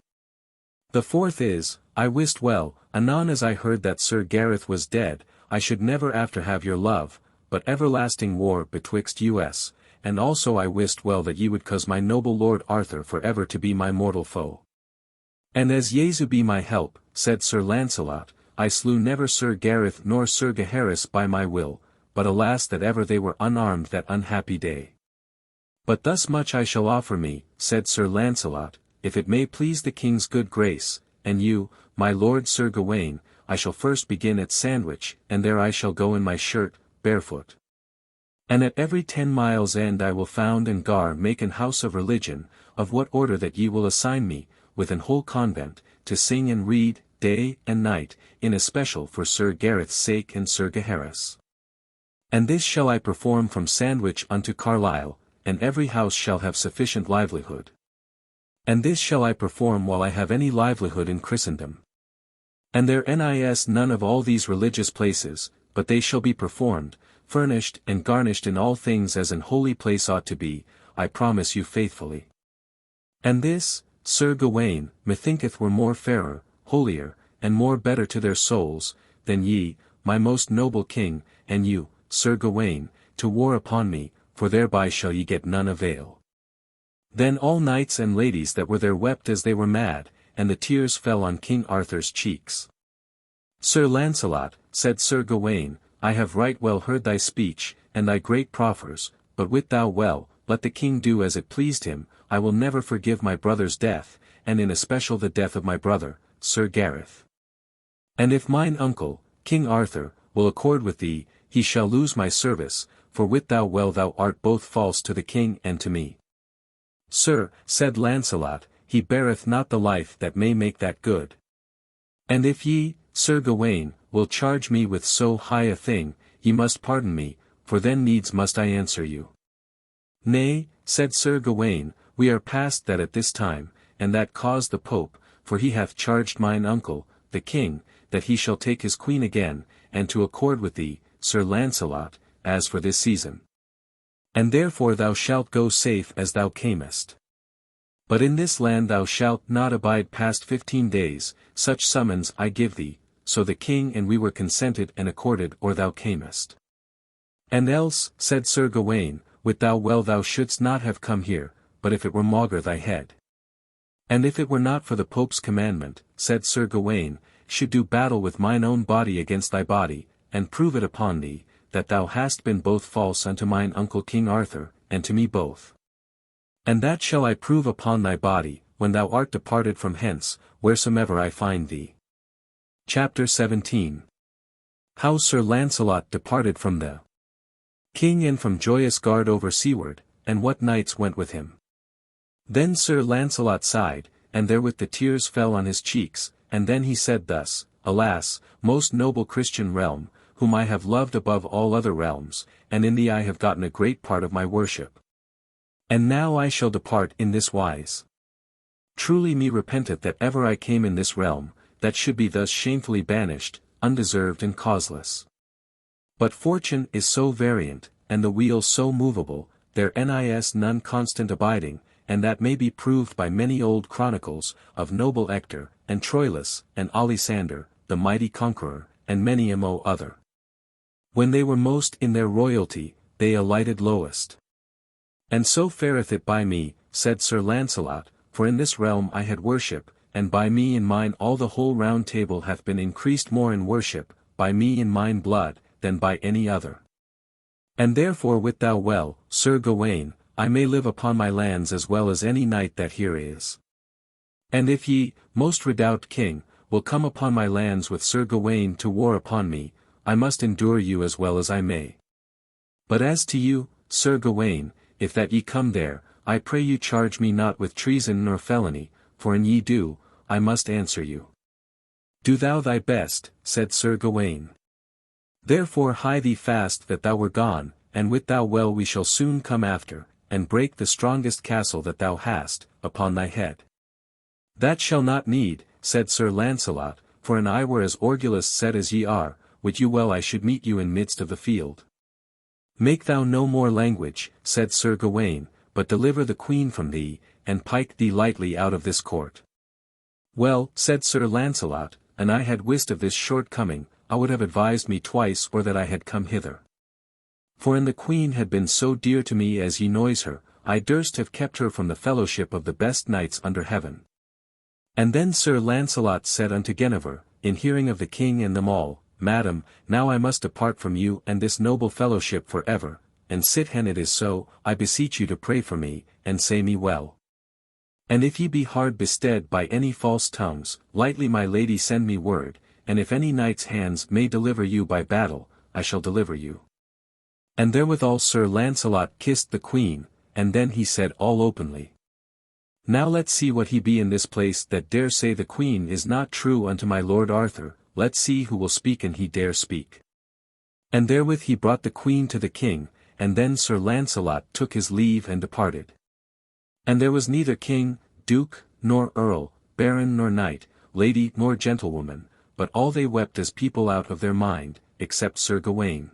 The fourth is, I wist well, anon as I heard that Sir Gareth was dead, I should never after have your love, but everlasting war betwixt us, and also I wist well that ye would cause my noble lord Arthur for ever to be my mortal foe. And as Jesu be my help, said Sir Lancelot, I slew never Sir Gareth nor Sir Gaheris by my will, but alas that ever they were unarmed that unhappy day. But thus much I shall offer me, said Sir Lancelot, if it may please the king's good grace, and you, my lord Sir Gawain, I shall first begin at Sandwich, and there I shall go in my shirt, barefoot. And at every 10 miles end I will found and gar make an house of religion, of what order that ye will assign me, with an whole convent, to sing and read, day and night, in especial for Sir Gareth's sake and Sir Gaheris. And this shall I perform from Sandwich unto Carlisle, and every house shall have sufficient livelihood. And this shall I perform while I have any livelihood in Christendom. And there is none of all these religious places, but they shall be performed, furnished and garnished in all things as an holy place ought to be, I promise you faithfully. And this, Sir Gawain, methinketh were more fairer, holier, and more better to their souls, than ye, my most noble king, and you, Sir Gawain, to war upon me, for thereby shall ye get none avail. Then all knights and ladies that were there wept as they were mad, and the tears fell on King Arthur's cheeks. Sir Lancelot, said Sir Gawain, I have right well heard thy speech, and thy great proffers, but wit thou well, let the king do as it pleased him, I will never forgive my brother's death, and in especial the death of my brother, Sir Gareth. And if mine uncle, King Arthur, will accord with thee, he shall lose my service, for wit thou well thou art both false to the king and to me. Sir, said Lancelot, he beareth not the life that may make that good. And if ye, Sir Gawain, will charge me with so high a thing, ye must pardon me, for then needs must I answer you. Nay, said Sir Gawain, we are past that at this time, and that caused the Pope, for he hath charged mine uncle, the king, that he shall take his queen again, and to accord with thee, Sir Lancelot, as for this season. And therefore thou shalt go safe as thou camest. But in this land thou shalt not abide past 15 days, such summons I give thee. So the king and we were consented and accorded or thou camest. And else, said Sir Gawain, wit thou well thou shouldst not have come here, but if it were maugre thy head. And if it were not for the Pope's commandment, said Sir Gawain, should do battle with mine own body against thy body, and prove it upon thee, that thou hast been both false unto mine uncle King Arthur, and to me both. And that shall I prove upon thy body, when thou art departed from hence, wheresoever I find thee. Chapter 17. How Sir Lancelot departed from the king and from Joyous Gard over seaward, and what knights went with him. Then Sir Lancelot sighed, and therewith the tears fell on his cheeks, and then he said thus, Alas, most noble Christian realm, whom I have loved above all other realms, and in thee I have gotten a great part of my worship. And now I shall depart in this wise. Truly me repenteth that ever I came in this realm, that should be thus shamefully banished, undeserved and causeless. But fortune is so variant, and the wheel so movable, there is none constant abiding, and that may be proved by many old chronicles, of noble Hector, and Troilus, and Alisander, the mighty conqueror, and many a mo other. When they were most in their royalty, they alighted lowest. And so fareth it by me, said Sir Lancelot, for in this realm I had worship, and by me in mine all the whole round table hath been increased more in worship, by me in mine blood, than by any other. And therefore wit thou well, Sir Gawain, I may live upon my lands as well as any knight that here is. And if ye, most redoubt king, will come upon my lands with Sir Gawain to war upon me, I must endure you as well as I may. But as to you, Sir Gawain, if that ye come there, I pray you charge me not with treason nor felony, for an ye do, I must answer you. Do thou thy best, said Sir Gawain. Therefore hie thee fast that thou were gone, and wit thou well we shall soon come after, and break the strongest castle that thou hast, upon thy head. That shall not need, said Sir Lancelot, for an I were as orgulous set as ye are, wit you well I should meet you in midst of the field. Make thou no more language, said Sir Gawain, but deliver the queen from thee, and pike thee lightly out of this court. Well, said Sir Lancelot, an I had wist of this shortcoming, I would have advised me twice or that I had come hither. For an the queen had been so dear to me as ye noise her, I durst have kept her from the fellowship of the best knights under heaven. And then Sir Lancelot said unto Guinevere, in hearing of the king and them all, Madam, now I must depart from you and this noble fellowship for ever, and sithen it is so, I beseech you to pray for me, and say me well. And if ye be hard bestead by any false tongues, lightly my lady send me word, and if any knight's hands may deliver you by battle, I shall deliver you. And therewithal Sir Lancelot kissed the queen, and then he said all openly, Now let's see what he be in this place that dare say the queen is not true unto my lord Arthur, let's see who will speak and he dare speak. And therewith he brought the queen to the king, and then Sir Lancelot took his leave and departed. And there was neither king, duke, nor earl, baron nor knight, lady nor gentlewoman, but all they wept as people out of their mind, except Sir Gawain.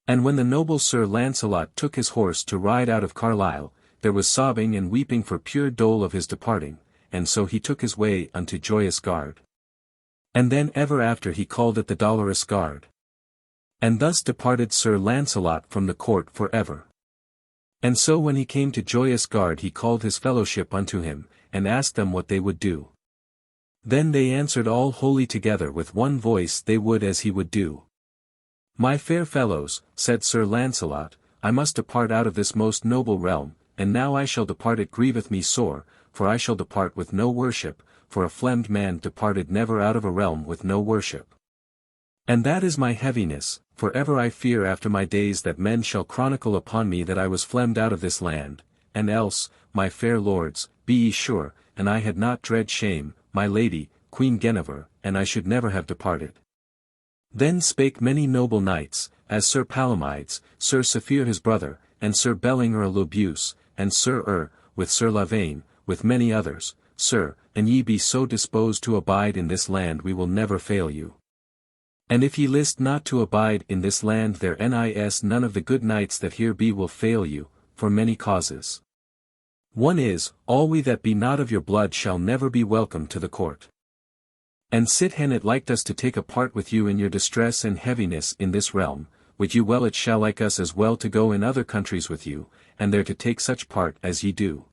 And when the noble Sir Lancelot took his horse to ride out of Carlisle, there was sobbing and weeping for pure dole of his departing, and so he took his way unto Joyous Gard. And then ever after he called it the Dolorous Gard. And thus departed Sir Lancelot from the court for ever. And so when he came to Joyous Gard he called his fellowship unto him, and asked them what they would do. Then they answered all wholly together with one voice they would as he would do. My fair fellows, said Sir Lancelot, I must depart out of this most noble realm, and now I shall depart it grieveth me sore, for I shall depart with no worship, for a flemmed man departed never out of a realm with no worship. And that is my heaviness, for ever I fear after my days that men shall chronicle upon me that I was flemmed out of this land, and else, my fair lords, be ye sure, and I had not dread shame, my lady, Queen Guinevere, and I should never have departed. Then spake many noble knights, as Sir Palomides, Sir Saphir his brother, and Sir Bellinger le Beauce, and Sir with Sir Lavaine, with many others, Sir, an ye be so disposed to abide in this land we will never fail you. And if ye list not to abide in this land there is none of the good knights that here be will fail you, for many causes. One is, all we that be not of your blood shall never be welcome to the court. And sit hen it liked us to take a part with you in your distress and heaviness in this realm, which you well it shall like us as well to go in other countries with you, and there to take such part as ye do.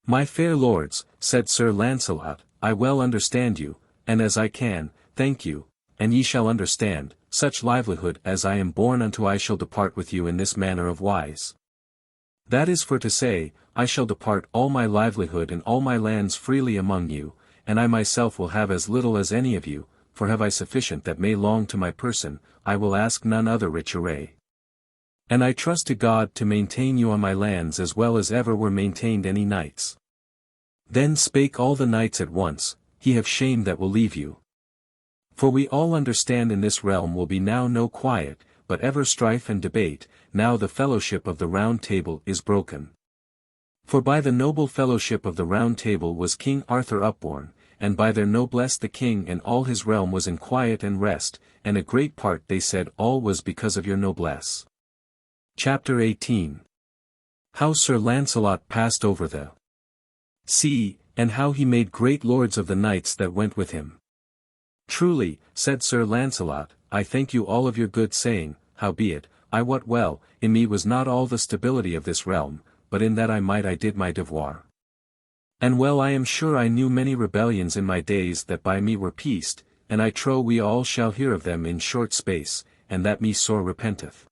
My fair lords, said Sir Lancelot, I well understand you, and as I can, thank you, and ye shall understand, such livelihood as I am born unto I shall depart with you in this manner of wise. That is for to say, I shall depart all my livelihood and all my lands freely among you, and I myself will have as little as any of you, for have I sufficient that may long to my person, I will ask none other rich array. And I trust to God to maintain you on my lands as well as ever were maintained any knights. Then spake all the knights at once, he have shame that will leave you. For we all understand in this realm will be now no quiet, but ever strife and debate, now the fellowship of the Round Table is broken. For by the noble fellowship of the Round Table was King Arthur upborne, and by their noblesse the king and all his realm was in quiet and rest, and a great part they said all was because of your noblesse. Chapter 18. How Sir Lancelot passed over the sea, and how he made great lords of the knights that went with him. Truly, said Sir Lancelot, I thank you all of your good saying, howbeit, I wot well, in me was not all the stability of this realm, but in that I did my devoir. And well I am sure I knew many rebellions in my days that by me were peaced, and I trow we all shall hear of them in short space, and that me sore repenteth.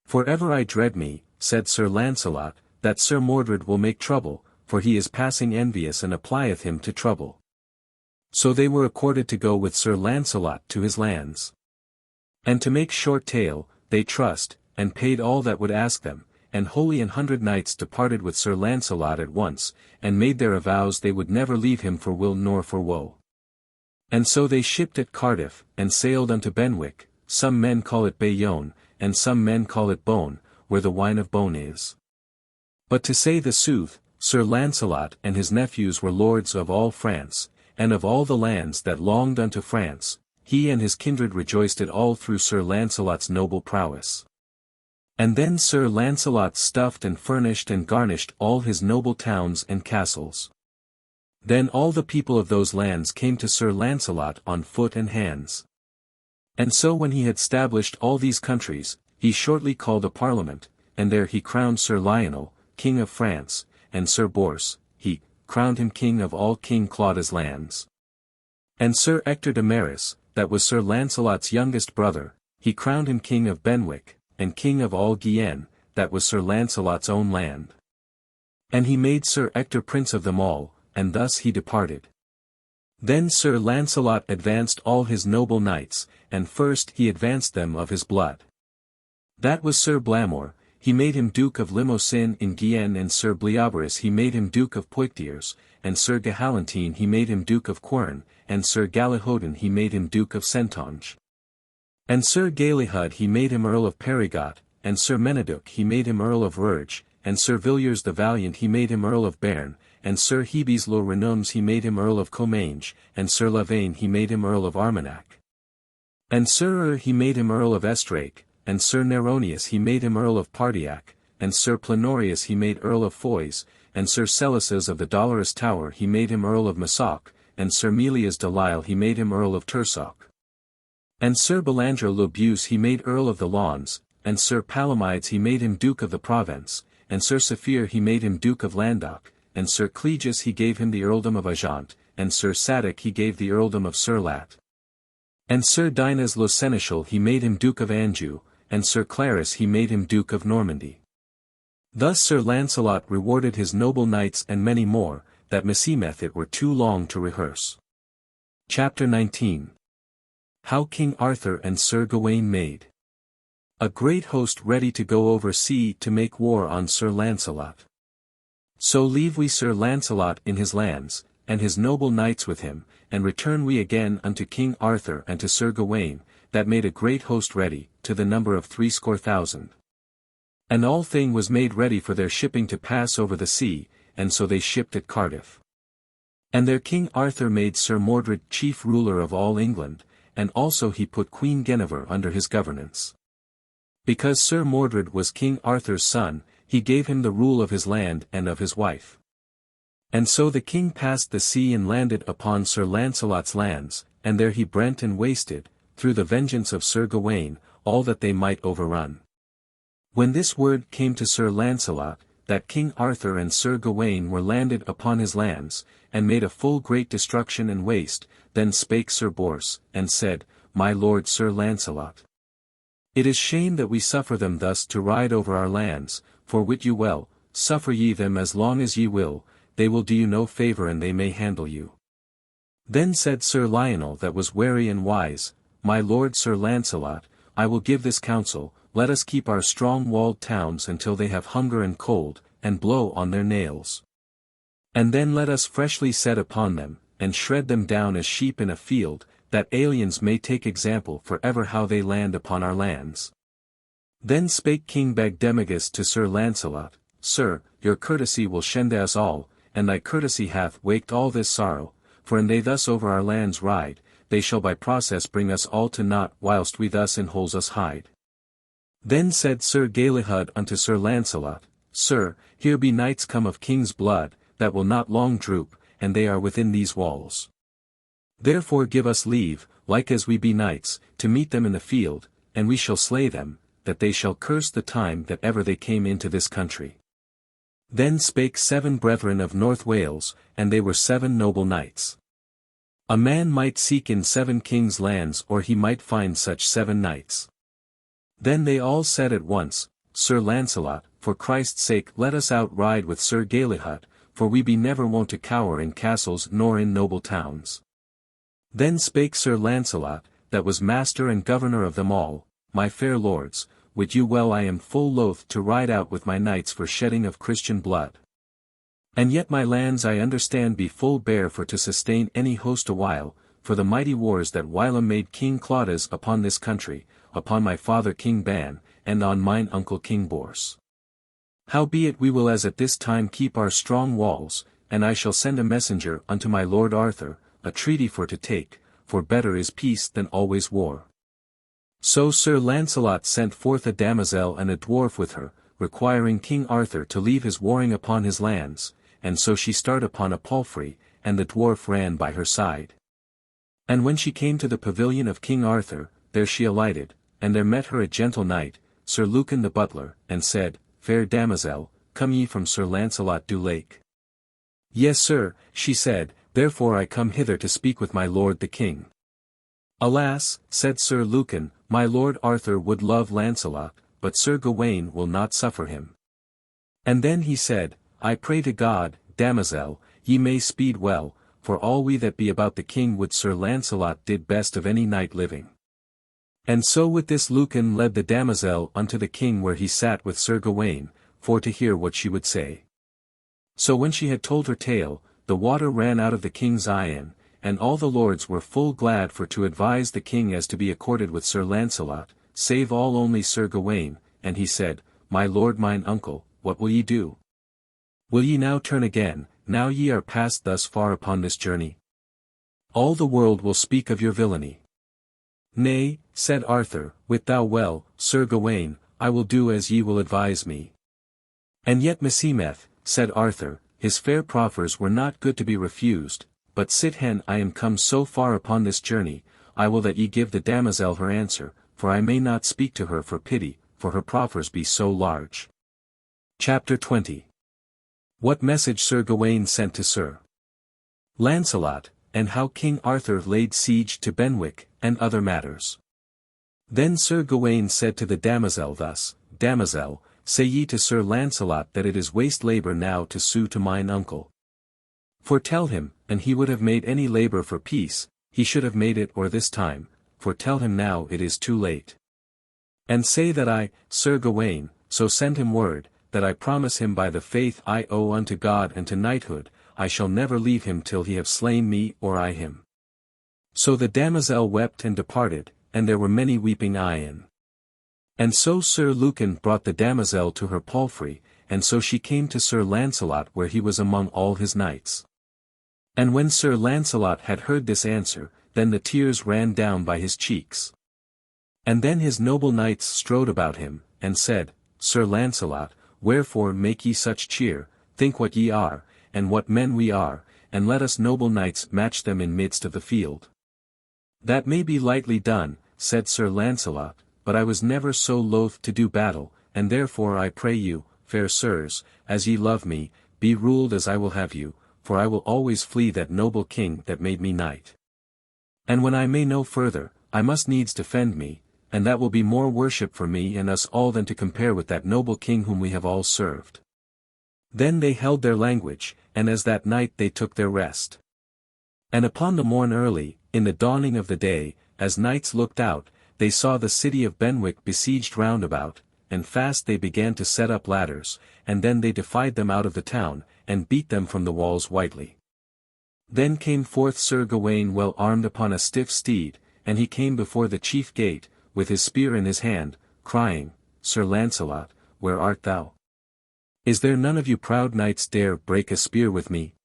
For ever I dread me, said Sir Lancelot, that Sir Mordred will make trouble, for he is passing envious and applieth him to trouble. So they were accorded to go with Sir Lancelot to his lands. And to make short tale, they trussed, and paid all that would ask them, and wholly 100 knights departed with Sir Lancelot at once, and made their avows they would never leave him for weal nor for woe. And so they shipped at Cardiff, and sailed unto Benwick, some men call it Bayonne, and some men call it Beaune, where the wine of Beaune is. But to say the sooth, Sir Lancelot and his nephews were lords of all France, and of all the lands that longed unto France, he and his kindred rejoiced it all through Sir Lancelot's noble prowess. And then Sir Lancelot stuffed and furnished and garnished all his noble towns and castles. Then all the people of those lands came to Sir Lancelot on foot and hands. And so when he had stablished all these countries, he shortly called a parliament, and there he crowned Sir Lionel, King of France, and Sir Bors, he crowned him king of all King Claude's lands. And Sir Ector de Maris, that was Sir Lancelot's youngest brother, he crowned him king of Benwick, and king of all Guienne, that was Sir Lancelot's own land. And he made Sir Ector prince of them all, and thus he departed. Then Sir Lancelot advanced all his noble knights, and first he advanced them of his blood. That was Sir Blamor, he made him Duke of Limousin in Guienne, and Sir Bleoberis he made him Duke of Poictiers, and Sir Gahalantine he made him Duke of Quern, and Sir Galihodin he made him Duke of Centonge. And Sir Galahad he made him Earl of Périgord, and Sir Meneduc he made him Earl of Rouergue, and Sir Villiers the Valiant he made him Earl of Béarn, and Sir Hebes le Renoms he made him Earl of Comminges, and Sir Lavaine he made him Earl of Armagnac. And Sir he made him Earl of Estraic, and Sir Neronius he made him Earl of Pardiac, and Sir Plenorius he made Earl of Foix, and Sir Celices of the Dolorous Tower he made him Earl of Massac, and Sir Melias de Lisle he made him Earl of Tursac. And Sir Belandre le Beauce he made Earl of the Lawns, and Sir Palomides he made him Duke of the Provence, and Sir Saphir he made him Duke of Languedoc, and Sir Cleges he gave him the earldom of Agen, and Sir Sadoc he gave the earldom of Surlat. And Sir Dinas le Seneschal he made him Duke of Anjou, and Sir Clarus he made him Duke of Normandy. Thus Sir Lancelot rewarded his noble knights and many more, that meseemeth it were too long to rehearse. Chapter 19. How King Arthur and Sir Gawain made a great host ready to go over sea to make war on Sir Lancelot. So leave we Sir Lancelot in his lands, and his noble knights with him, and return we again unto King Arthur and to Sir Gawain, that made a great host ready, to the number of 60,000. And all thing was made ready for their shipping to pass over the sea, and so they shipped at Cardiff. And their King Arthur made Sir Mordred chief ruler of all England, and also he put Queen Guinevere under his governance. Because Sir Mordred was King Arthur's son, he gave him the rule of his land and of his wife. And so the king passed the sea and landed upon Sir Lancelot's lands, and there he brent and wasted, through the vengeance of Sir Gawain, all that they might overrun. When this word came to Sir Lancelot, that King Arthur and Sir Gawain were landed upon his lands, and made a full great destruction and waste, then spake Sir Bors, and said, My lord Sir Lancelot, it is shame that we suffer them thus to ride over our lands, for wit you well, suffer ye them as long as ye will, they will do you no favour and they may handle you. Then said Sir Lionel that was wary and wise, My lord Sir Lancelot, I will give this counsel, let us keep our strong walled towns until they have hunger and cold, and blow on their nails. And then let us freshly set upon them, and shred them down as sheep in a field, that aliens may take example for ever how they land upon our lands. Then spake King Bagdemagus to Sir Lancelot, Sir, your courtesy will shende us all, and thy courtesy hath waked all this sorrow, for an they thus over our lands ride, they shall by process bring us all to naught whilst we thus in holes us hide. Then said Sir Galahad unto Sir Lancelot, Sir, here be knights come of king's blood, that will not long droop, and they are within these walls. Therefore give us leave, like as we be knights, to meet them in the field, and we shall slay them, that they shall curse the time that ever they came into this country. Then spake 7 brethren of North Wales, and they were 7 noble knights. A man might seek in 7 kings' lands or he might find such 7 knights. Then they all said at once, Sir Lancelot, for Christ's sake let us outride with Sir Galahad, for we be never wont to cower in castles nor in noble towns. Then spake Sir Lancelot, that was master and governor of them all, My fair lords, wit you well I am full loath to ride out with my knights for shedding of Christian blood. And yet my lands I understand be full bare for to sustain any host a while, for the mighty wars that whilom made King Claudas upon this country, upon my father King Ban, and on mine uncle King Bors. Howbeit we will as at this time keep our strong walls, and I shall send a messenger unto my lord Arthur, a treaty for to take, for better is peace than always war. So Sir Lancelot sent forth a damosel and a dwarf with her, requiring King Arthur to leave his warring upon his lands, and so she start upon a palfrey, and the dwarf ran by her side. And when she came to the pavilion of King Arthur, there she alighted, and there met her a gentle knight, Sir Lucan the butler, and said, Fair damosel, come ye from Sir Lancelot du Lake? Yes sir, she said, therefore I come hither to speak with my lord the king. Alas, said Sir Lucan, my lord Arthur would love Lancelot, but Sir Gawain will not suffer him. And then he said, I pray to God, damosel, ye may speed well, for all we that be about the king would Sir Lancelot did best of any knight living. And so with this Lucan led the damosel unto the king where he sat with Sir Gawain, for to hear what she would say. So when she had told her tale, the water ran out of the king's eyen, and all the lords were full glad for to advise the king as to be accorded with Sir Lancelot, save all only Sir Gawain, and he said, My lord mine uncle, what will ye do? Will ye now turn again, now ye are passed thus far upon this journey? All the world will speak of your villainy. Nay, said Arthur, wit thou well, Sir Gawain, I will do as ye will advise me. And yet meseemeth, said Arthur, his fair proffers were not good to be refused, but sithen I am come so far upon this journey, I will that ye give the damosel her answer, for I may not speak to her for pity, for her proffers be so large. Chapter 20. What message Sir Gawain sent to Sir Lancelot, and how King Arthur laid siege to Benwick, and other matters. Then Sir Gawain said to the damosel thus, Damosel, say ye to Sir Lancelot that it is waste labour now to sue to mine uncle. For tell him, and he would have made any labour for peace, he should have made it or this time, for tell him now it is too late. And say that I, Sir Gawain, so send him word, that I promise him by the faith I owe unto God and to knighthood, I shall never leave him till he have slain me or I him. So the damosel wept and departed, and there were many weeping eyen. And so Sir Lucan brought the damosel to her palfrey, and so she came to Sir Lancelot where he was among all his knights. And when Sir Lancelot had heard this answer, then the tears ran down by his cheeks. And then his noble knights strode about him, and said, Sir Lancelot, wherefore make ye such cheer, think what ye are, and what men we are, and let us noble knights match them in midst of the field. That may be lightly done, said Sir Lancelot, but I was never so loath to do battle, and therefore I pray you, fair sirs, as ye love me, be ruled as I will have you, for I will always flee that noble king that made me knight. And when I may no further, I must needs defend me, and that will be more worship for me and us all than to compare with that noble king whom we have all served. Then they held their language, and as that night they took their rest. And upon the morn early, in the dawning of the day, as knights looked out, they saw the city of Benwick besieged round about, and fast they began to set up ladders, and then they defied them out of the town, and beat them from the walls whitely. Then came forth Sir Gawain well armed upon a stiff steed, and he came before the chief gate, with his spear in his hand, crying, Sir Lancelot, where art thou? Is there none of you proud knights dare break a spear with me?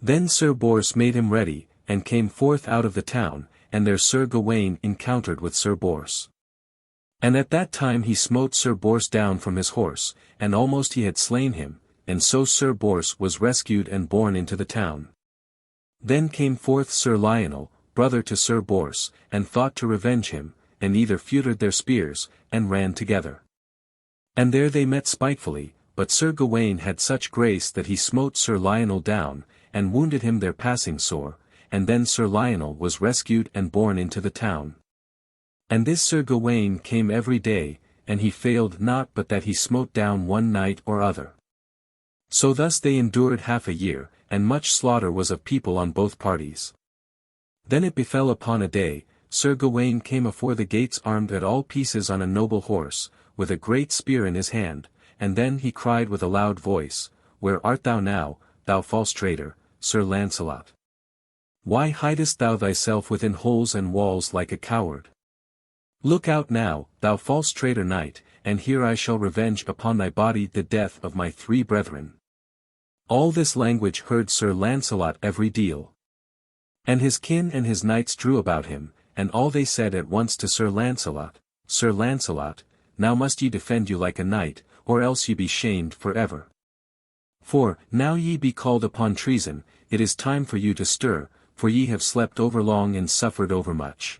Then Sir Bors made him ready, and came forth out of the town, and there Sir Gawain encountered with Sir Bors. And at that time he smote Sir Bors down from his horse, and almost he had slain him, and so Sir Bors was rescued and borne into the town. Then came forth Sir Lionel, brother to Sir Bors, and thought to revenge him, and either feutred their spears, and ran together. And there they met spitefully, but Sir Gawain had such grace that he smote Sir Lionel down, and wounded him there passing sore, and then Sir Lionel was rescued and borne into the town. And this Sir Gawain came every day, and he failed not but that he smote down one knight or other. So thus they endured half a year, and much slaughter was of people on both parties. Then it befell upon a day, Sir Gawain came afore the gates armed at all pieces on a noble horse, with a great spear in his hand, and then he cried with a loud voice, Where art thou now, thou false traitor, Sir Lancelot? Why hidest thou thyself within holes and walls like a coward? Look out now, thou false traitor knight, and here I shall revenge upon thy body the death of my 3 brethren. All this language heard Sir Lancelot every deal. And his kin and his knights drew about him, and all they said at once to Sir Lancelot, Sir Lancelot, now must ye defend you like a knight, or else ye be shamed for ever. For, now ye be called upon treason, it is time for you to stir, for ye have slept overlong and suffered overmuch.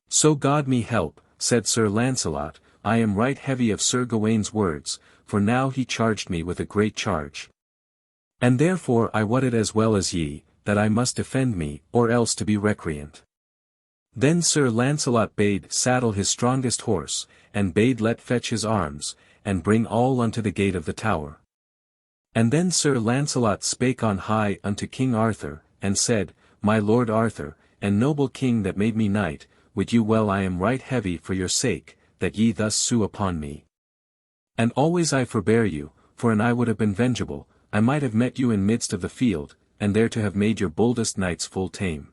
So God me help, said Sir Lancelot, I am right heavy of Sir Gawain's words, for now he charged me with a great charge. And therefore I wot it as well as ye, that I must defend me, or else to be recreant. Then Sir Lancelot bade saddle his strongest horse, and bade let fetch his arms, and bring all unto the gate of the tower. And then Sir Lancelot spake on high unto King Arthur, and said, My lord Arthur, and noble king that made me knight, wit you well I am right heavy for your sake, that ye thus sue upon me. And always I forbear you, for an I would have been vengeable, I might have met you in midst of the field, and there to have made your boldest knights full tame.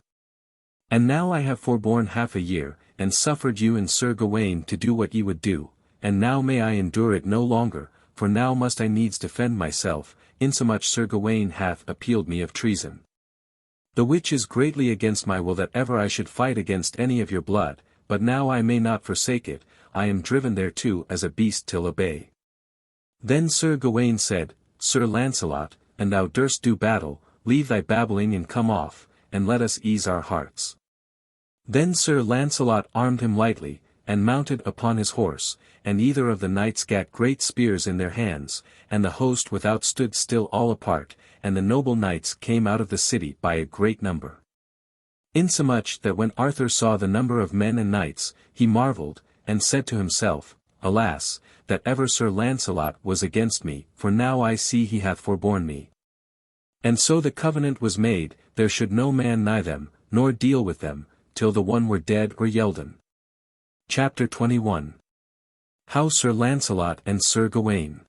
And now I have forborne half a year, and suffered you and Sir Gawain to do what ye would do, and now may I endure it no longer, for now must I needs defend myself, insomuch Sir Gawain hath appealed me of treason. The which is greatly against my will that ever I should fight against any of your blood, but now I may not forsake it, I am driven thereto as a beast till obey. Then Sir Gawain said, Sir Lancelot, and thou durst do battle, leave thy babbling and come off, and let us ease our hearts. Then Sir Lancelot armed him lightly, and mounted upon his horse, and either of the knights gat great spears in their hands, and the host without stood still all apart, and the noble knights came out of the city by a great number. Insomuch that when Arthur saw the number of men and knights, he marvelled, and said to himself, Alas, that ever Sir Lancelot was against me, for now I see he hath forborne me. And so the covenant was made, there should no man nigh them, nor deal with them, till the one were dead or yelden. Chapter 21. How Sir Lancelot and Sir Gawain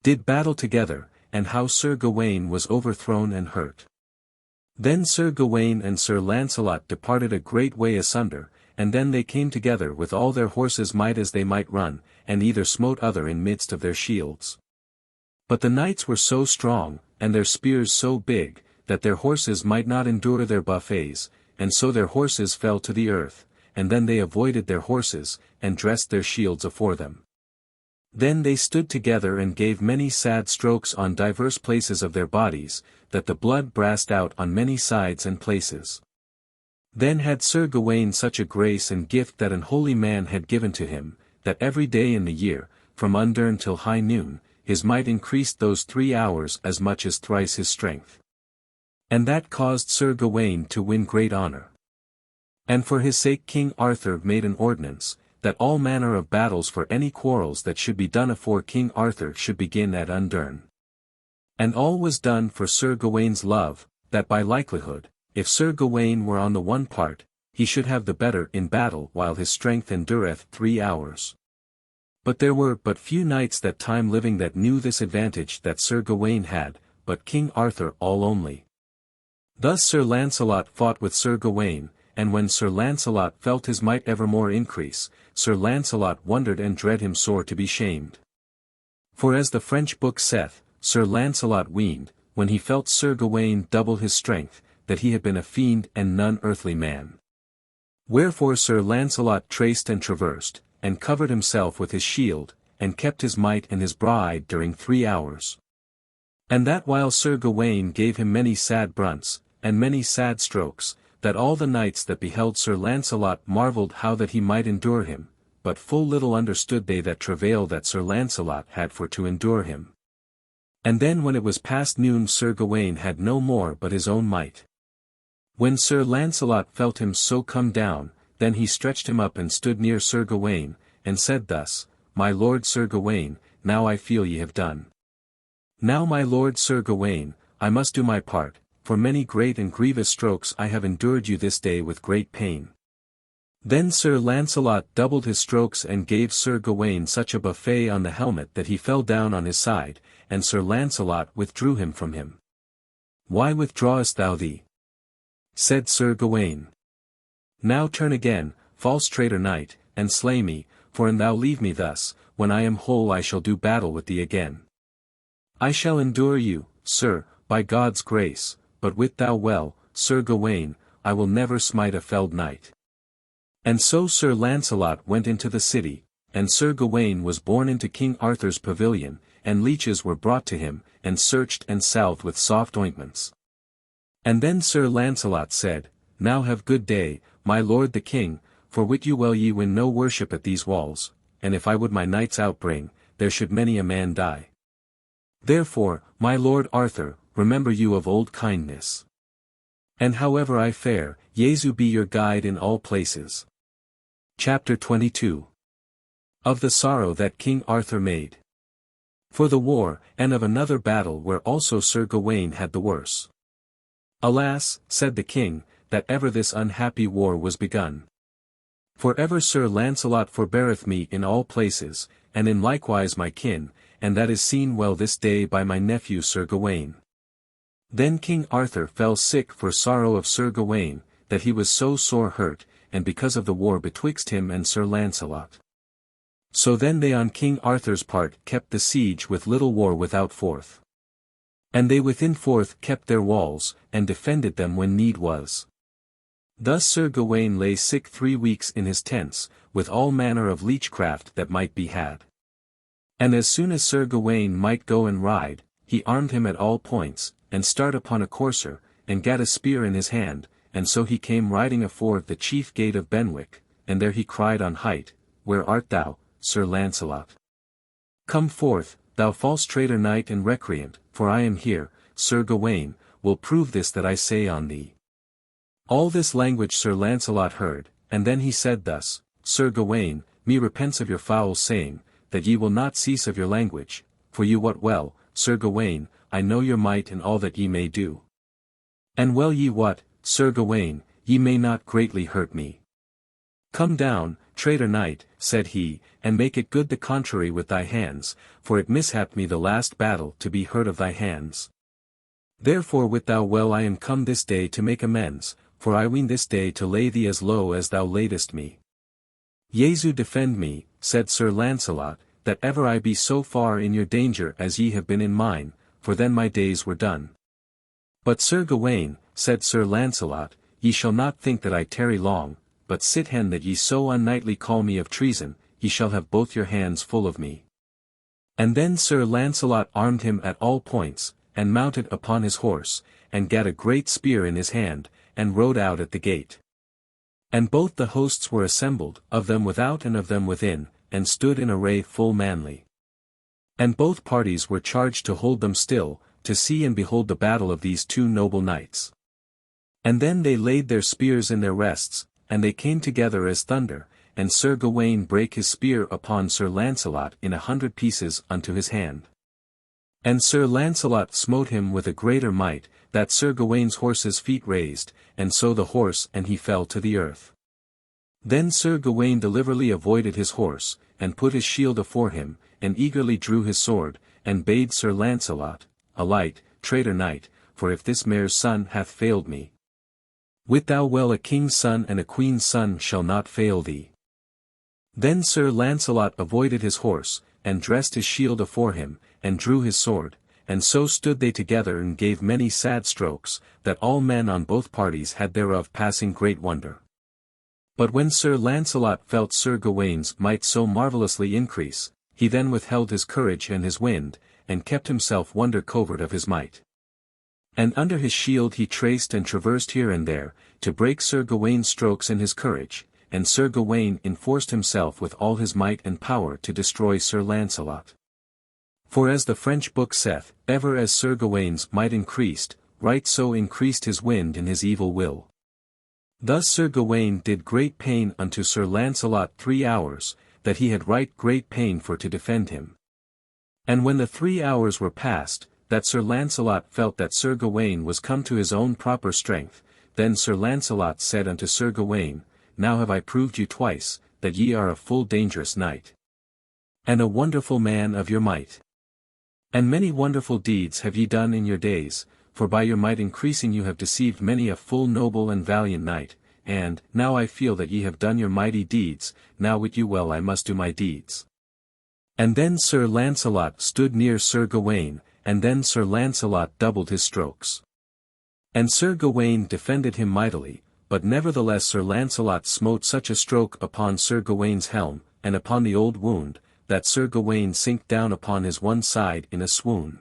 did battle together, and how Sir Gawain was overthrown and hurt. Then Sir Gawain and Sir Lancelot departed a great way asunder, and then they came together with all their horses might as they might run, and either smote other in midst of their shields. But the knights were so strong, and their spears so big, that their horses might not endure their buffets, and so their horses fell to the earth, and then they avoided their horses, and dressed their shields afore them. Then they stood together and gave many sad strokes on divers places of their bodies, that the blood brast out on many sides and places. Then had Sir Gawain such a grace and gift that an holy man had given to him, that every day in the year, from undern till high noon, his might increased those 3 hours as much as thrice his strength. And that caused Sir Gawain to win great honour. And for his sake King Arthur made an ordinance, that all manner of battles for any quarrels that should be done afore King Arthur should begin at undern. And all was done for Sir Gawain's love, that by likelihood, if Sir Gawain were on the one part, he should have the better in battle while his strength endureth 3 hours. But there were but few knights that time living that knew this advantage that Sir Gawain had, but King Arthur all only. Thus Sir Lancelot fought with Sir Gawain, and when Sir Lancelot felt his might evermore increase, Sir Lancelot wondered and dread him sore to be shamed. For as the French book saith, Sir Lancelot weened, when he felt Sir Gawain double his strength, that he had been a fiend and none earthly man. Wherefore Sir Lancelot traced and traversed, and covered himself with his shield, and kept his might and his bride during 3 hours. And that while Sir Gawain gave him many sad brunts, and many sad strokes, that all the knights that beheld Sir Lancelot marvelled how that he might endure him, but full little understood they that travail that Sir Lancelot had for to endure him. And then when it was past noon Sir Gawain had no more but his own might. When Sir Lancelot felt him so come down, then he stretched him up and stood near Sir Gawain, and said thus, My lord Sir Gawain, now I feel ye have done. Now my lord Sir Gawain, I must do my part, for many great and grievous strokes I have endured you this day with great pain. Then Sir Lancelot doubled his strokes and gave Sir Gawain such a buffet on the helmet that he fell down on his side, and Sir Lancelot withdrew him from him. Why withdrawest thou thee? Said Sir Gawain. Now turn again, false traitor knight, and slay me, for an thou leave me thus, when I am whole I shall do battle with thee again. I shall endure you, sir, by God's grace, but wit thou well, Sir Gawain, I will never smite a felled knight. And so Sir Lancelot went into the city, and Sir Gawain was borne into King Arthur's pavilion, and leeches were brought to him, and searched and salved with soft ointments. And then Sir Lancelot said, Now have good day, my lord the king, for wit you well ye win no worship at these walls, and if I would my knights outbring, there should many a man die. Therefore, my lord Arthur, remember you of old kindness. And however I fare, Jesu be your guide in all places. Chapter 22. Of the sorrow that King Arthur made. For the war, and of another battle where also Sir Gawain had the worse. Alas, said the king, that ever this unhappy war was begun. For ever Sir Lancelot forbeareth me in all places, and in likewise my kin, and that is seen well this day by my nephew Sir Gawain. Then King Arthur fell sick for sorrow of Sir Gawain, that he was so sore hurt, and because of the war betwixt him and Sir Lancelot. So then they on King Arthur's part kept the siege with little war without forth. And they within forth kept their walls, and defended them when need was. Thus Sir Gawain lay sick 3 weeks in his tents, with all manner of leechcraft that might be had. And as soon as Sir Gawain might go and ride, he armed him at all points, and start upon a courser, and gat a spear in his hand, and so he came riding afore the chief gate of Benwick, and there he cried on height, Where art thou, Sir Lancelot? Come forth, thou false traitor knight and recreant, for I am here, Sir Gawain, will prove this that I say on thee. All this language Sir Lancelot heard, and then he said thus, Sir Gawain, me repents of your foul saying, that ye will not cease of your language, for you wot well, Sir Gawain, I know your might and all that ye may do. And well ye wot, Sir Gawain, ye may not greatly hurt me. Come down, traitor knight, said he, and make it good the contrary with thy hands, for it mishapped me the last battle to be hurt of thy hands. Therefore wit thou well I am come this day to make amends, for I ween this day to lay thee as low as thou laidest me. Jesu defend me, said Sir Lancelot, that ever I be so far in your danger as ye have been in mine, for then my days were done. But Sir Gawain, said Sir Lancelot, ye shall not think that I tarry long, but sit hen that ye so unknightly call me of treason, ye shall have both your hands full of me. And then Sir Lancelot armed him at all points, and mounted upon his horse, and gat a great spear in his hand, and rode out at the gate. And both the hosts were assembled, of them without and of them within, and stood in array full manly. And both parties were charged to hold them still, to see and behold the battle of these two noble knights. And then they laid their spears in their rests, and they came together as thunder, and Sir Gawain brake his spear upon Sir Lancelot in 100 pieces unto his hand. And Sir Lancelot smote him with a greater might, that Sir Gawain's horse's feet raised, and so the horse and he fell to the earth. Then Sir Gawain deliverly avoided his horse, and put his shield afore him, and eagerly drew his sword, and bade Sir Lancelot, Alight, traitor knight, for if this mare's son hath failed me, wit thou well a king's son and a queen's son shall not fail thee. Then Sir Lancelot avoided his horse, and dressed his shield afore him, and drew his sword, and so stood they together and gave many sad strokes, that all men on both parties had thereof passing great wonder. But when Sir Lancelot felt Sir Gawain's might so marvellously increase, he then withheld his courage and his wind, and kept himself wonder covert of his might. And under his shield he traced and traversed here and there, to break Sir Gawain's strokes in his courage, and Sir Gawain enforced himself with all his might and power to destroy Sir Lancelot. For as the French book saith, ever as Sir Gawain's might increased, right so increased his wind in his evil will. Thus Sir Gawain did great pain unto Sir Lancelot 3 hours, that he had right great pain for to defend him. And when the 3 hours were past, that Sir Lancelot felt that Sir Gawain was come to his own proper strength, then Sir Lancelot said unto Sir Gawain, Now have I proved you twice, that ye are a full dangerous knight, and a wonderful man of your might. And many wonderful deeds have ye done in your days, for by your might increasing you have deceived many a full noble and valiant knight, and, now I feel that ye have done your mighty deeds, now wit you well I must do my deeds. And then Sir Lancelot stood near Sir Gawain, and then Sir Lancelot doubled his strokes. And Sir Gawain defended him mightily, but nevertheless Sir Lancelot smote such a stroke upon Sir Gawain's helm, and upon the old wound, that Sir Gawain sink down upon his one side in a swoon.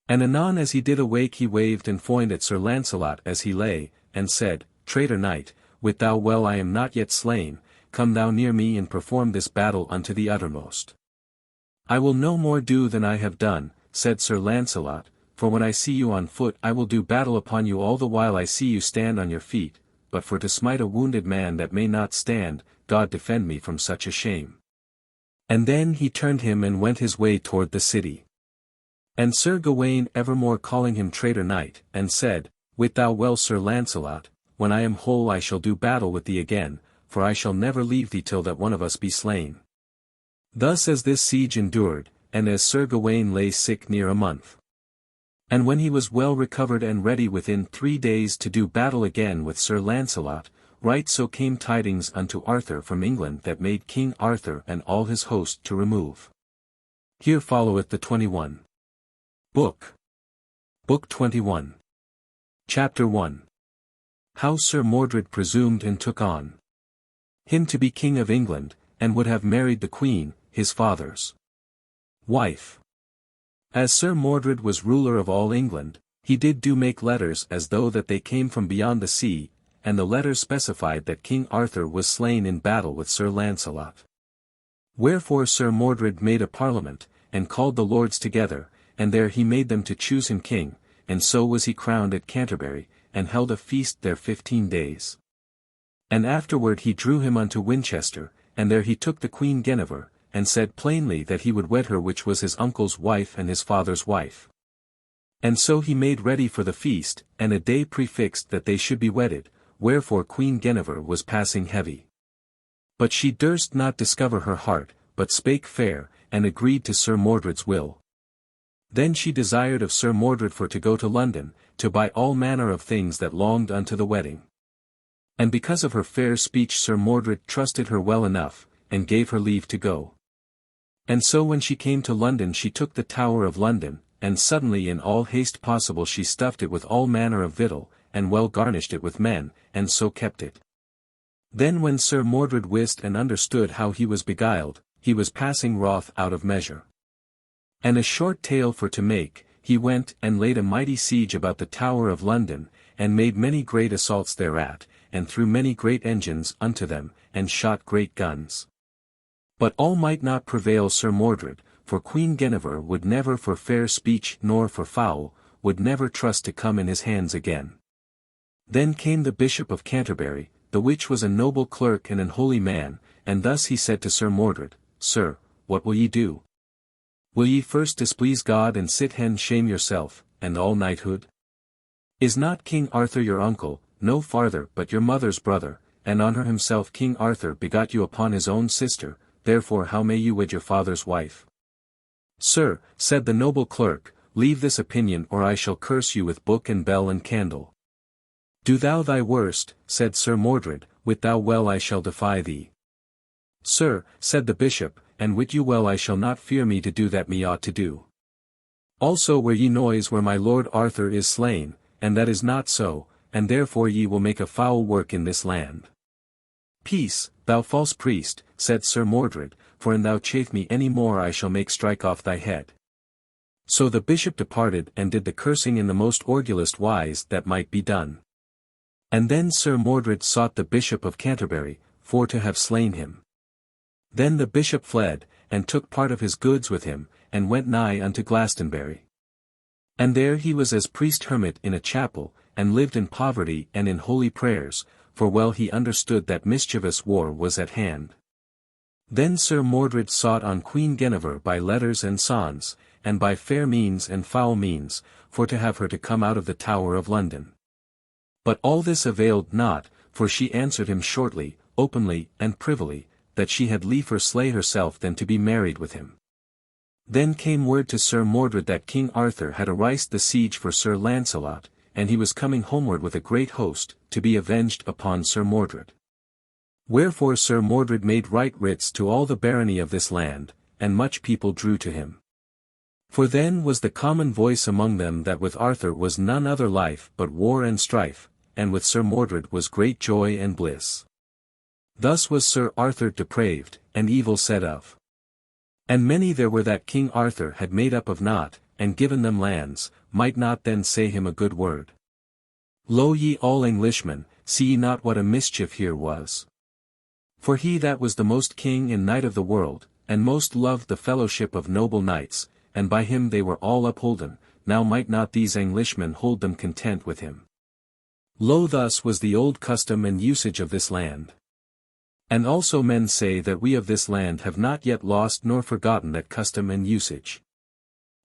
And anon as he did awake he waved and foined at Sir Lancelot as he lay, and said, Traitor knight, wit thou well I am not yet slain, come thou near me and perform this battle unto the uttermost. I will no more do than I have done, said Sir Lancelot, for when I see you on foot I will do battle upon you all the while I see you stand on your feet, but for to smite a wounded man that may not stand, God defend me from such a shame. And then he turned him and went his way toward the city. And Sir Gawain evermore calling him traitor knight, and said, Wit thou well Sir Lancelot, when I am whole I shall do battle with thee again, for I shall never leave thee till that one of us be slain. Thus as this siege endured, and as Sir Gawain lay sick near a month. And when he was well recovered and ready within 3 days to do battle again with Sir Lancelot, right so came tidings unto Arthur from England that made King Arthur and all his host to remove. Here followeth the 21. Book 21. Chapter 1. How Sir Mordred presumed and took on him to be King of England, and would have married the Queen, his father's wife. As Sir Mordred was ruler of all England, he did do make letters as though that they came from beyond the sea, and the letter specified that King Arthur was slain in battle with Sir Lancelot. Wherefore Sir Mordred made a parliament, and called the lords together, and there he made them to choose him king, and so was he crowned at Canterbury, and held a feast there 15 days. And afterward he drew him unto Winchester, and there he took the Queen Guinevere, and said plainly that he would wed her, which was his uncle's wife and his father's wife. And so he made ready for the feast, and a day prefixed that they should be wedded, wherefore Queen Guinevere was passing heavy. But she durst not discover her heart, but spake fair, and agreed to Sir Mordred's will. Then she desired of Sir Mordred for to go to London, to buy all manner of things that longed unto the wedding. And because of her fair speech Sir Mordred trusted her well enough, and gave her leave to go. And so when she came to London she took the Tower of London, and suddenly in all haste possible she stuffed it with all manner of victual, and well garnished it with men, and so kept it. Then when Sir Mordred wist and understood how he was beguiled, he was passing wroth out of measure. And a short tale for to make, he went and laid a mighty siege about the Tower of London, and made many great assaults thereat, and threw many great engines unto them, and shot great guns. But all might not prevail Sir Mordred, for Queen Guinevere would never for fair speech nor for foul, would never trust to come in his hands again. Then came the Bishop of Canterbury, the which was a noble clerk and an holy man, and thus he said to Sir Mordred, Sir, what will ye do? Will ye first displease God and sit hen shame yourself, and all knighthood? Is not King Arthur your uncle, no farther but your mother's brother, and on her himself King Arthur begot you upon his own sister, therefore how may you wed your father's wife? Sir, said the noble clerk, leave this opinion or I shall curse you with book and bell and candle. Do thou thy worst, said Sir Mordred, wit thou well I shall defy thee. Sir, said the bishop, and wit you well I shall not fear me to do that me ought to do. Also where ye noise where my lord Arthur is slain, and that is not so, and therefore ye will make a foul work in this land. Peace, thou false priest, said Sir Mordred, for an thou chafe me any more I shall make strike off thy head. So the bishop departed and did the cursing in the most orgulous wise that might be done. And then Sir Mordred sought the Bishop of Canterbury, for to have slain him. Then the bishop fled, and took part of his goods with him, and went nigh unto Glastonbury. And there he was as priest-hermit in a chapel, and lived in poverty and in holy prayers, for well he understood that mischievous war was at hand. Then Sir Mordred sought on Queen Guinevere by letters and songs, and by fair means and foul means, for to have her to come out of the Tower of London. But all this availed not, for she answered him shortly, openly, and privily, that she had liefer slay herself than to be married with him. Then came word to Sir Mordred that King Arthur had arised the siege for Sir Lancelot, and he was coming homeward with a great host, to be avenged upon Sir Mordred. Wherefore Sir Mordred made right writs to all the barony of this land, and much people drew to him. For then was the common voice among them that with Arthur was none other life but war and strife, and with Sir Mordred was great joy and bliss. Thus was Sir Arthur depraved, and evil said of. And many there were that King Arthur had made up of naught, and given them lands, might not then say him a good word. Lo ye all Englishmen, see ye not what a mischief here was? For he that was the most king and knight of the world, and most loved the fellowship of noble knights, and by him they were all upholden, now might not these Englishmen hold them content with him. Lo thus was the old custom and usage of this land. And also men say that we of this land have not yet lost nor forgotten that custom and usage.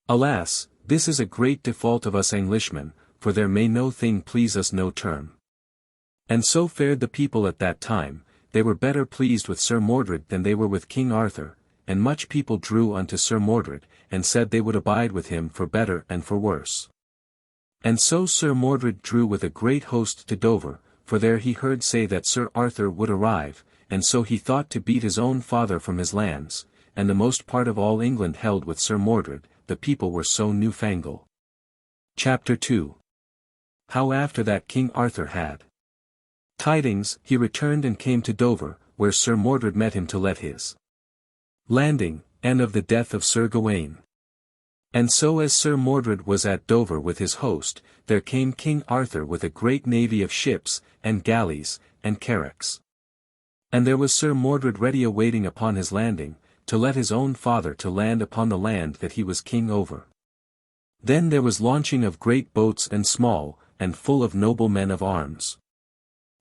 Alas, this is a great default of us Englishmen, for there may no thing please us no term. And so fared the people at that time, they were better pleased with Sir Mordred than they were with King Arthur, and much people drew unto Sir Mordred, and said they would abide with him for better and for worse. And so Sir Mordred drew with a great host to Dover, for there he heard say that Sir Arthur would arrive, and so he thought to beat his own father from his lands, and the most part of all England held with Sir Mordred, the people were so newfangled. Chapter 2. How after that King Arthur had tidings, he returned and came to Dover, where Sir Mordred met him to let his landing, and of the death of Sir Gawain. And so as Sir Mordred was at Dover with his host, there came King Arthur with a great navy of ships, and galleys, and carracks. And there was Sir Mordred ready awaiting upon his landing, to let his own father to land upon the land that he was king over. Then there was launching of great boats and small, and full of noble men of arms.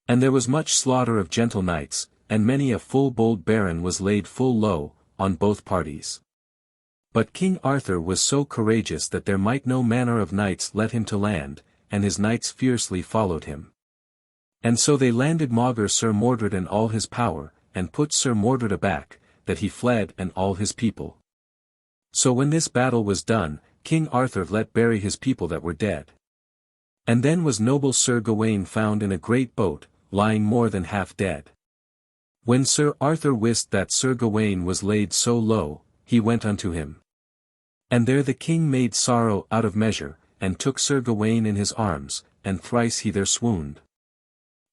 And there was much slaughter of gentle knights, and many a full bold baron was laid full low, on both parties. But King Arthur was so courageous that there might no manner of knights let him to land, and his knights fiercely followed him. And so they landed maugre Sir Mordred and all his power, and put Sir Mordred aback, that he fled and all his people. So when this battle was done, King Arthur let bury his people that were dead. And then was noble Sir Gawain found in a great boat, lying more than half dead. When Sir Arthur wist that Sir Gawain was laid so low, he went unto him. And there the king made sorrow out of measure, and took Sir Gawain in his arms, and thrice he there swooned.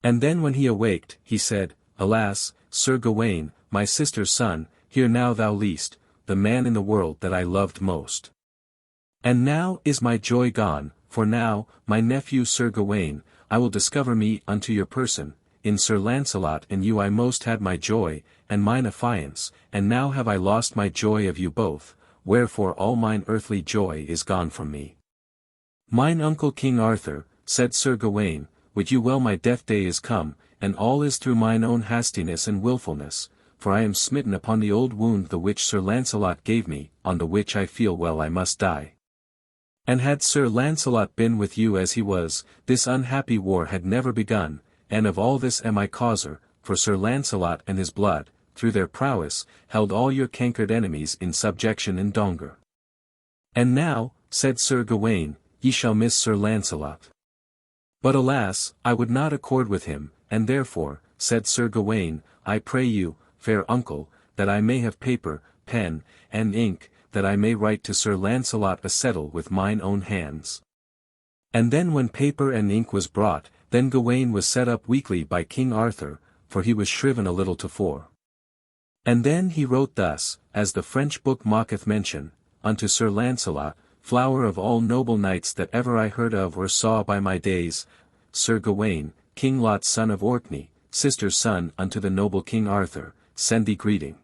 And then when he awaked, he said, Alas, Sir Gawain, my sister's son, here now thou liest, the man in the world that I loved most. And now is my joy gone, for now, my nephew Sir Gawain, I will discover me unto your person, in Sir Lancelot and you I most had my joy, and mine affiance, and now have I lost my joy of you both, wherefore all mine earthly joy is gone from me. Mine uncle King Arthur, said Sir Gawain, wit you well my death day is come, and all is through mine own hastiness and wilfulness, for I am smitten upon the old wound the which Sir Lancelot gave me, on the which I feel well I must die. And had Sir Lancelot been with you as he was, this unhappy war had never begun, and of all this am I causer, for Sir Lancelot and his blood, through their prowess, held all your cankered enemies in subjection and donger. And now, said Sir Gawain, ye shall miss Sir Lancelot. But alas, I would not accord with him, and therefore, said Sir Gawain, I pray you, fair uncle, that I may have paper, pen, and ink, that I may write to Sir Lancelot a settle with mine own hands. And then when paper and ink was brought, then Gawain was set up weakly by King Arthur, for he was shriven a little tofore. And then he wrote thus, as the French book mocketh mention, unto Sir Lancelot, flower of all noble knights that ever I heard of or saw by my days, Sir Gawain, King Lot's son of Orkney, sister's son unto the noble King Arthur, send thee greeting.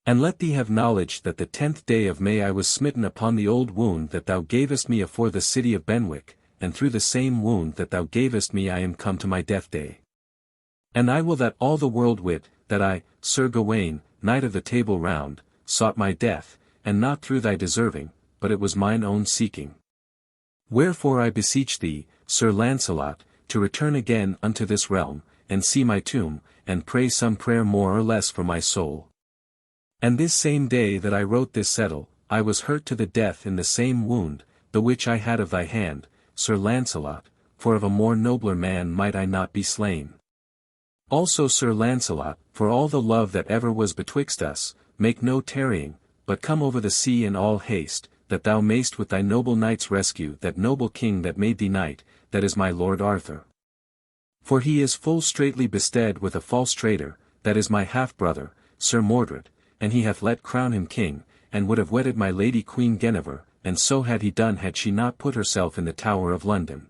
And let thee have knowledge that the 10th day of May I was smitten upon the old wound that thou gavest me afore the city of Benwick, and through the same wound that thou gavest me I am come to my death day. And I will that all the world wit, that I, Sir Gawain, knight of the Table Round, sought my death, and not through thy deserving, but it was mine own seeking. Wherefore I beseech thee, Sir Lancelot, to return again unto this realm, and see my tomb, and pray some prayer more or less for my soul. And this same day that I wrote this settle, I was hurt to the death in the same wound, the which I had of thy hand, Sir Lancelot, for of a more nobler man might I not be slain. Also Sir Lancelot, for all the love that ever was betwixt us, make no tarrying, but come over the sea in all haste, that thou mayst with thy noble knights rescue that noble king that made thee knight, that is my Lord Arthur. For he is full straitly bestead with a false traitor, that is my half-brother, Sir Mordred, and he hath let crown him king, and would have wedded my lady Queen Guinevere, and so had he done had she not put herself in the Tower of London.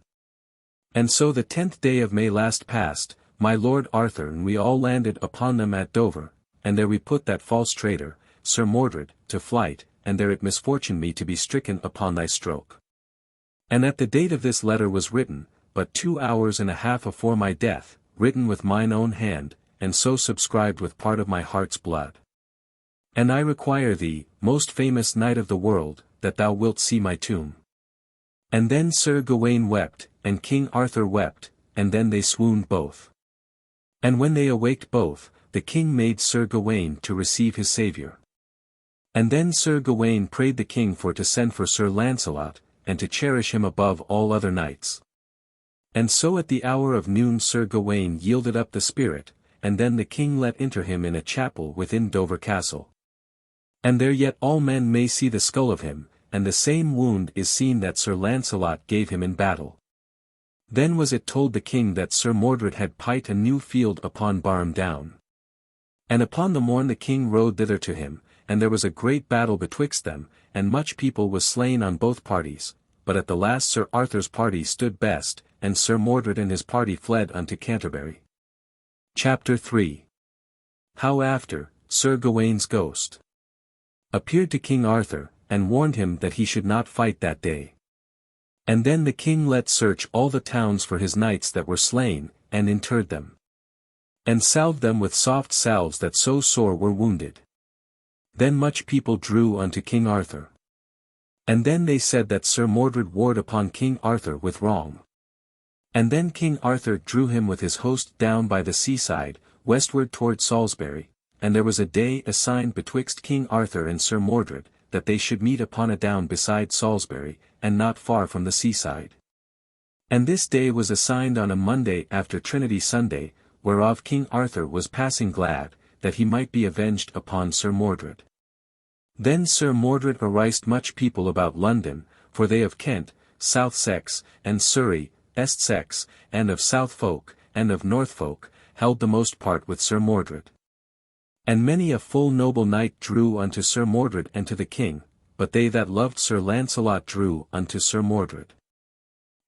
And so the 10th day of May last past, my Lord Arthur and we all landed upon them at Dover, and there we put that false traitor, Sir Mordred, to flight, and there it misfortuned me to be stricken upon thy stroke. And at the date of this letter was written, but 2 hours and a half afore my death, written with mine own hand, and so subscribed with part of my heart's blood. And I require thee, most famous knight of the world, that thou wilt see my tomb. And then Sir Gawain wept, and King Arthur wept, and then they swooned both. And when they awaked both, the king made Sir Gawain to receive his saviour. And then Sir Gawain prayed the king for to send for Sir Lancelot, and to cherish him above all other knights. And so at the hour of noon Sir Gawain yielded up the spirit, and then the king let enter him in a chapel within Dover Castle. And there yet all men may see the skull of him, and the same wound is seen that Sir Lancelot gave him in battle. Then was it told the king that Sir Mordred had pight a new field upon Barham Down. And upon the morn the king rode thither to him, and there was a great battle betwixt them, and much people was slain on both parties, but at the last Sir Arthur's party stood best, and Sir Mordred and his party fled unto Canterbury. Chapter 3. How after, Sir Gawain's ghost appeared to King Arthur, and warned him that he should not fight that day. And then the king let search all the towns for his knights that were slain, and interred them. And salved them with soft salves that so sore were wounded. Then much people drew unto King Arthur. And then they said that Sir Mordred warred upon King Arthur with wrong. And then King Arthur drew him with his host down by the seaside, westward toward Salisbury, and there was a day assigned betwixt King Arthur and Sir Mordred, that they should meet upon a down beside Salisbury, and not far from the seaside. And this day was assigned on a Monday after Trinity Sunday, whereof King Arthur was passing glad, that he might be avenged upon Sir Mordred. Then Sir Mordred arised much people about London, for they of Kent, South Sex, and Surrey, Est Sex, and of South Folk, and of North Folk, held the most part with Sir Mordred. And many a full noble knight drew unto Sir Mordred and to the king, but they that loved Sir Lancelot drew unto Sir Mordred.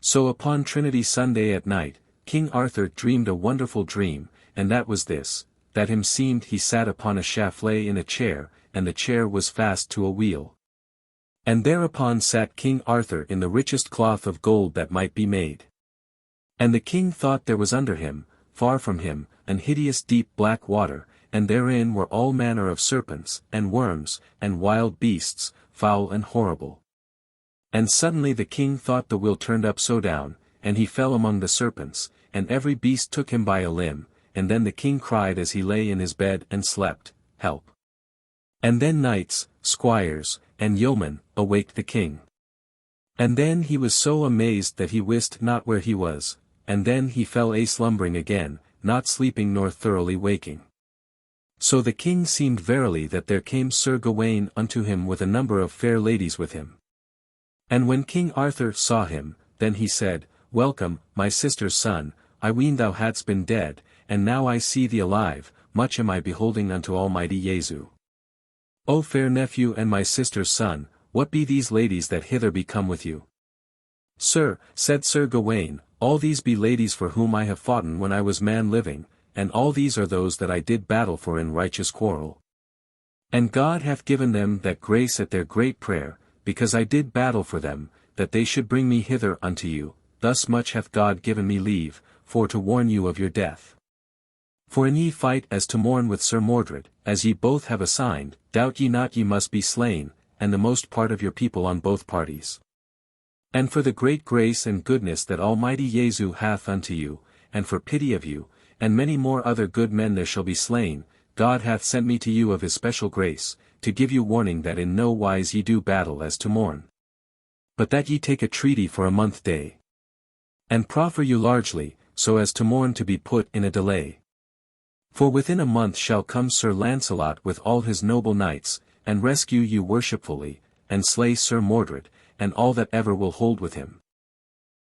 So upon Trinity Sunday at night, King Arthur dreamed a wonderful dream, and that was this, that him seemed he sat upon a chaflet in a chair, and the chair was fast to a wheel. And thereupon sat King Arthur in the richest cloth of gold that might be made. And the king thought there was under him, far from him, an hideous deep black water, and therein were all manner of serpents, and worms, and wild beasts, foul and horrible. And suddenly the king thought the wheel turned up so down, and he fell among the serpents, and every beast took him by a limb, and then the king cried as he lay in his bed and slept, Help! And then knights, squires, and yeomen, awaked the king. And then he was so amazed that he wist not where he was, and then he fell a-slumbering again, not sleeping nor thoroughly waking. So the king seemed verily that there came Sir Gawain unto him with a number of fair ladies with him. And when King Arthur saw him, then he said, Welcome, my sister's son, I ween thou hadst been dead, and now I see thee alive, much am I beholding unto Almighty Jesu. O fair nephew and my sister's son, what be these ladies that hither be come with you? Sir, said Sir Gawain, all these be ladies for whom I have foughten when I was man living, and all these are those that I did battle for in righteous quarrel. And God hath given them that grace at their great prayer, because I did battle for them, that they should bring me hither unto you, thus much hath God given me leave, for to warn you of your death. For in ye fight as to mourn with Sir Mordred, as ye both have assigned, doubt ye not ye must be slain, and the most part of your people on both parties. And for the great grace and goodness that Almighty Jesu hath unto you, and for pity of you, and many more other good men there shall be slain, God hath sent me to you of his special grace, to give you warning that in no wise ye do battle as to mourn. But that ye take a treaty for a month day. And proffer you largely, so as to mourn to be put in a delay. For within a month shall come Sir Lancelot with all his noble knights, and rescue you worshipfully, and slay Sir Mordred, and all that ever will hold with him.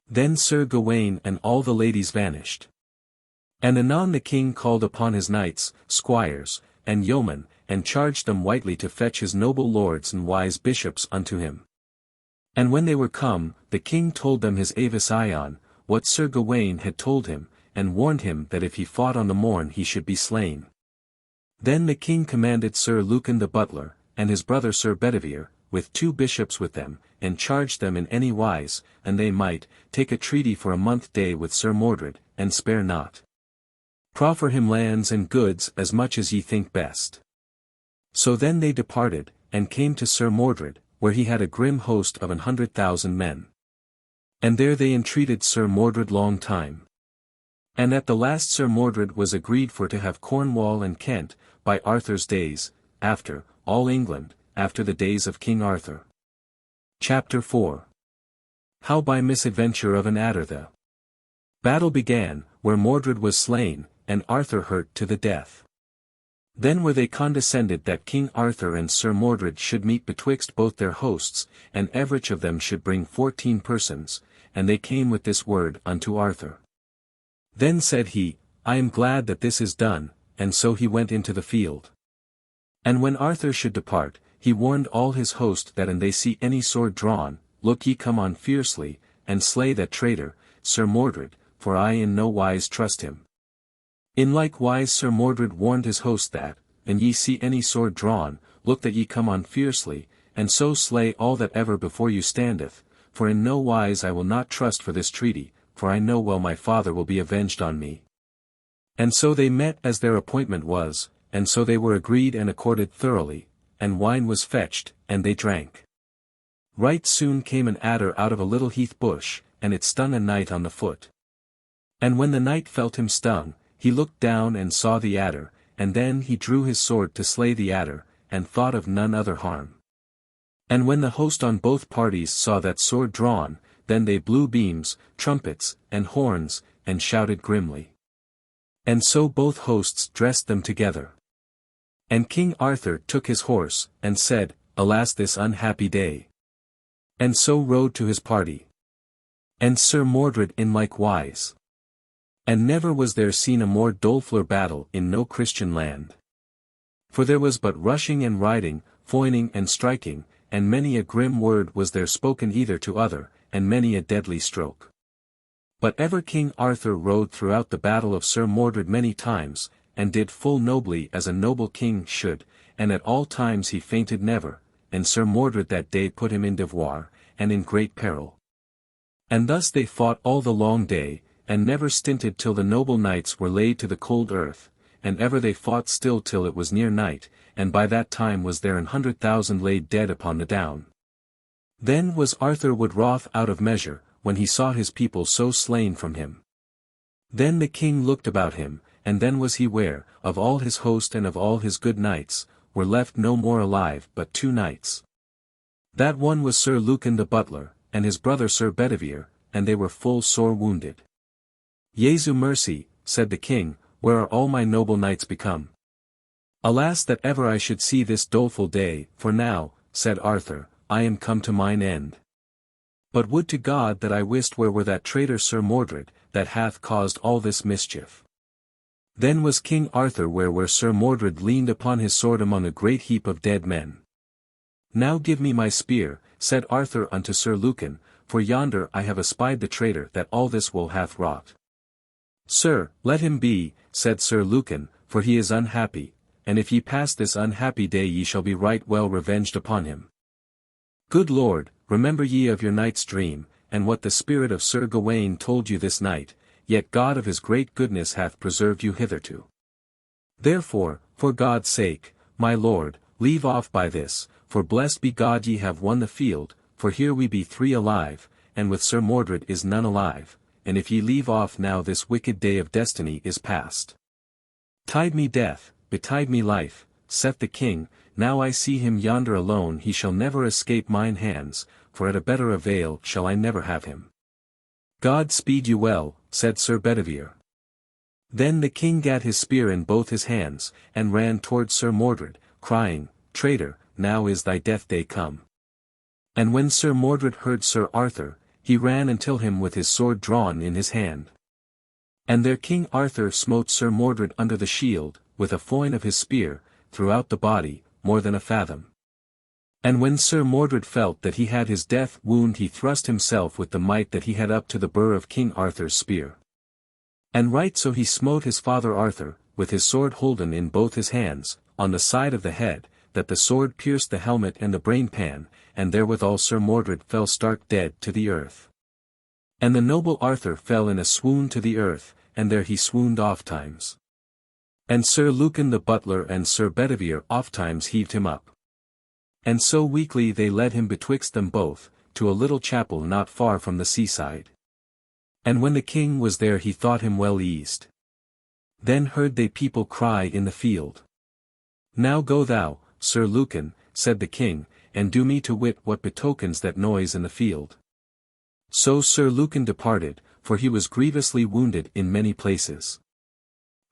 Then Sir Gawain and all the ladies vanished. And anon the king called upon his knights, squires, and yeomen, and charged them whitely to fetch his noble lords and wise bishops unto him. And when they were come, the king told them his avis ion, what Sir Gawain had told him, and warned him that if he fought on the morn he should be slain. Then the king commanded Sir Lucan the butler, and his brother Sir Bedivere, with 2 bishops with them, and charged them in any wise, and they might, take a treaty for a month day with Sir Mordred, and spare not. Proffer him lands and goods as much as ye think best. So then they departed, and came to Sir Mordred, where he had a grim host of 100,000 men. And there they entreated Sir Mordred long time. And at the last Sir Mordred was agreed for to have Cornwall and Kent, by Arthur's days, after, all England, after the days of King Arthur. Chapter 4. How by misadventure of an adder the battle began, where Mordred was slain, and Arthur hurt to the death. Then were they condescended that King Arthur and Sir Mordred should meet betwixt both their hosts, and everych of them should bring 14 persons, and they came with this word unto Arthur. Then said he, I am glad that this is done, and so he went into the field. And when Arthur should depart, he warned all his host that an they see any sword drawn, look ye come on fiercely, and slay that traitor, Sir Mordred, for I in no wise trust him. In like wise Sir Mordred warned his host that, an ye see any sword drawn, look that ye come on fiercely, and so slay all that ever before you standeth, for in no wise I will not trust for this treaty, for I know well my father will be avenged on me. And so they met as their appointment was, and so they were agreed and accorded thoroughly, and wine was fetched, and they drank. Right soon came an adder out of a little heath bush, and it stung a knight on the foot. And when the knight felt him stung, he looked down and saw the adder, and then he drew his sword to slay the adder, and thought of none other harm. And when the host on both parties saw that sword drawn, then they blew beams, trumpets, and horns, and shouted grimly. And so both hosts dressed them together. And King Arthur took his horse, and said, Alas this unhappy day! And so rode to his party. And Sir Mordred in like wise. And never was there seen a more doleful battle in no Christian land. For there was but rushing and riding, foining and striking, and many a grim word was there spoken either to other, and many a deadly stroke. But ever King Arthur rode throughout the battle of Sir Mordred many times, and did full nobly as a noble king should, and at all times he fainted never, and Sir Mordred that day put him in devoir, and in great peril. And thus they fought all the long day, and never stinted till the noble knights were laid to the cold earth, and ever they fought still till it was near night, and by that time was there 100,000 laid dead upon the down. Then was Arthur wood wroth out of measure, when he saw his people so slain from him. Then the king looked about him, and then was he ware, of all his host and of all his good knights, were left no more alive but 2 knights. That one was Sir Lucan the butler, and his brother Sir Bedivere, and they were full sore wounded. Jesu mercy, said the king, where are all my noble knights become? Alas that ever I should see this doleful day, for now, said Arthur, I am come to mine end. But would to God that I wist where were that traitor Sir Mordred, that hath caused all this mischief. Then was King Arthur where Sir Mordred leaned upon his sword among a great heap of dead men. Now give me my spear, said Arthur unto Sir Lucan, for yonder I have espied the traitor that all this woe hath wrought. Sir, let him be, said Sir Lucan, for he is unhappy, and if ye pass this unhappy day ye shall be right well revenged upon him. Good Lord, remember ye of your night's dream, and what the spirit of Sir Gawain told you this night, yet God of his great goodness hath preserved you hitherto. Therefore, for God's sake, my lord, leave off by this, for blessed be God ye have won the field, for here we be 3 alive, and with Sir Mordred is none alive, and if ye leave off now this wicked day of destiny is past. Tide me death, betide me life, saith the king, now I see him yonder alone he shall never escape mine hands, for at a better avail shall I never have him. God speed you well, said Sir Bedivere. Then the king gat his spear in both his hands, and ran toward Sir Mordred, crying, Traitor, now is thy death day come. And when Sir Mordred heard Sir Arthur, he ran until him with his sword drawn in his hand. And there King Arthur smote Sir Mordred under the shield, with a foin of his spear, throughout the body, more than a fathom. And when Sir Mordred felt that he had his death wound he thrust himself with the might that he had up to the burr of King Arthur's spear. And right so he smote his father Arthur, with his sword holden in both his hands, on the side of the head, that the sword pierced the helmet and the brainpan, and therewithal Sir Mordred fell stark dead to the earth. And the noble Arthur fell in a swoon to the earth, and there he swooned ofttimes. And Sir Lucan the butler and Sir Bedivere ofttimes heaved him up. And so weakly they led him betwixt them both, to a little chapel not far from the seaside. And when the king was there he thought him well eased. Then heard they people cry in the field. Now go thou, Sir Lucan, said the king, and do me to wit what betokens that noise in the field. So Sir Lucan departed, for he was grievously wounded in many places.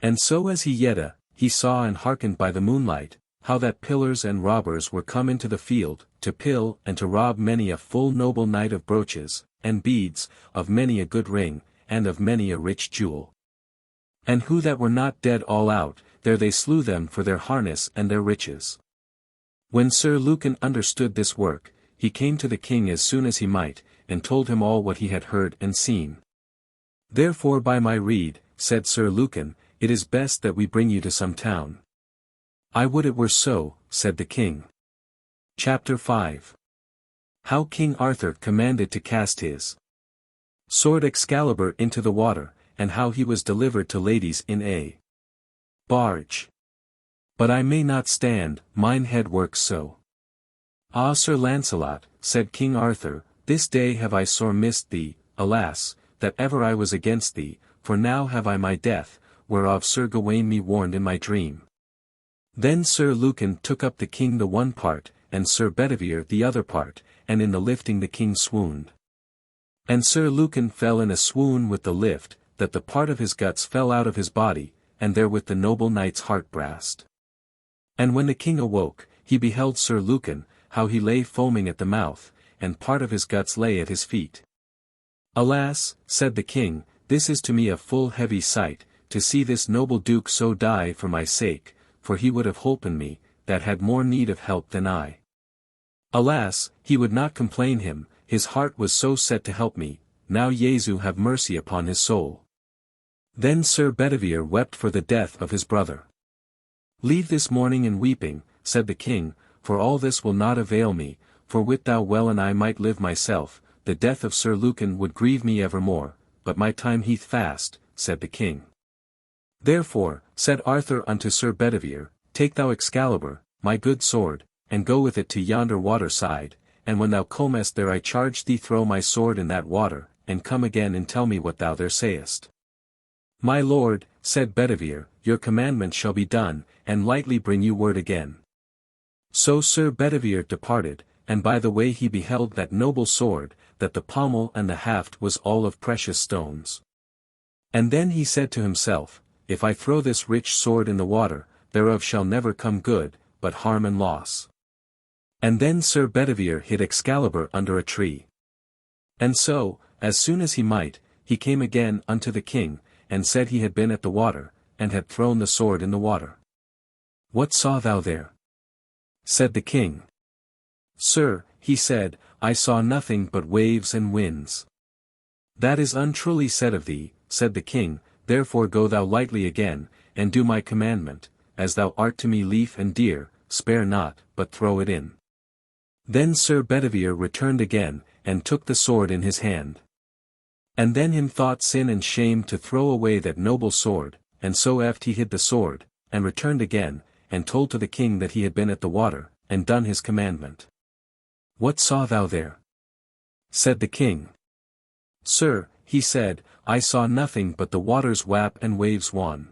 And so as he yeta, he saw and hearkened by the moonlight, how that pillars and robbers were come into the field, to pill and to rob many a full noble knight of brooches, and beads, of many a good ring, and of many a rich jewel. And who that were not dead all out, there they slew them for their harness and their riches. When Sir Lucan understood this work, he came to the king as soon as he might, and told him all what he had heard and seen. Therefore by my rede, said Sir Lucan, it is best that we bring you to some town. I would it were so, said the king. Chapter 5. How King Arthur commanded to cast his sword Excalibur into the water, and how he was delivered to ladies in a barge. But I may not stand, mine head works so. Ah Sir Lancelot, said King Arthur, this day have I sore missed thee, alas, that ever I was against thee, for now have I my death, whereof Sir Gawain me warned in my dream. Then Sir Lucan took up the king the one part, and Sir Bedivere the other part, and in the lifting the king swooned. And Sir Lucan fell in a swoon with the lift, that the part of his guts fell out of his body, and therewith the noble knight's heart brast. And when the king awoke, he beheld Sir Lucan, how he lay foaming at the mouth, and part of his guts lay at his feet. Alas, said the king, this is to me a full heavy sight, to see this noble duke so die for my sake, for he would have holpen me, that had more need of help than I. Alas, he would not complain him, his heart was so set to help me, now Jesu have mercy upon his soul. Then Sir Bedivere wept for the death of his brother. Leave this mourning and weeping, said the king, for all this will not avail me, for wit thou well and I might live myself, the death of Sir Lucan would grieve me evermore, but my time heath fast, said the king. Therefore, said Arthur unto Sir Bedivere, take thou Excalibur, my good sword, and go with it to yonder water side, and when thou comest there I charge thee throw my sword in that water, and come again and tell me what thou there sayest. My lord, said Bedivere, your commandment shall be done, and lightly bring you word again. So Sir Bedivere departed, and by the way he beheld that noble sword, that the pommel and the haft was all of precious stones. And then he said to himself, if I throw this rich sword in the water, thereof shall never come good, but harm and loss. And then Sir Bedivere hid Excalibur under a tree. And so, as soon as he might, he came again unto the king, and said he had been at the water, and had thrown the sword in the water. What saw thou there? Said the king. Sir, he said, I saw nothing but waves and winds. That is untruly said of thee, said the king, therefore go thou lightly again, and do my commandment, as thou art to me lief and dear, spare not, but throw it in. Then Sir Bedivere returned again, and took the sword in his hand. And then him thought sin and shame to throw away that noble sword, and so eft he hid the sword, and returned again, and told to the king that he had been at the water, and done his commandment. What saw thou there? Said the king. Sir, he said, I saw nothing but the waters wap and waves wan.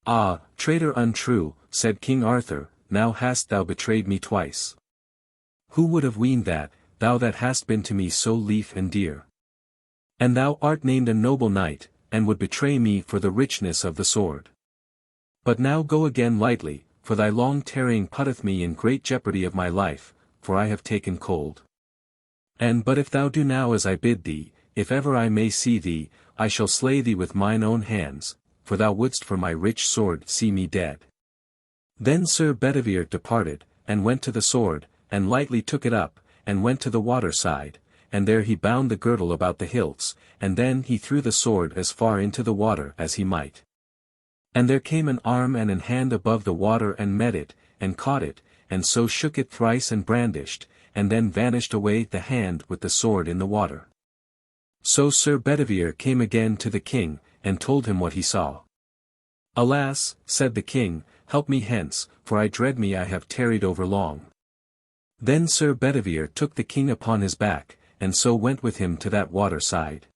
Ah, traitor untrue, said King Arthur, now hast thou betrayed me twice. Who would have weened that, thou that hast been to me so lief and dear? And thou art named a noble knight, and would betray me for the richness of the sword. But now go again lightly, for thy long tarrying putteth me in great jeopardy of my life, for I have taken cold. And but if thou do now as I bid thee, if ever I may see thee, I shall slay thee with mine own hands, for thou wouldst for my rich sword see me dead. Then Sir Bedivere departed, and went to the sword, and lightly took it up, and went to the water side, and there he bound the girdle about the hilts, and then he threw the sword as far into the water as he might. And there came an arm and an hand above the water and met it, and caught it, and so shook it thrice and brandished, and then vanished away the hand with the sword in the water. So Sir Bedivere came again to the king, and told him what he saw. Alas, said the king, help me hence, for I dread me I have tarried over long. Then Sir Bedivere took the king upon his back, and so went with him to that water side.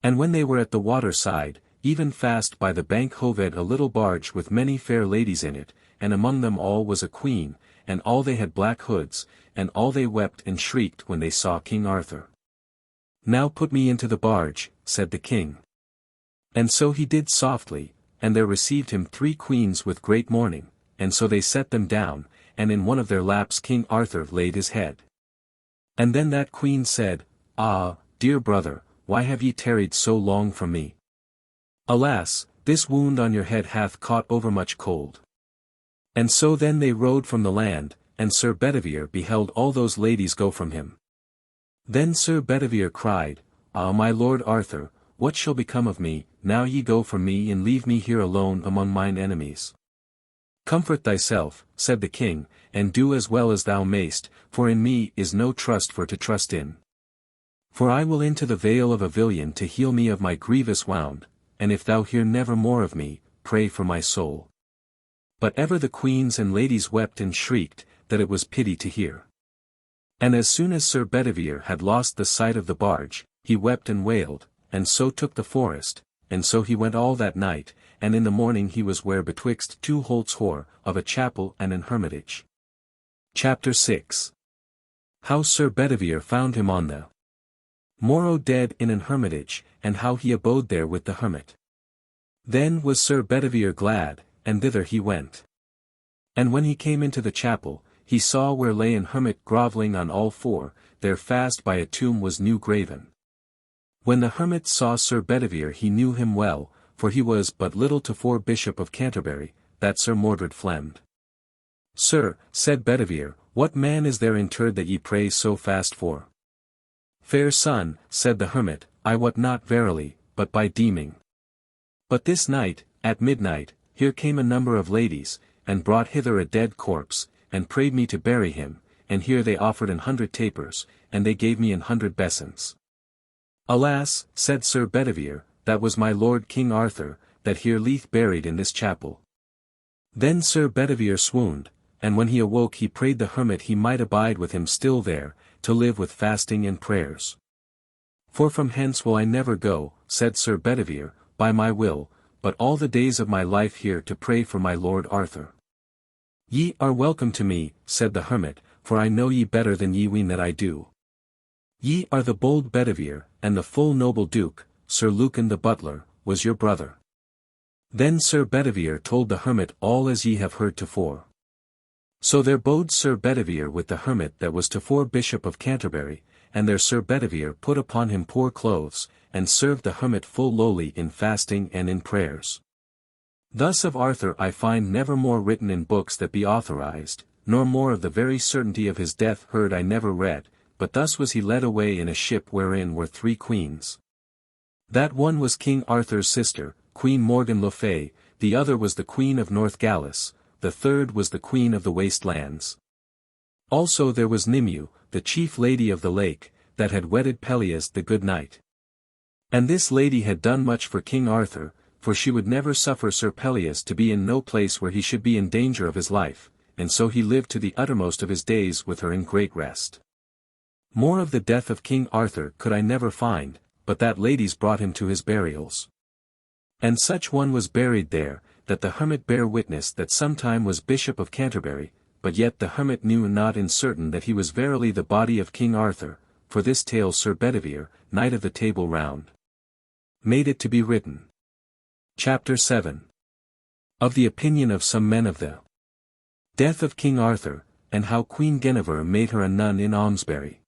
And when they were at the water side, even fast by the bank hoved a little barge with many fair ladies in it, and among them all was a queen, and all they had black hoods, and all they wept and shrieked when they saw King Arthur. Now put me into the barge, said the king. And so he did softly, and there received him 3 queens with great mourning, and so they set them down, and in one of their laps King Arthur laid his head. And then that queen said, Ah, dear brother, why have ye tarried so long from me? Alas, this wound on your head hath caught overmuch cold. And so then they rode from the land, and Sir Bedivere beheld all those ladies go from him. Then Sir Bedivere cried, Ah, my lord Arthur, what shall become of me, now ye go from me and leave me here alone among mine enemies? Comfort thyself, said the king, and do as well as thou mayst, for in me is no trust for to trust in. For I will into the vale of Avilion to heal me of my grievous wound, and if thou hear never more of me, pray for my soul. But ever the queens and ladies wept and shrieked, that it was pity to hear. And as soon as Sir Bedivere had lost the sight of the barge, he wept and wailed, and so took the forest, and so he went all that night, and in the morning he was where betwixt two holts hoar, of a chapel and an hermitage. Chapter 6. How Sir Bedivere found him on the morrow dead in an hermitage, and how he abode there with the hermit. Then was Sir Bedivere glad, and thither he went. And when he came into the chapel, he saw where lay an hermit grovelling on all four, there fast by a tomb was new graven. When the hermit saw Sir Bedivere he knew him well, for he was but little to fore Bishop of Canterbury, that Sir Mordred flemmed. Sir, said Bedivere, what man is there interred that ye pray so fast for? Fair son, said the hermit, I wot not verily, but by deeming. But this night, at midnight, here came a number of ladies, and brought hither a dead corpse, and prayed me to bury him, and here they offered 100 tapers, and they gave me 100 besants. Alas, said Sir Bedivere, that was my lord King Arthur, that here lieth buried in this chapel. Then Sir Bedivere swooned, and when he awoke he prayed the hermit he might abide with him still there, to live with fasting and prayers. For from hence will I never go, said Sir Bedivere, by my will, but all the days of my life here to pray for my lord Arthur. Ye are welcome to me, said the hermit, for I know ye better than ye ween that I do. Ye are the bold Bedivere, and the full noble Duke, Sir Lucan the butler, was your brother. Then Sir Bedivere told the hermit all as ye have heard tofore. So there bode Sir Bedivere with the hermit that was tofore Bishop of Canterbury, and there Sir Bedivere put upon him poor clothes, and served the hermit full lowly in fasting and in prayers. Thus of Arthur I find never more written in books that be authorized, nor more of the very certainty of his death heard I never read, but thus was he led away in a ship wherein were 3 queens. That one was King Arthur's sister, Queen Morgan le Fay, the other was the Queen of North Gallis, the third was the Queen of the Waste Lands. Also there was Nimue, the chief lady of the lake, that had wedded Peleus the good knight. And this lady had done much for King Arthur, for she would never suffer Sir Peleus to be in no place where he should be in danger of his life, and so he lived to the uttermost of his days with her in great rest. More of the death of King Arthur could I never find, but that ladies brought him to his burials. And such one was buried there, that the hermit bare witness that sometime was Bishop of Canterbury, but yet the hermit knew not in certain that he was verily the body of King Arthur, for this tale Sir Bedivere, Knight of the Table Round, made it to be written. Chapter 7. Of the opinion of some men of the death of King Arthur, and how Queen Guinevere made her a nun in Almesbury.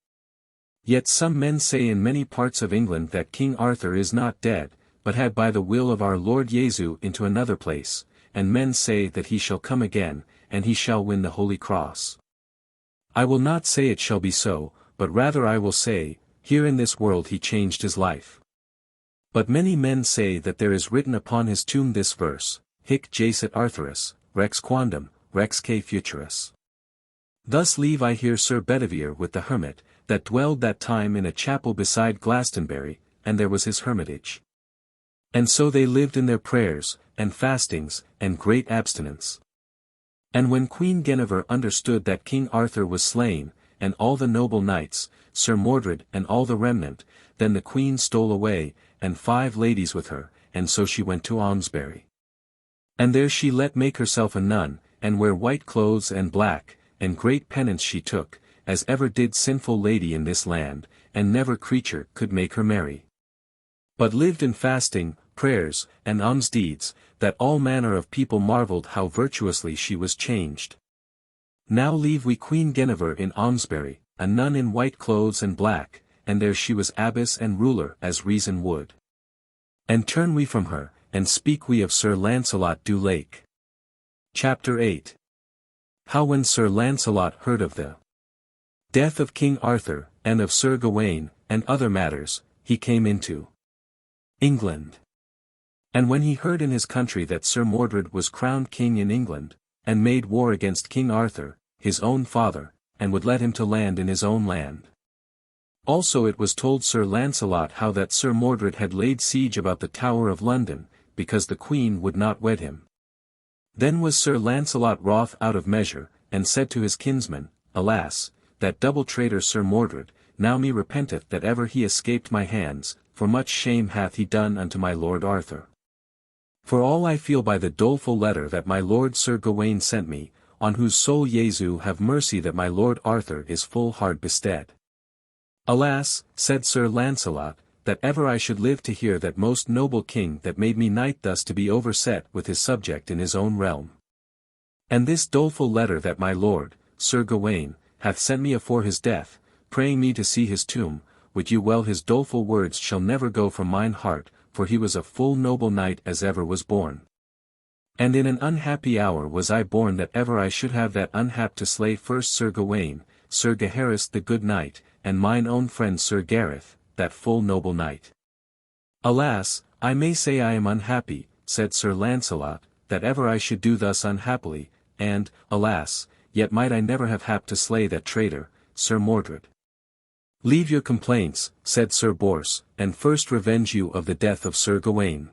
Yet some men say in many parts of England that King Arthur is not dead, but had by the will of our Lord Jesu into another place, and men say that he shall come again, and he shall win the Holy Cross. I will not say it shall be so, but rather I will say, here in this world he changed his life. But many men say that there is written upon his tomb this verse, Hic jacet Arthurus, rex quondam, rex que futurus. Thus leave I here Sir Bedivere with the hermit, that dwelled that time in a chapel beside Glastonbury, and there was his hermitage. And so they lived in their prayers, and fastings, and great abstinence. And when Queen Guinevere understood that King Arthur was slain, and all the noble knights, Sir Mordred and all the remnant, then the queen stole away, and 5 ladies with her, and so she went to Almesbury. And there she let make herself a nun, and wear white clothes and black, and great penance she took, as ever did sinful lady in this land, and never creature could make her merry. But lived in fasting, prayers, and almsdeeds, that all manner of people marvelled how virtuously she was changed. Now leave we Queen Guinevere in Almesbury, a nun in white clothes and black, and there she was abbess and ruler as reason would. And turn we from her, and speak we of Sir Lancelot du Lake. Chapter 8. How when Sir Lancelot heard of the death of King Arthur, and of Sir Gawain, and other matters, he came into England. And when he heard in his country that Sir Mordred was crowned king in England, and made war against King Arthur, his own father, and would let him to land in his own land. Also it was told Sir Lancelot how that Sir Mordred had laid siege about the Tower of London, because the Queen would not wed him. Then was Sir Lancelot wroth out of measure, and said to his kinsman, Alas, that double traitor Sir Mordred, now me repenteth that ever he escaped my hands, for much shame hath he done unto my lord Arthur. For all I feel by the doleful letter that my lord Sir Gawain sent me, on whose soul Jesu have mercy that my lord Arthur is full hard bestead. Alas, said Sir Lancelot, that ever I should live to hear that most noble king that made me knight thus to be overset with his subject in his own realm. And this doleful letter that my lord, Sir Gawain, hath sent me afore his death, praying me to see his tomb, wit you well his doleful words shall never go from mine heart, for he was a full noble knight as ever was born. And in an unhappy hour was I born that ever I should have that unhap to slay first Sir Gawain, Sir Gaheris the good knight, and mine own friend Sir Gareth, that full noble knight. Alas, I may say I am unhappy, said Sir Lancelot, that ever I should do thus unhappily, and, alas, yet might I never have hap to slay that traitor, Sir Mordred. Leave your complaints, said Sir Bors, and first revenge you of the death of Sir Gawain.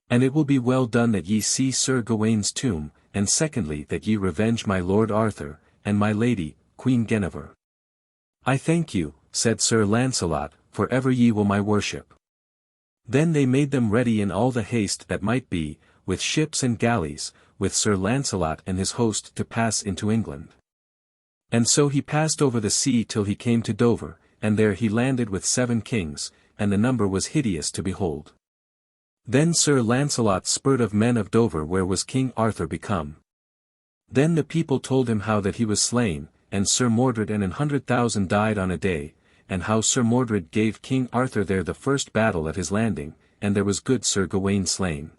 And it will be well done that ye see Sir Gawain's tomb, and secondly that ye revenge my lord Arthur, and my lady, Queen Guinevere. I thank you, said Sir Lancelot, for ever ye will my worship. Then they made them ready in all the haste that might be, with ships and galleys, with Sir Lancelot and his host to pass into England. And so he passed over the sea till he came to Dover, and there he landed with 7 kings, and the number was hideous to behold. Then Sir Lancelot spurred of men of Dover where was King Arthur become. Then the people told him how that he was slain, and Sir Mordred and 100,000 died on a day, and how Sir Mordred gave King Arthur there the first battle at his landing, and there was good Sir Gawain slain.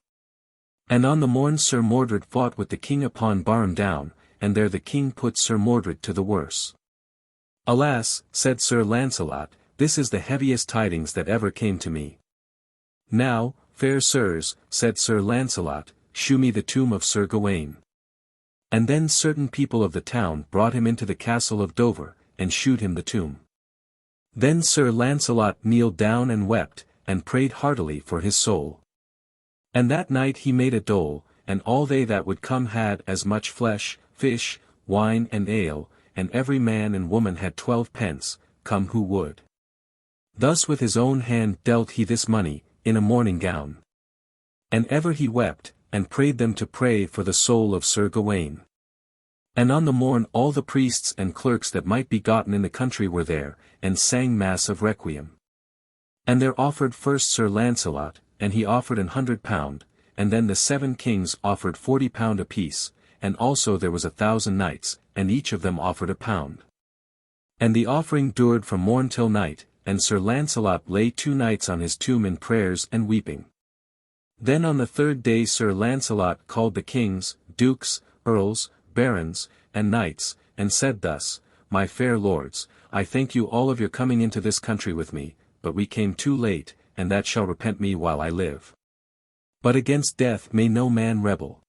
And on the morn Sir Mordred fought with the king upon Barham Down, and there the king put Sir Mordred to the worse. Alas, said Sir Lancelot, this is the heaviest tidings that ever came to me. Now, fair sirs, said Sir Lancelot, shew me the tomb of Sir Gawain. And then certain people of the town brought him into the castle of Dover, and shewed him the tomb. Then Sir Lancelot kneeled down and wept, and prayed heartily for his soul. And that night he made a dole, and all they that would come had as much flesh, fish, wine and ale, and every man and woman had 12 pence, come who would. Thus with his own hand dealt he this money, in a mourning gown. And ever he wept, and prayed them to pray for the soul of Sir Gawain. And on the morn all the priests and clerks that might be gotten in the country were there, and sang mass of requiem. And there offered first Sir Lancelot, and he offered £100, and then the 7 kings offered £40 apiece, and also there was 1,000 knights, and each of them offered £1. And the offering dured from morn till night, and Sir Lancelot lay 2 nights on his tomb in prayers and weeping. Then on the 3rd day Sir Lancelot called the kings, dukes, earls, barons, and knights, and said thus, My fair lords, I thank you all of your coming into this country with me, but we came too late, and that shall repent me while I live. But against death may no man rebel.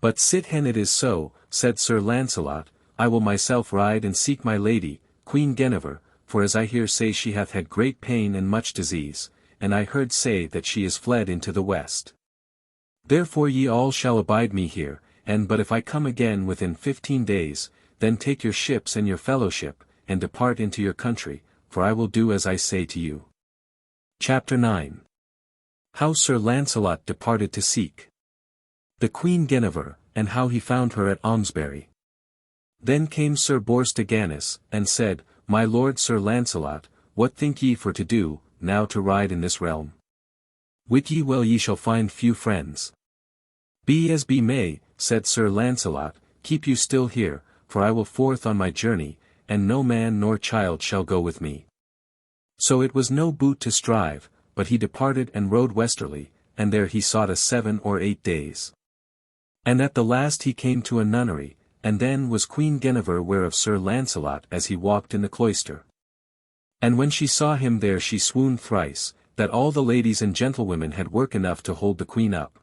But sithen it is so, said Sir Lancelot, I will myself ride and seek my lady, Queen Guinevere, for as I hear say she hath had great pain and much disease, and I heard say that she is fled into the west. Therefore ye all shall abide me here, and but if I come again within 15 days, then take your ships and your fellowship, and depart into your country, for I will do as I say to you. Chapter 9. How Sir Lancelot departed to seek the Queen Guinevere, and how he found her at Almesbury. Then came Sir Bors de Ganis, and said, My lord Sir Lancelot, what think ye for to do, now to ride in this realm? Wit ye well ye shall find few friends. Be as be may, said Sir Lancelot, keep you still here, for I will forth on my journey, and no man nor child shall go with me. So it was no boot to strive, but he departed and rode westerly, and there he sought a 7 or 8 days. And at the last he came to a nunnery, and then was Queen Guinevere ware of Sir Lancelot as he walked in the cloister. And when she saw him there she swooned thrice, that all the ladies and gentlewomen had work enough to hold the queen up.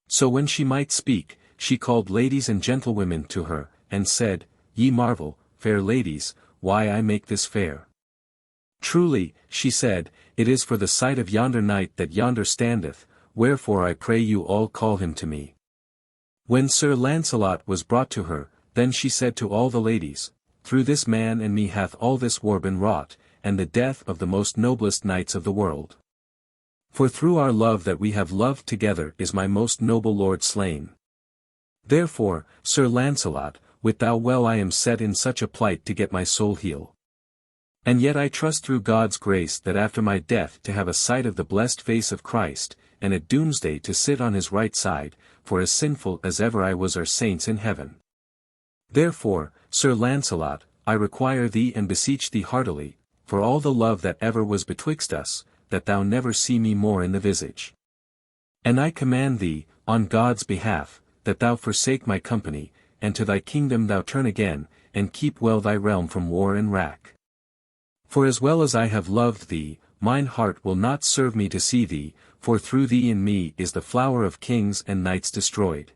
So when she might speak, she called ladies and gentlewomen to her, and said, Ye marvel, fair ladies, why I make this fair. Truly, she said, it is for the sight of yonder knight that yonder standeth, wherefore I pray you all call him to me. When Sir Lancelot was brought to her, then she said to all the ladies, Through this man and me hath all this war been wrought, and the death of the most noblest knights of the world. For through our love that we have loved together is my most noble lord slain. Therefore, Sir Lancelot, wit thou well I am set in such a plight to get my soul heal. And yet I trust through God's grace that after my death to have a sight of the blessed face of Christ, and at doomsday to sit on his right side, for as sinful as ever I was are saints in heaven. Therefore, Sir Lancelot, I require thee and beseech thee heartily, for all the love that ever was betwixt us, that thou never see me more in the visage. And I command thee, on God's behalf, that thou forsake my company, and to thy kingdom thou turn again, and keep well thy realm from war and wrack. For as well as I have loved thee, mine heart will not serve me to see thee, for through thee in me is the flower of kings and knights destroyed.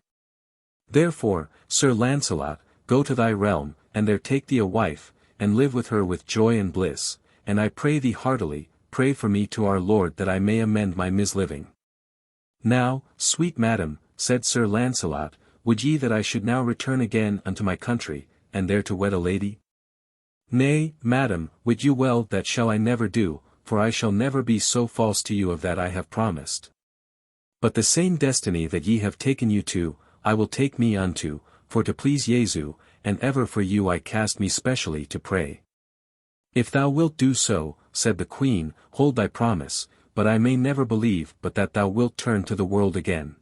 Therefore, Sir Lancelot, go to thy realm, and there take thee a wife, and live with her with joy and bliss, and I pray thee heartily, pray for me to our Lord that I may amend my misliving. Now, sweet madam, said Sir Lancelot, would ye that I should now return again unto my country, and there to wed a lady? Nay, madam, wit you well that shall I never do, for I shall never be so false to you of that I have promised. But the same destiny that ye have taken you to, I will take me unto, for to please Jesu, and ever for you I cast me specially to pray. If thou wilt do so, said the queen, hold thy promise, but I may never believe but that thou wilt turn to the world again.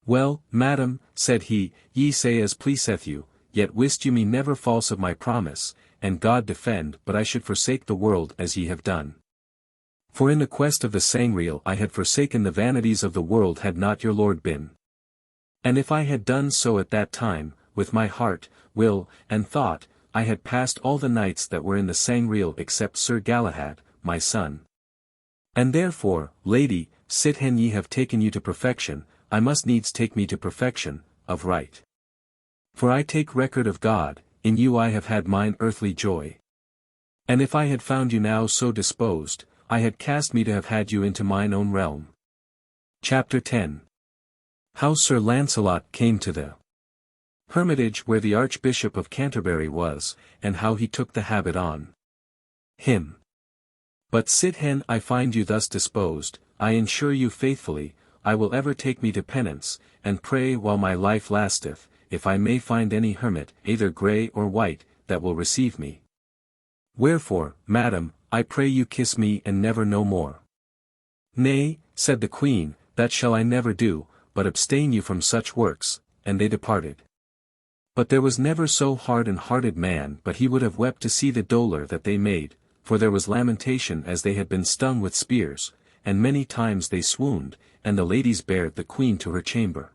Well, madam, said he, ye say as pleaseth you, yet wist you me never false of my promise, and God defend but I should forsake the world as ye have done. For in the quest of the Sangreal I had forsaken the vanities of the world had not your lord been. And if I had done so at that time, with my heart, will, and thought, I had passed all the knights that were in the Sangreal except Sir Galahad, my son. And therefore, lady, sithen ye have taken you to perfection, I must needs take me to perfection, of right. For I take record of God, in you I have had mine earthly joy. And if I had found you now so disposed, I had cast me to have had you into mine own realm. Chapter 10. How Sir Lancelot came to the hermitage where the Archbishop of Canterbury was, and how he took the habit on him. But sithen I find you thus disposed, I ensure you faithfully, I will ever take me to penance, and pray while my life lasteth, if I may find any hermit, either grey or white, that will receive me. Wherefore, madam, I pray you kiss me and never no more. Nay, said the queen, that shall I never do, but abstain you from such works, and they departed. But there was never so hard and hearted man but he would have wept to see the dolour that they made, for there was lamentation as they had been stung with spears, and many times they swooned, and the ladies bare the queen to her chamber.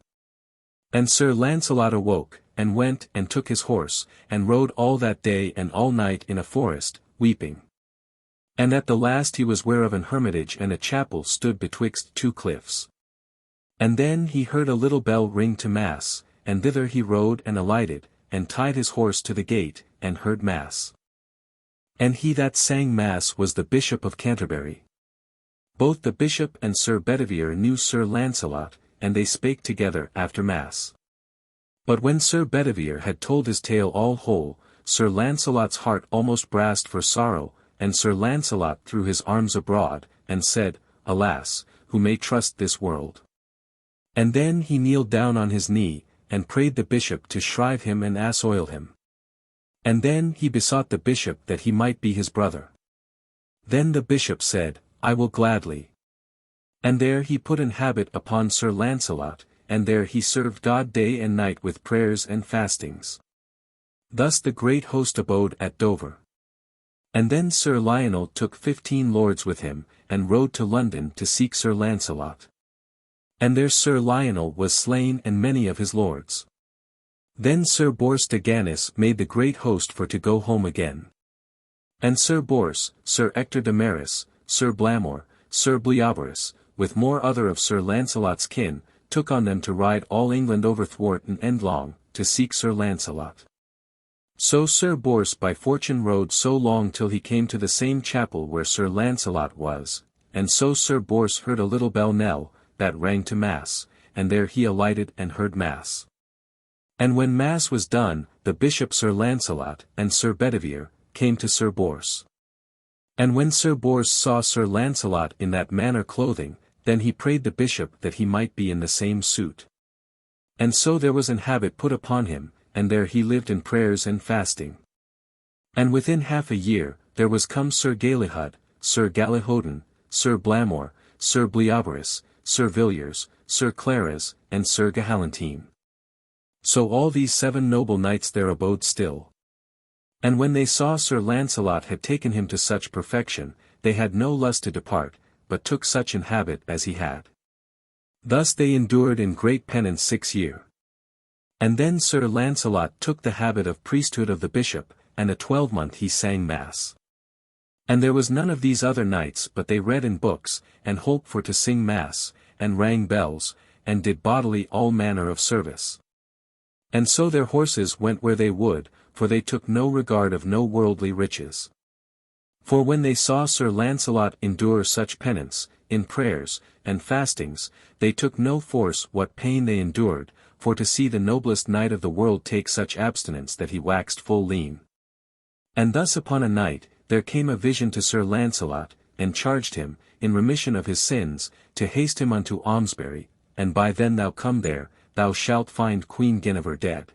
And Sir Lancelot awoke, and went and took his horse, and rode all that day and all night in a forest, weeping. And at the last he was ware of an hermitage and a chapel stood betwixt two cliffs. And then he heard a little bell ring to mass, and thither he rode and alighted, and tied his horse to the gate, and heard mass. And he that sang mass was the Bishop of Canterbury. Both the bishop and Sir Bedivere knew Sir Lancelot, and they spake together after mass. But when Sir Bedivere had told his tale all whole, Sir Lancelot's heart almost brast for sorrow, and Sir Lancelot threw his arms abroad, and said, Alas, who may trust this world? And then he kneeled down on his knee, and prayed the bishop to shrive him and assoil him. And then he besought the bishop that he might be his brother. Then the bishop said, I will gladly. And there he put an habit upon Sir Lancelot, and there he served God day and night with prayers and fastings. Thus the great host abode at Dover. And then Sir Lionel took 15 lords with him, and rode to London to seek Sir Lancelot. And there Sir Lionel was slain and many of his lords. Then Sir Bors de Ganis made the great host for to go home again. And Sir Bors, Sir Ector de Maris, Sir Blamor, Sir Bleoberis, with more other of Sir Lancelot's kin, took on them to ride all England over thwart and endlong, to seek Sir Lancelot. So Sir Bors by fortune rode so long till he came to the same chapel where Sir Lancelot was, and so Sir Bors heard a little bell knell, that rang to mass, and there he alighted and heard mass. And when mass was done, the bishop Sir Lancelot, and Sir Bedivere, came to Sir Bors. And when Sir Bors saw Sir Lancelot in that manner clothing, then he prayed the bishop that he might be in the same suit. And so there was an habit put upon him, and there he lived in prayers and fasting. And within half a year, there was come Sir Galahad, Sir Galahodin, Sir Blamor, Sir Bleoberis, Sir Villiers, Sir Clares, and Sir Gahalantine. So all these 7 noble knights there abode still. And when they saw Sir Lancelot had taken him to such perfection, they had no lust to depart, but took such an habit as he had. Thus they endured in great penance 6 years. And then Sir Lancelot took the habit of priesthood of the bishop, and a 12-month he sang mass. And there was none of these other knights but they read in books, and holp for to sing mass, and rang bells, and did bodily all manner of service. And so their horses went where they would, for they took no regard of no worldly riches. For when they saw Sir Lancelot endure such penance, in prayers, and fastings, they took no force what pain they endured, for to see the noblest knight of the world take such abstinence that he waxed full lean. And thus upon a night, there came a vision to Sir Lancelot, and charged him, in remission of his sins, to haste him unto Almesbury, and by then thou come there, thou shalt find Queen Guinevere dead.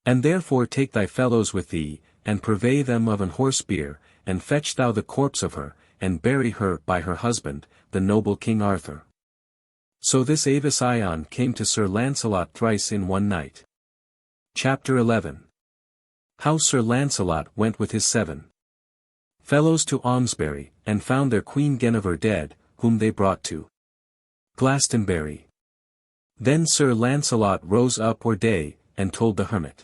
And therefore take thy fellows with thee, and purvey them of an horse bier, and fetch thou the corpse of her, and bury her by her husband, the noble King Arthur. So this Avis Ion came to Sir Lancelot thrice in one night. Chapter 11. How Sir Lancelot went with his 7 fellows to Almesbury, and found their Queen Guinevere dead, whom they brought to Glastonbury. Then Sir Lancelot rose up or day, and told the hermit.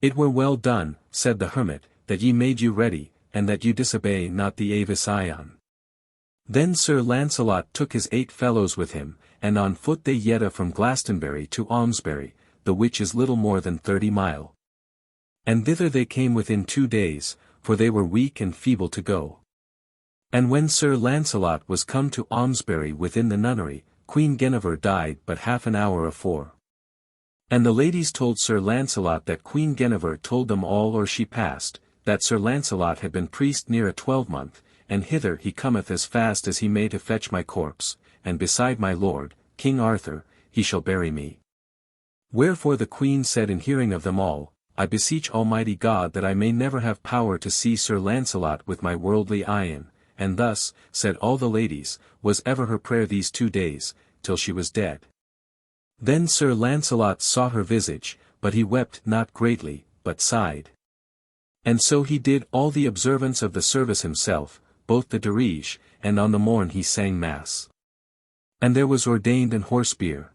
It were well done, said the hermit, that ye made you ready, and that you disobey not the Avis Ion. Then Sir Lancelot took his 8 fellows with him, and on foot they yede from Glastonbury to Almesbury, the which is little more than 30 mile. And thither they came within 2 days, for they were weak and feeble to go. And when Sir Lancelot was come to Almesbury within the nunnery, Queen Guinevere died but half an hour afore. And the ladies told Sir Lancelot that Queen Guinevere told them all or she passed, that Sir Lancelot had been priest near a 12-month, and hither he cometh as fast as he may to fetch my corpse, and beside my lord, King Arthur, he shall bury me. Wherefore the queen said in hearing of them all, I beseech Almighty God that I may never have power to see Sir Lancelot with my worldly eyen, and thus, said all the ladies, was ever her prayer these 2 days, till she was dead. Then Sir Lancelot saw her visage, but he wept not greatly, but sighed. And so he did all the observance of the service himself, both the dirige, and on the morn he sang mass. And there was ordained an horse bier.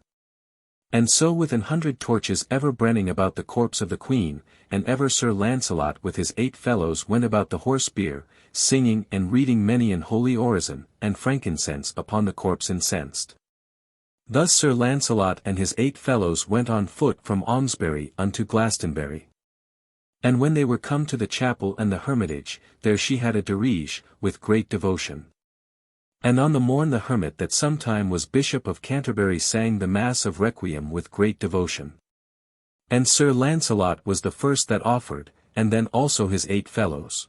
And so with 100 torches ever brenning about the corpse of the queen, and ever Sir Lancelot with his 8 fellows went about the horse bier, singing and reading many an holy orison, and frankincense upon the corpse incensed. Thus Sir Lancelot and his 8 fellows went on foot from Almesbury unto Glastonbury. And when they were come to the chapel and the hermitage, there she had a dirige, with great devotion. And on the morn the hermit that sometime was Bishop of Canterbury sang the Mass of Requiem with great devotion. And Sir Lancelot was the first that offered, and then also his 8 fellows.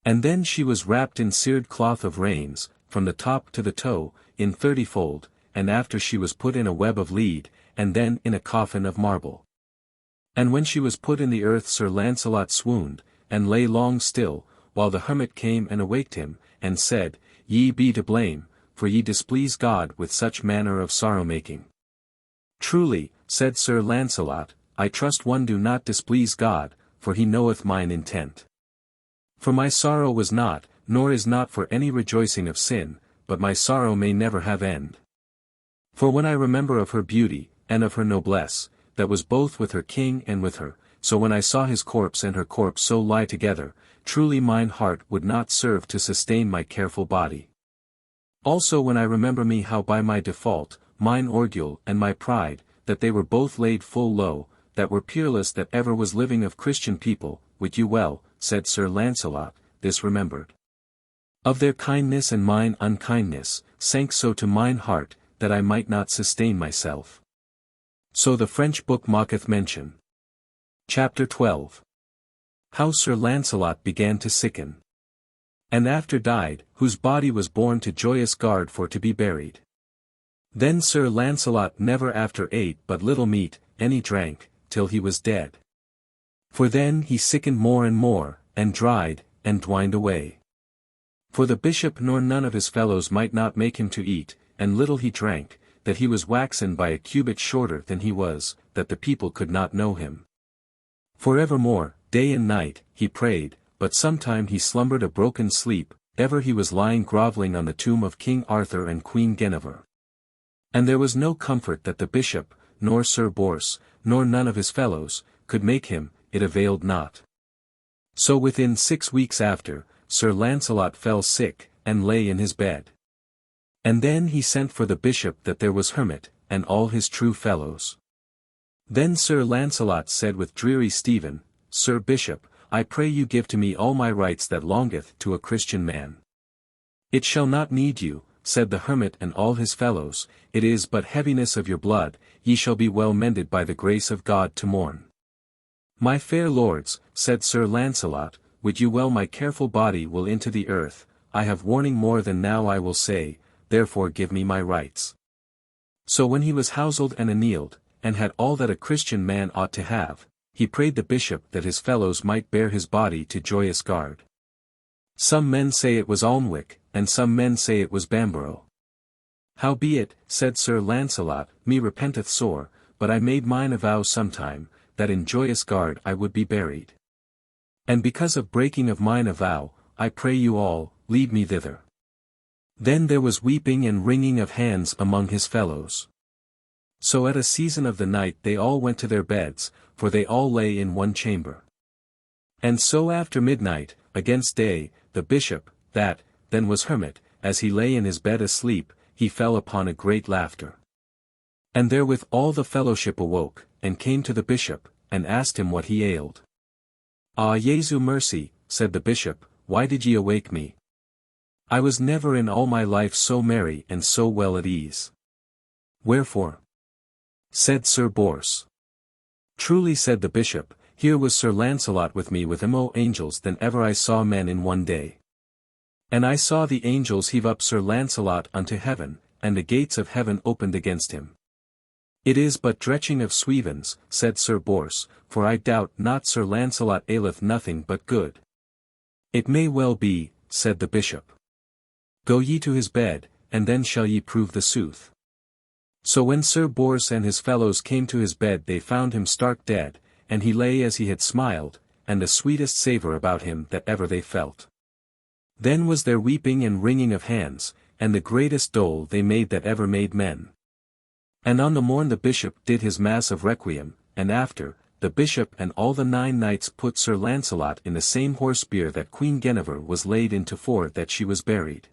And then she was wrapped in seared cloth of reins, from the top to the toe, in 30-fold, and after she was put in a web of lead, and then in a coffin of marble. And when she was put in the earth Sir Lancelot swooned, and lay long still, while the hermit came and awaked him, and said, Ye be to blame, for ye displease God with such manner of sorrow-making. Truly, said Sir Lancelot, I trust one do not displease God, for he knoweth mine intent. For my sorrow was not, nor is not for any rejoicing of sin, but my sorrow may never have end. For when I remember of her beauty, and of her noblesse, that was both with her king and with her, so when I saw his corpse and her corpse so lie together, truly mine heart would not serve to sustain my careful body. Also when I remember me how by my default, mine orgule and my pride, that they were both laid full low, that were peerless that ever was living of Christian people, wit you well, said Sir Lancelot, this remembered. Of their kindness and mine unkindness, sank so to mine heart, that I might not sustain myself. So the French book mocketh mention. Chapter 12. How Sir Lancelot began to sicken. And after died, whose body was borne to Joyous Gard for to be buried. Then Sir Lancelot never after ate but little meat, any drank, till he was dead. For then he sickened more and more, and dried, and dwined away. For the bishop nor none of his fellows might not make him to eat, and little he drank, that he was waxen by a cubit shorter than he was, that the people could not know him. For evermore, day and night, he prayed, but sometime he slumbered a broken sleep, ever he was lying grovelling on the tomb of King Arthur and Queen Guinevere. And there was no comfort that the bishop, nor Sir Bors, nor none of his fellows, could make him, it availed not. So within 6 weeks after, Sir Lancelot fell sick, and lay in his bed. And then he sent for the bishop that there was hermit, and all his true fellows. Then Sir Lancelot said with dreary Stephen, Sir Bishop, I pray you give to me all my rights that longeth to a Christian man. It shall not need you, said the hermit and all his fellows, it is but heaviness of your blood, ye shall be well mended by the grace of God to morn. My fair lords, said Sir Lancelot, wit you well my careful body will into the earth, I have warning more than now I will say, therefore give me my rights. So when he was houselled and annealed, and had all that a Christian man ought to have, he prayed the bishop that his fellows might bear his body to Joyous Gard. Some men say it was Alnwick, and some men say it was Bamborough. Howbeit, said Sir Lancelot, me repenteth sore, but I made mine a vow sometime, that in Joyous Gard I would be buried. And because of breaking of mine a vow, I pray you all, lead me thither. Then there was weeping and wringing of hands among his fellows. So at a season of the night they all went to their beds, for they all lay in one chamber. And so after midnight, against day, the bishop, that, then was hermit, as he lay in his bed asleep, he fell upon a great laughter. And therewith all the fellowship awoke, and came to the bishop, and asked him what he ailed. Ah Jesu mercy, said the bishop, why did ye awake me? I was never in all my life so merry and so well at ease. Wherefore? Said Sir Bors. Truly said the bishop, here was Sir Lancelot with me with more angels than ever I saw men in one day. And I saw the angels heave up Sir Lancelot unto heaven, and the gates of heaven opened against him. It is but dretching of Suivans, said Sir Bors, for I doubt not Sir Lancelot aileth nothing but good. It may well be, said the bishop. Go ye to his bed, and then shall ye prove the sooth. So when Sir Bors and his fellows came to his bed they found him stark dead, and he lay as he had smiled, and the sweetest savour about him that ever they felt. Then was there weeping and wringing of hands, and the greatest dole they made that ever made men. And on the morn the bishop did his mass of requiem, and after, the bishop and all the 9 knights put Sir Lancelot in the same horse bier that Queen Guinevere was laid into for that she was buried.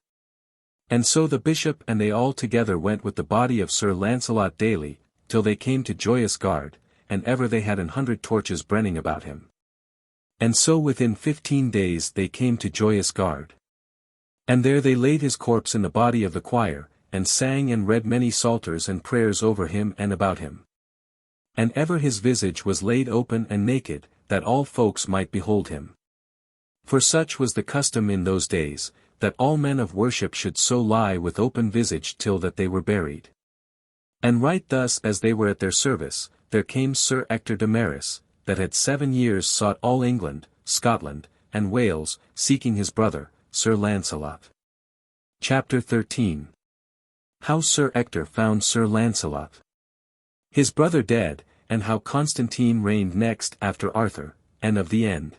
And so the bishop and they all together went with the body of Sir Lancelot daily, till they came to Joyous Gard, and ever they had 100 torches burning about him. And so within 15 days they came to Joyous Gard. And there they laid his corpse in the body of the choir, and sang and read many psalters and prayers over him and about him. And ever his visage was laid open and naked, that all folks might behold him. For such was the custom in those days, that all men of worship should so lie with open visage till that they were buried. And right thus as they were at their service, there came Sir Ector de Maris, that had 7 years sought all England, Scotland, and Wales, seeking his brother, Sir Lancelot. Chapter 13. How Sir Ector found Sir Lancelot. His brother dead, and how Constantine reigned next after Arthur, and of the end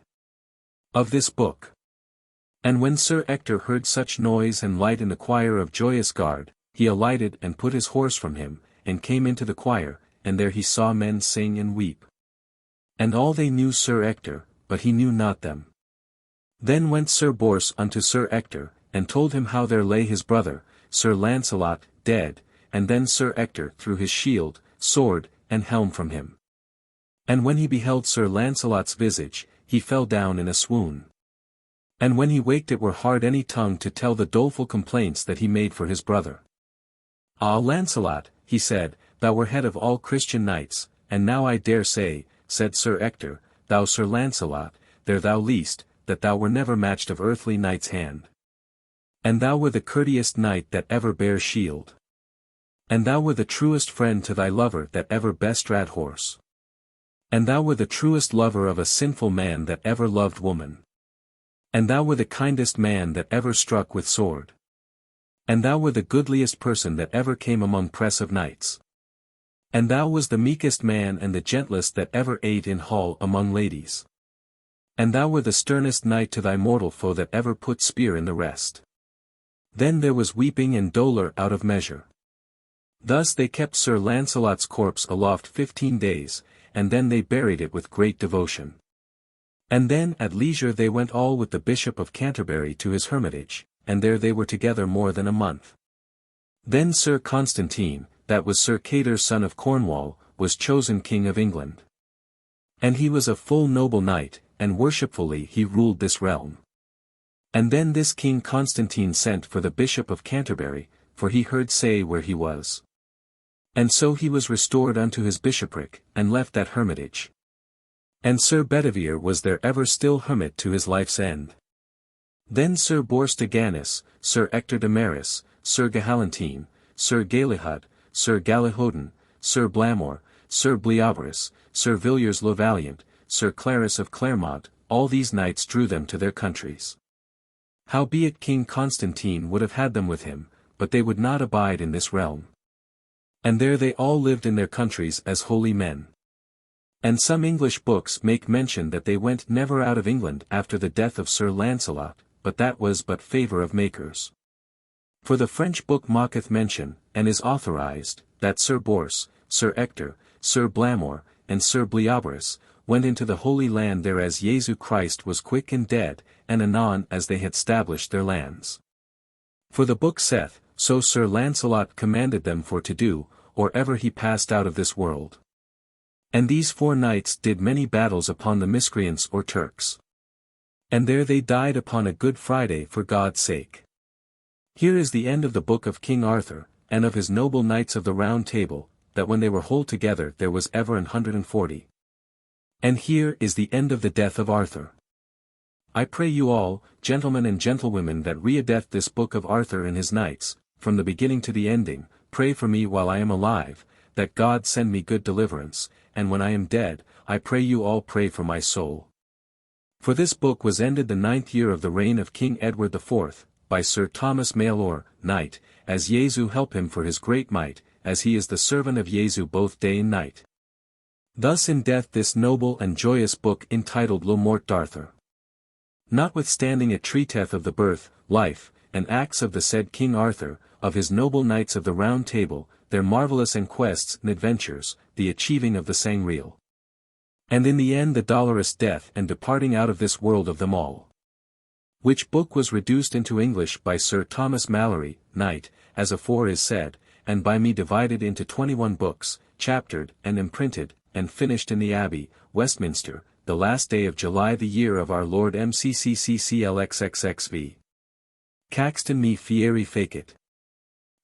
of this book. And when Sir Ector heard such noise and light in the choir of Joyous Gard, he alighted and put his horse from him, and came into the choir, and there he saw men sing and weep. And all they knew Sir Ector, but he knew not them. Then went Sir Bors unto Sir Ector, and told him how there lay his brother, Sir Lancelot, dead, and then Sir Ector threw his shield, sword, and helm from him. And when he beheld Sir Lancelot's visage, he fell down in a swoon. And when he waked it were hard any tongue to tell the doleful complaints that he made for his brother. Ah, Lancelot, he said, thou were head of all Christian knights, and now I dare say, said Sir Ector, thou Sir Lancelot, there thou least, that thou were never matched of earthly knight's hand. And thou were the courteous knight that ever bare shield. And thou were the truest friend to thy lover that ever bestrad horse. And thou were the truest lover of a sinful man that ever loved woman. And thou were the kindest man that ever struck with sword. And thou were the goodliest person that ever came among press of knights. And thou was the meekest man and the gentlest that ever ate in hall among ladies. And thou were the sternest knight to thy mortal foe that ever put spear in the rest. Then there was weeping and dolour out of measure. Thus they kept Sir Lancelot's corpse aloft 15 days, and then they buried it with great devotion. And then at leisure they went all with the Bishop of Canterbury to his hermitage, and there they were together more than a month. Then Sir Constantine, that was Sir Cator's son of Cornwall, was chosen King of England. And he was a full noble knight, and worshipfully he ruled this realm. And then this King Constantine sent for the Bishop of Canterbury, for he heard say where he was. And so he was restored unto his bishopric, and left that hermitage. And Sir Bedivere was there ever still hermit to his life's end. Then Sir Bors de Ganis, Sir Ector de Maris, Sir Gahalantine, Sir Galahad, Sir Galahodin, Sir Blamor, Sir Bleoberis, Sir Villiers le Valiant, Sir Clarus of Claremont, all these knights drew them to their countries. Howbeit King Constantine would have had them with him, but they would not abide in this realm. And there they all lived in their countries as holy men. And some English books make mention that they went never out of England after the death of Sir Lancelot, but that was but favour of makers. For the French book mocketh mention, and is authorized, that Sir Bors, Sir Ector, Sir Blamor, and Sir Bleoberis, went into the Holy Land thereas Jesu Christ was quick and dead, and anon as they had stablished their lands. For the book saith, so Sir Lancelot commanded them for to do, or ever he passed out of this world. And these 4 knights did many battles upon the miscreants or Turks. And there they died upon a Good Friday for God's sake. Here is the end of the book of King Arthur, and of his noble knights of the Round Table, that when they were whole together there was ever 140. And here is the end of the death of Arthur. I pray you all, gentlemen and gentlewomen that readeth this book of Arthur and his knights, from the beginning to the ending, pray for me while I am alive, that God send me good deliverance, and when I am dead, I pray you all pray for my soul. For this book was ended the 9th year of the reign of King Edward IV, by Sir Thomas Malory, Knight, as Jesu help him for his great might, as he is the servant of Jesu both day and night. Thus in death this noble and joyous book entitled Le Morte d'Arthur. Notwithstanding it treateth of the birth, life, and acts of the said King Arthur, of his noble knights of the Round Table, their marvellous enquests and adventures, the achieving of the Sangreal. And in the end the dolorous death and departing out of this world of them all. Which book was reduced into English by Sir Thomas Malory, Knight, as afore is said, and by me divided into 21 books, chaptered, and imprinted, and finished in the Abbey, Westminster, the last day of July the year of our Lord MCCCCLXXXV. Caxton me fieri facit.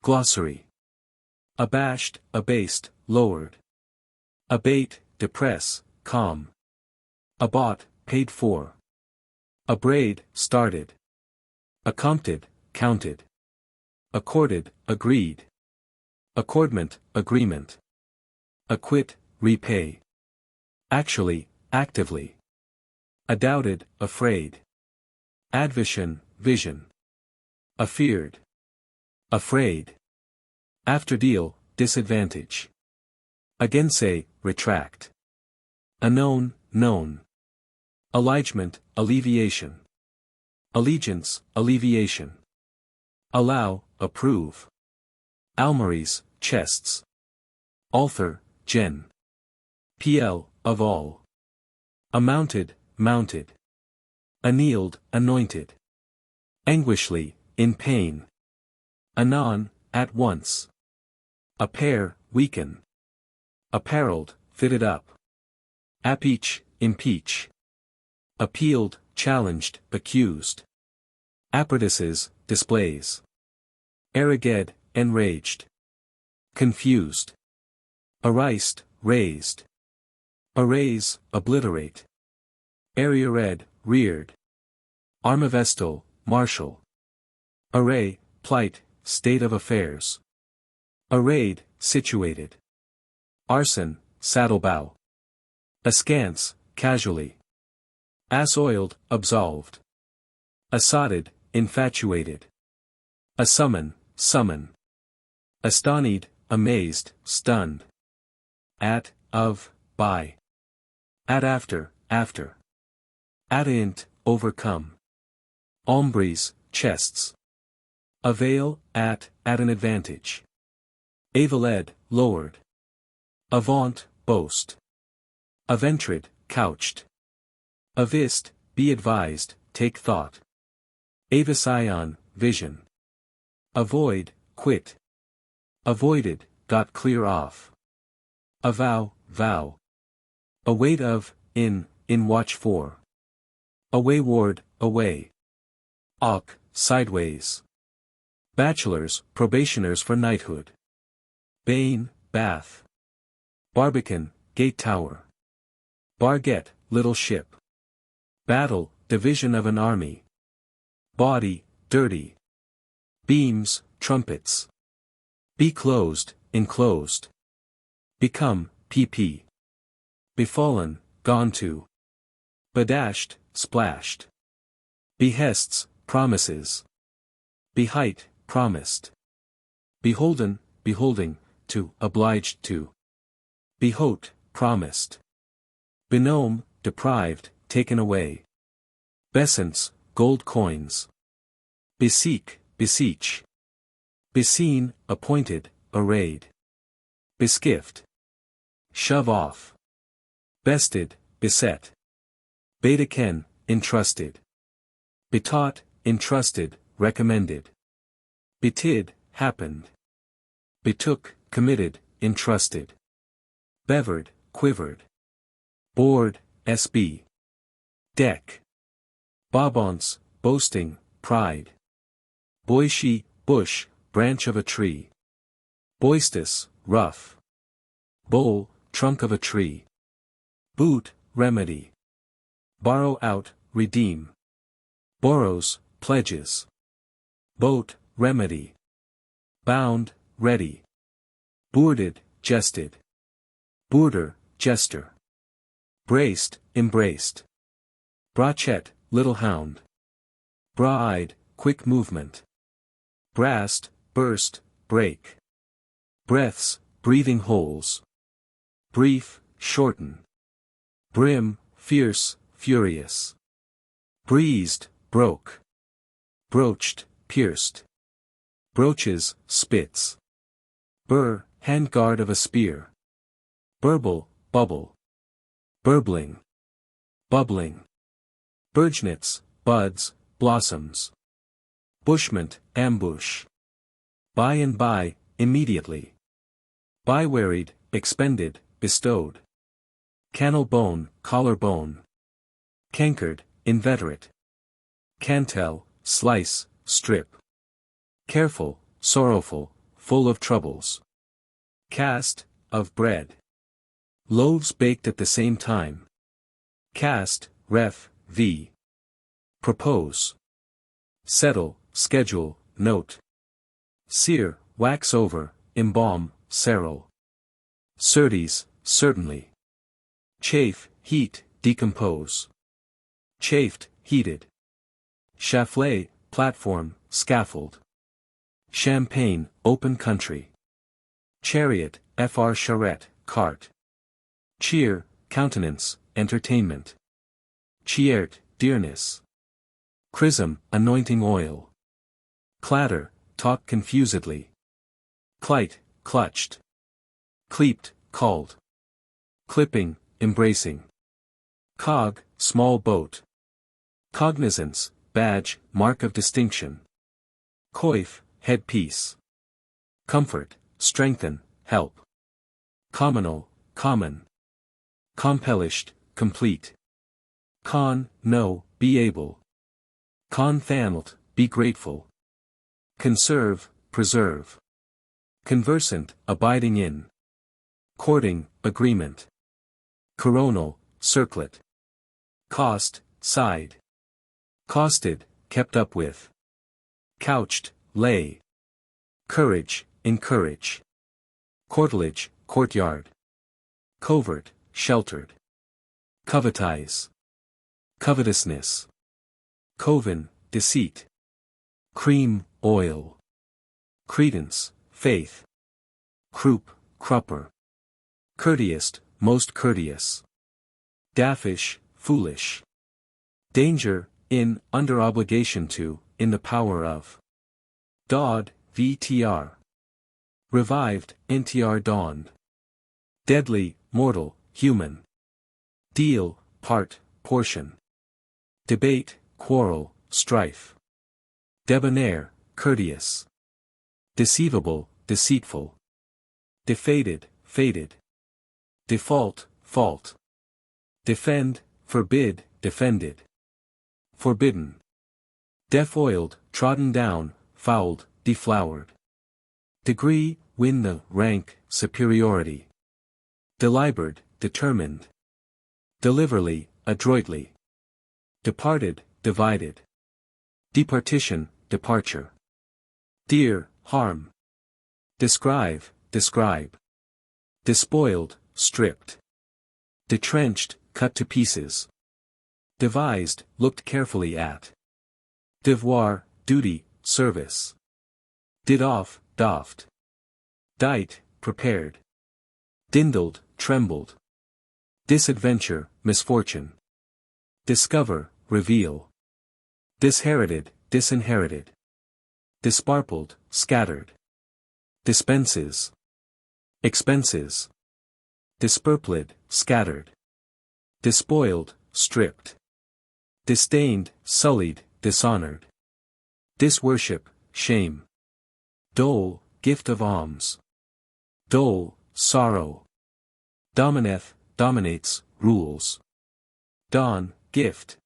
Glossary. Abashed, abased, lowered. Abate, depress, calm. Abought, paid for. Abraid, started. Accompted, counted. Accorded, agreed. Accordment, agreement. Acquit, repay. Actually, actively. Adoubted, afraid. Advision, vision. Afeared. Afraid. Afterdeal, disadvantage. Against, retract. Anon, known. Allegement, alleviation. Allegiance, alleviation. Allow, approve. Almaries, chests. Althor, gen. Pl, of all. Amounted, mounted. Annealed, anointed. Anguishly, in pain. Anon, at once. Appair, weaken. Apparelled, fitted up. Appeach, impeach. Appealed, challenged, accused. Apprentices, displays. Arroged, enraged. Confused. Erased, raised. Erase, obliterate. Arreared, reared. Armavestal, martial. Array, plight, state of affairs. Arrayed, situated. Arson, saddlebow. Askance, casually. Assoiled, absolved. Assotted, infatuated. Assummon, summon. Astonied, amazed, stunned. At, of, by. At after, after. Atteint, overcome. Ombres, chests. Avail, at an advantage. Avaled, lowered. Avant, boast. Aventred, couched. Avist, be advised, take thought. Avision, vision. Avoid, quit. Avoided, got clear off. Avow, vow. Await of, in watch for. Awayward, away. Awk, sideways. Bachelors, probationers for knighthood. Bane, bath. Barbican, gate tower. Barget, little ship. Battle, division of an army. Body, dirty. Beams, trumpets. Be closed, enclosed. Become, pp. Befallen, gone to. Bedashed, splashed. Behests, promises. Behight, promised. Beholden, beholding, to, obliged to. Behote, promised. Benome, deprived, taken away. Besants, gold coins. Beseek, beseech. Beseen, appointed, arrayed. Beskift. Shove off. Bested, beset. Bedeken, entrusted. Betaught, entrusted, recommended. Betid, happened. Betook, committed, entrusted. Bevered, quivered. Board, sb. Deck. Bobonce, boasting, pride. Boishi, bush, branch of a tree. Boistus, rough. Bole, trunk of a tree. Boot, remedy. Borrow out, redeem. Borrows, pledges. Boat, remedy. Bound, ready. Boarded, jested. Boarder, jester. Braced, embraced. Brachet, little hound. Bra-eyed, quick movement. Brast, burst, break. Breaths, breathing holes. Brief, shorten. Brim, fierce, furious. Breezed, broke. Broached, pierced. Brooches, spits. Burr, handguard of a spear. Burble, bubble. Burbling. Bubbling. Burgnets, buds, blossoms. Bushment, ambush. By and by, immediately. Bywaried, expended, bestowed. Cannel bone, collar bone. Cankered, inveterate. Cantel, slice, strip. Careful, sorrowful, full of troubles. Cast, of bread. Loaves baked at the same time. Cast, ref, v. Propose. Settle, schedule, note. Sear, wax over, embalm, cerule. Certes, certainly. Chafe, heat, decompose. Chafed, heated. Chaflet, platform, scaffold. Champagne, open country. Chariot, fr charrette, cart. Cheer, countenance, entertainment. Chiert, dearness. Chrism, anointing oil. Clatter, talk confusedly. Clite, clutched. Cleaped, called. Clipping, embracing. Cog, small boat. Cognizance, badge, mark of distinction. Coif, headpiece. Comfort, strengthen, help. Communal, common. Compellished, complete. Con, know, be able. Confannelt, be grateful. Conserve, preserve. Conversant, abiding in. Courting, agreement. Coronal, circlet. Cost, side. Costed, kept up with. Couched, lay. Courage, encourage. Courtelage, courtyard. Covert, sheltered. Covetize. Covetousness. Coven, deceit. Cream, oil. Credence, faith. Croup, crupper. Courteous, most courteous. Daffish, foolish. Danger, in, under obligation to, in the power of. Dawed, VTR. Revived, NTR dawned. Deadly, mortal, human. Deal, part, portion. Debate, quarrel, strife. Debonair, courteous. Deceivable, deceitful. Defaded, faded. Default, fault. Defend, forbid, defended. Forbidden. Defoiled, trodden down, fouled, deflowered. Degree, win the, rank, superiority. Delibered, determined. Deliverly, adroitly. Departed, divided. Departition, departure. Dear, harm. Describe, describe. Despoiled, stripped. Detrenched, cut to pieces. Devised, looked carefully at. Devoir, duty, service. Did off, doffed. Dight, prepared. Dindled, trembled. Disadventure, misfortune. Discover, reveal. Disherited, disinherited. Disparpled, scattered. Dispenses. Expenses. Disperpled, scattered. Despoiled, stripped. Disdained, sullied, dishonored. Disworship, shame. Dole, gift of alms. Dole, sorrow. Domineth, dominates, rules. Don, gift.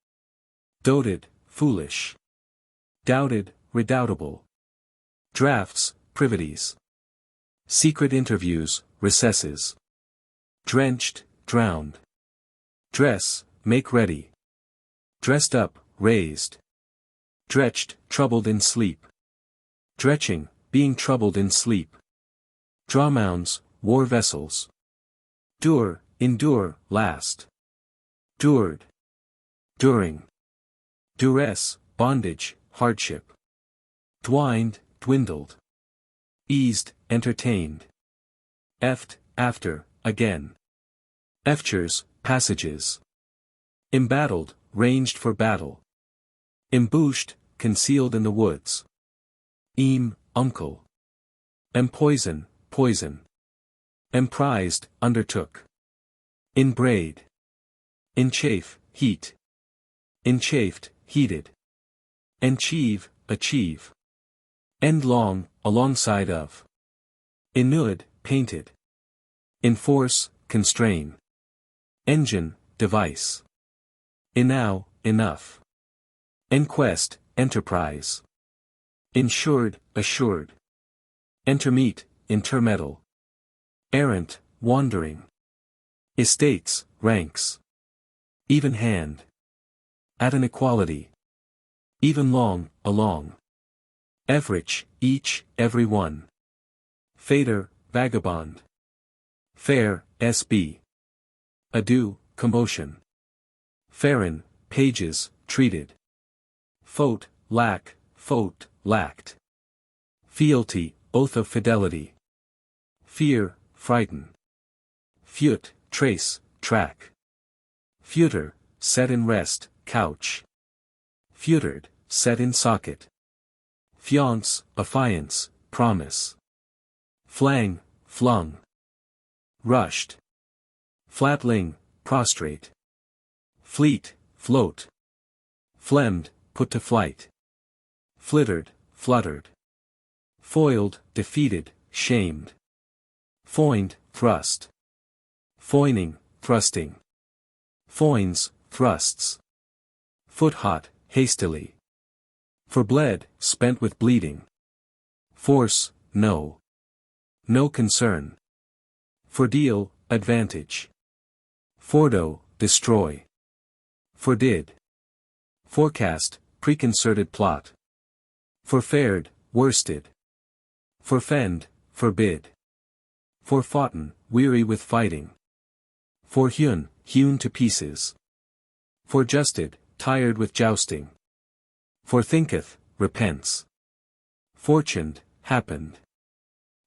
Doted, foolish. Doubted, redoubtable. Drafts, privities. Secret interviews, recesses. Drenched, drowned. Dress, make ready. Dressed up, raised. Dretched, troubled in sleep. Dretching, being troubled in sleep. Drawmounds, war vessels. Dure, endure, last. Dured. During. Duress, bondage, hardship. Dwined, dwindled. Eased, entertained. Eft, after, again. Eftures, passages. Embattled, ranged for battle. Embouched, concealed in the woods. Uncle. Empoison, poison. Emprised, undertook. Inbraid. Enchafe, heat. Enchafed, heated. Enchieve, achieve. Endlong, alongside of. Inured, painted. Enforce, constrain. Engine, device. Enow, enough. Enquest, enterprise. Insured, assured. Intermeet, intermetal. Errant, wandering. Estates, ranks. Even hand. At an equality. Even long, along. Everich, each, every one. Fader, vagabond. Fair, S.B. Ado, commotion. Farron, pages, treated. Fote, lack, fote, lacked. Fealty, oath of fidelity. Fear, frighten. Feut, trace, track. Feuter, set in rest, couch. Feutered, set in socket. Fiance, affiance, promise. Flang, flung. rushed. Flatling, prostrate. Fleet, float. Flemmed, put to flight. Flittered, fluttered. Foiled, defeated, shamed. Foined, thrust. Foining, thrusting. Foins, thrusts. Foot hot, hastily. Forbled, spent with bleeding. Force, no. No concern. Fordeal, advantage. Fordo, destroy. Fordid. Forecast, preconcerted plot. Forfared, worsted. Forfend, forbid. Forfoughten, weary with fighting. Forhewn, hewn to pieces. Forjusted, tired with jousting. Forthinketh, repents. Fortuned, happened.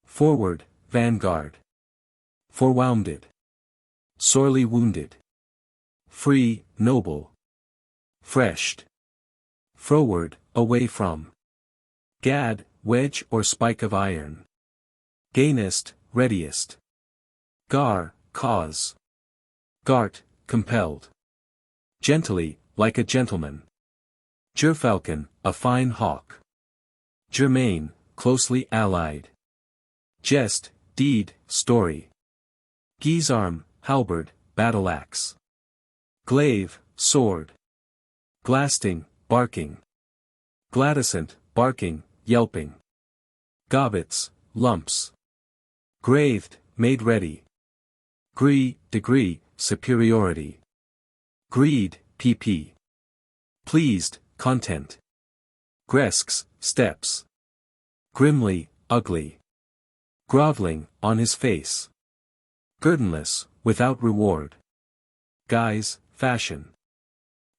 Forward, vanguard. Forwounded. Sorely wounded. Free, noble. Freshed. Froward, away from. Gad, wedge or spike of iron. Gainest, readiest. Gar, cause. Gart, compelled. Gently, like a gentleman. Gerfalcon, a fine hawk. Germain, closely allied. Jest, deed, story. Guisarme, halberd, battle-axe. Glaive, sword. Glasting, barking. Gladescent, barking, yelping. Gobbets, lumps. Graved, made ready. Gree, degree, superiority. Greed, pp. Pleased, content. Gresques, steps. Grimly, ugly. Groveling, on his face. Guerdonless, without reward. Guise, fashion.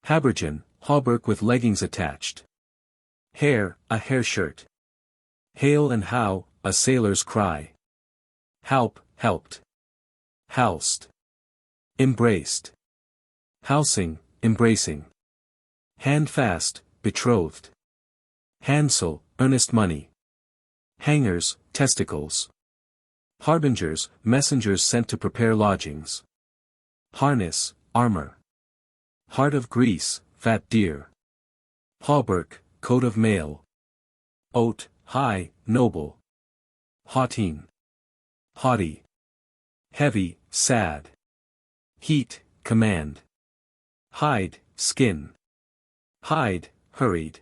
Habergeon, hauberk with leggings attached. Hair, a hair shirt. Hail and how, a sailor's cry. Halp, helped. Housed. Embraced. Housing, embracing. Handfast, betrothed. Hansel, earnest money. Hangers, testicles. Harbingers, messengers sent to prepare lodgings. Harness, armor. Heart of Greece, fat deer. Hauberk, coat of mail. Oat, high, noble. Hautine. Haughty. Heavy, sad. Heat, command. Hide, skin. Hide, hurried.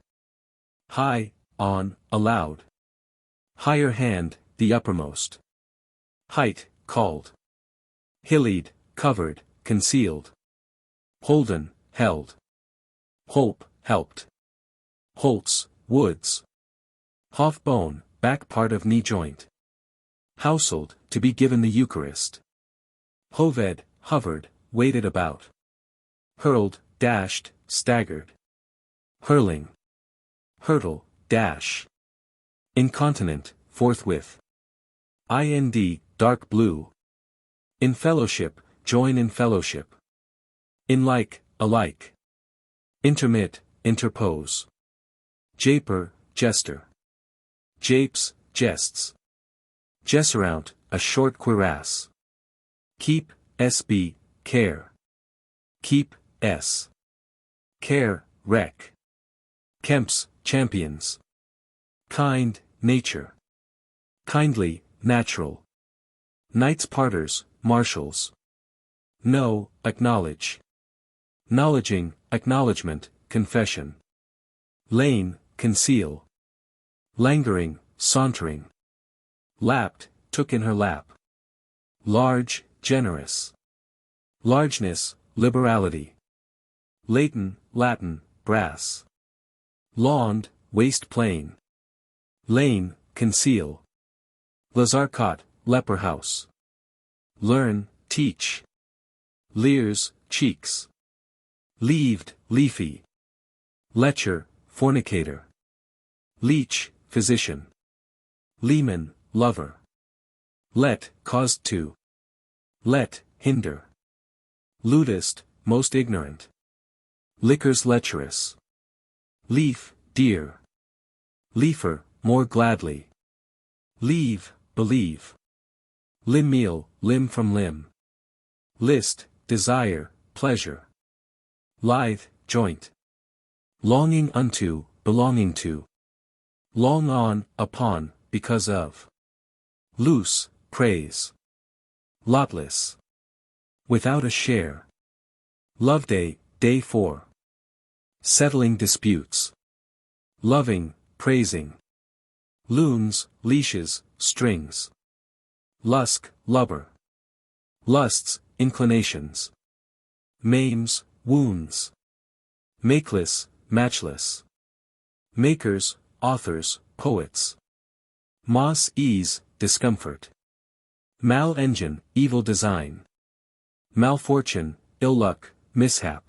High, on, allowed. Higher hand, the uppermost. Height, called. Hillied, covered, concealed. Holden, held. Holp, helped. Holtz, woods. Hof-bone, back part of knee joint. Household, to be given the Eucharist. Hoved, hovered, waited about. Hurled, dashed, staggered. Hurling. Hurtle, dash. Incontinent, forthwith. Dark blue. In fellowship, join in fellowship. In like, alike. Intermit, interpose. Japer, jester. Japes, jests. Jesseraunt, a short cuirass. Keep, sb, care. Keep, s. Care, wreck. Kemps, champions. Kind, nature. Kindly, natural. Knights parters, marshals. Know, acknowledge. Knowledging, acknowledgement, confession. Lane, conceal. Languoring, sauntering. Lapped, took in her lap. Large, generous. Largeness, liberality. Latin, Latin, brass. Lawned, waste plain. Lane, conceal. Lazarcot, leper house. Learn, teach. Leers, cheeks. Leaved, leafy. Lecher, fornicator. Leech, physician. Leman, lover. Let, caused to. Let, hinder. Ludist, most ignorant. Liquors lecherous. Leaf, dear. Leafer, more gladly. Leave, believe. Limb meal, limb from limb. List, desire, pleasure. Lithe, joint. Longing unto, belonging to. Long on, upon, because of. Loose, praise. Lotless. Without a share. Love day, day for. Settling disputes. Loving, praising. Loons, leashes, strings. Lusk, lubber. Lusts, inclinations. Maims, wounds. Makeless, matchless. Makers, authors, poets. Mas ease, discomfort. Mal engine, evil design. Malfortune, ill luck, mishap.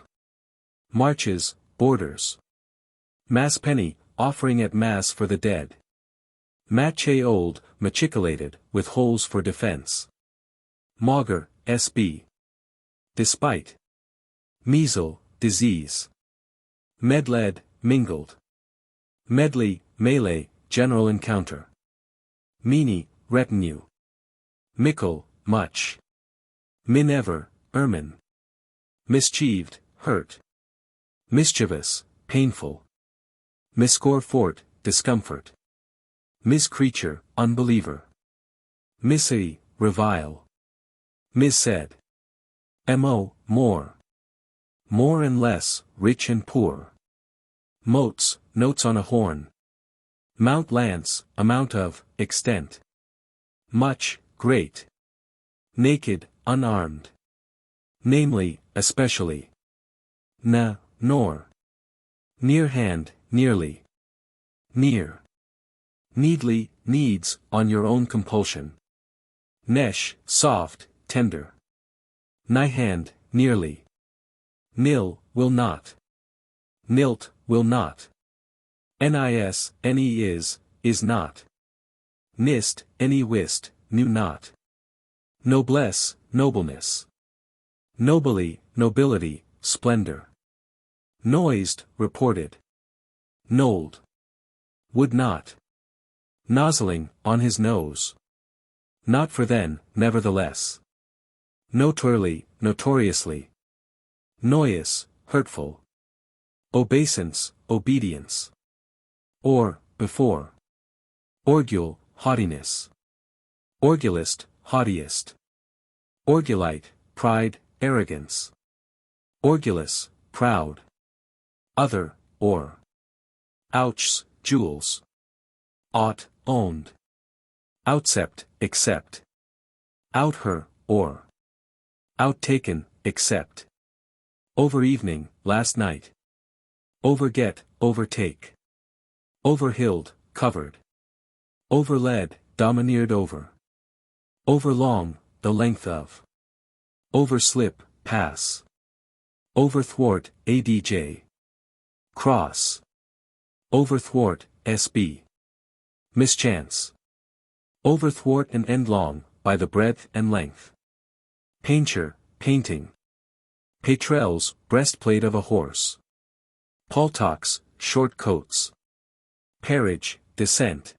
Marches, borders. Mass penny, offering at mass for the dead. Mache old, machicolated, with holes for defense. Maugre, sb. Despite. Measle, disease. Medled, mingled. Medley, melee, general encounter. Meany, retinue. Mickle, much. Minever, ermine. Mischieved, hurt. Mischievous, painful. Miscore fort, discomfort. Miscreature, unbeliever. Missy, revile. Missaid. Mo, more. More and less, rich and poor. Motes, notes on a horn. Mount lance, amount of, extent. Much, great. Naked, unarmed. Namely, especially. Nor. Near hand, nearly. Near. Needly, needs, on your own compulsion. Nesh, soft, tender. Nigh hand, nearly. Nil, will not. Nilt, will not. Nis, any is not. Nist, any wist, knew not. Noblesse, nobleness. Nobly, nobility, splendor. Noised, reported. Nold. Would not. Nozzling, on his nose. Not for then, nevertheless. Notorily, notoriously. Noyous, hurtful. Obeisance, obedience. Or, before. Orgule, haughtiness. Orgulist, haughtiest. Orgulite, pride, arrogance. Orgulous, proud. Other, or. Ouchs, jewels. Ought, owned. Outcept, accept. Out her, or. Outtaken, accept. Over evening, last night. Overget, overtake. Overhilled, covered. Overled, domineered over. Overlong, the length of. Overslip, pass. Overthwart, adj. Cross. Overthwart, sb. Mischance. Overthwart and endlong, by the breadth and length. Painture, painting. Patrels, breastplate of a horse. Paltocks, short coats. Parage, descent.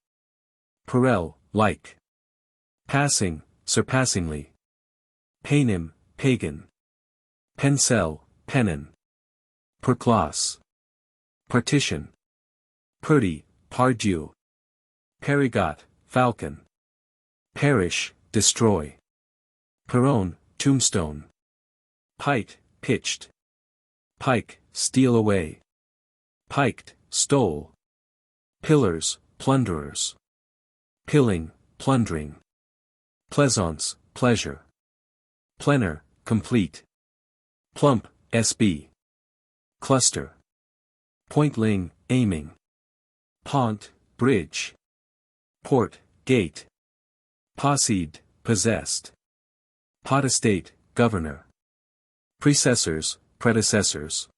Parel, like. Passing, surpassingly. Painim, pagan. Pencel, pennon. Perclass. Partition. Purdy, pardieu. Perigot, falcon. Perish, destroy. Perone, tombstone. Pite, pitched. Pike, steal away. Piked, stole. Pillars, plunderers. Pilling, plundering. Pleasance, pleasure. Plenor, complete. Plump, sb. Cluster. Pointling, aiming. Pont, bridge. Port, gate. Posseed, possessed. Potestate, governor. Precessors, predecessors.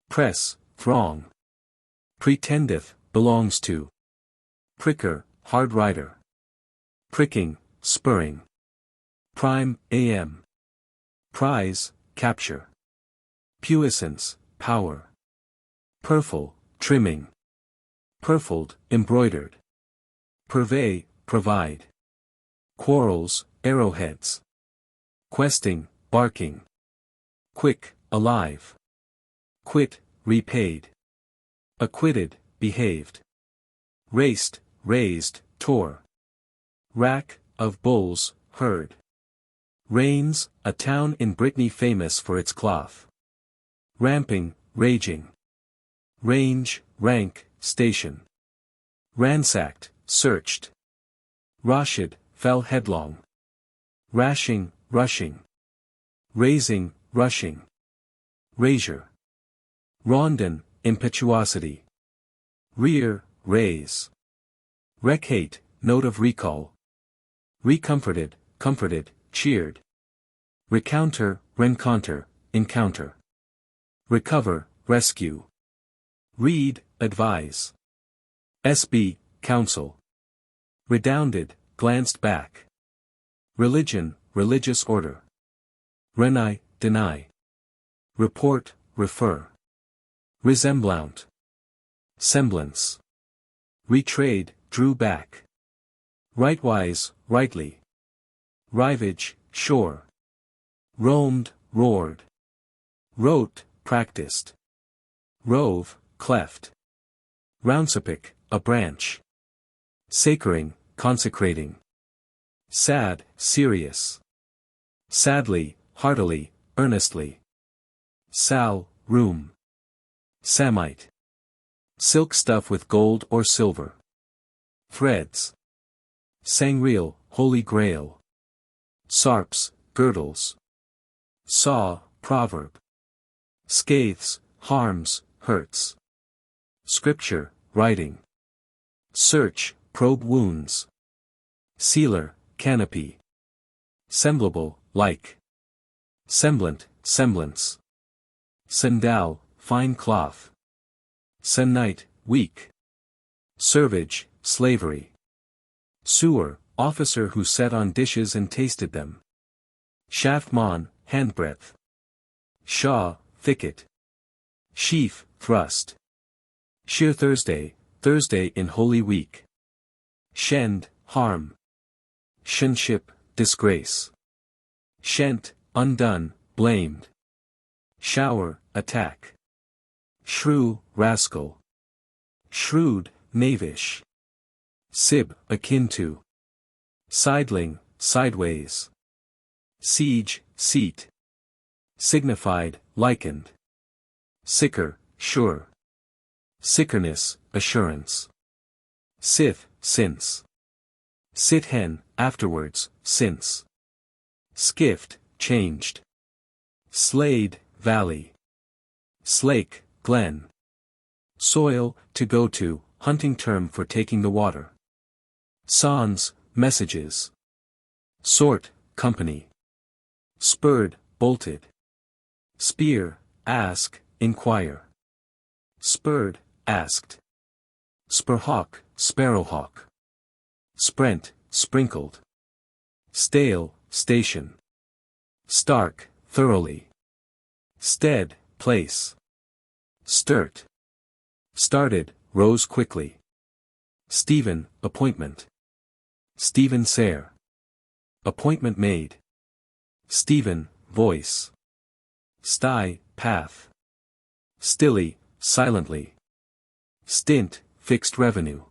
Press, throng. Pretendeth, belongs to. Pricker, hard rider. Pricking, spurring. Prime, am. Prize, capture. Puissance, power. Purfle, trimming. Purfled, embroidered. Purvey, provide. Quarrels, arrowheads. Questing, barking. Quick, alive. Quit, repaid. Acquitted, behaved. Raced, raised, tore. Rack, of bulls, herd. Rains, a town in Brittany famous for its cloth. Ramping, raging. Range, rank, station. Ransacked, searched. Rashid, fell headlong. Rashing, rushing. Raising, rushing. Razor. Rondon, impetuosity. Rear, raise. Recate, note of recall. Recomforted, comforted, cheered. Recounter, rencontre, encounter. Recover, rescue. Read, advise. SB, counsel. Redounded, glanced back. Religion, religious order. Reny, deny. Report, refer. Resemblant. Semblance. Retrade, drew back. Rightwise, rightly. Rivage, shore. Roamed, roared. Wrote, practiced. Rove, cleft. Rouncepic, a branch. Sacring, consecrating. Sad, serious. Sadly, heartily, earnestly. Sal, room. Samite. Silk stuff with gold or silver. Threads. Sangreal, Holy Grail. Sarps, girdles. Saw, proverb. Scathes, harms, hurts. Scripture, writing. Search, probe wounds. Sealer, canopy. Semblable, like. Semblant, semblance. Sandal, fine cloth. Sennight, weak. Servage, slavery. Sewer, officer who sat on dishes and tasted them. Shaftmon, handbreadth. Shaw, thicket. Sheaf, thrust. Sheer Thursday, Thursday in Holy Week. Shend, harm. Shinship, disgrace. Shent, undone, blamed. Shower, attack. Shrew, rascal. Shrewd, knavish. Sib, akin to. Sideling, sideways. Siege, seat. Signified, likened. Sicker, sure. Sickerness, assurance. Sith, since. Sithen, afterwards, since. Skift, changed. Slade, valley. Slake, glen. Soil, to go to, hunting term for taking the water. Sans, messages. Sort, company. Spurred, bolted. Spear, ask, inquire. Spurred, asked. Spurhawk, sparrowhawk. Sprent, sprinkled. Stale, station. Stark, thoroughly. Stead, place. Sturt. Started, rose quickly. Stephen, appointment. Stephen Sayre. Appointment made. Stephen, voice. Sty, path. Stilly, silently. Stint, fixed revenue.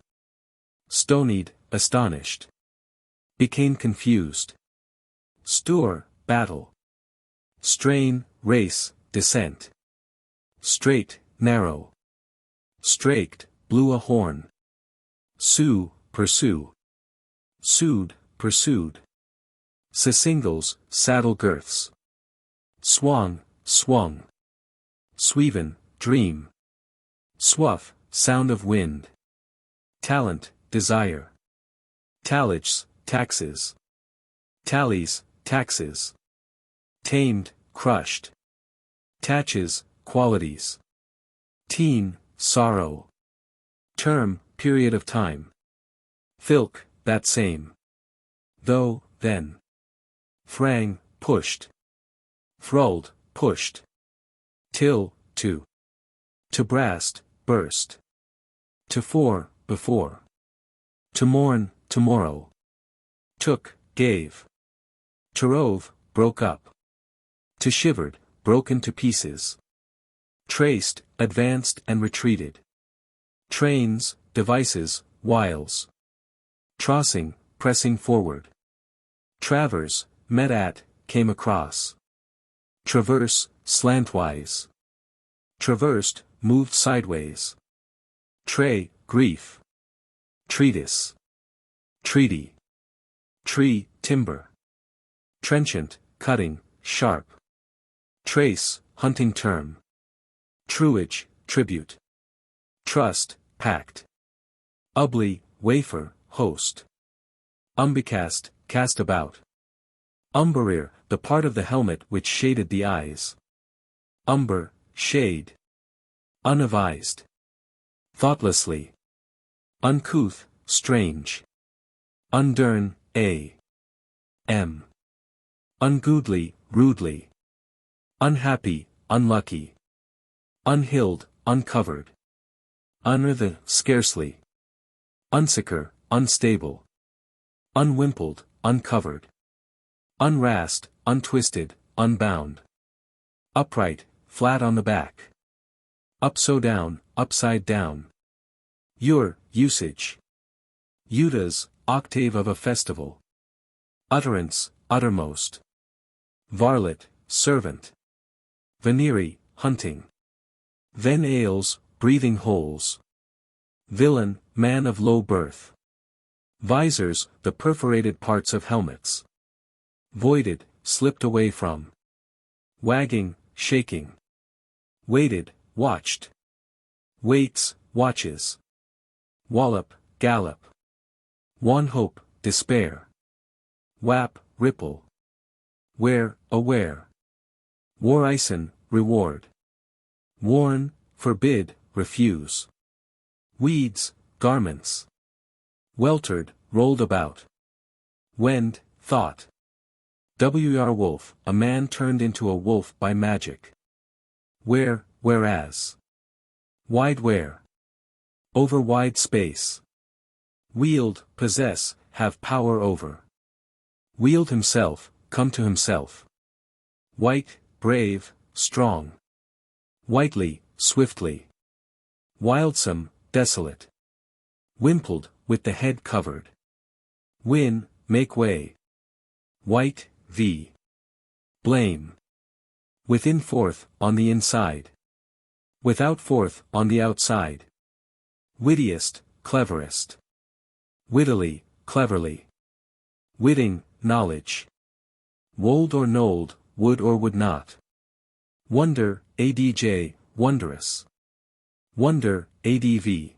Stonied, astonished. Became confused. Stour, battle. Strain, race, descent. Straight, narrow. Straked, blew a horn. Sue, pursue. Sued, pursued. Singles, saddle girths. Swung, swung. Sweven, dream. Swuff, sound of wind. Talent, desire. Tallage, taxes. Tallies, taxes. Tamed, crushed. Tatches, qualities. Teen, sorrow. Term, period of time. Filk, that same. Though, then. Frang, pushed. Thralled, pushed. Till, to. To brast, burst. To fore, before. To mourn, tomorrow. Took, gave. To rove, broke up. To shivered, broken to pieces. Traced, advanced and retreated. Trains, devices, wiles. Trossing, pressing forward. Traverse, met at, came across. Traverse, slantwise. Traversed, moved sideways. Tray, grief. Treatise. Treaty. Tree, timber. Trenchant, cutting, sharp. Trace, hunting term. Truage, tribute. Trust, pact. Ubly, wafer, host. Umbicast, cast about. Umberear, the part of the helmet which shaded the eyes. Umber, shade. Unavised. Thoughtlessly. Uncouth, strange. Undurn, a.m. Ungoodly, rudely. Unhappy, unlucky. Unhilled, uncovered. Unearthed, scarcely. Unsicker, unstable. Unwimpled, uncovered. Unrasked, untwisted, unbound. Upright, flat on the back. Upside down. Usage. Utah's, octave of a festival. Utterance, uttermost. Varlet, servant. Venery, hunting. Venales, breathing holes. Villain, man of low birth. Visors, the perforated parts of helmets. Voided, slipped away from. Wagging, shaking. Waited, watched. Waits, watches. Wallop, gallop. Wanhope, despair. Wap, ripple. Where, aware. Warison, reward. Warn, forbid, refuse. Weeds, garments. Weltered, rolled about. Wend, thought. Wolf, a man turned into a wolf by magic. Where, whereas. Wide where. Over wide space. Wield, possess, have power over. Wield himself, come to himself. White, brave, strong. Whitely, swiftly. Wildsome, desolate. Wimpled, with the head covered. Win, make way. White, v. Blame. Within forth, on the inside. Without forth, on the outside. Wittiest, cleverest. Wittily, cleverly. Witting, knowledge. Wold or nold, would or would not. Wonder, adj, wondrous. Wonder, adv.